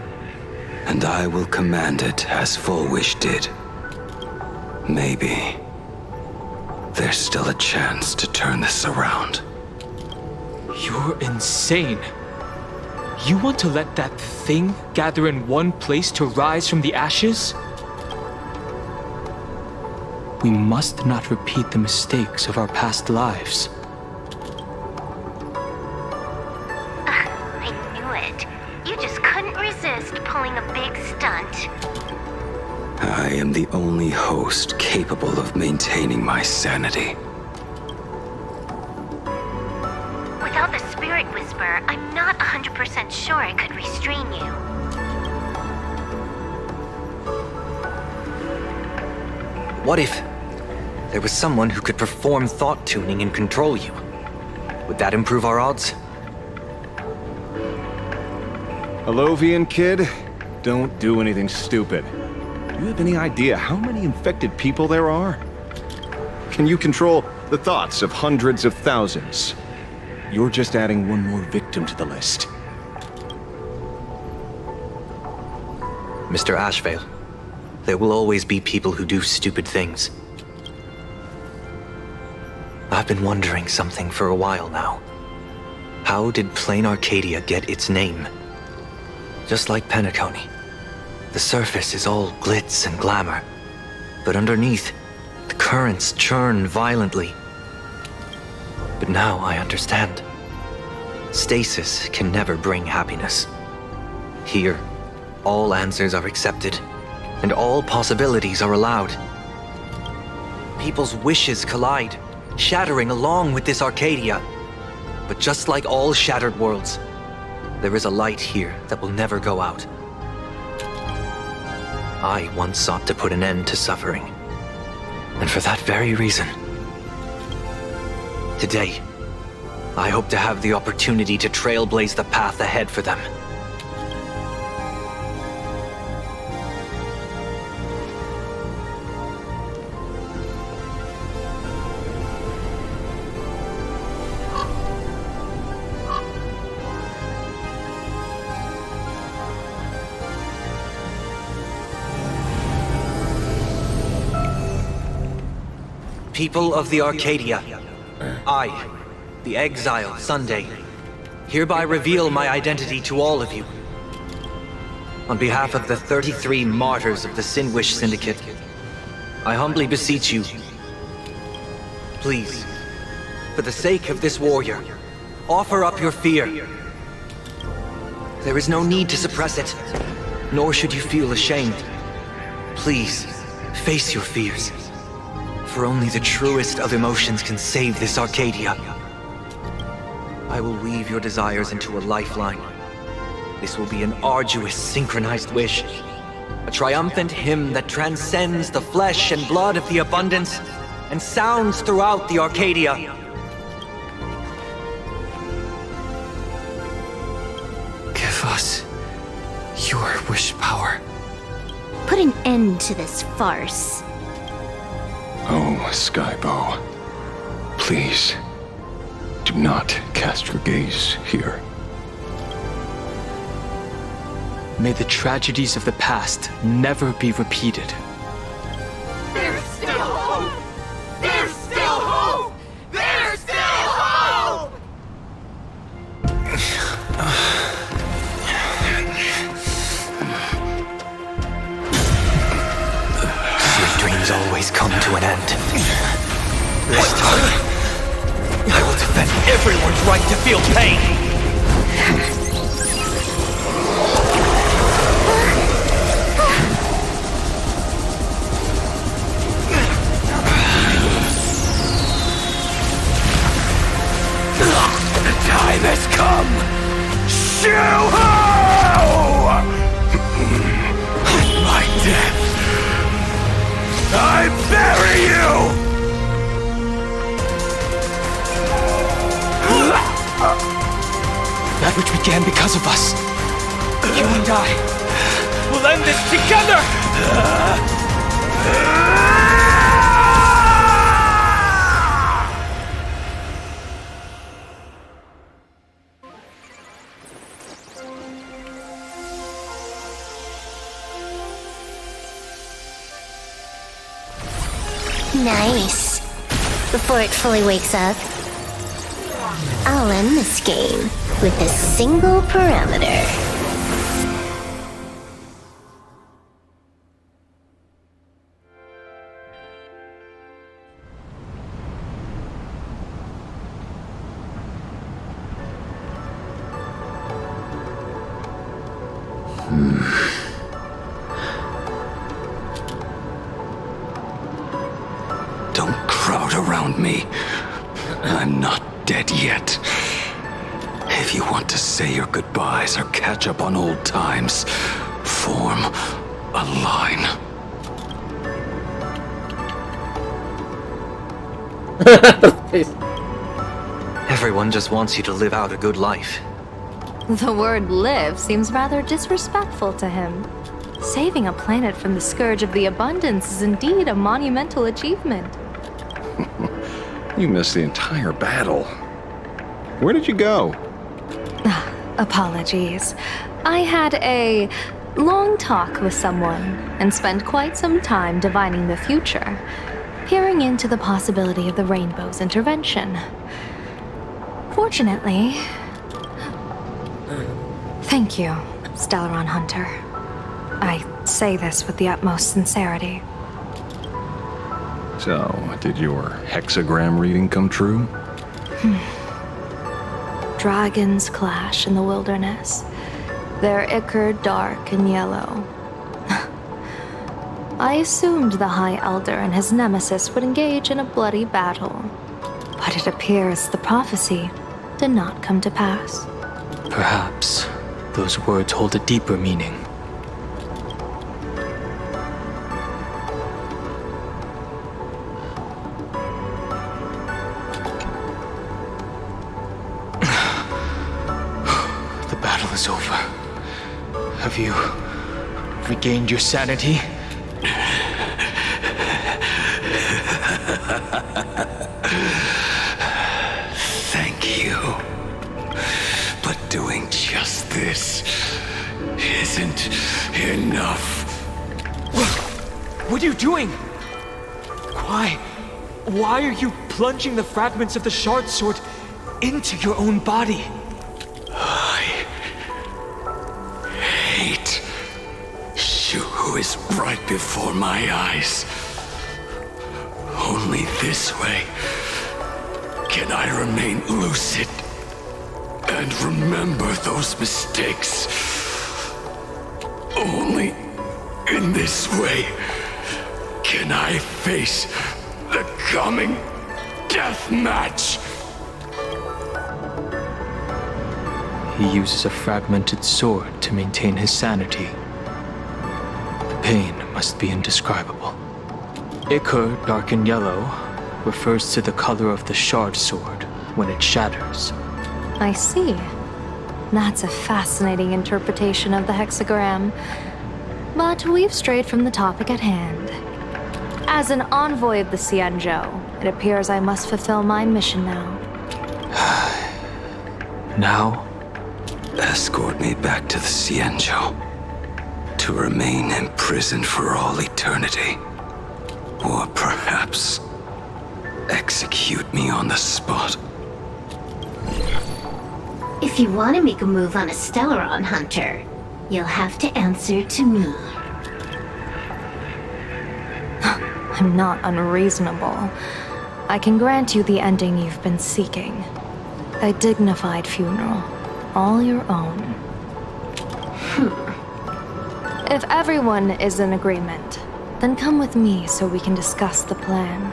and I will command it as Full Wish did. Maybe there's still a chance to turn this around. You're insane. You want to let that thing gather in one place to rise from the ashes? We must not repeat the mistakes of our past lives. I knew it. You just couldn't resist pulling I am the only host capable of maintaining my sanity. Without the Spirit Whisper, I'm not 100% sure I could restrain you. What if there was someone who could perform thought tuning and control you? Would that improve our odds? Alovian kid, don't do anything stupid. Do you have any idea how many infected people there are? Can you control the thoughts of hundreds of thousands? You're just adding one more victim to the list. Mr. Ashvale, there will always be people who do stupid things. I've been wondering something for a while now. How did Planarcadia get its name? Just like Penacony, the surface is all glitz and glamour, but underneath, the currents churn violently. But now I understand. Stasis can never bring happiness. Here, all answers are accepted, and all possibilities are allowed. People's wishes collide, shattering along with this Arcadia. But just like all shattered worlds, there is a light here that will never go out. I once sought to put an end to suffering, and for that very reason, today, I hope to have the opportunity to trailblaze the path ahead for them. People of the Arcadia, I, the exile Sunday, hereby reveal my identity to all of you. On behalf of the 33 martyrs of the Sinwish Syndicate, I humbly beseech you, please, for the sake of this warrior, offer up your fear. There is no need to suppress it, nor should you feel ashamed. Please, face your fears. For only the truest of emotions can save this Arcadia. I will weave your desires into a lifeline. This will be an arduous, synchronized wish. A triumphant hymn that transcends the flesh and blood of the abundance and sounds throughout the Arcadia. Give us your wish power. Put an end to this farce. Oh, Skybow. Please, do not cast your gaze here. May the tragedies of the past never be repeated. There's still hope! There's still hope! There's still hope! Sweet dreams always come to an end. This time, I will defend everyone's right to feel pain! The time has come! Shoo-ho! My death! I bury you! That which began because of us. You and I will end this together! Nice. Before it fully wakes up, I'll end this game with a single parameter. Don't crowd around me. I'm not dead yet. If you want to say your goodbyes or catch up on old times, form a line. Everyone just wants you to live out a good life. The word live seems rather disrespectful to him. Saving a planet from the scourge of the abundance is indeed a monumental achievement. You missed the entire battle. Where did you go? Apologies. I had a long talk with someone and spent quite some time divining the future, peering into the possibility of the Rainbow's intervention. Fortunately... Thank you, Stellaron Hunter. I say this with the utmost sincerity. So, did your hexagram reading come true? Dragons clash in the wilderness. Their ichor dark and yellow. I assumed the High Elder and his nemesis would engage in a bloody battle, but it appears the prophecy did not come to pass. Perhaps those words hold a deeper meaning. The battle is over. Have you regained your sanity? Thank you. But doing just this isn't enough. What are you doing? Why are you plunging the fragments of the shard sword into your own body? I hate Shu is right before my eyes. Only this way can I remain lucid and remember those mistakes. Only in this way can I face the coming death match. He uses a fragmented sword to maintain his sanity. The pain must be indescribable. Ichor, dark and yellow, refers to the color of the shard sword when it shatters. I see. That's a fascinating interpretation of the hexagram. But we've strayed from the topic at hand. As an envoy of the Xianzhou, it appears I must fulfill my mission now. Now? Escort me back to the Xianzhou. To remain imprisoned for all eternity. Or perhaps execute me on the spot. If you want to make a move on a Stellaron Hunter, you'll have to answer to me. I'm not unreasonable. I can grant you the ending you've been seeking. A dignified funeral, all your own. If everyone is in agreement, then come with me so we can discuss the plan.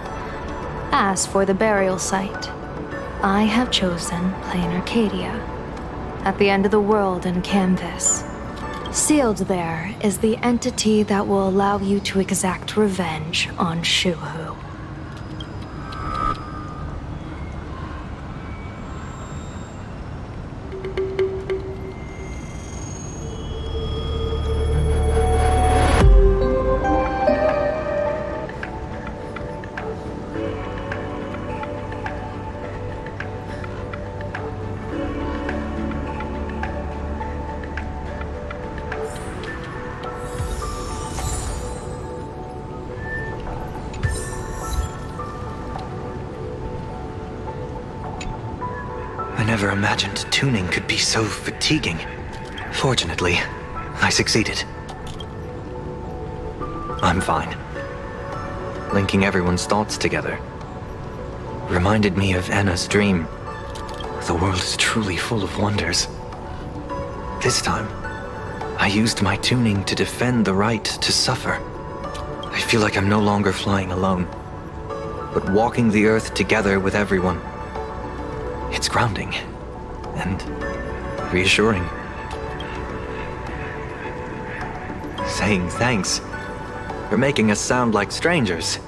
As for the burial site, I have chosen Planarcadia, at the end of the world in Canvas. Sealed there is the entity that will allow you to exact revenge on Shuhu. I never imagined tuning could be so fatiguing. Fortunately, I succeeded. I'm fine. Linking everyone's thoughts together reminded me of Anna's dream. The world is truly full of wonders. This time, I used my tuning to defend the right to suffer. I feel like I'm no longer flying alone. but walking the earth together with everyone. It's grounding and reassuring. Saying thanks for making us sound like strangers.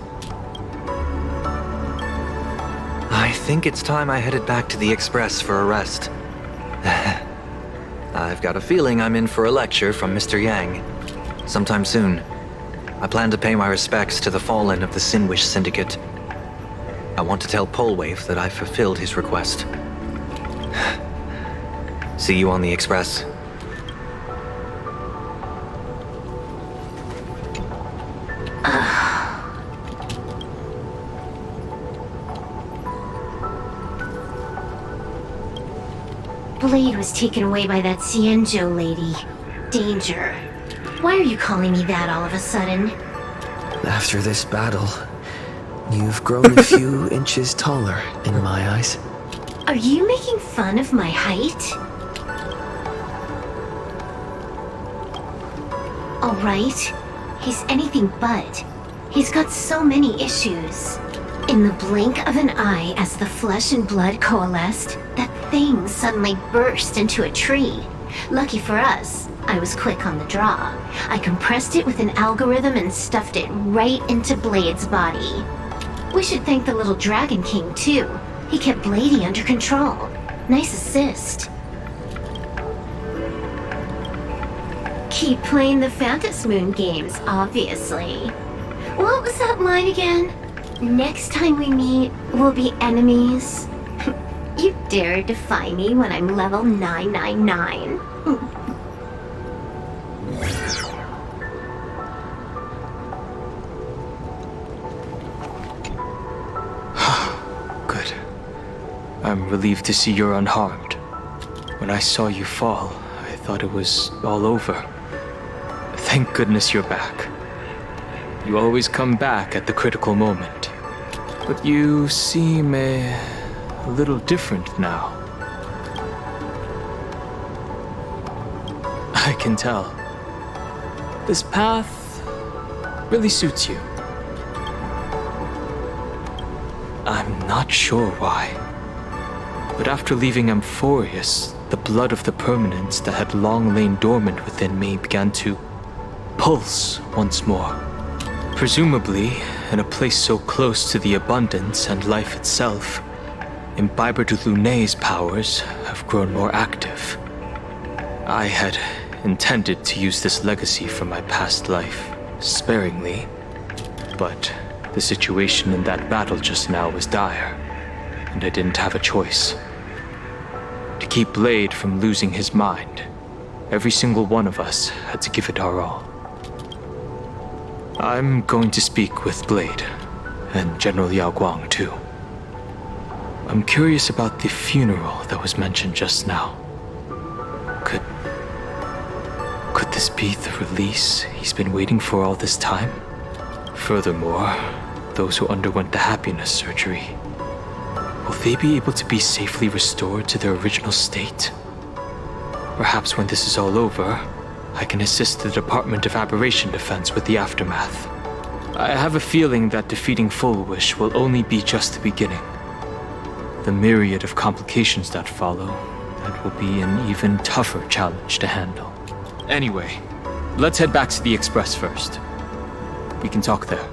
I think it's time I headed back to the Express for a rest. I've got a feeling I'm in for a lecture from Mr. Yang sometime soon. I plan to pay my respects to the fallen of the Sinwish Syndicate. I want to tell Polwave that I fulfilled his request. See you on the Express. Blade was taken away by that Xianzhou lady. Danger. Why are you calling me that all of a sudden? After this battle, you've grown a few inches taller in my eyes. Are you making fun of my height? Alright, he's anything but. He's got so many issues. In the blink of an eye, as the flesh and blood coalesced, that thing suddenly burst into a tree. Lucky for us, I was quick on the draw. I compressed it with an algorithm and stuffed it right into Blade's body. We should thank the little Dragon King, too. He kept Bladey under control. Nice assist. Keep playing the Phantasmoon Moon games, obviously. What was that line again? Next time we meet, we'll be enemies. You dare defy me when I'm level 999. Good. I'm relieved to see you're unharmed. When I saw you fall, I thought it was all over. Thank goodness you're back. You always come back at the critical moment. But you seem a little different now. I can tell. This path really suits you. I'm not sure why. But after leaving Amphorius, the blood of the permanence that had long lain dormant within me began to pulse once more. Presumably, in a place so close to the abundance and life itself, Imbiber de Lunay's powers have grown more active. I had intended to use this legacy from my past life sparingly, but the situation in that battle just now was dire, and I didn't have a choice. To keep Blade from losing his mind, every single one of us had to give it our all. I'm going to speak with Blade, and General Yao Guang too. I'm curious about the funeral that was mentioned just now. Could this be the release he's been waiting for all this time? Furthermore, those who underwent the happiness surgery, will they be able to be safely restored to their original state? Perhaps when this is all over, I can assist the Department of Aberration Defense with the aftermath. I have a feeling that defeating Full Wish will only be just the beginning. The myriad of complications that follow, that will be an even tougher challenge to handle. Anyway, let's head back to the Express first. We can talk there.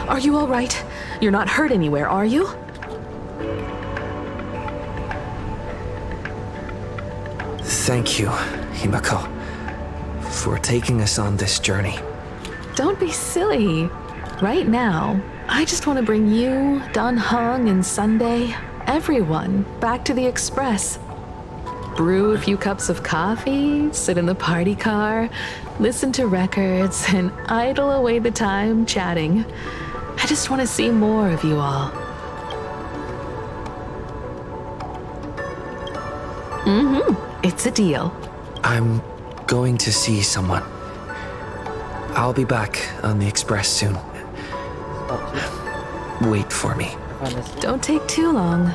Are you all right? You're not hurt anywhere, are you? Thank you, Himako, for taking us on this journey. Don't be silly. Right now, I just want to bring you, Dan Heng, and Sunday, everyone, back to the Express. Brew a few cups of coffee, sit in the party car, listen to records, and idle away the time chatting. I just want to see more of you all. It's a deal. I'm going to see someone. I'll be back on the Express soon. Wait for me. Don't take too long.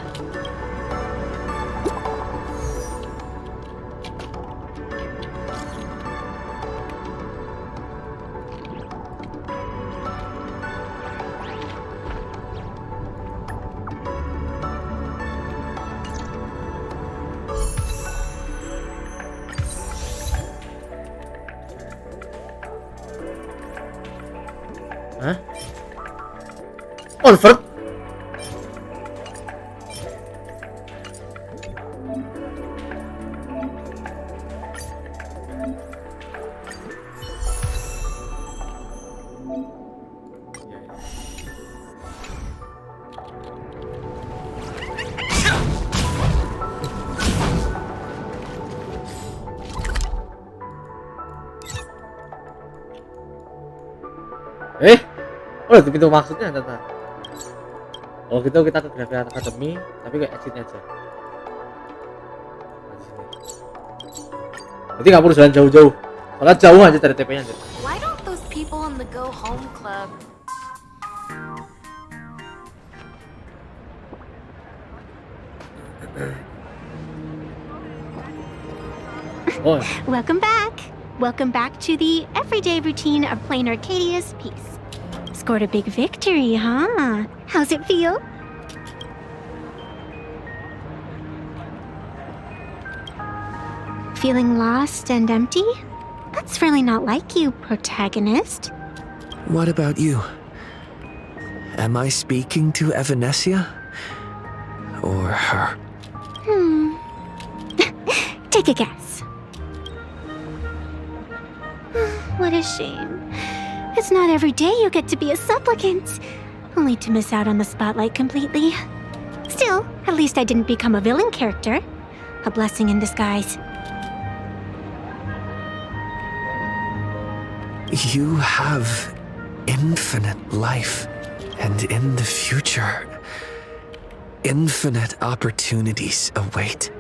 Hah? Convert? Oh itu pintu maksudnya ternyata. Oh gitu kita ke Graveyard Academy tapi kayak exitnya aja. Berarti nggak perlu jalan jauh-jauh. Soalnya jauh aja dari TP-nya aja. Why don't those people in the Go Home Club? Oh. Welcome back. Welcome back to the everyday routine of Planarcadia's piece. Scored a big victory, huh? How's it feel? Feeling lost and empty? That's really not like you, protagonist. What about you? Am I speaking to Evanescia? Or her? Take a guess. What a shame. It's not every day you get to be a supplicant, only to miss out on the spotlight completely. Still, at least I didn't become a villain character. A blessing in disguise. You have infinite life, and in the future, infinite opportunities await.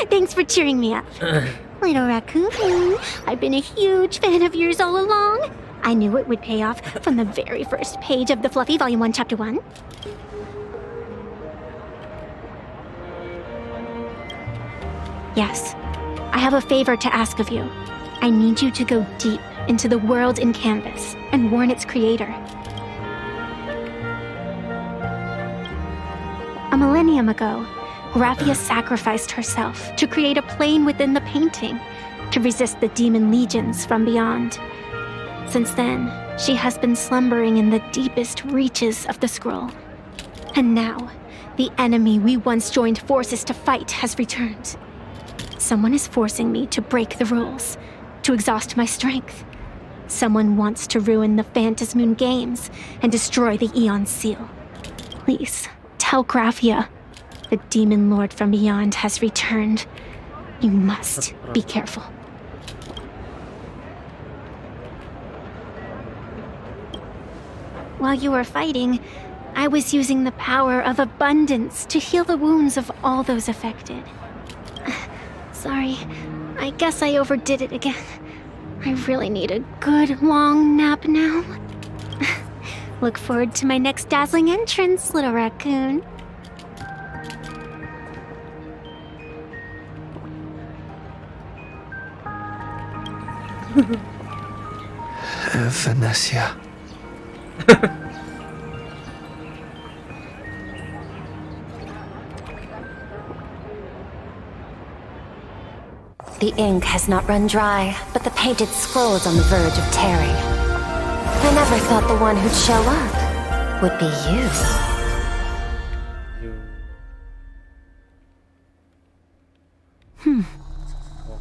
Thanks for cheering me up. Little raccoon, I've been a huge fan of yours all along. I knew it would pay off from the very first page of the Fluffy Volume 1, Chapter 1. Yes, I have a favor to ask of you. I need you to go deep into the world in Canvas and warn its creator. A millennium ago, Graphia sacrificed herself to create a plane within the painting to resist the demon legions from beyond. Since then, she has been slumbering in the deepest reaches of the scroll. And now, the enemy we once joined forces to fight has returned. Someone is forcing me to break the rules, to exhaust my strength. Someone wants to ruin the Phantasmoon games and destroy the Eon Seal. Please, tell Graphia. The demon lord from beyond has returned. You must be careful. While you were fighting, I was using the power of abundance to heal the wounds of all those affected. Sorry, I guess I overdid it again. I really need a good long nap now. Look forward to my next dazzling entrance, little raccoon. Evanescia. The ink has not run dry, but the painted scroll is on the verge of tearing. I never thought the one who'd show up would be you.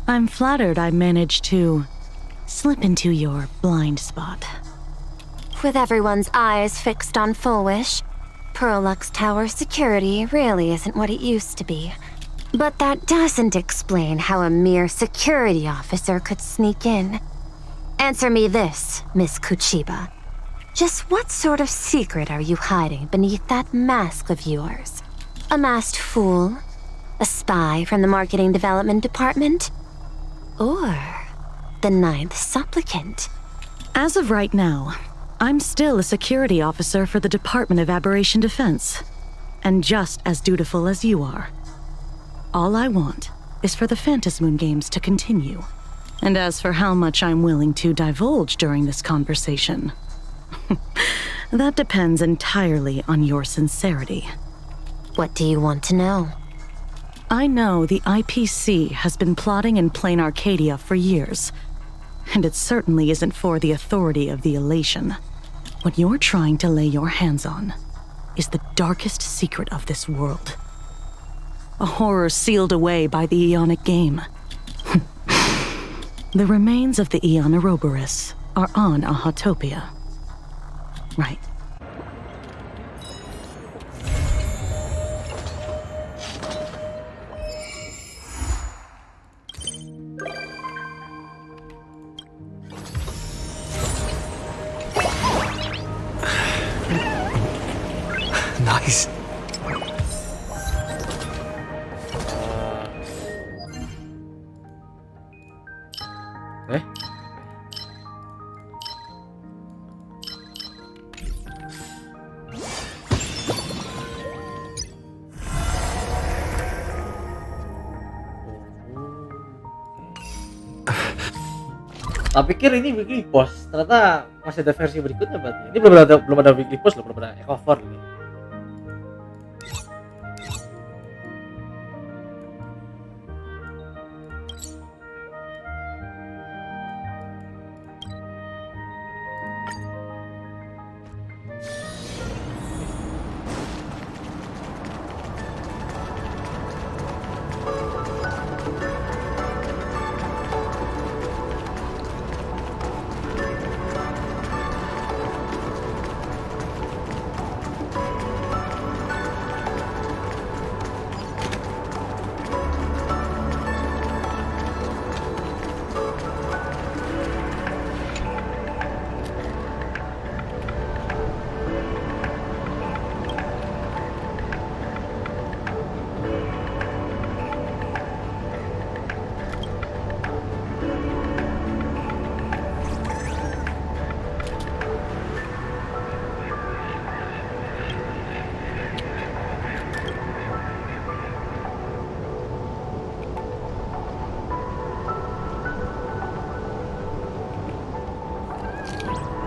I'm flattered I managed to slip into your blind spot. With everyone's eyes fixed on Full Wish, Prolux Tower security really isn't what it used to be. But that doesn't explain how a mere security officer could sneak in. Answer me this, Miss Kuchiba. Just what sort of secret are you hiding beneath that mask of yours? A masked fool? A spy from the Marketing Development Department? Or the Ninth Supplicant? As of right now, I'm still a security officer for the Department of Aberration Defense, and just as dutiful as you are. All I want is for the Phantasmoon games to continue. And as for how much I'm willing to divulge during this conversation, that depends entirely on your sincerity. What do you want to know? I know the IPC has been plotting in Planarcadia for years. And it certainly isn't for the authority of the Elation. What you're trying to lay your hands on is the darkest secret of this world. A horror sealed away by the Aeonic game. The remains of the Aeon Ouroboros are on a Hotopia. Right. Nice. Tak pikir ini weekly boss, ternyata masih ada versi berikutnya berarti. Ini belum ada weekly boss loh, belum ada cover nih.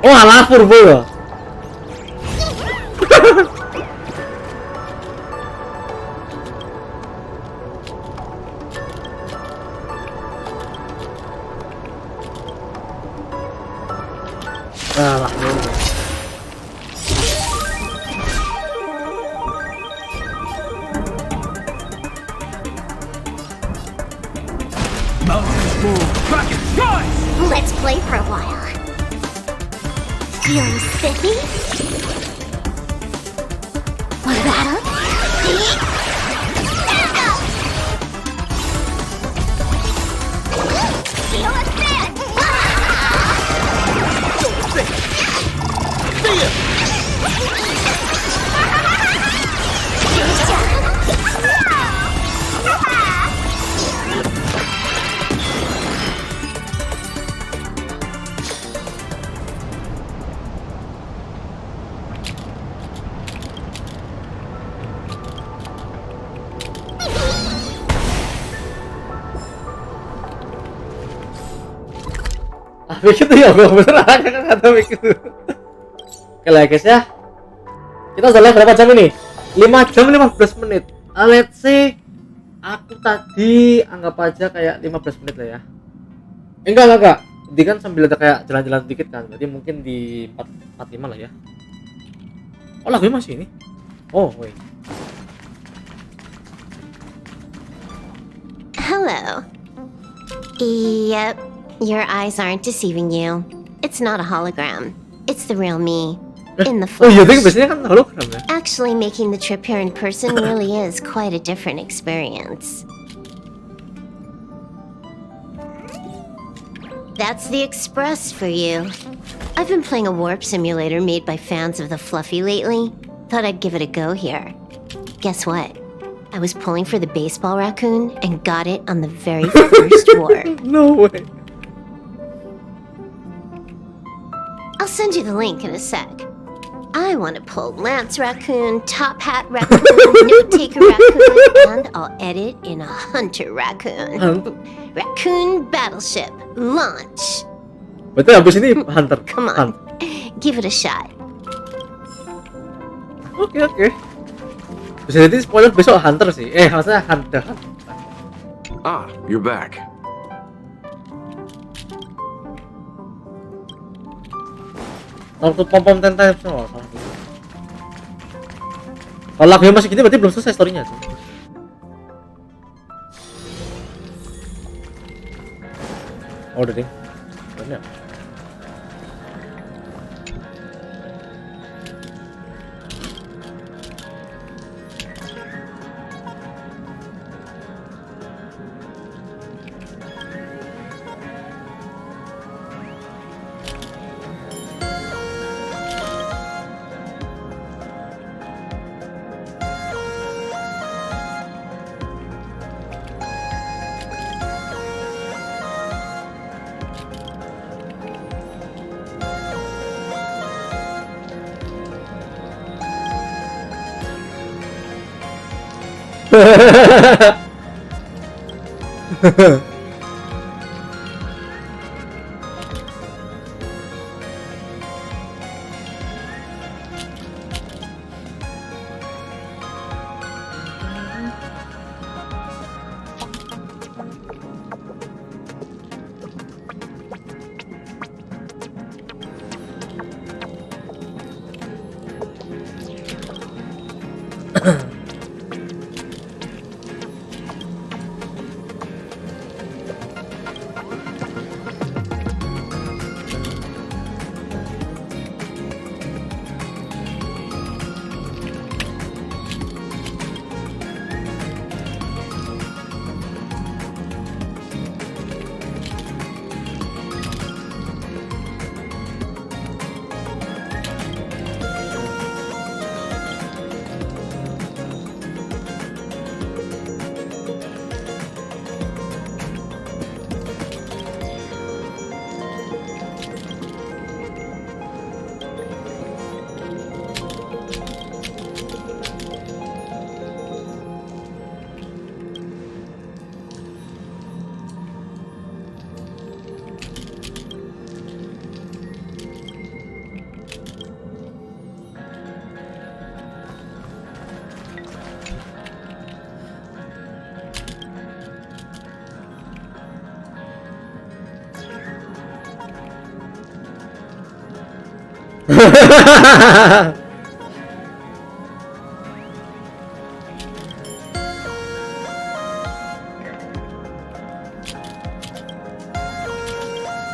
Oh alah purbo ya. Alah purbo. Let's play for a while. Feeling spiffy? Want to battle? Feel a fit! Begitu ya, gue beneran kan kata begitu. Oke lah guys ya, kita udah live berapa jam ini? 5 jam 15 menit. Let's say aku tadi anggap aja kayak 15 menit lah ya. Enggak. Jadi kan sambil ada kayak jalan-jalan dikit kan, berarti mungkin di 45 lah ya. Oh lagunya masih ini? Oh wait. Hello. Yep. Your eyes aren't deceiving you. It's not a hologram. It's the real me. In the flesh. Oh iya, biasanya kan hologram ya. Actually, making the trip here in person really is quite a different experience. That's the Express for you. I've been playing a warp simulator made by fans of the Fluffy lately. Thought I'd give it a go here. Guess what? I was pulling for the baseball raccoon and got it on the very first warp. No way. I'll send you the link in a sec. I want to pull Lance Raccoon, Top Hat Raccoon, Note Taker Raccoon, and I'll edit in a Hunter Raccoon. Raccoon Battleship, launch. Betul, habis ini Hunter. Come on, give it a shot. Oke. Bisa jadi spoiler besok Hunter sih. Maksudnya Hunter. Ah, you're back. Waktu pom-pom ten times salah. Kalau lagunya masih gini berarti belum selesai storynya tuh. Oh udah deh. Bener.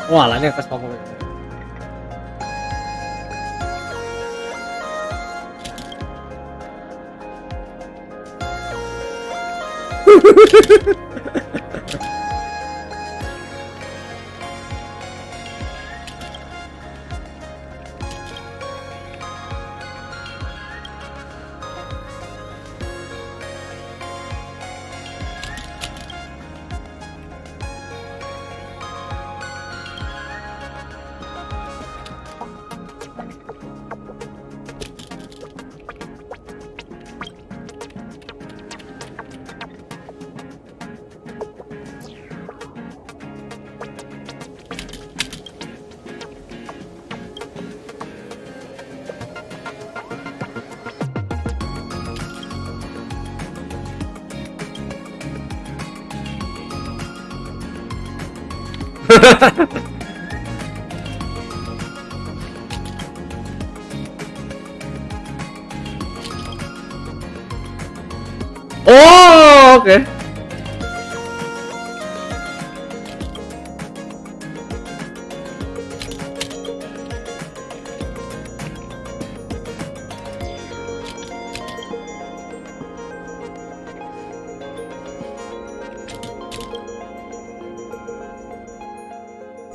Wah, lah ini atas pom-pom. Oh, oke.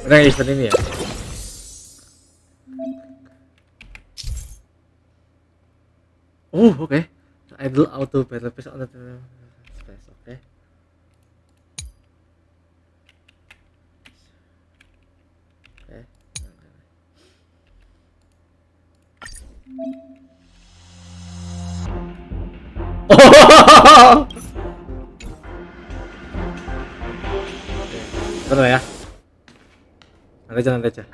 Udah event ini ya. Oke. Idle auto battle pass on the space, oke. Oh. Betul ya. Nanti aja.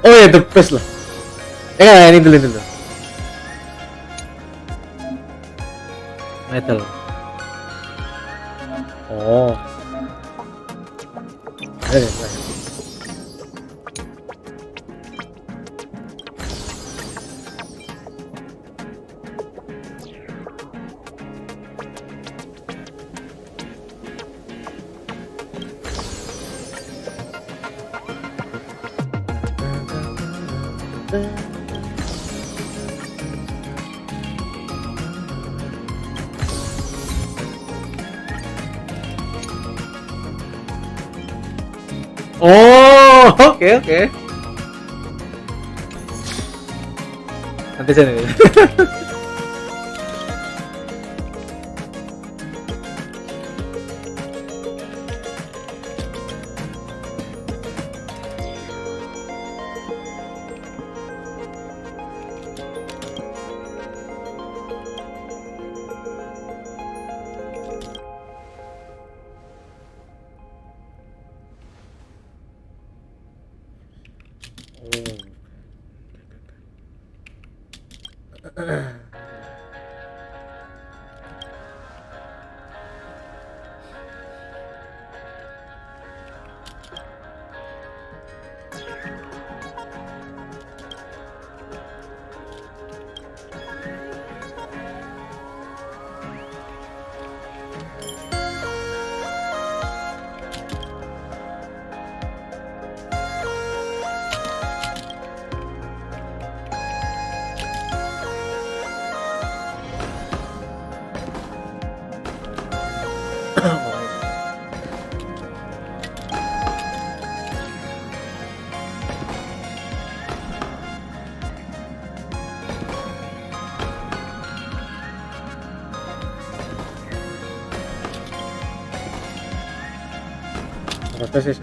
Oh ya, the best lah. Ini dulu. Metal. Oh. Oh, oke. Nanti saya nih. PlayStation.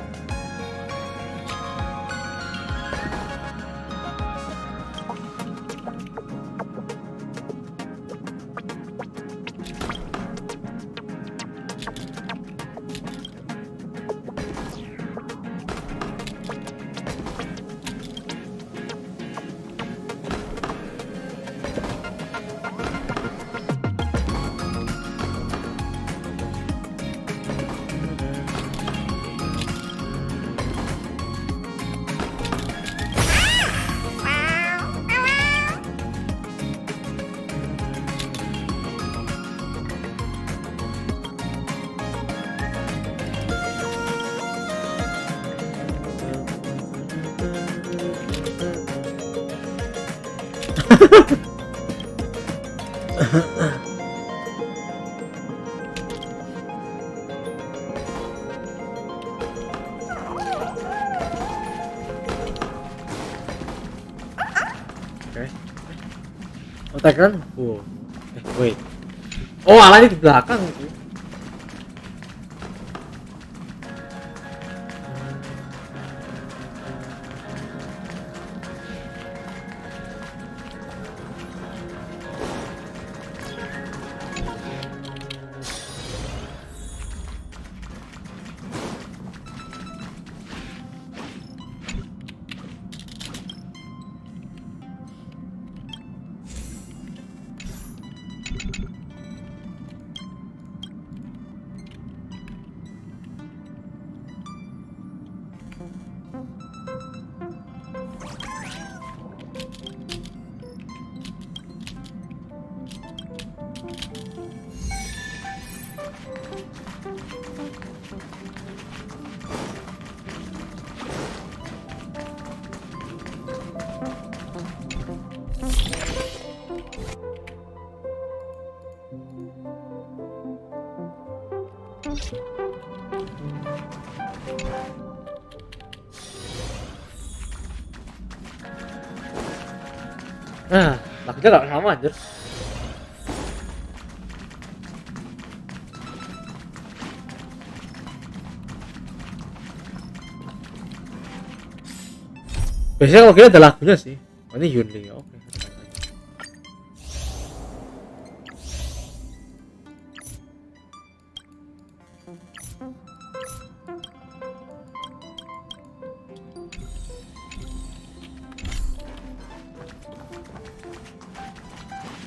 Kan? Wait. Oh, alanya di belakang itu. Nah, lagunya gak sama anjir. Biasanya kalau gini ada lagunya sih. Oh, ini Yunli, oke.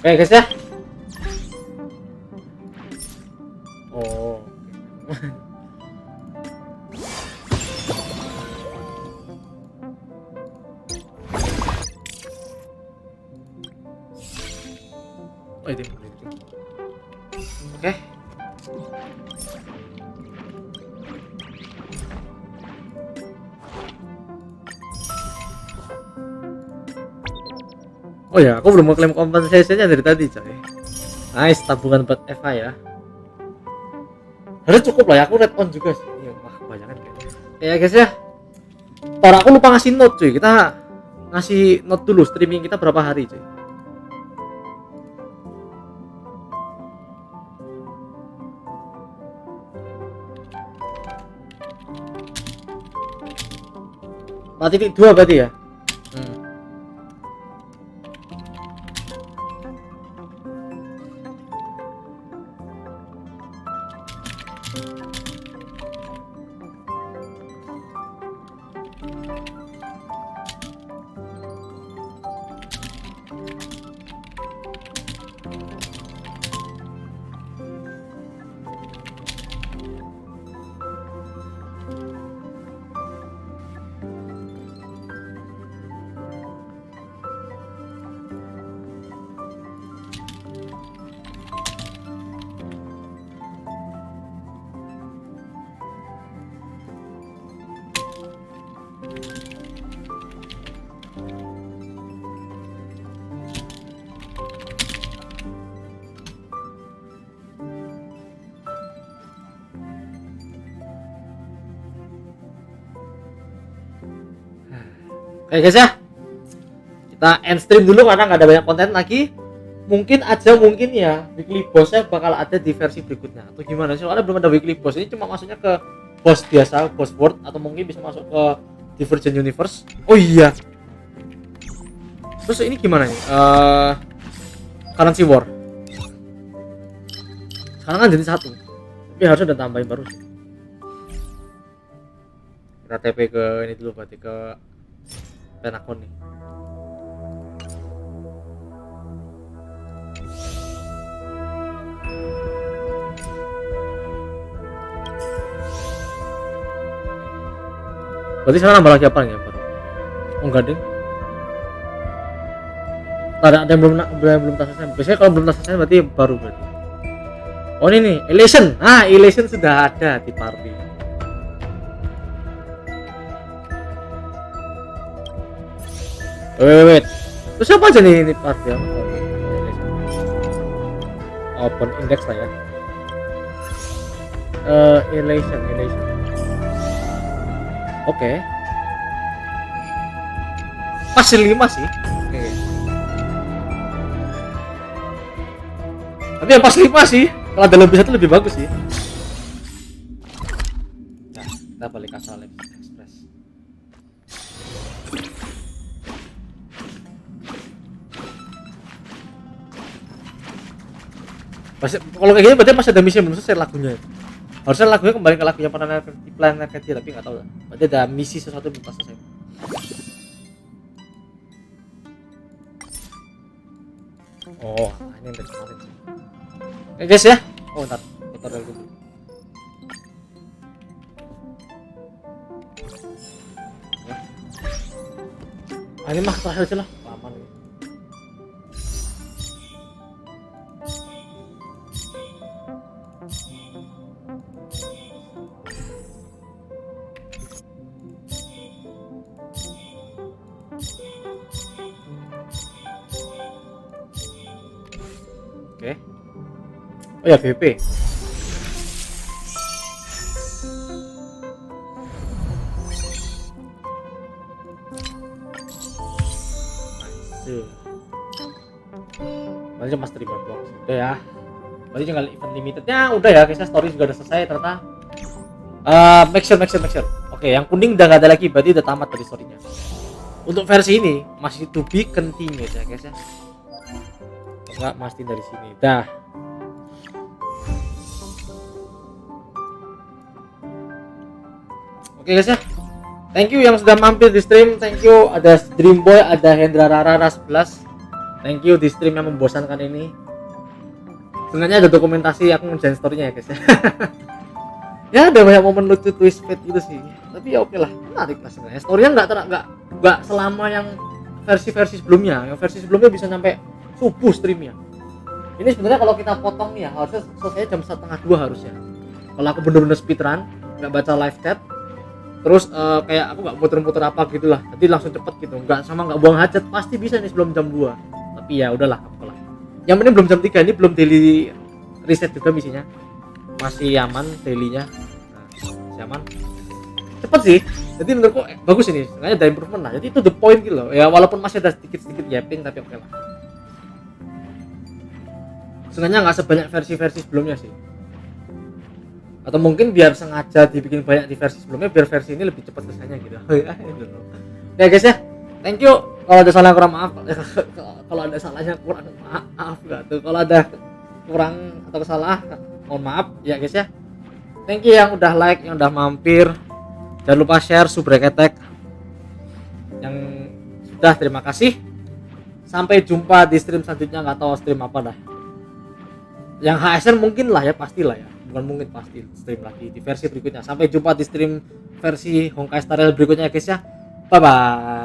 Oke guys ya. Oh. Oh ini. Oke. Oh ya, aku belum mau klaim kompensasinya dari tadi, coy. Nice, tabungan buat Eva ya. Harus cukup lah ya, aku red on juga sih. Iya, wah, kebanyakan kayaknya. Ya guys ya. Tor aku lupa ngasih note, cuy. Kita ngasih note dulu streaming kita berapa hari, cuy. Titik 2 berarti ya. Oke guys ya, kita end stream dulu karena nggak ada banyak konten lagi. Mungkin ya weekly bossnya bakal ada di versi berikutnya atau gimana sih? Soalnya belum ada weekly boss, ini cuma masuknya ke boss biasa, boss world, atau mungkin bisa masuk ke Divergent Universe. Oh iya. Terus ini gimana nih? Currency War. Sekarang kan jadi 1, tapi harusnya udah tambahin baru sih. Kita TP ke ini dulu, berarti ke penacony. Berarti sekarang nambah lagi apa ya baru? Oh enggak deh. Ada yang belum tas selesai. Biasanya kalau belum tas selesai berarti baru berarti. Oh ini nih, ELATION. ELATION sudah ada di party. Wait. Terus siapa aja nih ini party ya? Open index lah ya. ELATION. Oke. Pas 5 sih. Oke. Tapi yang pas 5 sih. Kalau ada lebih 1 lebih bagus sih. Nah, kita balik asal Express. Kalau kayak gini berarti masih ada misi belum selesai lagunya. Harusnya lagunya kembali ke lagunya planarcadia, tapi nggak tahu lah. Berarti ada misi sesuatu belum selesai. Oh, ini yang dari kemarin sih. Oke guys ya. Oh ntar, tutorial dulu. Ini mah terakhir aja lah, aman ini. Oke. Oh ya, VP. Berarti mas terima box. Udah ya. Berarti tinggal event limitednya udah ya guys, story juga udah selesai ternyata. Make sure. Oke, yang kuning udah gak ada lagi, berarti udah tamat dari storynya. Untuk versi ini masih to be continued ya guys ya. Enggak mastiin dari sini. Dah. Oke guys ya. Thank you yang sudah mampir di stream. Thank you ada Dream Boy, ada Hendra Rara 11. Thank you di stream yang membosankan ini. Sebenarnya ada dokumentasi aku ngerjain story-nya ya guys ya. Ya ada banyak momen lucu twist fate gitu sih. Tapi ya oke lah, menarik lah sebenarnya. Story-nya nggak selama yang versi-versi sebelumnya. Yang versi sebelumnya bisa sampai subuh streamnya. Ini sebenarnya kalau kita potong nih ya harusnya selesai jam 1:30 harusnya. Kalau aku bener-bener speedrun, nggak baca live chat, terus kayak aku nggak muter-muter apa gitulah, jadi langsung cepet gitu, nggak buang hajat, pasti bisa nih sebelum jam 2. Tapi ya udahlah, apalah. Yang penting belum jam 3, ini belum daily reset juga misinya, masih aman dailynya, masih aman, cepet sih. Jadi menurutku bagus ini, sebenarnya ada improvement lah. Jadi itu the point gitu loh. Ya walaupun masih ada sedikit yapping tapi oke lah. Sebenarnya nggak sebanyak versi-versi sebelumnya sih. Atau mungkin biar sengaja dibikin banyak di versi sebelumnya biar versi ini lebih cepat selesainya gitu. Ya guys ya, thank you. Kalau ada salah kurang maaf. Kalau ada salahnya kurang maaf gak tuh. Kalau ada kurang atau salah mohon maaf ya guys ya. Thank you yang udah like, yang udah mampir. Jangan lupa share, subrek attack. Yang sudah terima kasih. Sampai jumpa di stream selanjutnya, nggak tahu stream apa dah. Yang HSN mungkin lah ya, pastilah ya. Bukan mungkin, pasti stream lagi di versi berikutnya. Sampai jumpa di stream versi Honkai Star Rail berikutnya ya guys ya. Bye bye.